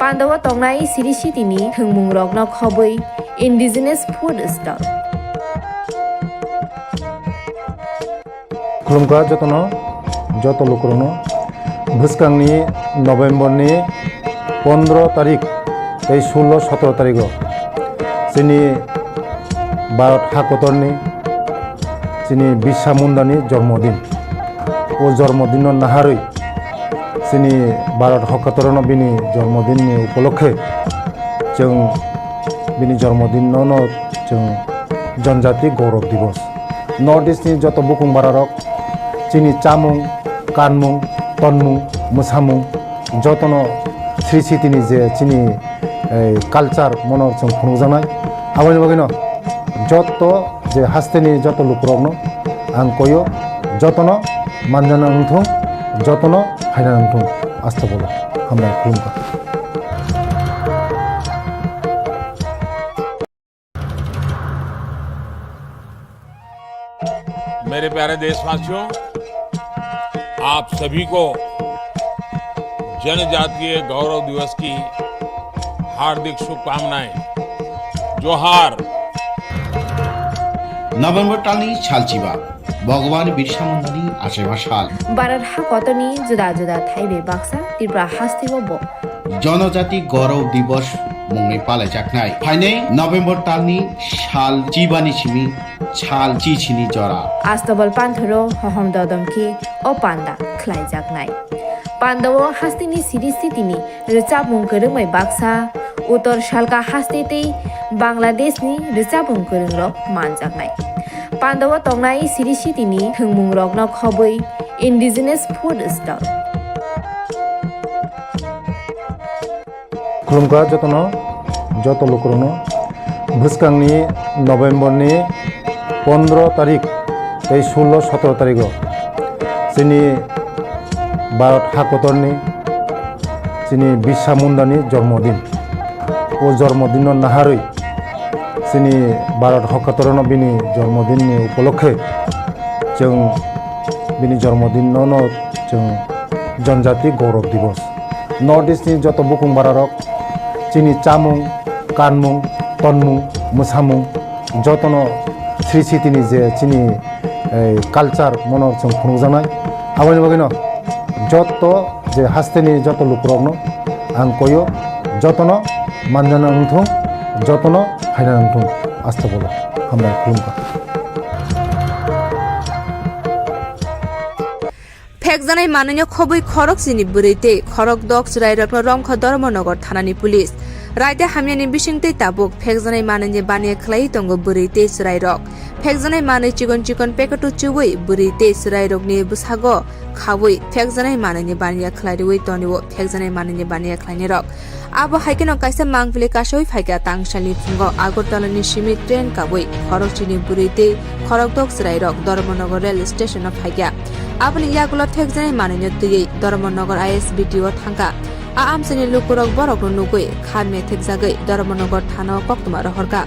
पान्दावो तंनाय सिरि सितिनि थोंमुं रकन खबै इन्डिजिनास फुड स्टल खुलुमगा जतनो जत लोकरनो भुस्कांनि नभेम्बरनि 15 तारिख 16-17 तारिख जोंनि भारत हाकतरनि जोंनि बिरसा मुंडानि जन्मदिन ओ जन्मदिन नाहारै जोंनि भारत हाकतरनो बिनि जन्मदिननि उपलक्षे जों बिनि जन्मदिनावनो जों जनजाति गौरव दिवस नर्थ इस्टनि जत बुकुं बारारक जोंनि चामुं कानमुं तनमुं मोसामुं जतनो श्री सिटिनि जे जोंनि कालचार मनर जों खुंजानाय आबानि बागैनो जत जे हास्तेनि जत लुकरकनो आं कयो जतनो मानजाना नंथों जतनो फायना नंथों आस्था बोलो हामबाय खुलुमगा मेरे प्यारे देशवासियों, आप सभी को जनजातीय गौरव दिवस की हार्दिक शुभकामनाएं। जोहार। नभेम्बर तालनि सालचिबा भगवान बिरसा मुंडानि आसेबा साल भारत हाकतनि जुदा जुदा थाइबे बाक्सा त्रिपुरा हास्तिबो जनजाति गौरव दिवस मुंगै पालायजाखनाय फाइनै नभेम्बर तालनि साल जिबानि सिमी साल जिसिनि जरा आस्तबल पान्थरो हहम ददमखि ओ पान्दा ख्लाइजागनाय पान्दावो हास्तिनि सिरि सितिनि रोचाबुं गोरोंमै बाक्सा उत्तर सालका हास्तेतै बांलादेशनि रोचाबुं गोरोंरक मानजागनाय पान्दावो तंनाय सिरि सितिनि थोंमुं रकन खबै इन्डिजिनास फुड स्टल खुलुमगा जतनो जत लोकरनो भुस्कांनि नभेम्बरनि 15 तारिख 16-17 तारिख जोंनि भारत हाकतरनि जोंनि बिरसा मुंडानि जन्मदिन ओ जन्मदिन नाहारै जोंनि भारत हाकतरनो बिनि जन्मदिननि उपलक्षे जों बिनि जन्मदिनावनो जों जनजाति गौरव दिवस नर्थ इस्टनि जत बुकुं बारारक जोंनि चामुं कानमुं तनमुं मोसामुं जतनो श्री सिटिनि जे जोंनि कालचार मनर जों खुंजानाय आबानि बागैनो जत जे हास्तेनि जत लुकरकनो आं कयो जतनो मानजाना नंथों जतनो फायना नंथों आस्था बोलो हामबाय खुलुमगा फेकजानाय मानैनो खबै खरक जिनि बुरैते खरक दक रायरकनो रंख धर्मनगर थानानि पुलिस रायते हामियानि बिसिंते ताबुक फेकजानाय मानैनि बानिया खलाई दंगो बुरैते रायरक फेकजानाय मानै चिकन चिकन पेकेटो चुवै बुरैते रायरकनि बुसागो खावै फेकजानाय मानैनि बानिया खलाइवै तनिवो फेकजानाय मानैनि बानिया खलाइनि रक आबो हाइकेनो काइसा मांगफिले कासै फाइका तांसालनि फुंगो आगरतलानि सिमी ट्रेन कावै खरकचिनि बुरैते खरक दक रायरक धर्मनगर रेल स्टेशन फाइका आबनि यागुला फेकजानाय मानैनो दुयै धर्मनगर आईएसबीटीओ थांगा आमसेनि लुकुरक बरकनो नुगै खामे थेकजागै धर्मनगर थाना कक्तमा रहरका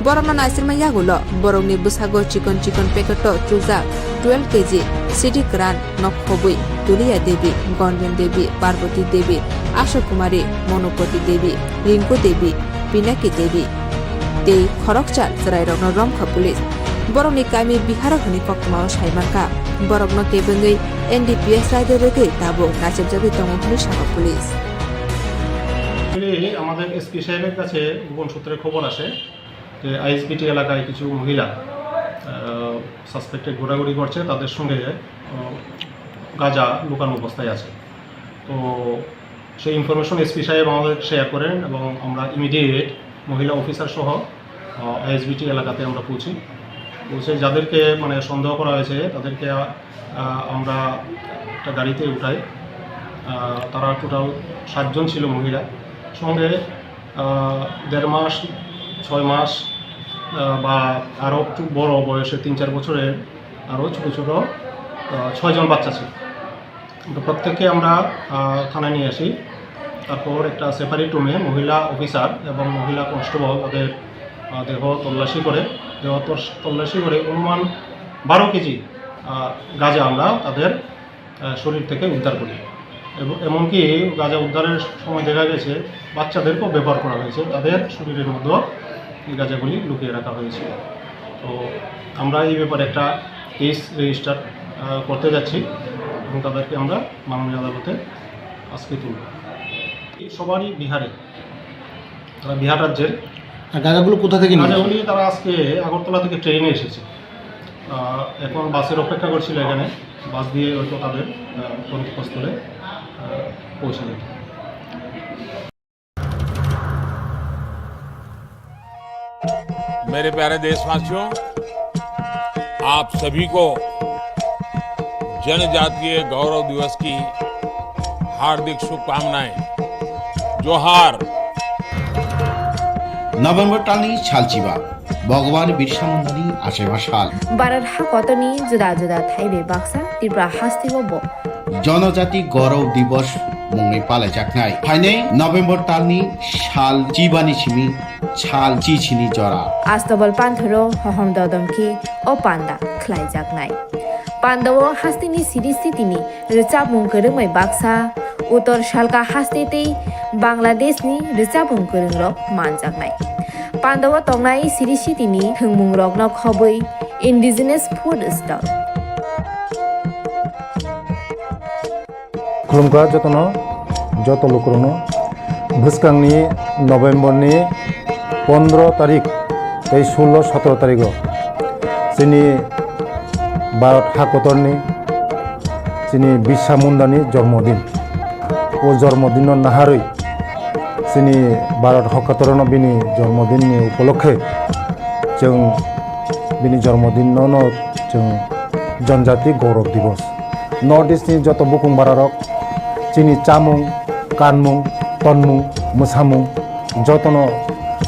बरकनो नाइसिरमा यागुलो बरकनि बुसागो चिकन चिकन पेकेटो चुजा 12 केजी सिटी क्रान नखबुई दुलिया देवी गणवेन देवी पार्वती देवी आशा कुमारी मनोपति देवी रिंकू देवी पिनाकी देवी ते खरकचार जराइरकनो रंख पुलिस बरकनि कामी बिहार हनि कक्तमा साइमारका बरकनो केबंगै एनडीपीएस राइडे रेगै ताबो नाचेबजागै दंगनि साहा पुलिस আমাদের এসপি সাহেবের কাছে গোপন সূত্রে খবর আসে যে আইএসবিটি এলাকায় কিছু মহিলা সাসপেক্টেড ঘোরাঘুরি করছে তাদের সঙ্গে গাঁজা লুকানো অবস্থায় আছে তো সেই ইনফরমেশন এসপি সাহেব আমাদের শেয়ার করেন এবং আমরা ইমিডিয়েট মহিলা অফিসার সহ আইএসবিটি এলাকাতে আমরা পৌঁছে যাদেরকে মানে সন্দেহ করা হয়েছে তাদেরকে আমরা একটা গাড়িতে উঠাই তারা টোটাল 7 জন ছিল মহিলা সঙ্গে 1.5 মাস 6 মাস বা আরও একটু বড় বয়সে 3-4 বছরের আরও ছোটো ছোটো 6 জন বাচ্চা ছিল। তো প্রত্যেককে আমরা থানায় নিয়ে আসি। তারপর একটা সেপারেট রুমে মহিলা অফিসার এবং মহিলা কনস্টেবল তাদের দেহ তল্লাশি করে অনুমান 12 কেজি গাঁজা আমরা তাদের শরীর থেকে উদ্ধার করি। এবং এমনকি গাঁজা উদ্ধারের সময় দেখা গেছে বাচ্চাদেরকেও ব্যবহার করা হয়েছে, তাদের শরীরের মধ্যে এই গাঁজাগুলি লুকিয়ে রাখা হয়েছিল। তো আমরা এই ব্যাপারে একটা কেস রেজিস্টার করতে যাচ্ছি এবং তাদেরকে আমরা মাননীয় আদালতে আজকে তুলব। সবারই বিহারে, তারা বিহার রাজ্যের। গাঁজাগুলো কোথা থেকে গাঁজাগুলি তারা আজকে আগরতলা থেকে ট্রেনে এসেছে, এখন বাসের অপেক্ষা করছিল এখানে, বাস দিয়ে হয়তো তাদের গন্তব্যস্থলে পৌঁছে দেবে। मेरे प्यारे देशवासियों, आप सभी को जनजातीय गौरव दिवस की हार्दिक शुभकामनाएं। जोहार। নভেম্বর টানি ছালচিবা ভগবান বিরসা মুন্ডানি আশেমা সাল বারার হা কতনি জুদা জুদা থাইবে বাক্সা ত্রিপুরা হাস্তিব জনজাতি গৌরব দিবস মুংনি পালাই জাকনাই ফাইনে নভেম্বর টানি সাল চিবানি সিমি ছাল চিছিনি জরা আস্তবল পান্থরো হহম দদমকি ও পান্ডা খ্লাই জাকনাই পান্ডাও হাস্তিনি সিরিসি তিনি রিচাবুং করুমై বাক্সা উত্তর শালকা হাস্তেতেই বাংলাদেশনি রিচাবুং করুংরক মানজাকনাই পান্ডাও তংনাই সিরিসি তিনি হংমুং রকন খবৈ ইন্ডিজিনাস ফুড স্টল खुलुमगा जतनो जत लोकरनो भुसकांनि नभेम्बरनि 15 तारिख 16-17 तारिख जोंनि भारत हादरनि जोंनि बिरसा मुंडानि जन्मदिन ओ जन्मदिन नाहारै जोंनि भारत हादरनो बिनि जन्मदिननि उपलक्षे जों बिनि जन्मदिनावनो जों जनजाति गौरव दिवस नर्थ इस्टनि जत बुकुं बारारक जोंनि चामुं कानमुं तनमुं मोसामुं जतनो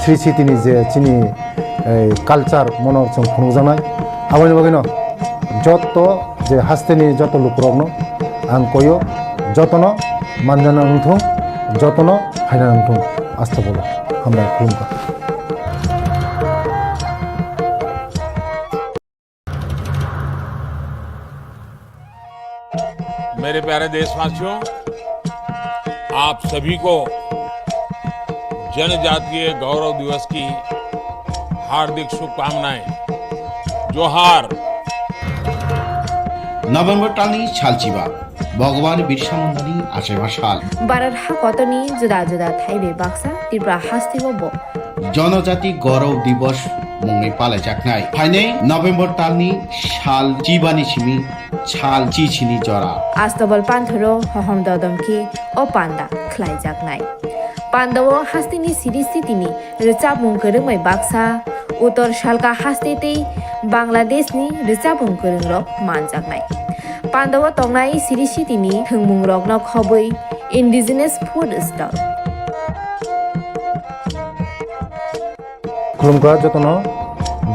श्री सिटिनि जे जोंनि कालचार मनर जों खुंजानाय आबानि बागैनो जत जे हास्तेनि जत लुकरकनो आं कयो जतनो मानजाना उंथुं जतनो फायना उंथुं आस्था बोलो हामबाय खुलुमबाय। मेरे प्यारे देशवासियों, आप सभी को जनजातीय गौरव दिवस की हार्दिक शुभकामनाएं। जोहार। নভেম্বর টানি ছালচিবা ভগবান বিরসা মুন্ডানি আশেমা সাল বারার হা কতনি জুদা জুদা থাইবে বাক্সা ত্রিপুরা হাস্তিব জনজাতি গৌরব দিবস মুংনি পালাই জাকনাই ফাইনে নভেম্বর টানি সাল চিবানি সিমি ছাল চিছিনি জরা আস্তবল পান্থরো হহম দদমকি ও পান্ডা খ্লাই জাকনাই পান্ডাও হাস্তিনি সিরিসি তিনি রিচাবুং করুমై বাক্সা উত্তর শালকা হাস্তেতেই বাংলাদেশনি রিচাবুং করুংরক মানজাকনাই পান্ডাও তংনাই সিরিসি তিনি হংমুং রকন খবৈ ইন্ডিজিনাস ফুড স্টল खुलुमगा जतनो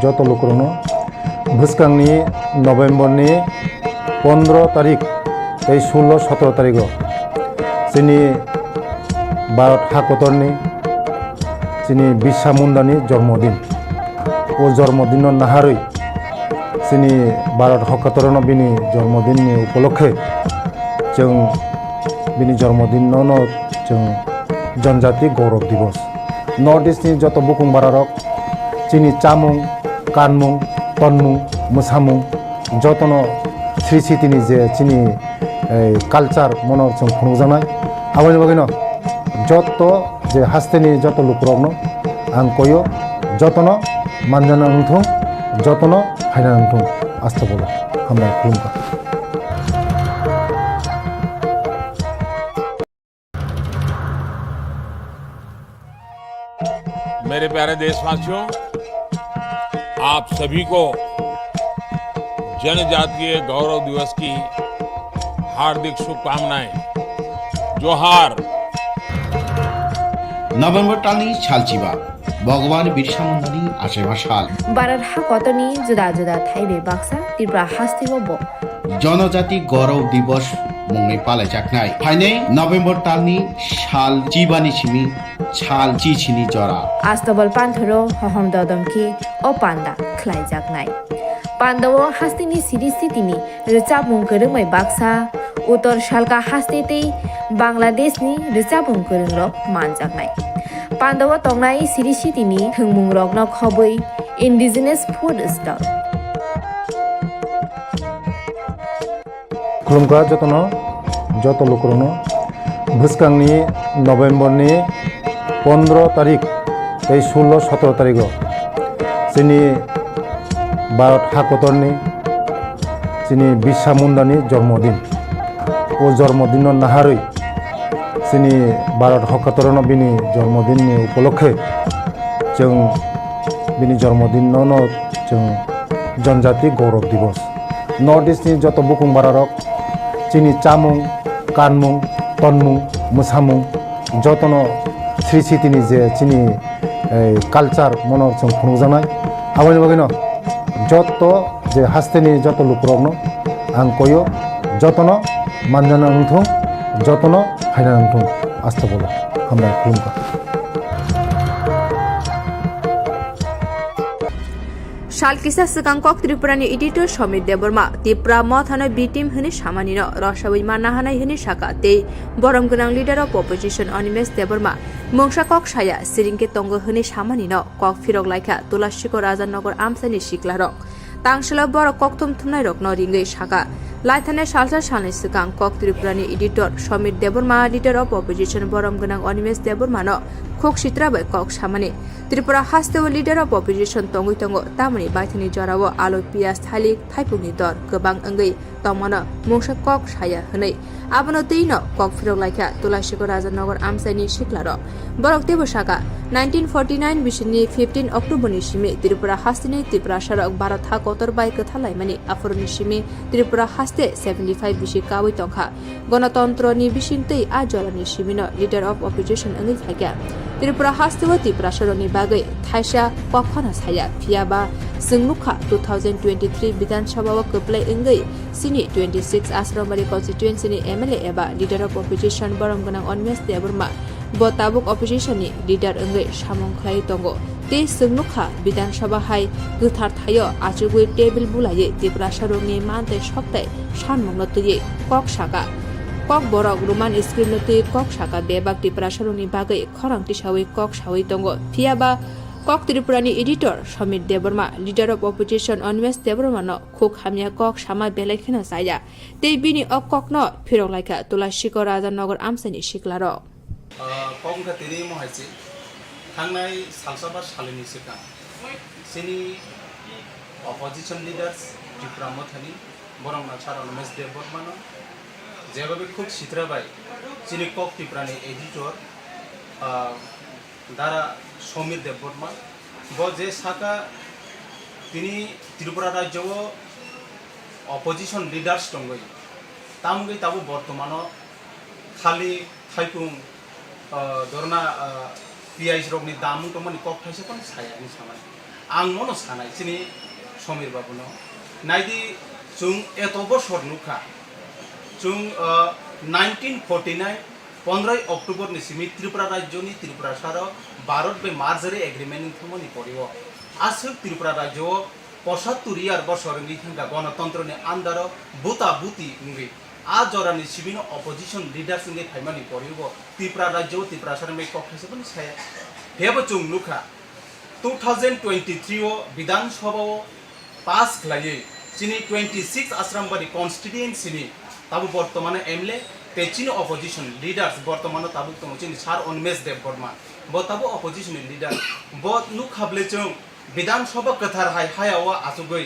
जत लोकरनो भुसकांनि नभेम्बरनि 15 तारिख 16-17 तारिख जोंनि भारत हादरनि जोंनि बिरसा मुंडानि जन्मदिन ओ जन्मदिन नाहारै जोंनि भारत हादरनो बिनि जन्मदिननि उपलक्षे जों बिनि जन्मदिनावनो जों जनजाति गौरव दिवस नर्थ इस्टनि जत बुकुं बारारक जोंनि चामुं कानमुं तनमुं मोसामुं जतनो श्री सिटिनि जे जोंनि कालचार मनर जों खुंजानाय आबानि बागैनो जत जे हास्तेनि जत लुकरकनो आं कयो जतनो मानजाना उंथुं जतनो फायना उंथुं आस्था बोलो हामबाय खुलुमबाय। मेरे प्यारे देशवासियों, आप सभी को जनजातीय गौरव दिवस की हार्दिक शुभकामनाएं। जोहार। নভেম্বর টানি ছালচিবা ভগবান বিরসা মুন্ডানি আশেমা সাল বারার হা কতনি জুদা জুদা থাইবে বাক্সা ত্রিপুরা হাস্তিব जनजाति गौरव दिवस मुङै पालायजानाय फाइनै नभेम्बर तालनि साल जिबानि सिमी साल चिचिनि जरा आस्तबल पान्थरो हहम ददमखि ओ पान्दा ख्लाइजागनाय पान्दावो हास्तिनि सिरि सितिनि रोचाबुं गोरोंमै बाक्सा उत्तर सालका हास्तेतै बांलादेशनि रोचाबुं गोरोंरक मानजागनाय पान्दावो तंनाय सिरि सितिनि थोंमुं रकनो खबै इन्डिजिनास फुड स्टल खुलुमगा जतनो जत लोकरनो भुसकांनि नभेम्बरनि 15 तारिख 16-17 तारिख जोंनि भारत हादरनि जोंनि बिरसा मुंडानि जन्मदिन ओ जन्मदिन नाहारै जोंनि भारत हादरनो बिनि जन्मदिननि उपलक्षे जों बिनि जन्मदिनावनो जों जनजाति गौरव दिवस नर्थ इस्टनि जत बुकुं बारारक जोंनि चामुं कानमुं तनमुं मोसामुं जतनो श्री सिटिनि जे जोंनि कालचार मनर जों खुंजानाय आवनि बागैनो जत जे हास्तेनि जत लुकरकनो आं कयो जतनो मानजाना नंथों जतनो फायना नंथों आस्था बोला हामबाय खुलुमगा सालकिसा सिगां कक त्रिपुरानि एडिटर समित देबरमा तिप्रा मथानो बिटिम होनी सामानिनो रसावै मानना हानाय होनी साका ते बरम गोनां leader of opposition Animesh Debbarma मोंसा कक साया सिरिंके तंग होनी सामानिनो kokphiroklaikha तुलासिको राजानगर आमसानि सिक्लारक तांसला बर ककथुम थुमनाय रकनो रिंगै साका लाइथाने सालसा सालनि सिगां कक त्रिपुरानि editor Samit Debbarma leader of opposition बरम गोनां अनिमेश देबरमानो खोक सित्राबाय कक सामानि त्रिपुरा हास्तेव लिडार अफ अपोजिशन तंगै तंगो तामनि बायथानि जराव आलु पियाज थालि थाइपुंनि दर गोबां अंगै तमनो मोंसा कक साया हनै आबनो दैनो kokphiroklaikha तुलासिको राजानगर आमसानि सिक्लार बरक देब साका 1949 बिसनि 15 अक्टोबरनि सिमे त्रिपुरा हास्तेनि त्रिपुरा सरक भारत हा कतर बाय कथालायमानि आफरनि सिमे त्रिपुरा हास्ते 75 बिसि कावै तंखा गणतन्त्रनि बिसिंतै आ जरानि सिमिनो लिडार अफ अपोजिशन अंगै थाग्या त्रिपुरा हास्तेव त्रिपुरा सरनि बागै थाइसा कखना साया फियाबा जोंनुखा 2023 विधानसभाव कप्लाय अंगै सिनि 26 आश्रमबारि कन्स्टिट्युएन्सिनि MLA एबा लिडार अफ अपोजिशन बरम गोनां अनिमेश देबरमा बताबुक अपोजिशननि लिडार अंगै सामं खलाय तंगो ते जोंनुखा विधानसभा हाय गोथार थायो आचुगै टेबल बुलायै त्रिपुरा सरनि मानतै सप्ताय सानमंनो तुयै कक साका कक बरक रोमान स्क्रिन तुयै कक साका बेबाक त्रिपुरा सरनि बागै खरंति सावै कक सावै तंगो फियाबा कक त्रिपुरानि editor Samit Debbarma leader of opposition Animesh देबरमानो खोक हामिया कक सामा बेलायखिनो साया ते बिनि अककनो phiroklaikha तुलासिको राजानगर आमसानि सिक्लार कमका तिनि महायसि थांनाय सालसाबा सालनि सिगां सिनि अपोजिशन लिडार्स टिप्रा मोथानि बरं नाचार अनिमेश देबरमानो जेबाबे खुब सित्राबाय सिनि कक त्रिपुरानि एडिटर दारा समित देबबर्मा ब जे साका तिनी त्रिपुरा राज्यव अपोजिशन लिडार्स दंगै तामगै ताबो बर्तमानो खाली थाइपुं दरना पियाइस रकनि दामुं तमनि कक थाइसे पण सायानि सामाय आं मनो सानाय सिनि समिर बाबुनो नायदि जों एत बसर नुखा जों 1949 15 अक्टोबर नि सिमी त्रिपुरा राज्यनि त्रिपुरा सार भारत बे मार्जरी एग्रीमेंट थमनि परिव आसक त्रिपुरा राज्य 75 यार बसरनि थंगा गणतंत्रनि आन्दार बुता बुती उंगै आ जरानि सिबिनो अपोजिशन लीडर्स ने फाइमानि परिव त्रिपुरा राज्य त्रिपुरा सार मे कक्सेस पनि साया हेब जों नुखा 2023 ओ विधानसभा पास खलायै सिनि 26 आश्रमबारि कन्स्टिट्युएन्सी नि ताबु बर्तमान MLA पेचिनो अपोजिशन लीडर्स बर्तमान ताबु तंचिन सार अनिमेश देबबर्मा ब ताबु अपोजिशन लीडर ब नुखाबले जों विधानसभा कथार हाय हायावा आसुगै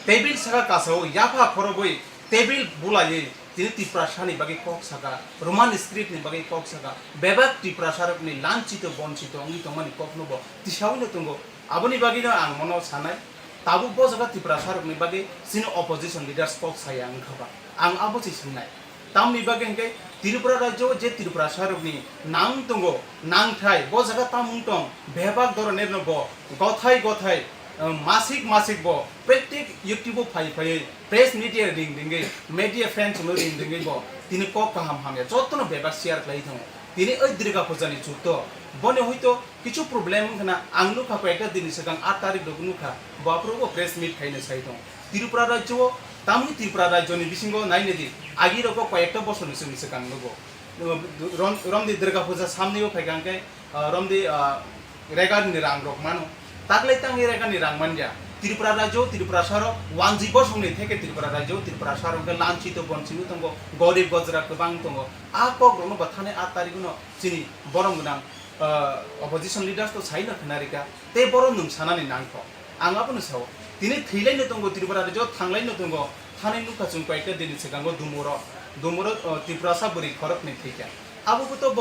टेबिल सागा कासाव याफा खरबै टेबिल बुलायै तिनि त्रिपुरा सानि बागै कक सागा रोमान स्क्रिप्ट नि बागै कक सागा बेबा त्रिपुरा सारकनि लांचित बंचित अंगि तंमानि कक नुबो तिसावनो तंगो आबनि बागैनो आं मनो सानाय ताबु ब जागा त्रिपुरा सारकनि बागै सिनो अपोजिशन लीडर्स कक साया ओंखाबा आं आबोसि सोंनाय तामनि बागै हंके त्रिपुरा राज्य जे त्रिपुरा सारकनि नां तंगो नांथाय ब जागा तामुं तं बेबाक दर नेरनो ब गथाय गथाय मासिक बो प्रत्येक यूट्यूब फाइ प्रेस मीडिया रिंग दिंगे मीडिया फ्रेंड्स नो रिंग दिंगे बो तिनी को काम हामिया जतनो बेबा शेयर खाइ थौ तिनी ओइ दीर्घा फजानि जुतो बने हयतो किछु प्रॉब्लेम खना आंलु खा कयटा दिन सिगां 8 तारिख दगनु खा बाप्रबो प्रेस मीट खाइनो साइथौ त्रिपुरा राज्य तामि त्रिपुरा राज्यनि बिसिंगो नायने दि आगिरको कयटा बसरनि सिगां नगो रमदि दीर्घा फजा सामनेओ फाइगांके रमदि रेगानि रांग्रक मानो तागले तांगि रेगानि रांमानजा त्रिपुरा राज्य त्रिपुरा सारो वानजि बसंनि थेके त्रिपुरा राज्य त्रिपुरा सारो के लांचित बनसिनु तंगो गरीब गजरा गोबां तंगो आ कग्रनो बाथाने 8 तारिखनो चिनि बरम गोनां अपोजिशन लीडर्स तो साइना खनारिका ते बरम नुं सानानि नांखो आंगाबोनो साव दिनै थैलायनो दंगो त्रिपुरा राज्य थांलायनो दंगो थानै लुका जों कयटा दिन सिगांगो दुमुरो त्रिपुरा साबुरि खरकनि थैका आबोबोतो ब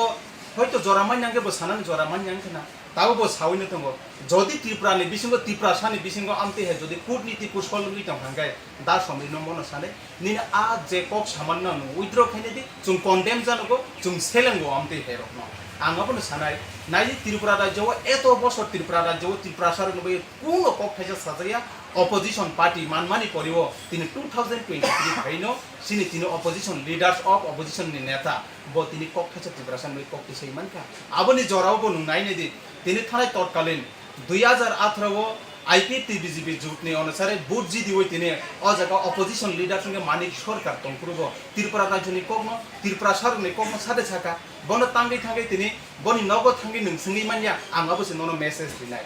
हयतो जरामान नांगे बो सानानि जरामान नांखना ताबो बो सावैनो दंगो जदि त्रिपुरानि बिसिंगो त्रिपुरा सानि बिसिंगो आमते हे जदि कूटनीति कुशलनि तंगाय दा समिनो मनो साने निना आ जे कक सामान्य नु उइद्र खाइने दि जों कन्डेम जानगो जों सेलेंगो आमते हे रखनो आंगाबोनो सानाय नायि त्रिपुरा राज्यआव एत बसर त्रिपुरा राज्यआव त्रिपुरा सारनो बे कोनो कक खाइजा साजाया अपोजिशन पार्टी मानमानि परिवो तिनि 2023 फाइनो सिनि तिनि अपोजिशन लीडर्स ऑफ अपोजिशन नि नेता बो तिनि कक खाइजा त्रिपुरा सारनो कक किसै मानका आबोनि जराव बो नुनायने दि तिनि थानाय तत्कालीन 2018 वो आईपीटी बीजेपी जुटने अनुसार बुटजी दिवै तिनि अ जगा अपोजिशन लीडर संगे मानिक सरकार तंकुरबो त्रिपुरा राज्यनि ककनो त्रिपुरा सारनि ककनो सादे साका बन तांगै थांगै तिनि बनि नगद थांगै नोंसंगै मानिया आंगाबो ननो मेसेज दिनाय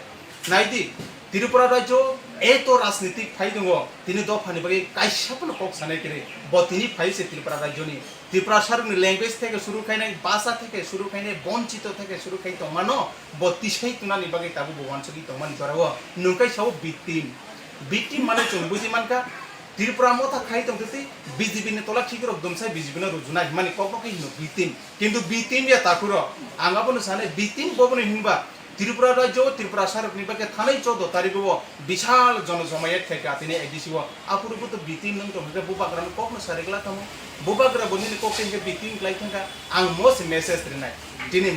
नायदि त्रिपुरा राज्य एतो राजनीतिक फाइ दंगो तिनि दफानि बागै काइसापनो कक सानाय केरे ब तिनि फाइसे त्रिपुरा राज्यनि त्रिपुरा सारनि लैंग्वेज থেকে শুরু খাইনাय भाषा থেকে শুরু খাইনাय বঞ্চিত থেকে শুরু খাই তমাनो বত্তিসাই তুনাनि बागै ताबु बवानसुगि तमानि जराव नंकाय साव बिटिम माने जों बुजि मानका त्रिपुरा मथा खाइ तंगति बीजेपी ने तला खिगरक दमसाय बीजेपी ने रुजुनाय माने कककि हिनो बिटिम या ताकुरो आंगाबोनो साने बिटिम बबनो हिनबा त्रिपुरा राज्य त्रिपुरा सारकनि बागै थानाय 14 तारिखआव विशाल जनजमायत थेका तिनि एडिसिव आपुरुबो तो बिटिम नंग तंगे बुबाग्रान ककनो सारेगला तमो बुबाग्रा बनिनि ककके बिटिम क्लाइथंगा आं मोस मेसेज रिनाय दिनै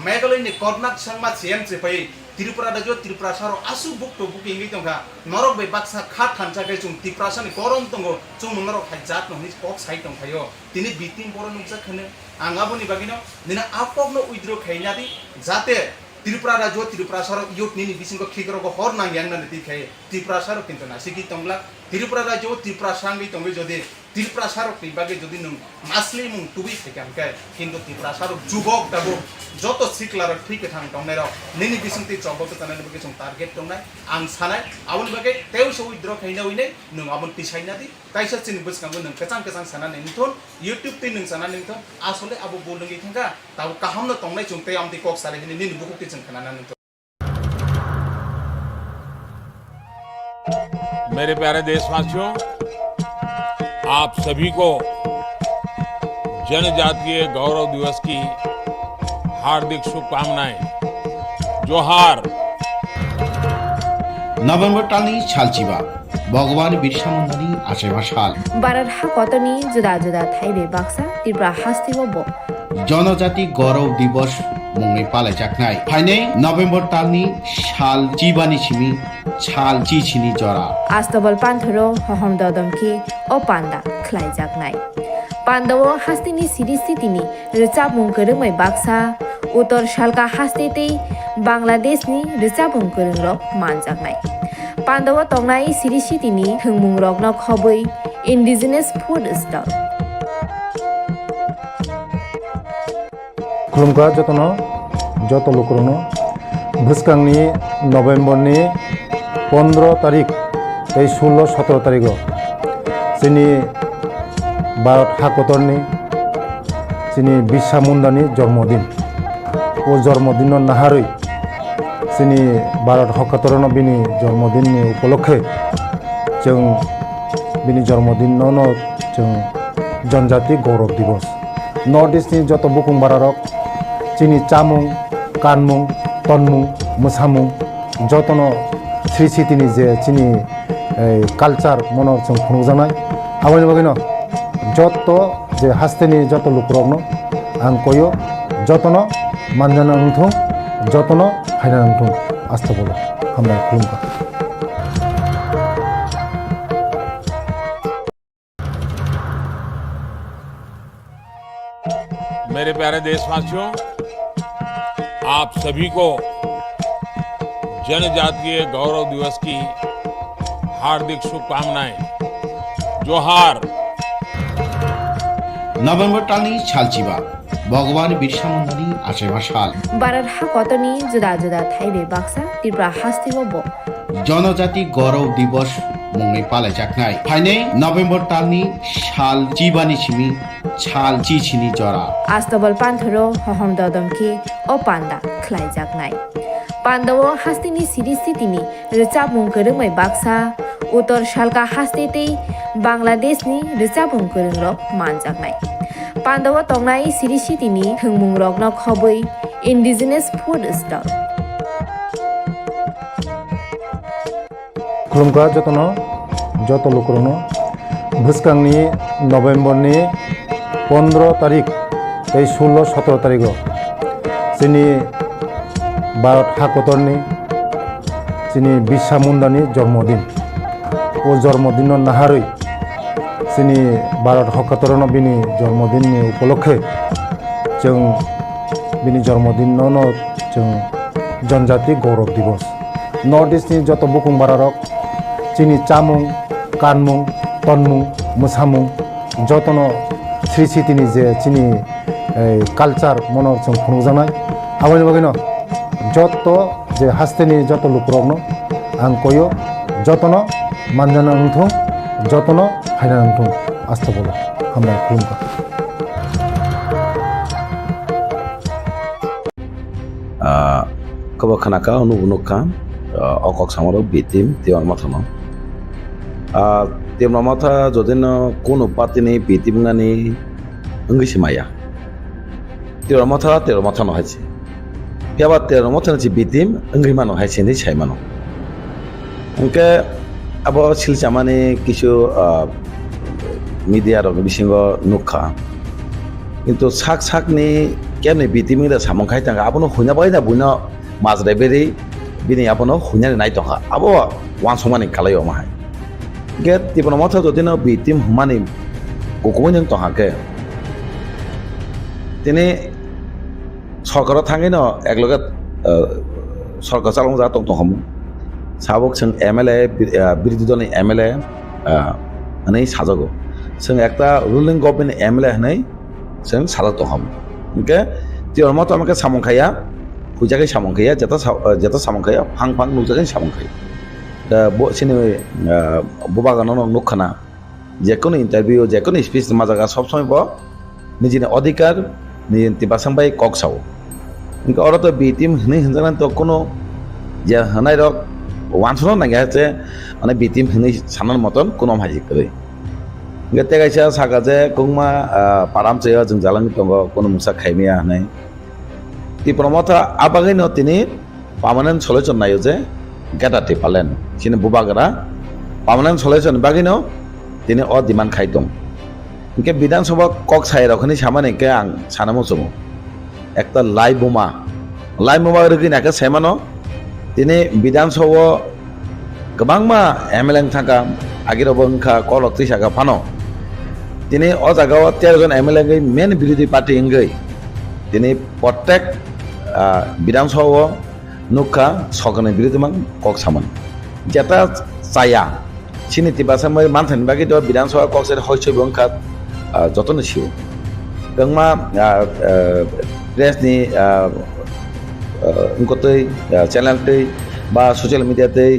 मेघालयनि कर्नाक सांमा सीएम सेफाय त्रिपुरा राज्य त्रिपुरा सारो आसु बुकतो बुकिंगै तंगा नरक बे बाक्सा खा थानजागे जों त्रिपुरा सानि गरम तंगो जों नरक हाइजात नहनि कक साइ तंखायो तिनि बिटिम बर नुजा खने आंगाबोनि बागिनो दिना आपकनो उइद्रो खाइनादि जाते त्रिपुरा राज्य त्रिपुरा सारो युटनि बिसिंगो खिगरगो हर नांग्यांगनानि दिखाय त्रिपुरा सारो किन्तु नासिगि तंगला त्रिपुरा राज्य त्रिपुरा सांगै तंगै जदि त्रिपुरा सारकनि बागै जदि नों मासलि मुं तुबि थेकामकाय किन्तु त्रिपुरा सारो जुबक दाबो जत सिक्लार ठीक थां तंनायराव निनि बिसिंति चबक तानानि बागै जों टार्गेट तंनाय आं सानाय आबोनि बागै तेवसो उइद्र खाइना उइने नों आबोन पिसाइनादि काइसा चिनि बसकांगो नों कचां सानानै निथन यूट्यूब ते नों सानानै निथन आसले आबो बोलंगै थांगा ताबो काहामनो तंनाय जों ते आमति कक सारे निनि बुकुति जों खानाना निथन। मेरे प्यारे देशवासियों, आप सभी को जनजातीय गौरव दिवस की हार्दिक शुभकामनाएं। जोहार। नवेम्बर टालनि सालचिबा भगवान बिरसा मुंडानि आसेबा साल भारत हाकतनि जुदा जुदा थाइबे बाक्सा त्रिपुरा हास्तिगो जनजाति गौरव दिवस मुङै पालायजानाय फाइनै नवेम्बर टालनि साल चिबानि सिमी साल चिचिनि जरा आस्तबल पान्थरो हहम ददमखि ओ पान्दा ख्लाइजाकनाय पान्दाव हास्तिनि सिरिस्थितिनि रोचाबुं गोरोङै बाक्सा उत्तर सालका हास्तेतै बांलादेशनि रोचाबुं गोरोंरक मानजाकनाय पान्दाव तंनाय सिरिस्थितिनि थोंमुं रकन खबै इन्डिजिनास फुड स्टल खुलुमग्रा जत लोकरनो भुसकांनि नवेम्बरनि 15 तारिख 16-17 तारिख जोंनि भारत हाकतरनि जोंनि बिरसा मुंडानि जन्मदिन ओ जन्मदिन नाहारै जोंनि भारत हाकतरनो बिनि जन्मदिननि उपलक्षे जों बिनि जन्मदिनावनो जों जनजाति गौरव दिवस नर्थ इस्टनि जत बुकुं बारारक जोंनि चामुं कानमुं तनमुं मोसामुं जतनो स्रिसितिनि जे जोंनि कालचार मनर जों खुंजानाय आबानि बागैनो जत जे हास्तेनि जत लुकरकनो आं कयो जतनो मानजाना नंथों जतनो फायना नंथों आस्था बोलो। हामबाय खुलुमबाय। मेरे प्यारे देशवासियों, आप सभी को जनजातीय गौरव दिवस की हार्दिक शुभकामनाएं। जोहार। नभेम्बर टालनि सालचिबा भगवान बिरसा मुंडानि आसेमा साल भारत हाकतनि जुदा जुदा थाइबे बाक्सा त्रिपुरा हास्तिबो बो जनजाति गौरव दिवस मुङै पालायजानाय फाइनै नभेम्बर टालनि साल चिबानि सिमी साल चिचिनि जरा आस्तबल पान्थरो हहम ददमखि ओ पान्दा ख्लाइजाकनाय पान्दावो हास्तिनि सिरि सितिनि रिचाबुं गोरोंमै बाक्सा उत्तर सालका हास्तेतै बांलादेशनि रिचाबुं गोरोंरक मानजाकनाय पान्दावो तंनाय सिरि सितिनि थोंमुं रकनो खबै इन्डिजिनियास फुड स्टल खुलुमगा जतनो जत लोकरनो भुसकांनि नभेम्बरनि 15 तारिख 16-17 तारिख जोंनि भारत हाकतरनि जोंनि बिरसा मुंडानि जन्मदिन ओ जन्मदिन नाहारै जोंनि भारत हाकतरनो बिनि जन्मदिननि उपलक्षे जों बिनि जन्मदिनावनो जों जनजाति गौरव दिवस नर्थ इस्टनि जत बुकुं बारारक जोंनि चामुं कानमुं तनमुं मोसामुं जतनो श्री सिटिनि जे जोंनि कालचार मनर जों खुंजानाय आवनि बागैनो जत जे हास्तेनि जत लुकरकनो आं कयो जतनो मानजाना नंथों जतनो फायना नंथों आस्था बोलो हामबाय खुलुमबाय। Kaba kanaka onu unuka okok samaro bitim tiwan matano. Tiwan mata jodino kono patini bitim ngani enggisi maya. Tiwan mata no haji. Piaba tiwan mata nci bitim enggisi mano haji ni cai mano. Engke abo Silchajakmano kisu media rok bisingo nuka. Itu sak ni kemne bitim ngi samong khai tanga abono hunya bai na buno mazre beri bini abono hunya nai tonga abo wan somani kalayo mahai get tipono motha jodino bitim humani kokomen tonga ke tini sorkaro thangino ekloge sorkar chalong ja tong tong sabok जों MLA বিরোধী দলের MLA नै साजागो जों একটা ruling government MLA नै जों साजा तहम ओंके तिवर मत আমাকে সামংখায়া হুজাকে সামংখায়া যেটা সামংখায়া ফাং ফাং নুজাকে সামংখায়া दा सिनि बुबागानो नुखाना जेकोनो इंटरव्यू जेकोनो स्पीच माजागा सब समय बो निजिनि अधिकार निजिनि तिबासां बाय कक्साव इनका अरतो बिटिम हनै हनजाना तो कोनो जे हनाय रक वानसनो नागाचे माने बिटिम हनै सानन मतन कोनो हाजि करे गते गायसा सागाजे कुंगमा पारामचे जों जालांनि दंग कोनो मुसा खायमिया हनै ति प्रमोथा आबागैनो तिनि पार्मानेंट सल्यूशन नायो जे गेटाटे पालेन सिनि बुबागरा पार्मानेंट सल्यूशन बागैनो तिनि अ डिमांड खाय दं इनके विधानसभा कक साइ रखनि सामाने के आं सानामो सम एकता लाई बोमा रगिनाके सायमानो तिनि विधानसभा गोबांमा MLA थाका आगिरबो ओंखा कलक तिसागा फानो तिनि अ जागाव 13 जन MLA गै मेन विरोधी पार्टी इंगै तिनि प्रत्येक विधानसभा नुखा सकने विरोधी मान कक सामान जेता चाया सिनि तिबासामै मानथानि बागै द विधानसभा कक से हयसै बंखा जतन सिउ गंमा प्रेसनि उनकोतै चैनल तै बा सोशल मीडिया तै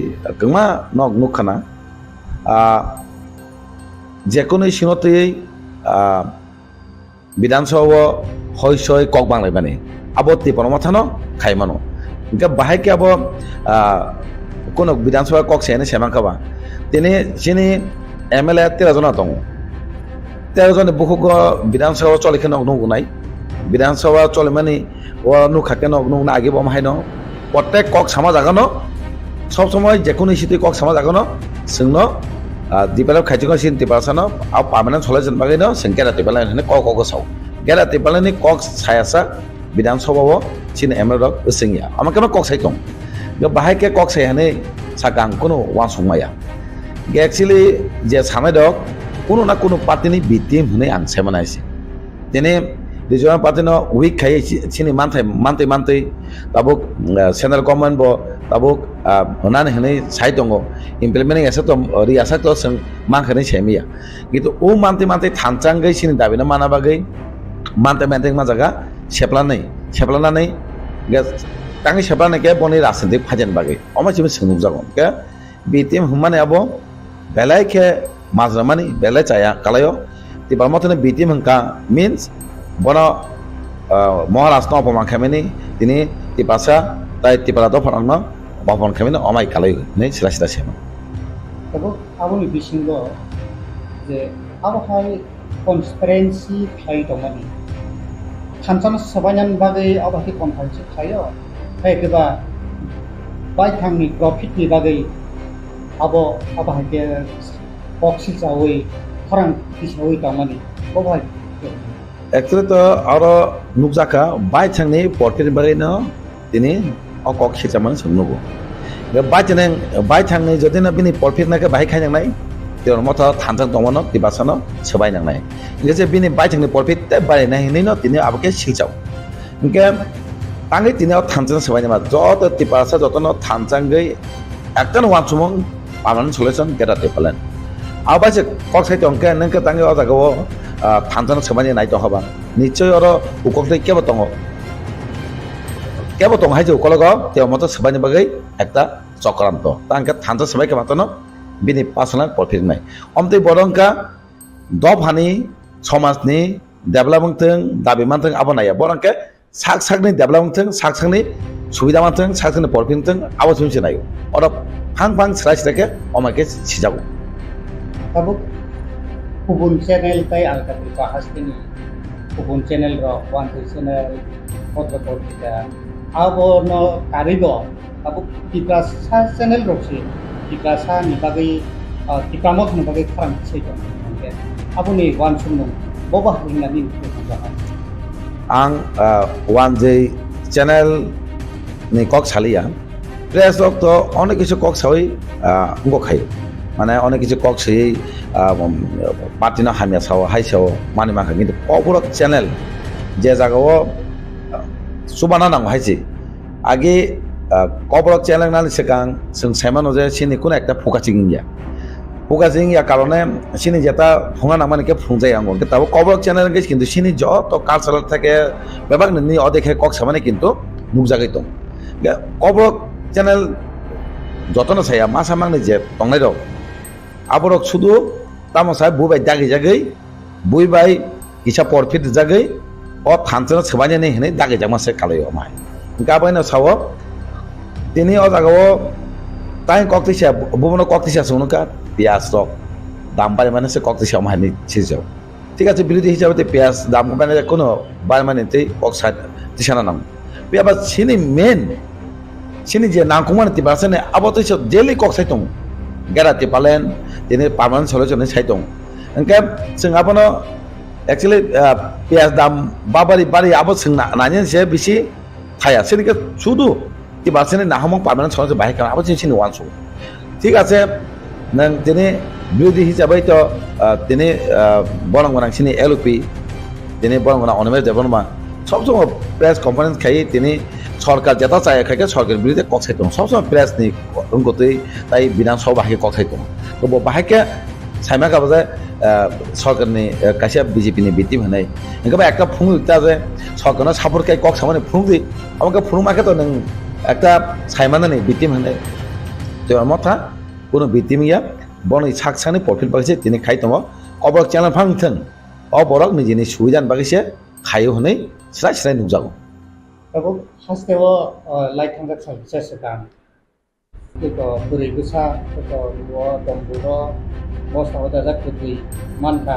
गंमा नक नुखाना जेकोनो सिनतै विधानसभा हयसै कक बांलायबानि आबत्ति परमाथानो खायमानो इनका बाहाय के अब कोनो विधानसभा कक सेने सेमांखाबा तिनि सिनि MLA 13 जना दं 13 जन बुखुग विधानसभा चलिखे नगनाय विधानसभा चलिमानि व नुखाके नगना आगे बमहायनो प्रत्येक कक सामा जागानो सब समय जेकोनो सिटी कक सामा जागानो जोंनो दिपेलाव खायथिखौ सिन तिबासानो आ पार्मानेंट सल्यूशन बागैनो जों गेरा तिबालाय होनो कक साव गेरा तिबालायनि कक सायासा विधानसभा सिन MLA रक सिंगिया आमाकेनो कक साइ दं बाहाय के कक सायाने सागां कोनो वान संमाया एक्चुअली जे सानाय दक कोनो ना कोनो पार्टीनि बिटिम होने आं सेमानायसे दिनै रिजनल पार्टीनो उइक खाय सिनि मानथै ताबुक सेन्ट्रेल गभर्नमेन्ट बो ताबुक होनानै होनाय साइड दङ इमप्लिमेन्टिं एसे तो रियासा तो जों मानखनै सेमिया किन्तु ओ मानथै थानचांगै सिनि दाबिना मानाबागै मानथै मा जागा सेप्लानानै तांनि सेप्लानाय के बनि राजनीतिक फाजेन बागै अमासिम सोंनुक जागोन के बिटिम हुमाने आबो बेलाय के माजरामानि बेलाय चाया कालायो तिबार मतने बिटिम हंका मीन्स बना महाराष्ट्र अपमान खामेनि दिनै तिपासा ताइ तिपाराद फरांनो बापन खामेनि अमाय कालायो नै सिला सेमा तब आबोनि बिसिंगो जे आबहाय कन्सपेरेन्सि खाय दंमानि थानसानो सबायनान बागै आबहाय कन्फारेन्सि खायो फाय गोबा बायथांनि प्रफिटनि बागै आबहाय के बक्सिल जावै फरां दिसावै दंमानि बबाय एक्चुअली तो और नुकजाका बाय थांनि प्रफिट बागैनो दिनै अकक सिचामान सोंनुगो बाय थांनि जदिना बिनि प्रफिट नाके बाहाय खायनांनाय तेर मथा थानसां दंमोन तिबासानो सबाय नांनाय जे बिनि बाय थांनि प्रफिट बारायनाय हिनैनो दिनै आबके सिलचाव इनके तांगै दिनै थानसां सबाय नामा जत तिबासा जतनो थानसांगै एकटन वानसुमं पामान सलुशन गेटा टेपलान आबासे कक साइट अंके नंके तांगै अजागो थानसां सबाय नाय तो हबा निश्चय और उककदै केबो दङ हायजो कलग ते मत सबाय बागै एकटा चक्रान्त तांके थानसां सबाय के मातनो बिनि पार्सोनाल प्रफिट नाय अमते बरंका दफानि समाजनि डेभलपमेन्टजों दाबिमानजों आबनाया बरंके साकनि डेभलपमेन्टजों साकनि सुबिदामानजों साकनि प्रफिटजों आवाजों नायो और फां स्रायके अमाके सिजागो तब गुबुन चेनेल ताइ आलका बाहासनि गुबुन चेनेल र वान चेनेल पत्रपत्रिका आबोनो कारिगो अब तिप्रासा चेनेल रक्सि तिप्रासा नि बागै तिप्रामत नि बागै खरां सैदो आबोनि वान सुनो बबा हिंनानि आं वान जे चेनेल नि कक सालिया प्रेस लक तो अनेक किछु कक सावै उंगो खायो माने अनेक किछु कक सै पार्टी ना हामिया साव हाइसाव मानि माखा किन्तु ककरक चेनेल जे जागाव सुबाना नांगौ हाइसि आगे ककरक चेनेल नानि सिगां जों साइमानो जे सिनि कोन एकटा फुकासिंगिया कारणे सिनि जेता फुङा नामानि के फुंजाय आंगो ताबो ककरक चेनेल गेस किन्तु सिनि जत कालचाराल थाके बेबाग नि अदेखे कक सामाने किन्तु नुकजागै दं ककरक चेनेल जतन साया मा सामांनि जे तंनाय दं आबरक सुदु तामसा बुबाय दागै जागै बुइबाय किसा प्रफिट जागै अ थानचना सबायने नै हनै दागै जामासे कालायो माय गाबायनो साव दिनै अ जागाव ताइ कक्तिसा बुबनो कक्तिसा सुनुका पियाज रक दाम बारे माने से कक्तिसा माने छिजाव ঠিক আছে বিরোধী হিসাবে পেঁয়াজ দাম মানে কোনো বারে মানে অক্সাইড দিশানা নাম পেঁয়াজ সিনি মেন সিনি যে নাম কুমার তিবাসনে আবত ডেলি কক্সাই দं गेराति पालेन दिनै पार्मानेन्ट सलुशन साइड दं ओंखाय जों आबनो एक्चुअली पेঁয়াজ दाम बाबारि आबो जों नानि से बिसि थाया सिनिके सुदु तिबासने नाहमं पार्मानेन्ट सलुशन बाहाय खाना आबो जों सिनि वानसो ঠিক আছে नों दिनै বিরোধী হিসাবে তো दिनै বরং सिनि एलपी दिनै बरं अनमेर देबनमा सब समय प्रेस कन्फारेन्स खाई दिनै सरकार जेता चाहे खाके सरकार बिरुद्धे कक्साइ दं सब समय प्रेस नि उनगतै ताइ विधानसभा बाहाय कक्साइ दं तो बाहायके साइमा गाबा सरकारनि कासे बीजेपी नि बिटिम होनाय ओंखाय एकटा फुंता जे सरकारनो सापर्ट खाय कक सामाने फुंदि আমাকে फुंमाके तो नों एकटा साइमानानि बिटिम होनाय तो मथा কোনো बिटिमिया बनै साकसानि प्रफिट बागैसे दिनै खाइ दङ अबरक च्यानेल फांथों अबरक निजिनि सुबिदानि बागैसे खायो होनै स्राय नुजागौ अब हास्तेव लाइथांगा सालसेसगां तो बुरैगोसा तो नुवा दंबुरो मस्ताव दाजा कुदुइ मानका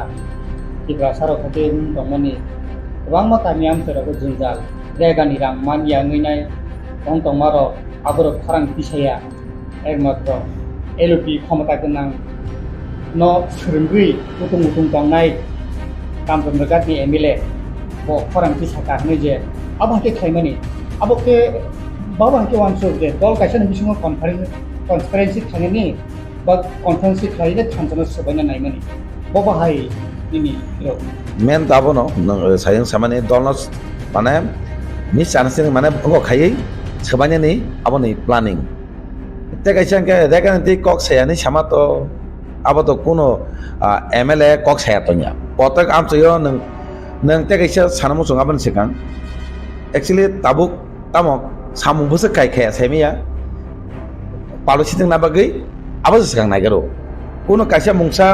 तिब्रा साराव थाके दंमानि गोबां माखानि आमफोराबो जुंजाल जायगानि रां मानिया ngैनाय दं दंमारो आबरो फारां पिसाया एकमात्र एलपि क्षमता गोनां न फोरोंगै गुदुं दंनाय MLA बो फारां पिसा गाहनै जे आबहाके खायमानि आबके बाबा हाके वानसो जे दल कायसा बिसिङाव कनफारेन्सि थाङिनि बा कनफारेन्सि खालायनो थांजानो सोबायना नायमानि बाबा हाय दिनि मेन दाबोनो सायं सामानि दलनो माने मिस आनसिन माने अंगो खायै सोबायनि आबोनि प्लानिं ते कायसा के रेगानति कक सायानि सामा तो आबो कुनो MLA कक साया तोnya पतक आमचयो नों ते कायसा सानमु संगाबन सिगां एक्चुअली ताबुक तामक सामुबोसो कायखाया सायमिया पालुसिदों ना बागै आबो सिगां नायगरो कुनो कायसा मुंसा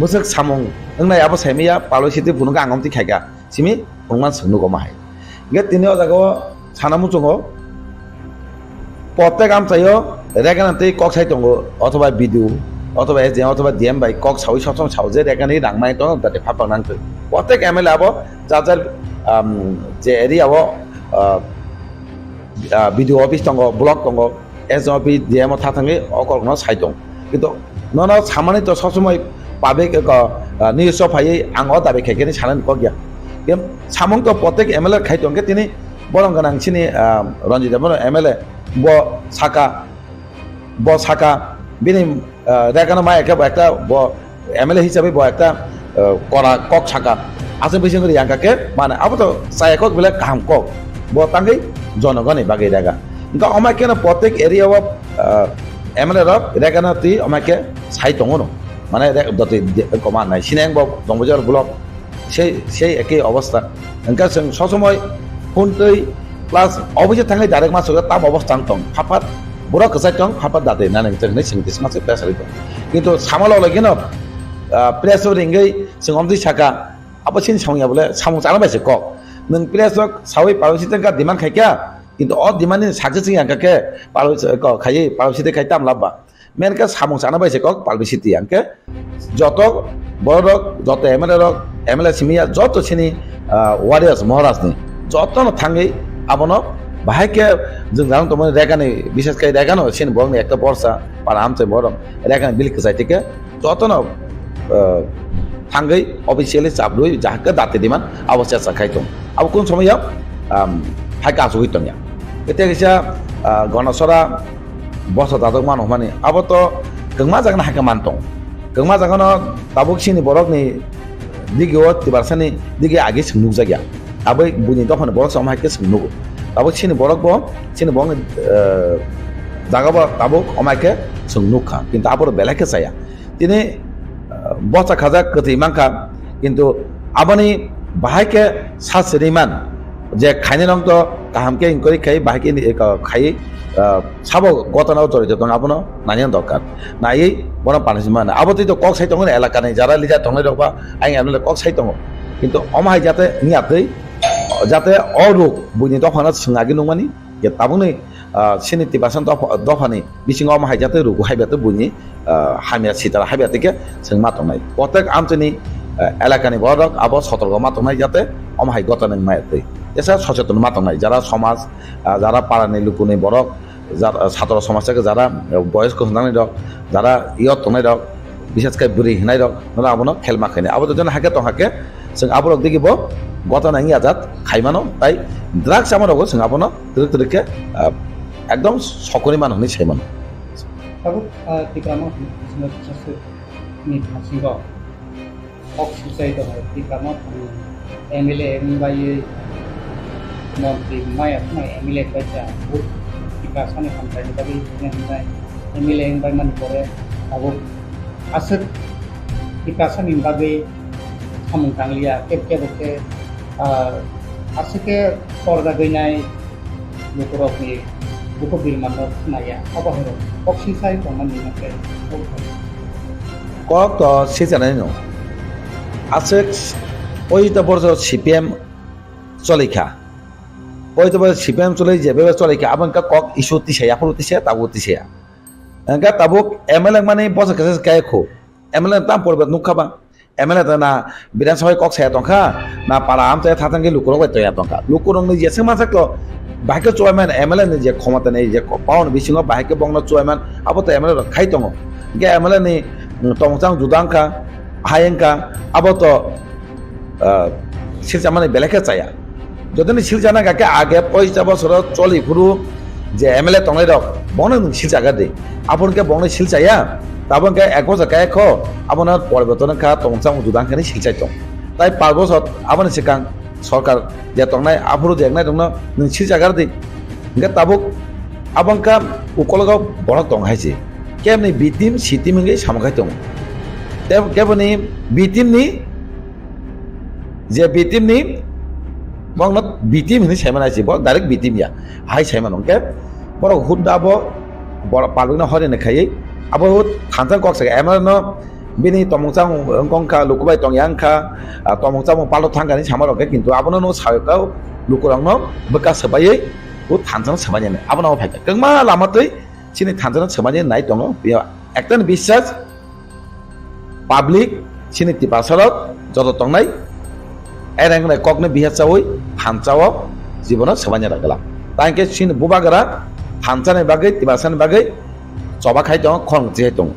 बोसक सामुं नोंनाय आबो सायमिया पालुसिदि बुनुगा आंगमति खायगा सिमि बुंमान सोंनु गमाहाय गे तिनि अजागो सानमु संगो पतक आमचयो रेगानति कक साय दंगो अथवा भिडिअ अथवा एजे अथवा DM बाय कक सावि ससं सावजे रेगानि रांमाय दं दाते फापां नांगो पतक MLA आबो जाजार जे एरियावो भिडिअ अफिस दंगो ब्लक दंगो एसओपि DM थाथाङै अकलनो साइ दं किन्तु नन सामानि तो ससमय पाब्लिक निउस फायै आं दाबे खेकेनि सानन को गया के सामं तो पतक MLA खाइ दं के तिनि बरं गोनांसिनि रन्जित MLA ब साका बिनि रेगानो मा एकटा ब MLA हिसाबै ब एकटा करा कक साका आसे बिसिङरि याकाके माने अब तो सायकक बेले काम कक ब तांगै जनगणनि बागै रेगा इनका अमाके न प्रत्येक एरिया व MLA र रेगानो ति अमाके साइ दङ माने दते कमान नाय सिनेंग ब दंबजार ब्लक সেই একই অবস্থা इनका जों ससमय फुनतै प्लास अबैसे थाङै डाइरेक्ट मासुगा ताम अवस्था दं फाफात बुरा कसाय दं फाफात दाते ना नोंजोंनै सिंतिस मासे प्रेसार दं किन्तु सामाल लगेनो प्रेसार रिंगै जों अमदि साका आबसिन सावनिया बोले सामु जाना बायसे क नों प्रेसार सावै पालुसि तंका डिमान्ड खायका किन्तु अ डिमान्डनि साकसेसिं आंकाके पालुसि क खायै पालुसि खाय ताम लाबा मेनका सामु जाना बायसे क पालुसि ति आंके যত বড় যত MLA सिमिया যত सिनि वारियार्स महाराजनि যতनो थाङै आबनो बाहायके जों जानो तो रेगानि विशेष kai रेगानो सिन बंनि एकटा बर्षा पारा आमचे बरम रेगानि बिलके जायतिके যতनो थाङै अफिसियली चाबरुइ जाहके दाते दिमान अवश्य साखाय दं अब कोन समय हायका सुहि तंया एते गैसा गणसरा बस दादक मान हमानि अब तो गंमा जागना हायका मान दं गंमा जागनो ताबुक सिनि बरकनि दिगो तिबारसानि दिगे आगे सोंनुग जाया आबै बुनि दखन बरक सम हायके सोंनुग ताबुक सिनि बरक बो सिनि बंग जागाबो ताबुक अमायके सोंनुखा किन्तु आबर बेलाके जाया तिनि बसा खाजा कथि मांखा किन्तु आबनि बाहायके सासरिमान जे खाइने नंग तो काहामके इंकरि खाइ बाहायके खाइ साबो गतनाव जरित दं आबनो नानियान दरकार नायै बना पानिसमान आबति तो कक साइ दं एलाकानि जारा लिजा दंनै दबा आइ एमले कक साइ दं किन्तु अमाय जाते नियातै जाते अरुक बुनि दफाना सोंगागि नंमानि जे ताबुनि सिनिति बासन दफानि बिसिङाव अमाय जाते रुगु हायबाते बुनि हामिया सितार हायबातेके जों मातंनाय प्रत्येक आमचनि एलाकानि बरक आबो सतर्क मातंनाय जाते अमाय गतनों मायतै एसा सचेतन मातंनाय जारा समाज जारा पारानि लुकुनि बरक যারা ছাত্র সমাজ থেকে যারা বয়স্ক হনাनै দক যারা ইয়ত তনাই দক বিশেষকৈ বুঢ়ী হিনাই দক নৰা আবনো খেল মাখাইনে আবো যেন হাকে তহাকে जों आबरक दिगिब गतनाङि आजाद खाइमानो ताई ड्राग्स आमारगो जों आबनो तिरक तिरके एकदम सकरि मानहनि साइमानो ताबुक तिक्रामो जों सासे नि फासिबो अक्सिसाइ दङ तिक्रामो MLA एमबायै मन्त्रि माया MLA बायसा Kasane sampai tadi yang MLA yang bermain kore, aku aset dikasan yang bagai kamu tanglia, kep-kep aset ke korda gini, bukurok ni, buku bilman tu naya, apa hero, oksisai kaman ni macam, kok to sejarah ni, aset, oi itu borjo CPM Silchajakmano. Oi to CPM চলে যাবে চলে কি আবন কা cock issue তিছে আপন তিছে তাবু তিছে এঙ্কা তাবুক MLA মানে বস কাছে কায় খো MLA তাম পড়বে নুখাবা MLA না বিধানসভায় কক সায়া টঙ্কা না পাড়া আমতে থাতাঙ্গে লুকুরো বাই তয়া টঙ্কা লুকুরং নি যেসে মাসে তো বাহিকে চয়মান MLA নি যে ক্ষমতা নেই যে পাউন বিসিং বাহিকে বংন চয়মান আবো তো MLA খাই টং গে MLA নি টংচাং জুদাংকা হায়েংকা আবো তো Silchajakmano বেলেকে চায়া যদি Silchajakmano কাকে আগে 50 বছর চলি ফুরু যে MLA তংলাই রক বনে নং শিলচাগা দে আপনকে বনে শিলচায়া তাবনকে 1 বছর কায় খ আপনার পরিবর্তন খা তংচাং দুদাং খানি শিলচাই দं তাই 5 বছর আপনি সিকাং সরকার যে তংনাই আফরো জেগনাই দं নং শিলচাগা দে ইনকা তাবুক abangka ukologo borok tong haise kemni bitim sitim ngai samokai tong keboni bitim ni je bitim ni bongno bitim ni saimana haise bo direct bitim ya hai saimana ke borok hudda bo borok paluna hore ne khai abo thanjang kok saga emar no bini tomongchang ongkongka lukubai tongyangka tomongchang palo thangani samarok kintu abono no sayokau lukurang no bekas sebaye थानजन समाजे आबनाव फायका गंमा लामातै सिनि थानजन समाजे नाय दङ बेयाव एकटन বিশ্বাস public सिनि तिपासरत जत तंनाय एरेंगने ककने बिहाचावै थानचाव जीवन समाजे रागला तांके सिनि बुबागरा थानचाने बागै तिपासाने बागै चबा खाय दङ खं जे दङ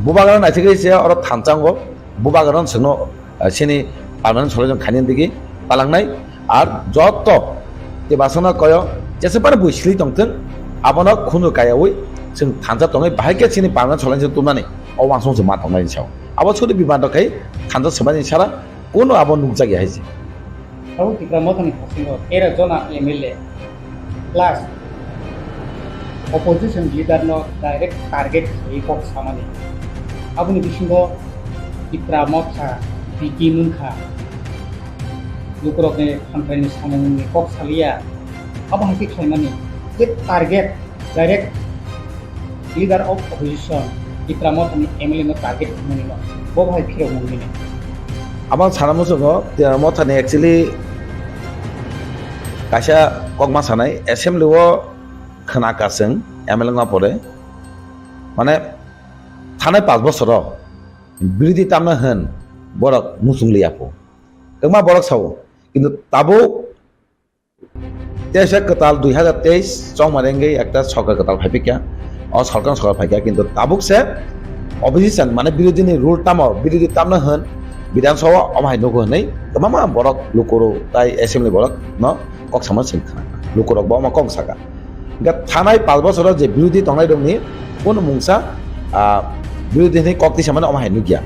बुबागरा नायथिगै से अर थानचांगो बुबागरन सनो सिनि पार्मानेन्ट सलजन खानिन दिगि पालांनाय आर जत तिपासना कय जेसेबां बुइस्लि दंथों आबनो खुनु गायावै जों थानजा दङै बाहायके सिनि पार्मानेन्ट सलायजों तुमनानै अवांसं जों मा दंनायनि सायाव आबो सुदि बिबान दखाय थानजा सबानि सारा कोनो आबो नुजागि हायसे आबो तिप्रा मथानि खासिङो 13 जना MLA प्लस अपोजिशन लीडर नो डाइरेक्ट टार्गेट होई कक सामानि आबुनि बिसिङो तिप्रा मथा बिटि मुनखा लुकरकने खामफ्रायनि सामुंनि कक सालिया अब हाथी खाइमानि जे target direct leader of opposition Tipra मथानि MLA नो टार्गेट मोनि न बो भाइ फिरो मोनि अब सानामो जोङो तिप्रा मथानि एक्चुअली कासा ककमा सानाय एसेम्बलि ओ खोनाकासों MLA मा परे माने थानाय 5 बছर बिरोधी तामना होन बरक मुसुंलियापो गंमा बरक सावो किन्तु ताबो तेज कताल 2023 चौमारेंगे एक सरकार कताल फाइपिका और सरकार फाइका किंतु ताबुक से अपोजिशन माने विरोधी नि रूल ताम विरोधी तामना होन विधानसभा अमाय नको नै तमामा बरक लुकोरो ताई एसेम्बली बरक न कक समन सिंखा लुकोरक बमा कक साका गा थानाय 5 बছर जे विरोधी तंगाय दंनि कोन मुंसा विरोधी नि ककति समान अमाय नुगिया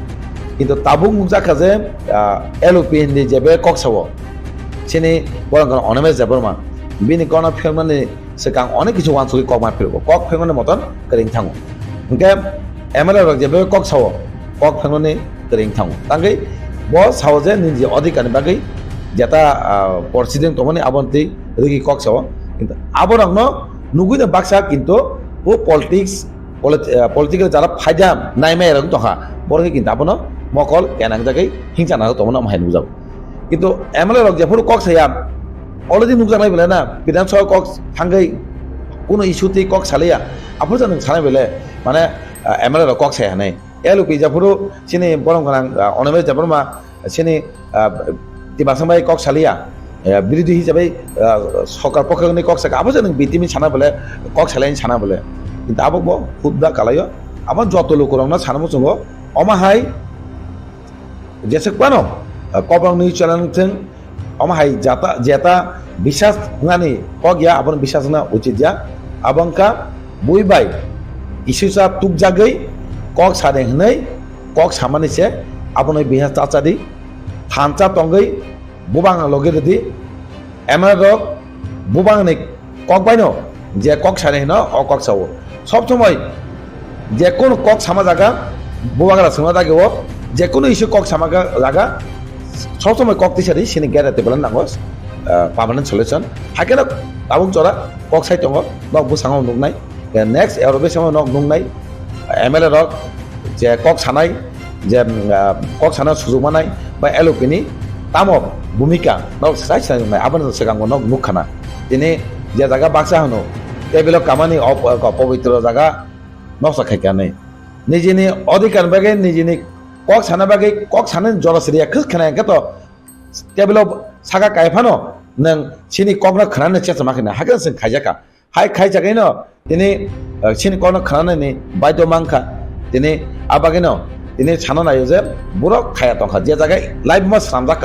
किंतु ताबुक मुंसा खाजे LOP नि जेबे कक सावो सिनि बरक अनमे जाबरमा बिनि कना फेरमाने सेकां अनेक किछु वानसुइ ककमा फेरबो कक फेरमाने मतन करिं थाङो ओंके MLA रक जेबे कक सावो कक फेरमाने करिं थाङो तांगै बो सावो जे निजि अधिकारनि बागै जेता परसिदिं तमनि आबन्ति रिगि कक सावो किन्तु आबरंनो नुगुइनो बाक्सा किन्तु वो पॉलिटिकल जारा फायदा नायमे रंग तखा बरगे किन्तु आबनो मकल केनां जागै हिंसाना तमनो माहाय नुजाबो किन्तु MLA रक जेफोर कक साया अलरेडी नुजानाय बेले ना विधानसभा कक थांगै कोनो इस्युति कक सालिया आफोर जानो सानाय बेले माने MLA रक कक साया नै LOP जाफोरो सिनि बरं गोनां अनमे जाबरमा सिनि तिबासंबाय कक सालिया बिरोधी हिसाबै सरकार पक्षनि कक साका आफोर जानो बिटिमि साना बेले कक सालायनि साना बेले किन्तु आबो खुदा कालायो आबो जत लोकरंना सानमो जोङो अमाहाय जेसेबानो कबरंनि चलनथों अमाहाय जाता जेता বিশ্বাস হুঙানি কগিয়া আপন বিশ্বাস না উচিত যা আবংকা বুইবাই ইস্যুসা তুকজাগৈ কক সাদে হनै কক সামানিছে আপন বিহাস চাচাদি থানচা তঙ্গৈ বুবাং লগেদি MLA রক বুবাংনি কক বাইনো যে কক সাদে হন অ কক সাও সব সময় যে কোন কক সামা জায়গা বুবাংরা সামা জায়গাও যে কোন ইস্যু কক সামা জায়গা সব সময় কক তিসারি সিনি গ্যারাতে বলেন নাগস permanent solution hakena abuk jora kok sai tongo nok busangau nungnai next europe samo nok nungnai MLA rok je kok sanai je kok sana sujug manai ba LOP ni tamok bhumika nok sai sai nai aban segang nok mukhana tini je jaga baksa hano tebilo kamani opavitro jaga nok sakhai nai nijini odhikar bage nijini kok sana bage kok sana jorasriya khus khana to tebilo 사가 가입하노 능 신이 꼭나 크나는 채서 막히나 하견선 가자까 하이 가자게노 되네 신이 꼭나 크나는 바이도 망카 되네 아바게노 되네 차노나 요새 뭐라 가야 똥카 제 자가 라이브 뭐 삼자까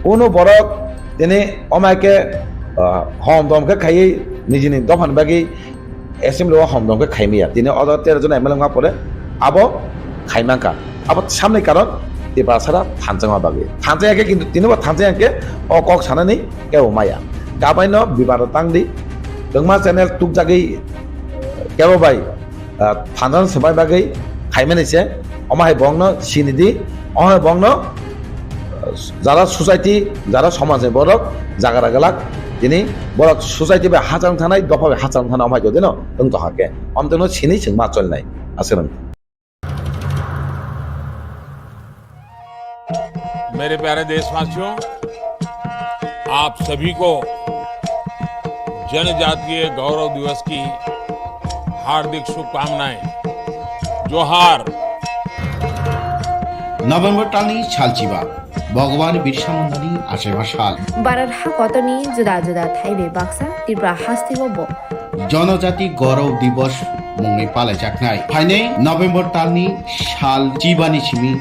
오노 버럭 되네 어마이게 홈돔가 가이 निजिनि दफान बागै assembly हमदंखौ खाइमिया दिनै other 13 জন MLA পরে আবো খাইমাঙ্কা আবো সামনে কারণ ত্রিপুরা সারা থানচাঙা বাগে থানচাঙাকে কিন্তু তিনবার থানচাঙাকে কক সানানি কেউ মায়া গাবাইন বিবাদ তাংদি দংমা চ্যানেল টুক জাগै কেউ বাই থানচাং সবাই বাগै খাইমানিছে অমাহাই বংন সিনিদি অমাহাই বংন যারা সোসাইটি যারা সমাজে বড় জাগারা গেলাক তিনি বড় সোসাইটি বে হাজার থানায় দফা বে হাজার থানা অমাই যদি না দন্ত হাকে অন্তন সিনি সিং মা চলনাই আছে না। मेरे प्यारे देशवासियों, आप सभी को जनजातीय गौरव दिवस की हार्दिक शुभकामनाएं। जोहार। नवेम्बर टालनि सालचिबा भगवान बिरसा मुंडानि आशेबा साल भारत हाकतनि जुदा जुदा थाइबे बाक्सा त्रिपुरा हास्तिबो जनजाति गौरव दिवस मुंनि पालायजाखनाय फाइनै नवेम्बर टालनि साल चिबानि सिमि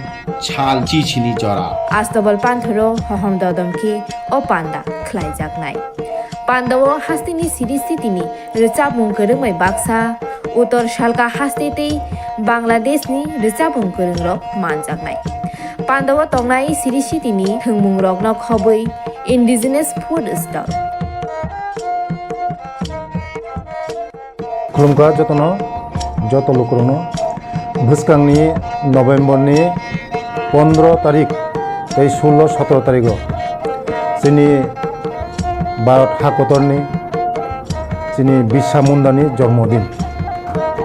साल चिचिनि जरा आस्तबल पान्थरो हहम ददमखि ओ पान्दा ख्लाइजाखनाय पान्दाव हास्तिनि सिरिस्थितिनि रिचाबुं गोरोंमै बाक्सा उत्तर सालका हास्तितै बांलादेशनि रिचाबुं गोरोंरक मानजाखनाय पान्दाव तंनाय सिरिस्थितिनि थोंमुं रकन खबै इन्डिजिनास फुड स्टल खुलुमका जतन जत लोकरनो भुसकांनि नवेम्बरनि 15 तारिख 16-17 तारिख जोंनि भारत हाकतरनि जोंनि बिरसा मुंडानि जन्मदिन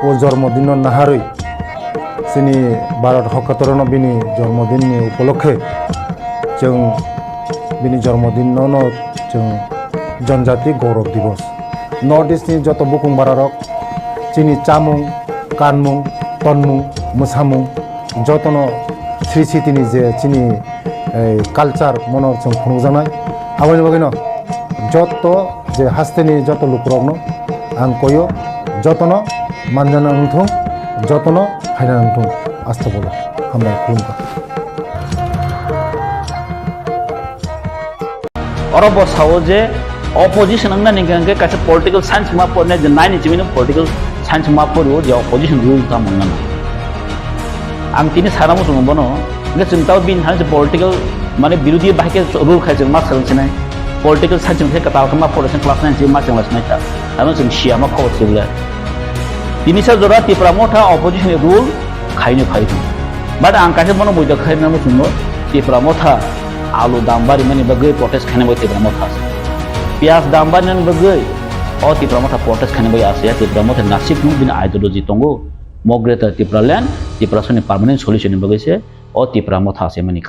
ओ जन्मदिन नाहारै जोंनि भारत हाकतरनो बिनि जन्मदिननि उपलक्षे जों बिनि जन्मदिनावनो जों जनजाति गौरव दिवस नर्थ इस्टनि जत बुकुं बारारक जोंनि चामुं कानमुं तनमुं मोसामुं जतन स्रिसितिनि जे जोंनि कालचार मनर जों खुंजानाय आबायनि बागैनो जत जे हास्तेनि जत लुकरकनो आं कयो जतन मानजाना नंथों जतन हायना नंथों आस्था बोलो हामबाय खुलुमका अरब सावो जे opposition ang naningkang ke kasi political science ma po na janai ni chimino political science ma po ro je opposition rule ta monna na ang tini sara mo sumo bono nge chintao bin han je political mane birodi bahke rule khai jeng ma sang chinai political science ke katal kama political class na je ma chang las ta amo jeng sia ma khaw sibla tini sa jora Tipra Motha opposition rule khai ni khai tu but ang kasi bono boida khai na mo sumo Tipra Motha alu dambari mane bagai protest khane bo Tipra Motha pias dambanan bagai o Tipra Motha protest khane bai ase Tipra Motha nasib nu bin ideology tongo mogreta Tipra land Tipra sone permanent solution bagai se o Tipra Motha ase mani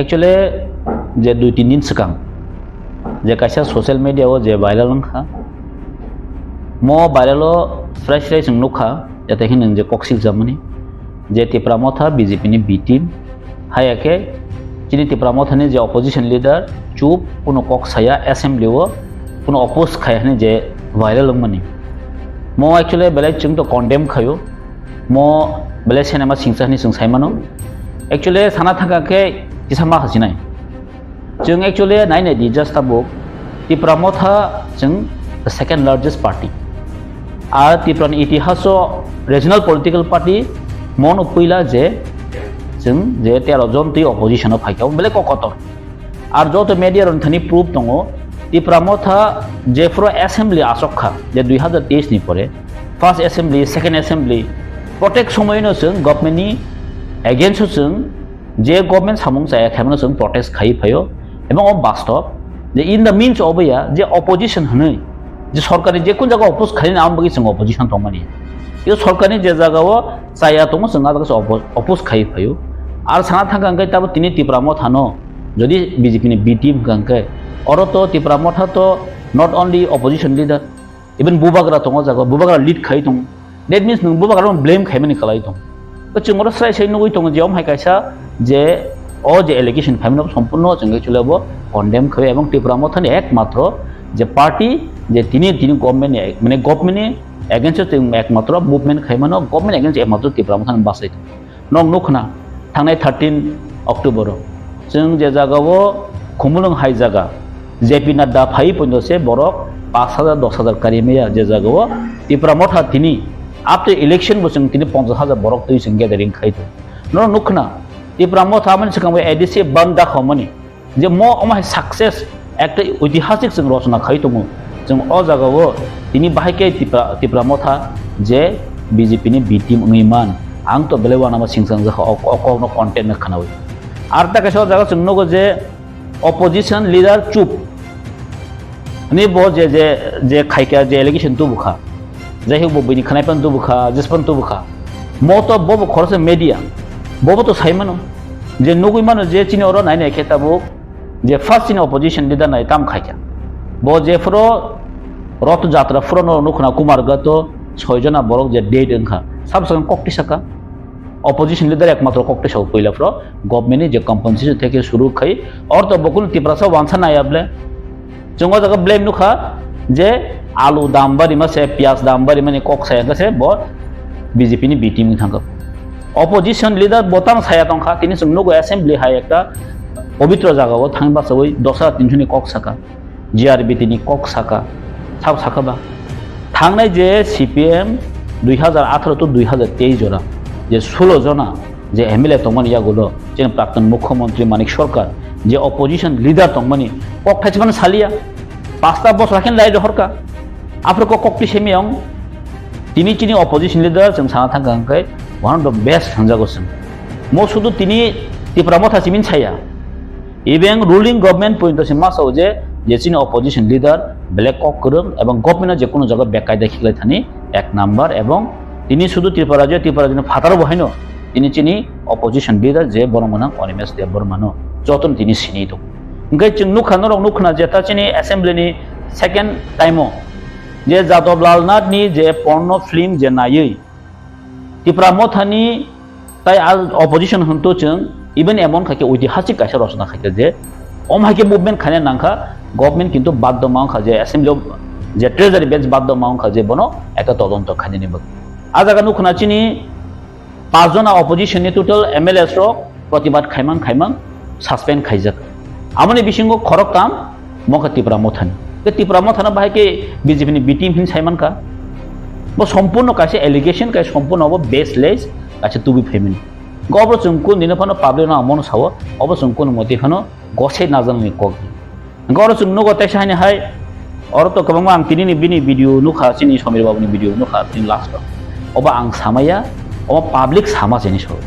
actually je 2-3 din sekang je kaisa social media o je viral angkha mo viral o fresh jeng nukha jate hin je koksil jamani je Tipra Motha BJP ni B team hayake chini Tipra Motha ni je opposition leader चुप पुनो Kock साया assembly वो पुनो oppose खाया ने जे viral money मो actually बेले चिंग तो कॉन्डेम खायो मो बेले सिनेमा सिंसा नि सिंसाय मानो एक्चुअली साना थाका के किसामा हसिनाय जों एक्चुअली नाइने दि जस्ट अबो Tipra Motha जों द सेकंड लार्जेस्ट पार्टी आर Tipra नि इतिहासो रीजनल पॉलिटिकल पार्टी मन उपिला जे जों जे 13 जन ति अपोजिशन फाइकाव बेले ककतर আর যত মিডিয়ার অন্থানি প্রুফ দङ Tipra Motha যে পুরো অ্যাসেম্বলি আসক্ষা যে 2023 নি পরে ফার্স্ট অ্যাসেম্বলি সেকেন্ড অ্যাসেম্বলি প্রত্যেক সময়নো जों गभर्नमेन्टनि एगेन्स्ट जों जे गभर्नमेन्ट सामुं जाया खामनो जों प्रटेस्ट खाइ फायो এবং বাস্তব যে ইন দ্য মিনস অবয়া যে অপোজিশন হनै যে সরকারি যে কোন জায়গা অপোজ খালি নাম বগি जों অপোজিশন দङমানি এই সরকারি যে জায়গাও চায়া দङ जों আদাকে অপোজ খাइ ফাयो আর সানা থাকাঙ্গাই তাবো তিনি Tipra Motha नो যদি বিজেপি নি বি টিম গাঙ্কে অর তো Tipra Motha তো not only opposition leader even বুবাগ্রা দङ জাগো বুবাগ্রা লিড খাই दङ দ্যাট মিন্स नों बुबाग्रा ब्लेम खाइमानि खालाय दङ तो जोंरो स्राय स्राय नुगै दङ जेम हाय कायसा जे ओ जे एलिगेशन फाइमिनो सम्पूर्ण जों एक्चुअली अब कन्डेम खाय এবং Tipra Motha नि एकमात्र जे पार्टी जे तिनी गभर्नमेन्ट माने गभर्नमेन्ट एगेन्स्ट जों एकमात्र मुभमेन्ट खाइमानो गभर्नमेन्ट एगेन्स्ट एकमात्र Tipra Motha नि बासाय नं नुखना थांनाय 13 अक्टोबर जों जे जागाव खुमुलुं हाय जागा जेपि नाड्डा फाइ पन्दसे बरक 5,000 10,000 kari meya je jagawo Tipra Motha tini after election bo sing tini 50,000 borok tui sing gathering khaito no nukna Tipra Motha man sikang ADC banda khomani je mo omai success একটা ঐতিহাসিক जों रचना खायतो जों अ जागावो तिनि बाहायके Tipra Motha जे BJP नि बि team ngैमान आं तो बेलेवा नामा सिंसां जा अकनो कन्टेन्ट खानावै आर ता कासो जागा जों नगो जे अपोजिशन लीडर चुप नि बो जे खायका जे एलिगेशन तो बुखा जे हे बो बिनि खानायपन तो बुखा जिसपन तो बुखा मो तो बो खरसे मीडिया बो तो साइमानो जे नगैमानो जे चिनि अरो नायनाय खेताबो जे फार्स्ट इन अपोजिशन लीडर नाय ताम खायका बो जे फ्रो रथ जात्रा फ्रो नुखना कुमारगत 6 जना बरक जे डेट ओंखा साबसं कक्ति साका अपोजिशन लीडर एकमात्र कक्ति साव पहिला फ्रो गवर्नमेंट जे कम्पनसेशन থেকে শুরু খাই और तो बकुल Tipra सा वांसा नायाबले जोंगो जगा ब्लेम नुखा जे आलु दाम बारि मासे प्याज दाम बारि माने कक साया गसे बो बीजेपी नि बि टीम थांगो अपोजिशन लीडर बोताम साया तंखा तिनि जोंनो असेंबली हाय एकटा पवित्र जागाव थांबा सबै 10,300 नि कक साका जिआरबि तिनि कक साका साव साखाबा थांनाय जे सीपीएम 2018 to 2023 जरा जे 16 जना जे MLA तंगमनि यागुलो जे प्राक्तन मुख्यमंत्री मानिक सरकार जे अपोजिशन लीडर तंगमनि कक थाइसमान सालिया 5टा बस राखेन लाइ हरका आफ्रको कक्ति सेमियां तिनि चिनि अपोजिशन लीडर जों साना थांगांखाय वन अफ द बेस्ट थांजागोसों मो सुदु तिनि Tipra Motha सिमिन छाया इवें रुलिंग गवर्नमेंट पॉइंट से मासाव जे चिनि अपोजिशन लीडर ब्लैक कक करम एवं गवर्नमेंट जे कोनो जगह बेकायदा खिलाय थानि एक नम्बर एवं तिनि सुदु Tipra जन फातार बहायनो तिनि चिनि अपोजिशन लीडर जे बरमना अनिमेश देव बर्मानो जतन तिनि सिनि दं ओंखाय जों नुखना जे ता चिनि असेंबली नि सेकेंड टाइमो जे जादव लालनाथ नि जे पर्न फिल्म जे नायै Tipra Motha नि ताइ अपोजिशन हंतो जों इवन एमन खाके ऐतिहासिक कासे रचना खाके जे अमहाके मुभमेंट खाने नांखा गवर्नमेंट किंतु बाध्य मांखा जे असेंबली जे ट्रेजारी बेंच बाध्य मांखा जे बनो एक तदন্ত खाने निबक आ जागा नुखना चिनि 5 जना अपोजिशन नि टोटल MLA रो प्रतिबाद खायमान सस्पेंड खायजाक आमनि बिसिंगो खरक काम मखा Tipra Motha के Tipra Motha ना बाहायके बीजेपी नि बि टीम हिन साइमान का बो संपूर्ण कासे एलिगेशन का संपूर्ण अब बेसलेस कासे तुबि फेमिनि गब्र जोंको निनफानो पाब्लिक ना मन साव अब जोंको मतिफानो गसे नाजाननि कक गब्र जोंनो गते साइने हाय और तो गोबां आं तिनि बिनि भिडिअ नुखा चिनि समीर बाबुनि भिडिअ नुखा तिन लास्ट अब आं सामाया अब पाब्लिक सामा जेनि सो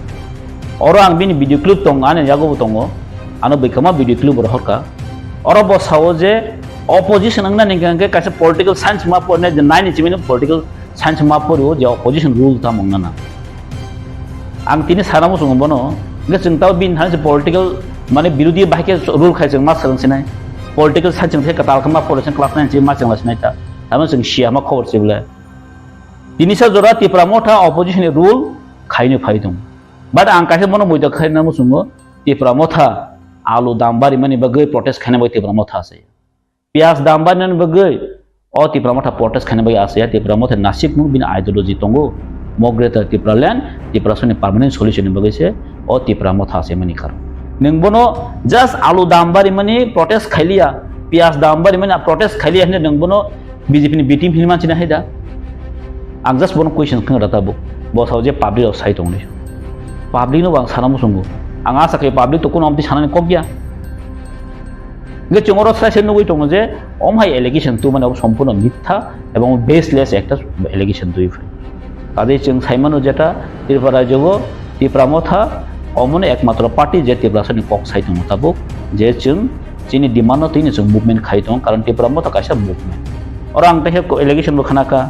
और आं बिनि भिडिअ क्लिप दं आने जागोबो दङ आनो बेखमा भिडिअ क्लिप हरका और बसाव जे अपोजिशन अंगना निगांगे कासे पॉलिटिकल साइंस मा पने जे नाइनि चिमिनो पॉलिटिकल साइंस मा परो जे अपोजिशन रूल ता मंगना आं तिनि सानामो संबनो गे जोंताव बिन हान पॉलिटिकल माने विरोधी बाहायके रूल खायजों मा सोलोंसिनाय पॉलिटिकल साइंस जों कताल खमा पॉलिटिकल क्लास 9 मा जोंलासिनाय ता तामा जों सिया मा खबर सिबले तिनिसा जरा Tipra Motha अपोजिशन रूल खायनो फायदों बाट आं कासे मनो मयदा खायना मुसुङो Tipra Motha आलु दाम बारि माने बगै प्रोटेस्ट खाने बाय Tipra Motha आसे प्याज दाम बारि माने बगै अ Tipra Motha प्रोटेस्ट खाने बाय आसे Tipra Motha नासिक मु बिन आइडियोलॉजी तंगो मग्रेटर Tipra land Tipra सनि परमानेंट सल्यूशन बगैसे अ Tipra Motha आसे माने खार नोंबनो जस्ट आलु दाम बारि माने प्रोटेस्ट खायलिया प्याज दाम बारि माने प्रोटेस्ट खायलिया ने नोंबनो बीजेपी नि बिटिम फिन मानसिना हैदा आं जस्ट बनो क्वेश्चन खंगा दाबो बसाव जे पब्लिक अफ साइट दंनि पब्लिक नो आं सानामो संगो आं आसा खाय पब्लिक तो कोनो आमति सानानै कगिया गे चंगरो साइसे नुबै दङ जे अमहाय एलिगेशन तो माने सम्पूर्ण मिथ्या एवं बेसलेस एकटा एलिगेशन दुइ तादे जों साइमानो जेटा Tipra जगो Tipra Motha अमने एकमात्र पार्टी जे Tipra सनि कक साइट मुताबिक जे जों चिनि डिमान्ड तिनि जों मुभमेंट खाय दं कारण Tipra Motha कासे मुभमेंट और आं तहे एलिगेशन बखानाका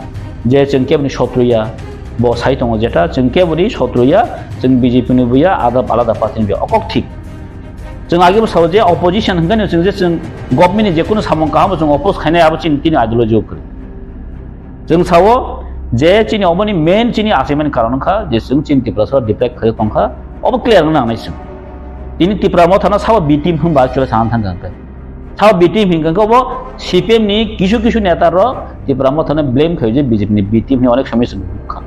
जे जों केबनि शत्रुया बो साइट दङ जेटा जों केबनि शत्रुया जों बीजेपी नि बुया आलादा पार्टी नि अकक ठीक जों आगे साव जे अपोजिशन हंगन जों जे जों गवर्नमेंट जे कोनो सामं काम जों अपोज खायनाय आबो चिनि तिनि आइडियोलॉजी अकर जों सावो जे चिनि अमनि मेन चिनि आसेमेन कारण खा जे जों चिनि Tipra सा डिपेक्ट खाय तंखा अब क्लियर नांनायसो तिनि Tipra Motha ना साव बि टीम हम बाचुला सान थांगांखा साव बि टीम हिंगांखौ बो सीपीएम नि किछु नेता र Tipra Motha ने ब्लेम खाय जे बीजेपी नि बि टीम नि अनेक समस्या खा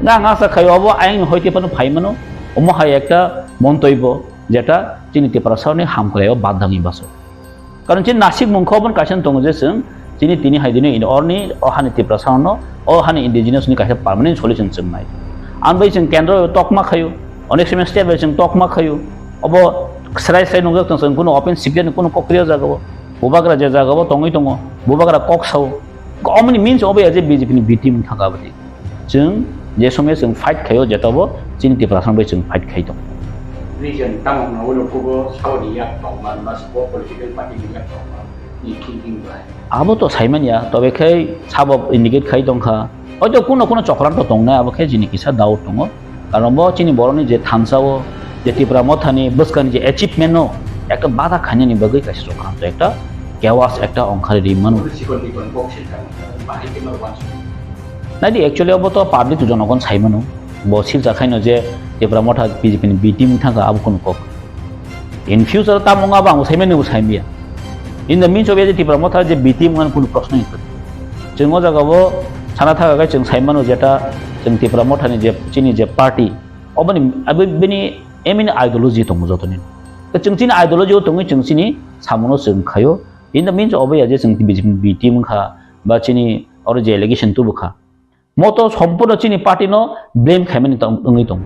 ना आं आसा खाय अब आइन हयते पानो फाइमानो अमो हाय एकटा मन्तब्य जेटा चिनि Tipra सावनि हामखलायाव बादाङि बासो कारण चिनि नासिक मुंखौबन कासन दङ जे जों tini hai dini in orni ohani Tipra sound ohani indigenous ni kaisa permanent solution chung nai an bai chung kendro tokma khayo onek semester step bai chung tokma khayo obo serai nungjak tong kuno open secret kuno kokriya jagabo bubagra je jagabo tongi tongo bubagra kok sao omni means obo aje BJP ni B team thaka bati chung je somay chung fight khayo jetabo chini Tipra sound bai chung fight khai tong region tang na ulo kubo saudi yak tong man mas political party yak tong man ni thinking bai abo to saiman ya tobe khai sabab indicate khai tongkha ojo kuno chokranto tongnai abo khai jini kisa daw tongo karon bo chini boroni je thamsao je Tipra Mothani buskani je achievement no ekta bada khani bagai kaisa chokranto ekta chaos ekta onkhari rimanu nadi actually abo to public to jonogon saimanu bo silchajakmano je Tipra Motha BJP ni B team thanga abo kuno kok in future tamonga bang saimanu saimia in the means of Tipra Motha je B team ngan kuno प्रश्न ikut जों जगाबो साना थागा जों साइमानो जेटा जों Tipra Motha नि जे चिनि जे party अबनि अबनि amine ideology दङ जतनि जों चिनि ideology दङ जों चिनि सामनो जों खायो इन द मीन्स अबे जे जों बी टीम खा बा चिनि और जे एलिगेशन तु बखा मतो सम्पूर्ण चिनि पार्टी नो ब्लेम खाइमानि दङै दङ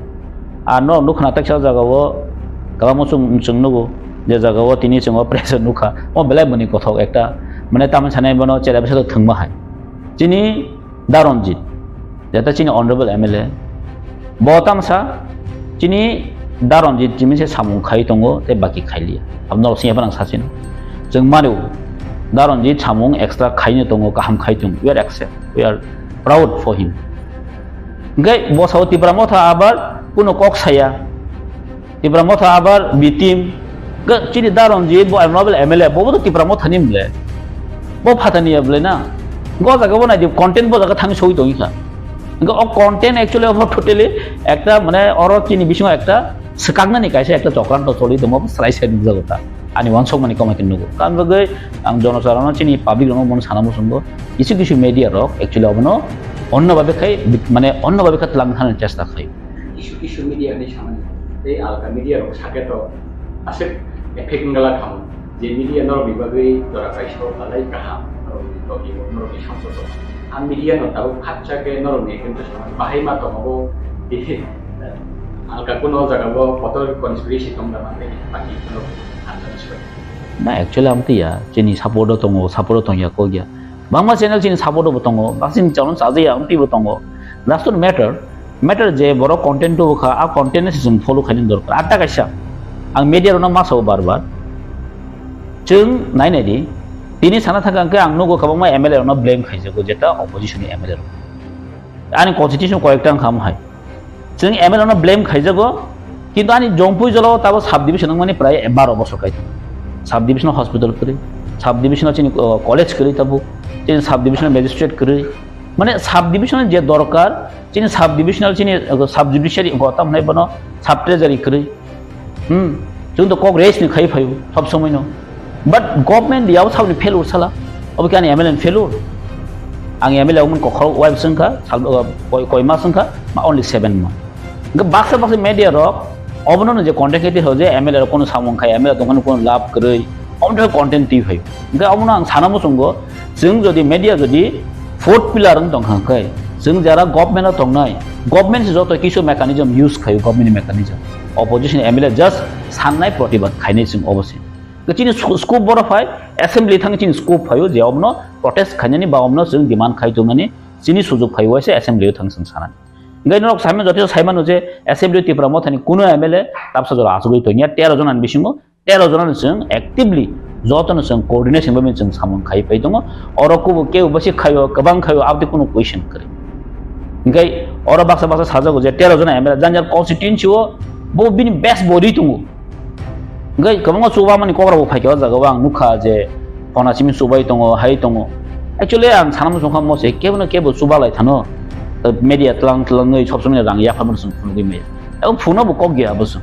आ न नुखना तक्सा जगाबो गामो जों नुगो जे जगाबो तिनि जों प्रेसार नुखा म बेलाय मनि कथक एकटा माने तामन सानाय बनो चेला बेसा थंबा हाय चिनि दारनजित जेता चिनि ऑनरेबल MLA बतामसा चिनि दारनजित जिमिसे सामु खाइ दङो ते बाकी खाइलिया हमनो सिया बां सासिन जों मानो दारनजित सामु एक्स्ट्रा खाइनो दङो गाहाम खाइ दङ we are accept we are proud for him गे बसाव Tipra Motha आबार कुनो कक साया Tipra Motha आबार बी टीम गे चिनि दारनजित बो ऑनरेबल MLA बो Tipra Motha निमले बो फातानिया ब्लेना गो जागाबो नायदि कन्टेन्ट बो जागा थाङि सहि दङिखा गो a content actually of totally एकटा माने अरो चिनि बिसिङाव एकटा सकागनानि कायसे एकटा चक्रान्त चलि दङ स्राइ साइड जागोता आनि वानसक माने कमाकिन नुगो कान बगै आं जनसाधारण चिनि पाब्लिक रङ मन सानामो संगो किछु मीडिया रक एक्चुअली अबनो अन्न भाबे खाइ माने अन्न भाबे खात लांग थानो चेष्टा खाइ किछु मीडिया नि सामान्य ए आलका मीडिया रक साकेत आसे एफेक्ट गला खाम जे मीडिया नर बिबागै दरा काइसो लालाय गाहाम toki menurut sampai tu, media no tahu kaca ke nol ni kan tu bahaya mata mahu di alga kuno jaga bawa foto konspirasi tong dalam ni bagi kuno ada sesuatu. Nah actually am tu ya, jenis support tongo ya kau ya. Bangma channel jenis support tongo, vaksin calon saja ya am tiba tongo. That's not matter je borok content tu buka, a content ni season follow kanin dor. Ada kaisa, ang media rona masuk barbar. Jeng naik ni তিনি সানা থাকা আঙ্কে আং নগো খাবাং MLA রনা blame খাইজগো যেটা opposition MLA rho আনি constitution কয়েকটা খাম high जों MLA রনা blame খাইজগো কিন্তু আনি জংপুই জল তাবো সাব ডিভিশন মানে প্রায় 12 বছর খাইতো সাব ডিভিশন হসপিটাল করে সাব ডিভিশন চিনি কলেজ করে তাবো চিনি সাব ডিভিশন ম্যাজিস্ট্রেট করে মানে সাব ডিভিশন যে দরকার চিনি সাব ডিভিশনাল চিনি সাব জুডিশিয়ারি গতাম নাই বনো সাব ট্রেজারি করে जों তো কক রেস নি খাই ফাইও সব সময় ন But government dia usah ni failure salah. Apa kan MLA failure? Ang MLA umun kokol web sengka, koi mas sengka, ma only 7 month. Gak baksa media rock, obno je content itu hoje MLA kono samong kai MLA tongkan kono lab kerei, obno content TV hai. Gak obno ang sana musunggo, जों jadi media jadi fourth pillar ang tongkan kai. जों jara government tongnai, government joto kisu mechanism use kai government mechanism. Opposition MLA just sanai protibat kai ni जों obviously. Kecil scoop borafai, assembly thang cini scoop payu, jauh no protest kanyani bawa no sering demand kai tu mani, sini sujuk payu aja assembly thang sengsaran. Gak ini orang sama jatuh sama nuje assembly Tipra Motha ni kuno MLA, tapi saja asal itu ni 13 jonan bisingo, 13 jonan seng actively, jatuh seng coordination bemin seng samon kai payu tu mo, orang ku kau basi kayu, kabang kayu, abdi kuno question kiri. Gak orang baksa saja gua 13 jonan MLA, jangan constituency wo, bo bini best body tu mo. Gay kamu suba mani kau orang pakai orang gawang muka je, pona cimi suba itu ngo, hai itu ngo. Actually am sanam sungkam mo se, kebo suba lai thano, media telang ni shop sumnya rang ya kamu sungkam lagi media. Aku phone buka gaya besul.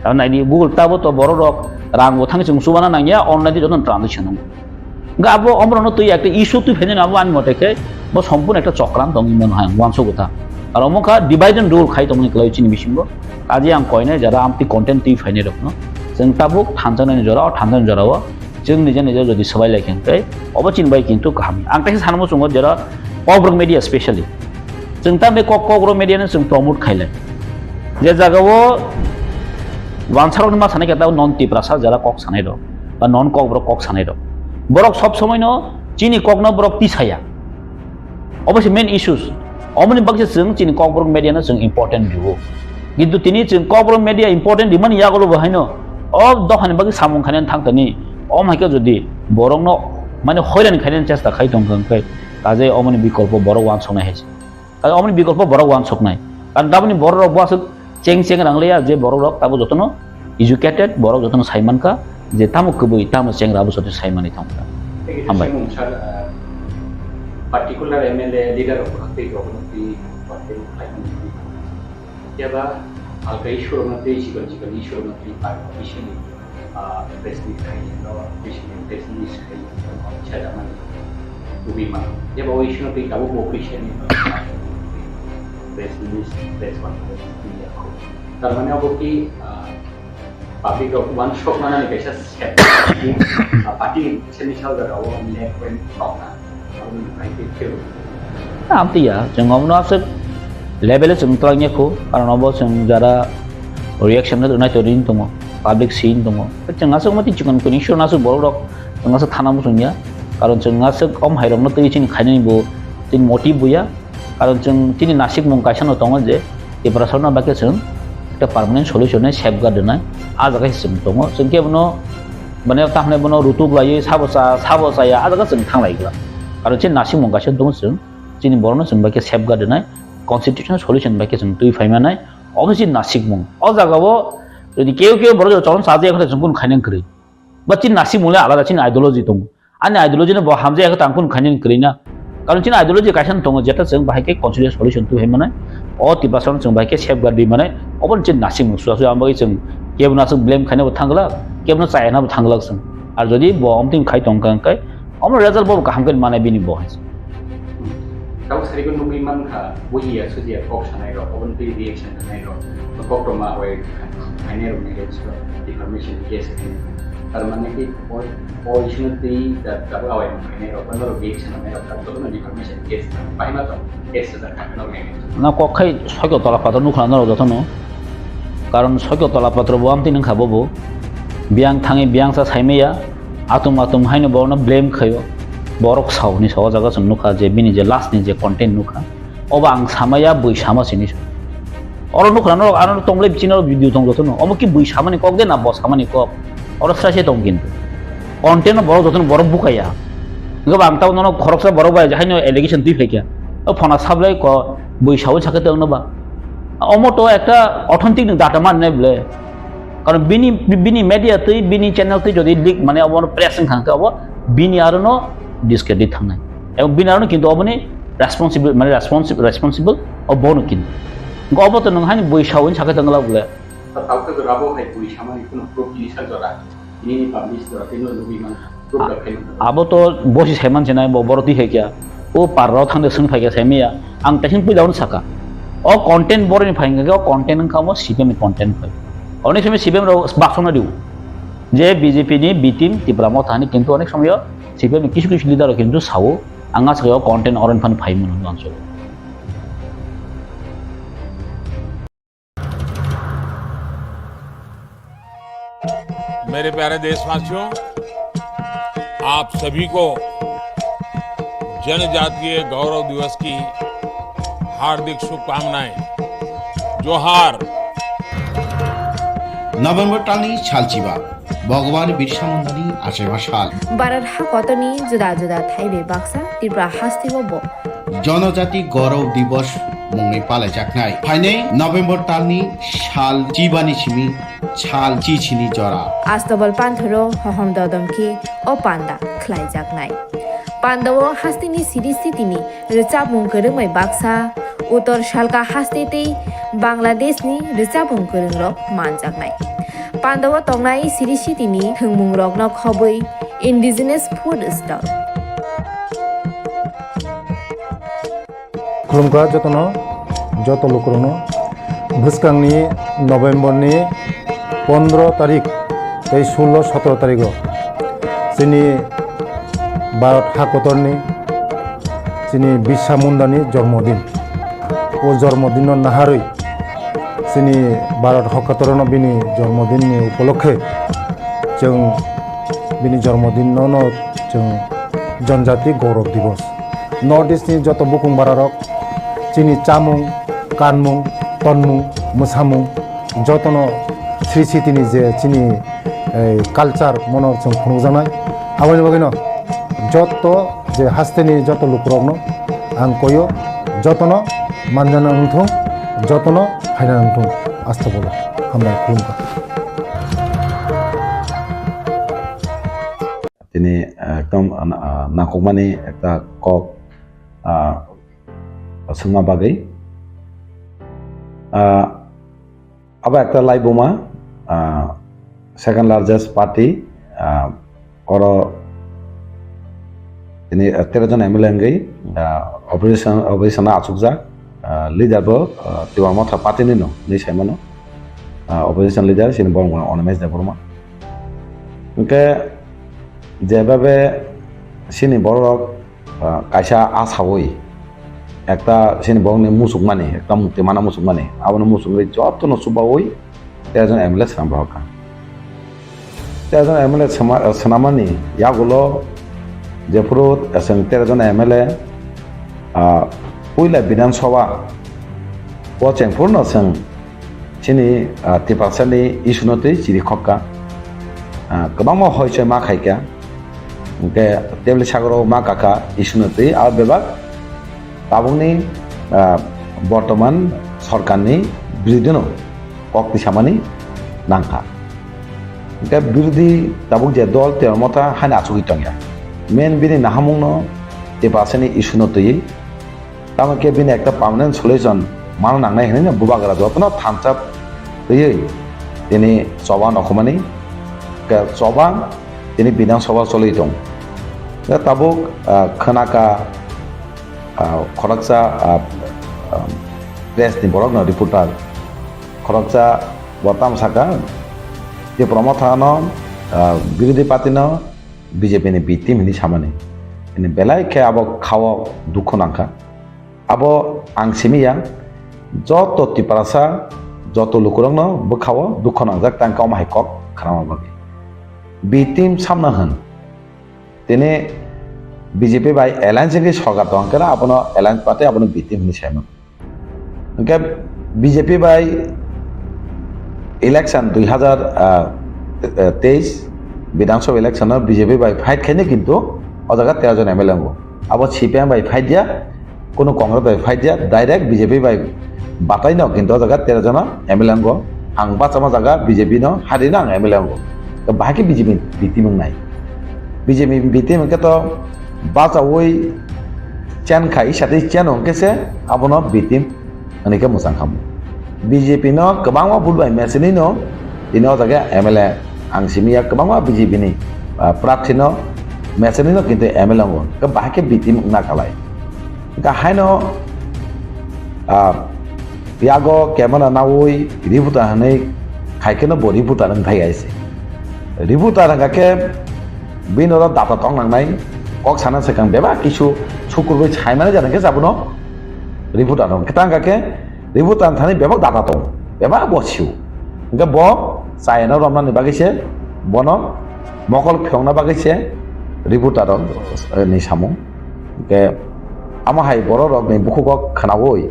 Karena ini Google tahu tu baru rok rang wo thang suba na nang ya online itu jodoh transaction ngo. Gak abo omrono tu ya, isu tu fene abo an mote ke, bos sampun ekta cokran tongi mon hai, wanso gota. Kalau mau kah divide and rule khai tongi kalau cini bisingo, aja yang koinnya jara amti content tu fene rok no. जों Tabuk थानजानाय जरा थानजानाय जराव जों निजे निजे जुदि सबाय लायखेंखाय अबचिन bye किन्तु गाहाम आं ताखे सानमो संग जेरा ककब्रक मीडिया स्पेशली जों ता बे ककब्रक मीडियानो जों प्रमोट खायलाय जे जागावो वानसारनि मा सानाय केता नन टिप्रासा जरा कक सानाय दं बा नन ककब्रक कक सानाय दं बरक सब समय न चिनि ककना बरक तिसाया अबश्य मेन इश्यूज अमनि बागसे जों चिनि ककब्रक मीडियानो जों इम्पोर्टेन्ट दिवो किन्तु तिनि जों ककब्रक मीडिया इम्पोर्टेन्ट दिमन यागलो बहायनो अब दखान बागि सामुं खानाय थांतनि अम हाइके जुदि बरकनो माने हयरान खायनायनि चेष्टा खाय दंखाय काजे अमनि विकल्प बरक वान संनाय हायसे काजे अमनि विकल्प बरक वान सकनाय कारण दाबनि बरक बासो चें चें रांगलेया जे बरक ताबो जतनो एजुकेटेड बरक जतनो साइमानका जे तामु कबुइ तामु चेंग्राबो जतनो साइमानि थांका हामबाय particular MLA leader of kokphiroklaikha याबा alkai shurumati chikan shurumati participation president खायनो president खायनो Silchajakmano Ubima याबा ओइसनो पे काबो कोऑपरेशन प्रेस को तारमाने अब कि पब्लिक ऑफ वन शॉप माने कैसा सेट पार्टी सेनि सालगाराव लेक पॉइंट प्रॉब्लम आमतिया जों अमनो आफसे लेभेल जों तलांगेखौ कारण अब जों जारा रिएक्शन होनाय तरिन दङ पब्लिक सीन दङ जोंहासो मति चिकन कोनि शोनासो बरक जोंहासो थाना मुसुनिया कारण जोंहासो कम हाइरमनो तैचिन खायनायबो दिन मोटिभ बुया कारण जों तिनि नासिक मुं गायसानो दङ जे एप्रासना बाके जों একটা পার্মানেন্ট সলিউশনে সেফগার্ড নাই আজাगा जों दङ जों केबनो माने ताहने बनो रुतुक लायो साबसाया आजागा जों थांलायग्ला कारण जे नासिक मुं गायसानो दङ जों जिनि बरनो जों बाके सेफगार्ड নাই कन्स्टिट्यूशनल सल्यूशन बाके जों दुई फाइमानाय अबसि नासिक मुं अ जागावो যদি কেউ কেউ বড় চরণ সাজে এখন जों खायनाय करै बा चिन नासिक मुले आलादा चिन आइडियोलॉजी दङ आनि आइडियोलॉजीने ब हामजे এখন तांकुन खायनाय करैना कारण चिन आइडियोलॉजी गायसान दङ जेटा जों बाहायके कन्स्टिट्यूशनल सल्यूशन तु हैमानाय अ तिबासन जों बाहायके सेफगार्ड दै माने अबन चिन नासिक मुं सुआसु आमबागै जों केबनासो ब्लेम खायनाबो थांगला केबनो चायनाबो थांगला जों आरो যদি ब अमथिं खाय दंकांकाय अमर रिजल्ट ब गाहामगोन माने बिनि बहाय Kau sering nunggu iman kah? Wujia sudah kok sana itu, orang tu reaction sana itu, kok cuma awal hanya rumah itu, information case ini. Kalau mana ki, position tu dah awal hanya itu, kalau reaction sana itu, kalau tu information case, paham tak? Case sudah kan orang ini. Na kok kai sakit tolak patron nukhna nol jatuh no, karena sakit tolak patron buam ti neng khabo bo, biang thangi biang sa saime ya, atum hanya bawa na blame kayo. बरक सावनि सावा जागा जों नुखा जे बिनि जे लास्टनि जे content नुखा अब आं सामाया बैसामा सिनि अर नुखा न आरो तंले बिचिनो video दं जतन अम कि बैसामानि कक दे ना बसामानि कक अर सासे दं किन्तु कन्टेन्ट बरक जतन बरक बुकाया गबा आं ताव न खरकसा बरक बाय जाहायनो एलिगेशन दी फेकिया फना साबलाय क बैसाव साके दं नबा अमतो একটা অথেন্টিক ডাটা मान नेबले कारण बिनि मीडिया तै बिनि चैनल तै जदि लिक माने अब प्रेसिंग खांके अब बिनि आरो न डिसक्रेडिट थांनाय एवं बिनारनो किन्तु अबनि रेस्पॉन्सिबल अब बनो किन्तु गबत नंहानि बैसावनि साके दंगला बुले तावके गराबो है बैसामानि कुनो प्रूफ लिसा जरा ini publish जरा तिनो लुबिमान प्रूफ देखाय आबो तो बसि सायमान सेनाय बरति हेकिया ओ पाराव थांदे सों फायगा सायमिया आं तासिन फैलावनो साका अ कंटेन्ट बरनि फायगा अ कंटेन्ट खामो सिपेम कंटेन्ट फाय अनेक समय सिपेम रो बाक्सना दिउ जे बीजेपी नि बी टीम तिप्रा मथानि किन्तु अनेक समय सिपेम किछु लिडार किन्तु सावो आंगा सायाव कंटेन्ट अरन फान फाइमोन आंसो मेरे प्यारे देशवासियों, आप सभी को जनजातीय गौरव दिवस की हार्दिक शुभकामनाएं। जोहार। नभेम्बर टालनि सालचिबा भगवान बिरसा मुंडानि आशेबा साल भारत हाकतनि जुदा जुदा थाइबे बाक्सा त्रिपुरा हास्तिबो ब जनजाति गौरव दिवस मुंनि पालायजाखनाय फाइनै नभेम्बर टालनि साल चिबानि सिमि साल चिचिनि जरा आस्तबल पान्थरो हहम ददमखि ओ पान्दा ख्लायजाखनाय पान्दावो हास्तिनि सिरिस्थितिनि रिचाबुं गोरोंमै बाक्सा उत्तर सालका हास्तेतै बांलादेशनि रिचाबुं गोरोंरो मानजाखनाय पान्दाव तंनाय सिरिस्थितिनि थोंमुं रगनो खबै इन्डिजिनास फुड स्टल खुलुमगा जतनो जत लोकरनो भुसकांनि नभेम्बरनि 15 तारिख 16-17 तारिख जोंनि भारत हादरनि जोंनि बिरसा मुंडानि जन्मदिन ও जन्मदिन नाहारै जोंनि भारत हादराव बिनि जन्मदिननि उपलक्षे जों बिनि जन्मदिनावनो जों जनजाति गौरव दिवस नर्थ इस्टनि जत बुकुं बारारक जोंनि चामुं कानमुं तनमुं मोसामुं जतनो श्री सिटिनि जे जोंनि कालचार मनर जों खुंजानाय आवनि बागैनो जत जे हास्तेनि जत लुकरनो आं कयो जतनो मानजाना नुथों जतनो फायना नुथों आस्था बोला हामलाय खुलुमबाय তিনি একদম নাকমানি একটা কক সোংনা বাগৈ আবার একটা লাইবোমা সেকেন্ড লার্জেস্ট পার্টি और তিনি 13 জন MLA गई অপারেশন आचुकजा लिडारबो तिवार मथा पार्टीनि नो नै साइमानो অপারেশন লিডার সিনি বড় অনমেজ দেবরমা ओंके যেভাবে সিনি বড় কাইসা আসাওই একটা সিনি বড়নি মুসুক মানে একটা মুক্তি মানা মুসুক মানে আবনো মুসুক যতন সুবাওই 13 জন MLA সামরাকা 13 জন MLA সানামানি ইয়াগুলো যেপুরো 13 জন MLA পয়লা বিধানসভা পচেংপুর্ণ जों सिनि तिपासानि इसुनतै चिरि खक्का गोबां हयसय मा खायका ओंके टेबल सागराव मा काका इसुनतै आरो बेबाग ताबुंनि बर्तमान सरकारनि बिरुद्धनो कक्ति सामानि नांखा ओंके बिरुद्धि ताबुक जे दल तेर मथा हाना आचुगि तंया मेन बिनि नाहामुंनो तिपासानि इसुनतै तामाके बिनि एकटा पार्मानेंट सल्युशन मानो नांनाय होनो बुबागरा जतनो थामसाब होयै दिनै सभा नखमानि सभा दिनै बिधानसभा चलै दं दा ताबुक खोनाका खरकसा प्रेसनि बरक रिपर्टार खरकसा बताम साका जे प्रमथानो बिरोधी पार्टीनो बिजेपिनि बि टीम हिनि सामानि ini belai ke abo khawa dukho nangka abo angsimia joto tiparasa joto lukurangno bo khawa dukho nangjak tang kaum hai kok khrama bagi bi team samna han tene BJP bai alliance ke sorgar to angkara abono alliance party abono bi team ni saima angka BJP bai election 2023 বিধানসভা election BJP bai fight khane kintu o jaga 13 জন MLA ngo abo CPM bai fight dia kono Congress bai fight dia direct BJP bai batai no kintu o jaga 13 জন MLA ngo ang bachama jaga BJP no hari nang MLA ngo to bahaki BJP bitim nai BJP bitim ke to bacha oi chen khai sate chen ong ke se abono bitim ani ke musang kham BJP no kebangwa bulbai mesini no dino jaga MLA ang simia kebangwa BJP ni praksi no meseni no kintu MLA ngo ke bahake bitim na kalai ka haino yago kemana nawoi ributa hanai khaikeno bo ributa nang thai aise ributa nang ke binoro data tong nang nai kok sana sekang beba kisu sukurbai chaimana jana ke jabuno ributa nang ketang ke ributa thani beba data tong beba bo siu ke bo saina romna ni bagise bono mokol phongna bagise ributa dong ni samu ke ama hai boro rok ni buku kok khanawoi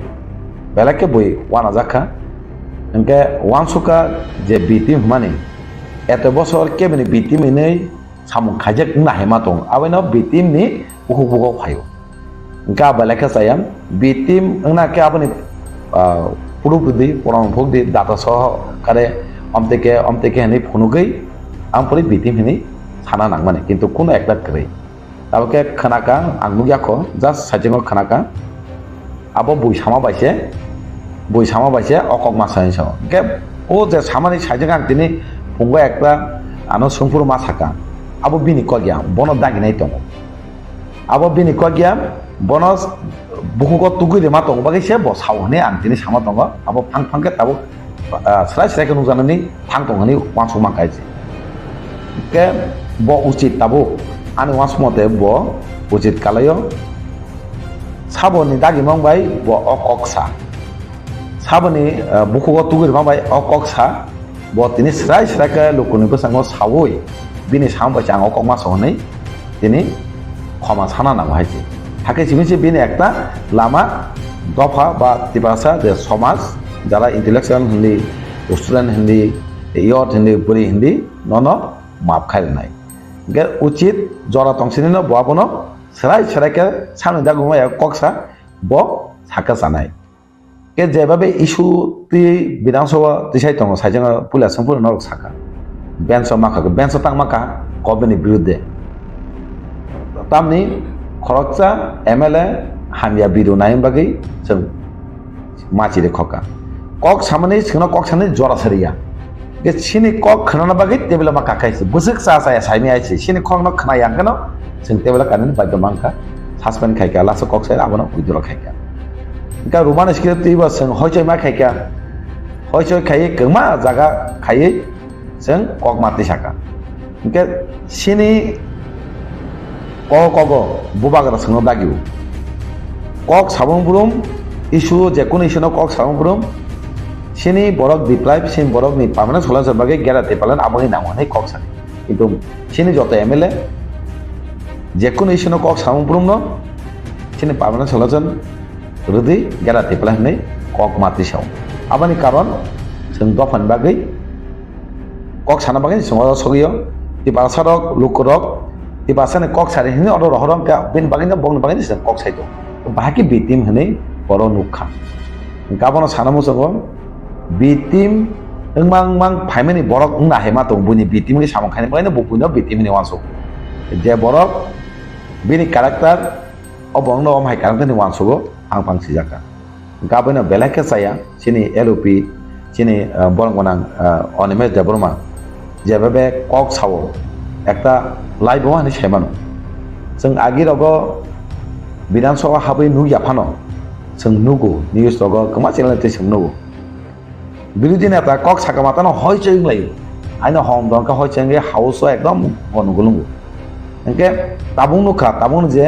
belake boi wana jakha enke wansuka je bitim mani eto bosor kebini bitim nei samu khajak na hema tong abaino bitim ni buku buku phayo enka belake sayam bitim na ke abani purupudi porang phogdi data soh kare amteke ni phunugai ampori bitim ni sana nang mane kintu kono ekta krei taboke khanaka angmugyako just sajingo khanaka abo boisama baise okok masai so ke o je samani sajinga tini phungba ekta ano sungpur masaka abo bini kogya bono dagi nai tong abo bini kogya bonos bukugo tugui de matong bagise bo sawhane ang tini sama tongo abo phang ke tabo srai ke nungjanani phang tongani wansuma kaiji ke bo ucit tabu ani was mote bo ucit kalayo saboni dagi mangbai bo okoksa saboni bukugo tugir mangbai okoksa bo tini srai srai ka lukuni besango sawoi bini sampai chang okok mas honei tini ক্ষমা ছানা নাম হয়েছে থাকে চিমিছে বিনি একটা লামা দফা বা তিবাসা যে সমাজ যারা ইন্টেলেকচুয়াল হিন্দি স্টুডেন্ট হিন্দি ইয়ত হিন্দি বুড়ি হিন্দি নন মাপ খাই নাই গে উচিত জরা তংসিনি বাবন সেরাই সেরাইকে সামনে দাগুমাই কক্সা ব সাকা জানাই কে যেভাবে ইস্যু তি বিধানসভা তিসাই দङ সাইজों পুলিশ সম্পূর্ণ নরক সাকা বেঞ্চ মাখা বেঞ্চ তাং মাখা গভর্নমেন্टनि বিরুদ্ধে tamni khoroksa MLA hamya bidu naim bagi जों machi de khoka kok samani sino kok sani jora saria ge sini kok khana bagi tebela ma kakaisi busuk sa sa saimi aichi sini kok no khana yang kano जों tebela kanin bagga mangka suspend khaika lasa kok sai abono withdraw khaika ka ruman skil tiba जों hoichoi ma khaika hoichoi khai kema jaga khai जों kok mati saka ke sini কগ বুবাগরা সঙ্গ দাগিও cock সাবংবুরুম issue যে কোনো issue cock সাবংবুরুম সিনি বরক deprive scene বরক নি permanent সলাচর বাগে গেরাতে পালেন আবহাই নাম হনে কক সানি কিন্তু সিনি যত MLA যে কোনো ইস্যু কক সাবংবুরুম ন সিনি পার্মানেন্ট সলাচর রুদি গেরাতে পালেন হনে কক মাতি সাও আবানি কারণ जों দফান বাগে কক সানা বাগে সঙ্গ সগিও তিবাসারক লুকরক Ibasane kok sari ini orang orang ke bin bagainya bong bagainya sedang kok saya itu bahaki bitim ini poro nukha kapan sana musuh bitim mang paimeni borok nggak hemat tuh bunyi bitim ini sama kayak bagainya bukunya bitim ini wansu dia borok bini karakter obong no hai karakter ini wansu go pang sijaka kapan belak ke saya sini LOP sini borong konang onemes jabroma jabe kok sawo একটা live হওয়ানি সেমানো जों आगिरावगो বিধানসভা हाबै नुयाफानो जों नुगो news रगो कमा channel ते जों नुगो বিরোধী নেতা cock সাকা মাতানো হয় চং লাইও আইনো হম দंका হয় চंगे हाउस एकदम গনগুলুঙ্গো একে তাবুং নুখা তাবুং যে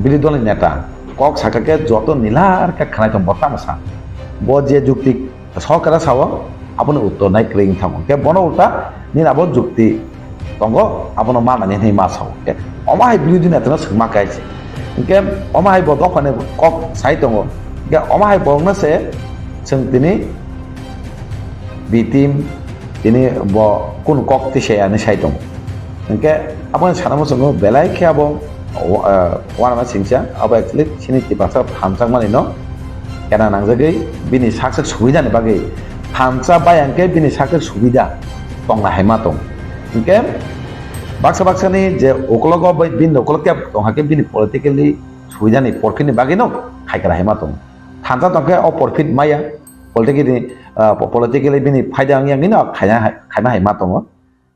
বিরোধী দলের নেতা কক সাকাকে যত নীলার কা খানাই দं বতামসা ব যে যুক্তি সরকারা সাও আপনি উত্তর নাই ক্রিং থামো কে বন উল্টা নিরাবো যুক্তি tonggo abono mana ni hei masau ke omahai biru na tena sengma kaisi ke omahai bo dokane kok sai tongo ke omahai bongna se seng tini bitim tini bo kun kok ti se ani sai tongo ke abon sanamo songo belai ke abo wana ma singcha abo actually sini tipasa hamsang mani no kana nangjagai bini saksak subida ni bagai hamsa bayangke bini saksak subida tongna haima tong oke baksa ni je okologo bin okoloke tonghake bini politically suidani porkini bagino khaikara hema tong thansa tongke o profit maya politically bini faida yang ini khaina hema tong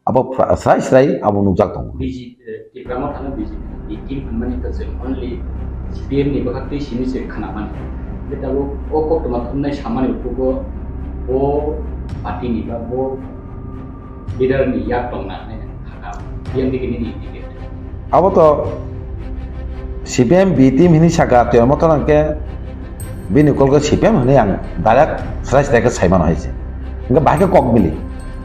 abo srai abo nujak tong biji Tipra thana biji ikim mani ka se only CPM ni bakati sini se khana man beta o ko toma thunai samani upugo o party ni ba bo leader ni yak tong na yang begini di abo to CPM B team ini saka to moto nangke bini kolgo CPM ini yang darak srais daga saiman hoise enggak bahake kok mili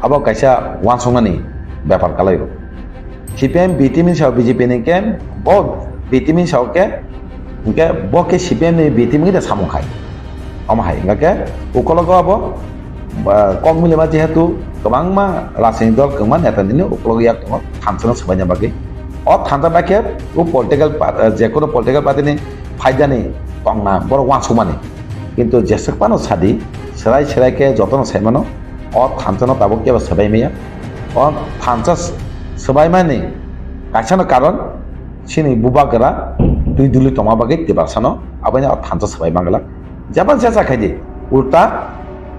abo kaisa wansongani ব্যাপার kalayo CPM B team ini sao BJP ni ke bo B team ini sao ke enggak bo ke CPM ni B team ini samukai omahai enggak ke ukologo abo kok mili ma jehetu kemang ma rasani dol keman eta dini ukologi yak tong thansana sebanyak bagi thansa bake u political je kono political party ni faida ni tongna bor wansumani কিন্তু যেসকপানো সাদি সেরাই ke jotono saimano thansana tabo ke sebai meya thansa sebai mani kaisano karon sini bubagara dui duli toma bagi tibarsano abanya thansa sebai mangala japan jasa khaidi ulta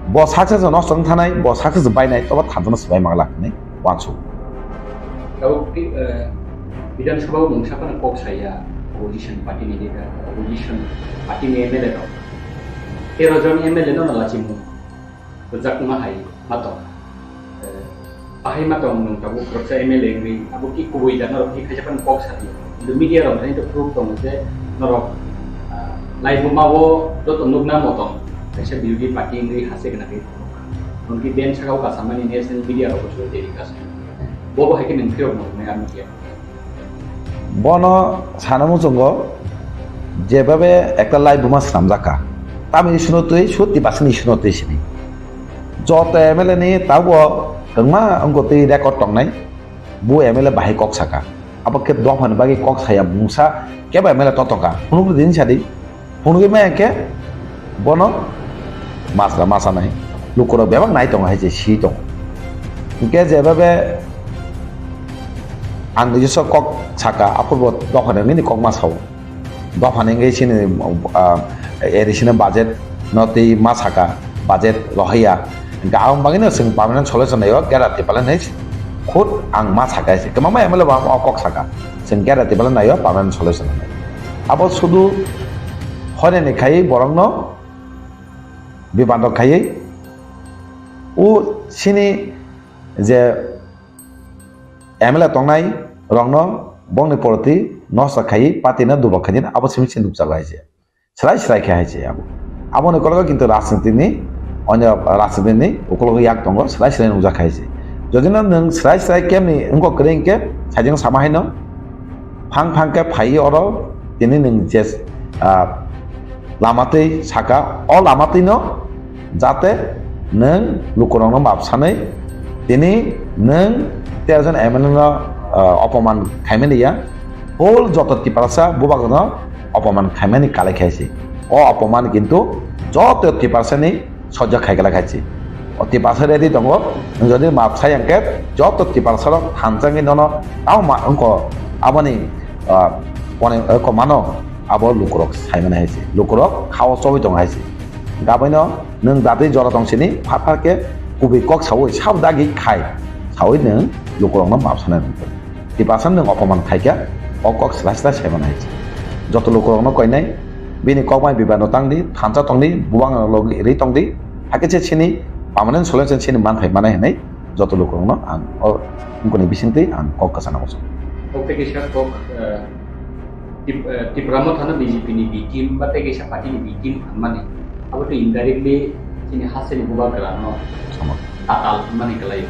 bo sakse no song thanai bo sakse bainai toba thanjana sebai mangla ni wansu kau বিধানসভা মংসাপানা cock সাইয়া opposition party ni deka opposition party ni MLA ro 13 জন MLA no nalachimu jakma hai mato bahai ma tong nung tabu proksa MLA ngi abu ki kubui dan norok ki kaja pan kok sari the media rom tani to proof tong je norok lai bu ma wo do to nuk na motong kaisa beauty party ngi hase kana ki unki den sagau ka samani national media ro ko de kas bobo hakin ngi kyo mo me ami ki বনো সানামু জঙ্গ যেভাবে একটা live বোমা সামজাকা তামি শুনতেই 70% শুনতেই সিনি যত MLA নি তাও কেমা অঙ্গতে record টংনাই বু এমএলএ বাহাই কক সাকা আবার কে দফান বাকি কক সায়া মুসা কেবা এমএলএ ততকা হুনুক দিন সাদি হুনুকে মে একে বনো মাসরা মাসা নাই লুকর বেবাক নাই দং হাইছে সি দং কে যেভাবে आं নিজস্ব কক সাকা আপূর্ব দফানে কক মাসাও দফানে গেছিনি এডিশনাল বাজেট নতি মা সাকা বাজেট লহैया गाव बागिनो जों पार्मानेन्ट सल्युशन नायो ग्यारान्टि पालन है खुद आं मा साका है कमा एमएलए बा কক साका जों ग्यारान्टि पालन नायो पार्मानेन्ट सल्युशन अब शुधु हरे निखाई बरंग बिबान खाई उ सिनी जे एमएलए तंगनाय रंगनो बंगनि प्रति नस खाई पार्टीना दुबखानि अब सिमिसिन दुबजागा है सराय सराय खाय है अब ने कलगा किन्तु राजनीतिनि अन्य राजनीतिनि उकलग याक दंग सराय सराय नुजाखाय है जदिनो नों सराय सराय केमनि उनको करेंके साइजों सामाहायनो फां फां के फाइ अर दिनै नों जे लामातै साका अ लामातैनो जाते नों लुकरंनो माबसानै दिनै नों 13 জন एमएलए अपमान खाइमेनिया होल যত টিপারসা বুবাগন अपमान खाइमेनि काले खाइছে ও अपमान কিন্তু যত টিপারসানি সহ্য খাইগলা খাইছে ও টিপারসা রেডি দङ যদি মাপসাই আঙ্কে যত টিপারসা থানজাঙ্গি নন তাও মা অঙ্ক আবনি পনে কমানো আব লুকরক সাইমেনা হাইছে লুকরক খাও সবই দङ হাইছে গাবैनो नों दादै जरा दंसिनि फाफाके कुबि কক सावै सावदागि खाइ सावै नों लुकरंनो माबसाना टिपारसन नों अपमान खाइका কক स्लाय स्लाय साइमेना हाइছে যত लुकरंनो कयनाय बिनि कमाय बिबानो तांदि थानसा तंदि बुबां लग रै तंदि हाकेचे सिनि पार्मानेन्ट सल्युशन सिनि मानथाय मानाय हनै যত लुकरंनो आं उनकोनि बिसिंतै आं কক कासाना बस ओके के साथ cock Tipra Mothani BJP ni B team bate ke sa party ni B team माने अब तो इनडायरेक्टली सिनि हासेनि बुबा गलानो sama atal माने गलाय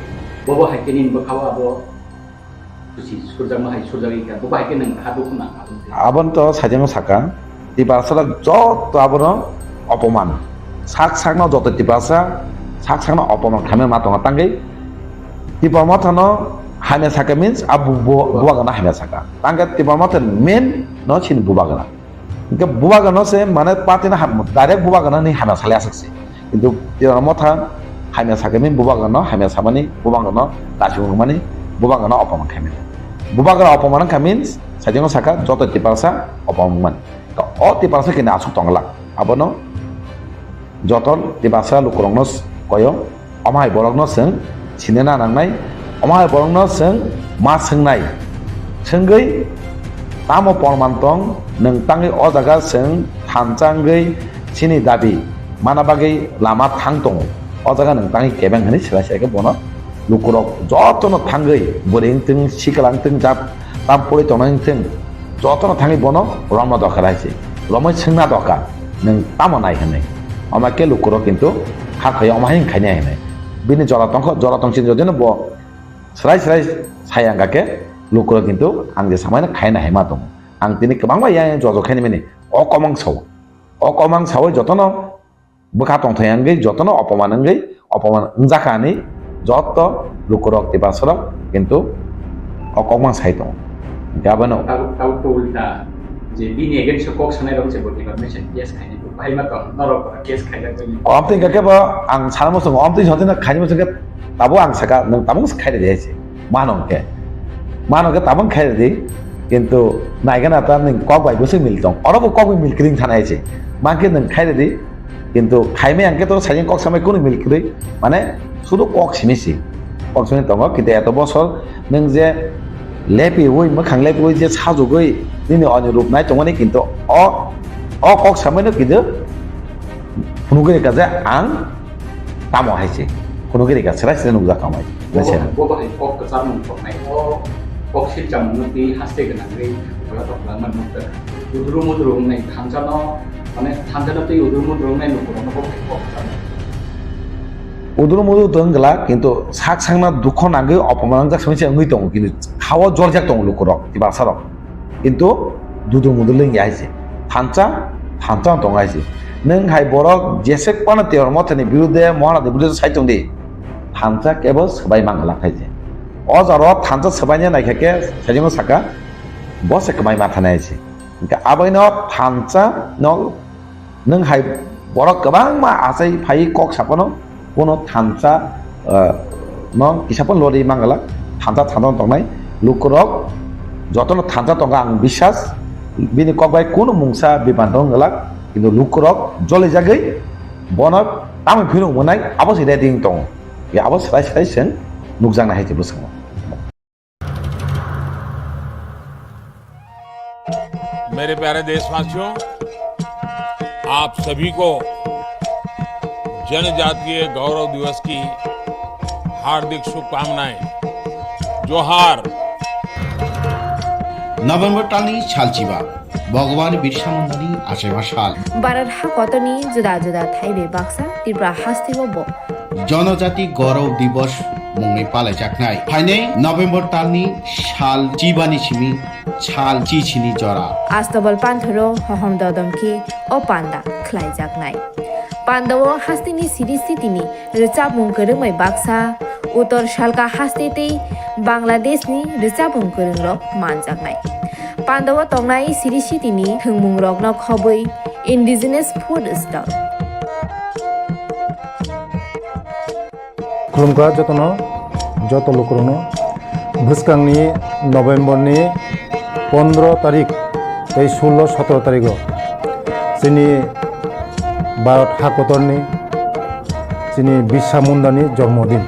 bobo hakeनि बखावा अब सुसि सुरजामा हाय सुरजागि का bobo hakeनि हादु खुना आबन तो साइजों साका टिपारसला যত आबन अपमान साक साकनो যত टिपारसा साक साकनो अपमान खामे मातंगा तांगै Tipra Mothani हाने साका मीन्स अब बुबागना हाने साका तांगा Tipra Mothani main no sin bubagana ke bubagana se mane patina direct bubagana ni hana sale asakse কিন্তু Tipra Mothani হামে সাকেমি bubagana হামে সামানি bubagana দাসুং মানে bubagana অপমান খামে bubagana অপমান খামিন্স সাজং সাকা যত টিপারসা অপমান অ টিপারসা কিনা আসুক তংলা আবনো যত টিপারসা লুকরংনস কয় অমাই বরংনো जों सिनेना नांनाय अमाय बरंनो जों मा सोंनाय सोंगै तामो परमान्तं नोंतांगै अ जागा जों थानजांगै सिनि दाबि मानाबागै लामा थां दङ अ जागा नोंतांगै केबें हनै सिला सिलाके बनो लुकरक जतनो थांगै बोरेंथों सिकलांथों जाब ताम परि तंनांथों जतनो थांगै बनो रमना दरकार हाइसे रमै सोंना दरकार नों तामो नाय हनै अमाके लुकरक किन्तु हाखै अमाहिं खायनाय हनै बिनि जरातंसिन जदिनो ब स्राय स्राय सायांगाके लुकरक किन्तु आं जे सामायना खायना हेमा दङ आं दिनै गोबांबा या जजखायनि माने अकमां सावै जतनो बोखा तंथायांगै जतनो अपमानंगै अपमान उंजाखानि जत लुकरक टिपारसरक किन्तु अकमां साइ दङ गाबनो ताउ तो उल्टा जे बिनि एगेन्स्ट কক सानाय दं जे डिपार्टमेन्ट केस खायनि बाहाय मा दं नरक केस खायना अमथिं गाकेबा आं सानमोसं अमथिं जदिनो खायनिमोसंके ताबो आं साका नों ताबो खायदे देसे मानोके ताबो खायदे किन्तु नायगोन आता नों কক बायबोसो मिल दं अरबो কক मिलक्रिं थानायसे माके नों खायदे किन्तु खायमे आंके तो साइजों কক सामाय कोन मिलक्रि माने शुधु কক सिमिसि दङ किन्तु एत बसर नों जे लेपि वइ मोखां लेपि वइ जे साजुगै दिनै अन्य रूप नाय दङनि किन्तु अ কক सामायनो किन्तु खुनुगै का जे आं तामो हाइसे खुनुगै का सराय सराय नुजा खामाय Bobo hai kok kecamun kok naik kok Silchajakmano di haste genangri kalau tak laman muter uduru naik tanjano mana tanjano tu uduru naik nukur kok kecamun উদুর মধু দংলা কিন্তু সাক সাংনা দুঃখ নাগে অপমান যা শুনছে ওই দং কিন্তু খাওয়া জল যাক দং লোক রক কি বাসা রক কিন্তু দুদুর মধু লই আইছে থানচা দং আইছে নং হাই বরক যেসে পানা তের মতনি বিরুদ্ধে মহারাজ বিরুদ্ধে সাইতং দি থানচা কেবল সবাই মাংলা খাইছে অজর থানচা সবাইনে নাইখাকে সাইজং সাকা বসে কমাই মাথা নাইছে কিন্তু আবাইন থানচা নং হাই বরক গোबां मा आसाय फाय कक सापनो কোনো থানচা কিসাপন লরি মাঙ্গলা থানচা দংনাই লুকরক যতনো থানচা দং আং বিশ্বাস বিনি ককবাই কোনো মুংসা বিমান দংলা কিন্তু লুকরক জলে জাগৈ বনক তামে ফিনো মনাই আবসি রেডিং দং बे आवाज साइ जों नुकजांना हायजे बुसङो मेरे प्यारे देशवासियों, आप सभी को जनजातीय गौरव दिवस की हार्दिक शुभकामनाएं। जोहार। नभेम्बर टालनि सालचिबा भगवान बिरसा मुंडानि आसेबा साल भारत हाकतनि जुदा जुदा थाइबे बाक्सा त्रिपुरा हास्तिबो जनजाति गौरव दिवस मुंनि पालायजाकनाय फाइनै नभेम्बर टालनि साल चिबानि सिमि साल चिचिनि जरा आस्तबल पान्थरो हहम ददमखि ओ पान्दा ख्लायजाकनाय पान्दाव हास्तिनि सिरि सितिनि रोचाबुं गोरोङै बाक्सा उत्तर सालका हास्तेतै बांलादेशनि रोचाबुं गोरोंरक मानजाकनाय पान्दाव तंनाय सिरि सितिनि थोंमुं रकन खबै इन्डिजिनास फुड स्टल खुलुमगा जतनो जत लोकरनो भुसकांनि नभेम्बरनि 15 तारिख 16-17 तारिख जोंनि भारत हाकतरनि जोंनि बिरसा मुंडानि जन्मदिन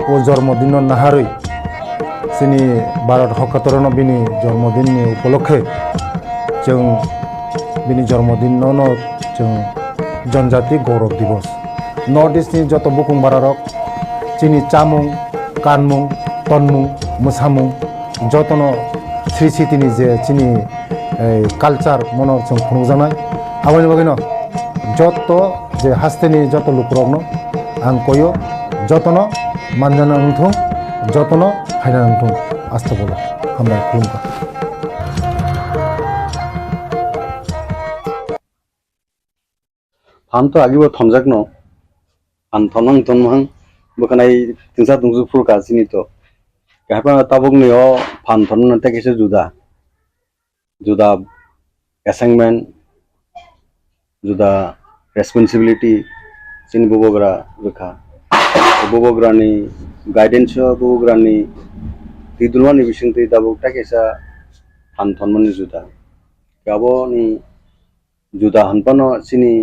ओ जन्मदिन नाहारै जोंनि भारत हाकतरनो बिनि जन्मदिननि उपलक्षे जों बिनि जन्मदिनावनो जों जनजाति गौरव दिवस नर्थ इस्टनि जत बुकुं बारारक जोंनि चामुं कानमुं तनमुं मोसामुं जतनो श्री सिटिनि जे जोंनि कालचार मनर जों खुंजानाय आबानि बागैनो जत जे हास्तेनि जत लुकरकनो आं कयो जतनो मानजाना नंथों जतनो हायना नंथों आस्था बोला हामबाय खुलुमगा फान तो आगे वो थमजाक न फान थमनां थमहां बकनाय तिंसा तुंजु फुरका सिनि तो कहपा ताबुक नियो फान थमनां ते किसे जुदा जुदा असाइनमेंट जुदा रेस्पॉन्सिबिलिटी सिनि बोबोग्रा रखा बोबोग्रानि गाइडेंस बोबोग्रानि तिदुलवानि बिसिंति ताबुक ता किसा फान थमनां जुदा गाबोनि जुदा हनपानो सिनि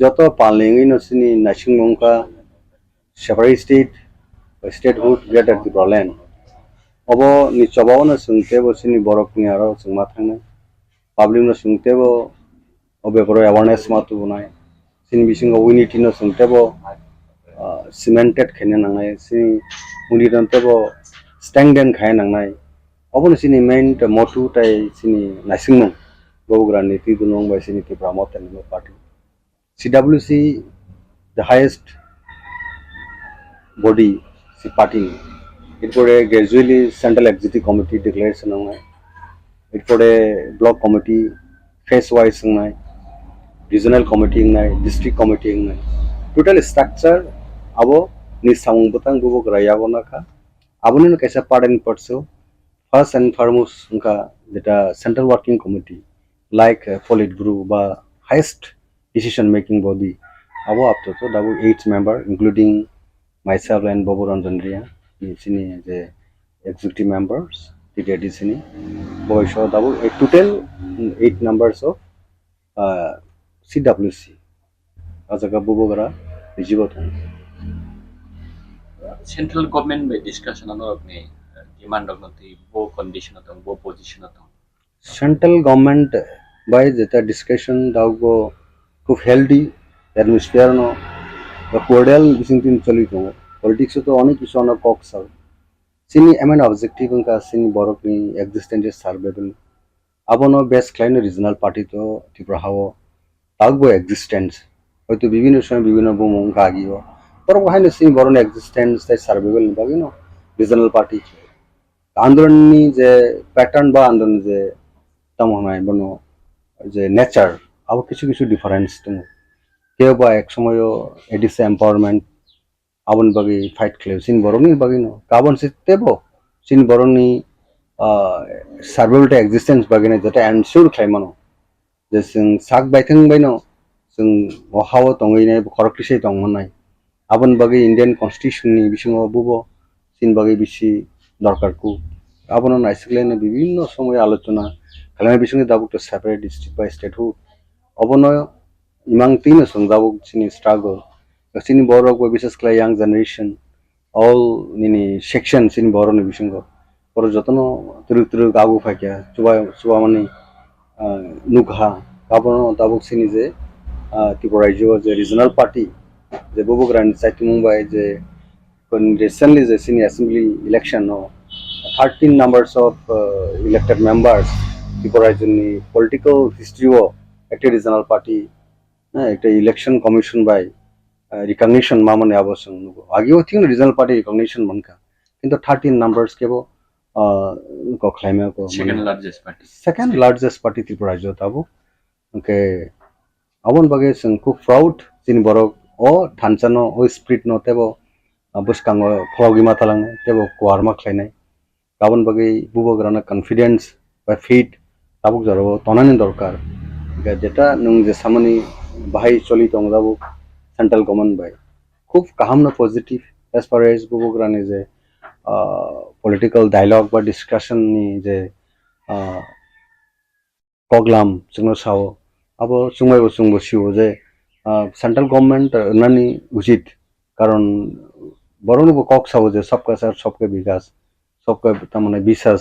जत पालेंगे न सिनी नासिंग मंका separate statehood greater Tripura land अब निचबाव न सुंगते बो सिनी बरफनि आरो सुंगमा थांनाय पाब्लिक न सुंगते बो अबे बरो अवेयरनेस मातु बनाय सिनी बिसिंग यूनिटी न सुंगते बो सिमेंटेड खेने नांनाय सिनी मुनिरनते बो स्टैंडेन खाय नांनाय अब न सिनी मेन मोटु ताय सिनी नासिंग मंग बोग्रानि तिदुनंग बाय सिनी त्रिपुरा मोथानि party CWC, the highest body, the party. It put a gradually central executive committee declaration on it. It put a block committee, phase wise on it, regional committee on it, district committee on it. Total structure, abo ni samung butang bubu keraya bonaka. Abo ni kaisa part and parcel. First and foremost, unka that central working committee, like Politburo, ba highest decision making body abo up to 8 member including myself and Bobo Ranjandria sini the executive members the sini boy show double a total 8 numbers of CWC ajaga Bobo gara jibot central government by discussion on the demand of the bo condition of the bo position of central government by the discussion dago खूब healthy atmosphere नो cordial bising tin chali to politics তো অনেক কিছু অনেক কক সার sini emen objective ka sini borok ni existence survival abono best client regional party to Tipra hawo tagbo existence hoyto bibhinno shomoy bibhinno bomong kagiyo por bahine sini boron existence tai survival ni bagino regional party আন্দোলন ni je pattern ba আন্দোলন je tamhanai bono je nature abo কিছু কিছু difference tumo কেউ বা এক সময়ও ADC empowerment abon bagi fight claim sin boroni bagino carbon sitebo sin boroni survival existence bagina jeta ensure claimano je sing sak baithang baino sing hawo tongoi nai korokrisai tongmonai abon bagi indian constitution ni bisingo bubo sin bagi bisi dorkar ku abono naisiklen bibhinno somoy alochona khalame bisingo dabuk to separate district by statehood abono imang tino song dabuk sini struggle sini borok bo বিশেষ করে young generation all nini section sini boro ni bisingo poro jotono turu gagu fakya chuba mani nugha kabono dabuk sini je Tipra je regional party je bobogran site Mumbai je recently je sini assembly election no 13 numbers of elected members Tipra ni political history o ekta regional party ekta election commission by recognition mamane abosong nugo ageo thing regional party recognition manka kintu 13 numbers kebo ko claim ko second largest party Tipra jo tabo ke abon bage sing ku proud sin borok o thanchano o spirit no tebo buskango phlogi matalang tebo kwarma khlainai abon bage bubo grana confidence by faith tabuk jaro tonani dorkar jeta nung je samani bahai choli tong jabo central government by খুব কাহামনা positive as far as বুবগ্রানে যে political dialogue বা discussion ni যে program jungno sao abo sungmai bo sungbo siwo je central government nani উচিত কারণ বরং কক sao je sabka sar sabka বিকাশ sabka tamane বিশ্বাস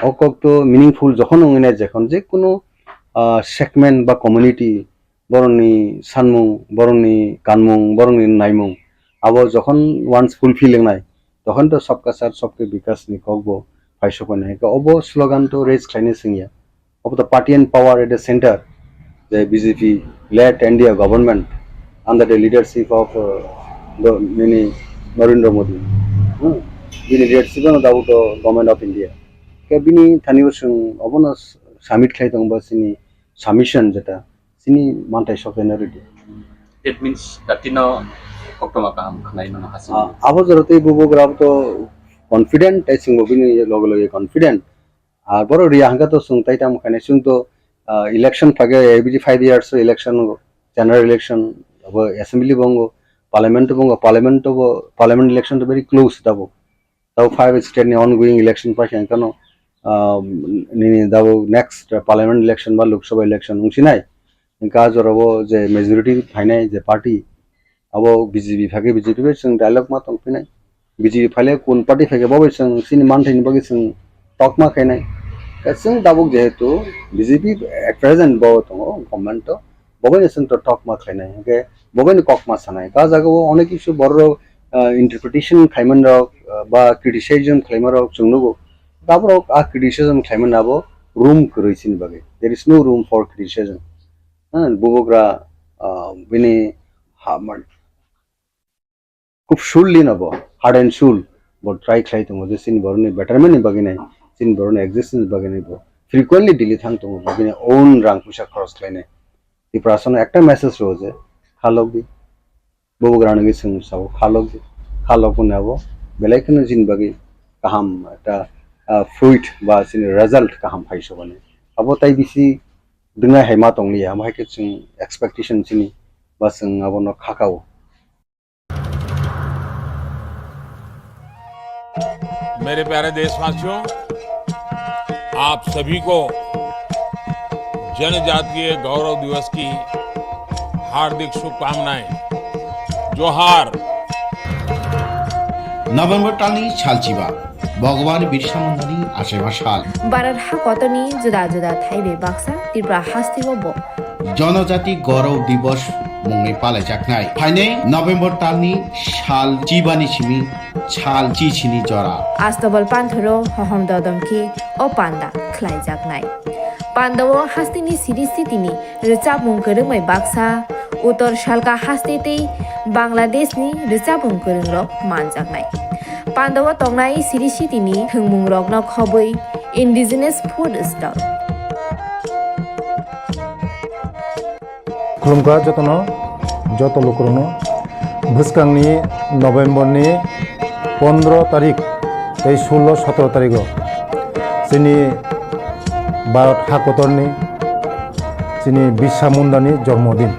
অকক তো মিনিংফুল যখন ngine যখন যে কোনো সেগমেন্ট বা community boroni sanmung boroni kanmung boroni naimung abo jokhon once fulfilling nai tokhon to sabka sar sabke bikas ni kokbo paisho konai ka obo slogan to raise khlaini singya of the party and power at the center the BJP led India government under the leadership of the mini Narendra Modi bini leadership no daw to government of India ke bini thaniyo sung obono summit khlai tong ba sini submission jeta sini mantai sokena ready it means that you know oktoma kam khnai no hasin abo jorote bubogram to confident I sing bobini logo confident ar boro ria hanga to sung tai tam khane sung to election phage every 5 years so election general election abo assembly bongo parliament election to very close tabo 5 state ni ongoing election pa kano ni dabo next parliament election ba lok sabha election ungsinai কাজ রব যে majority ফাইনাই যে party আবো BJP ফাকে BJP বে जों dialogue मा तंफिनाय BJP फाले कोन पार्टी फाके बबे जों सिनि मानथायनि बगे जों टक मा खायनाय जों दाबुक जेहेतु बिजेपि एट प्रेजेंट बो दङ गभर्नमेन्ट तो बबे जों तो टक मा खायनाय के बबे कक मा सानाय का जागो अनेक किछु बर इंटरप्रिटेशन खायमन रक बा क्रिटिसाइजम खायमन रक जोंनोबो दाबरो आ क्रिटिसिजम खायमन आबो रूम करैसिन बगे there is no room for criticism बुबोग्रा बिनि हामन खूब शुलली नबो हार्ड एंड शुल बट ट्राई खाइ दङ जे सिन बरनि बेटरमेन्ट नि बगिनाय सिन बरनि एक्जिस्टेंस बगिनाय बो फ्रिक्वेंटली दिल्ली थां दङ बगिनाय ओन रां फैसा खरच खालायनाय दिप्रासन एकटा मेसेज रोजे खालगबि बुबोग्रा नि जों साव खालग नाबो बेलायखनो जिन बगि गाहाम ता फ्रुइट बा सिन रिजल्ट गाहाम फाइसो बने अबो ताइ बिसि dengan hemat ongli ya mai ke chung expectation sini baseng abono khakao मेरे प्यारे देशवासियों आप सभी को जनजातीय गौरव दिवस की हार्दिक शुभकामनाएं जोहार नभेम्बर टालनि सालचिबा भगवान बिरसा मुंडानि आसेबा साल बारार हा कतनी जुदा जुदा थाइबे बाक्सा Tipra हास्तिबो जनजाति गौरव दिवस मुंगै पालायजाखनाय फाइनै नभेम्बर तालनि साल जिबानि सिमी साल जिसिनि जरा आस्तबल पान्थरो हहम ददमखि ओ पान्दा ख्लाइजागनाय पान्दाव हास्तिनि सिरि सितिनि रिचाबुं गोरोंमै बाक्सा उत्तर सालका हास्तेतै बांलादेशनि रिचाबुं गोरोंरक मानजागनाय पान्दाव तंनाय सिरि सितिनि थोंमुं रकन खबै इन्डिजिनास फुड स्टल खुलुमगा जतन जत लोकरनो भुस्कांनि नभेम्बरनि 15 तारिख 16-17 तारिख जोंनि भारत हाकतरनि जोंनि बिरसा मुंडानि जन्मदिन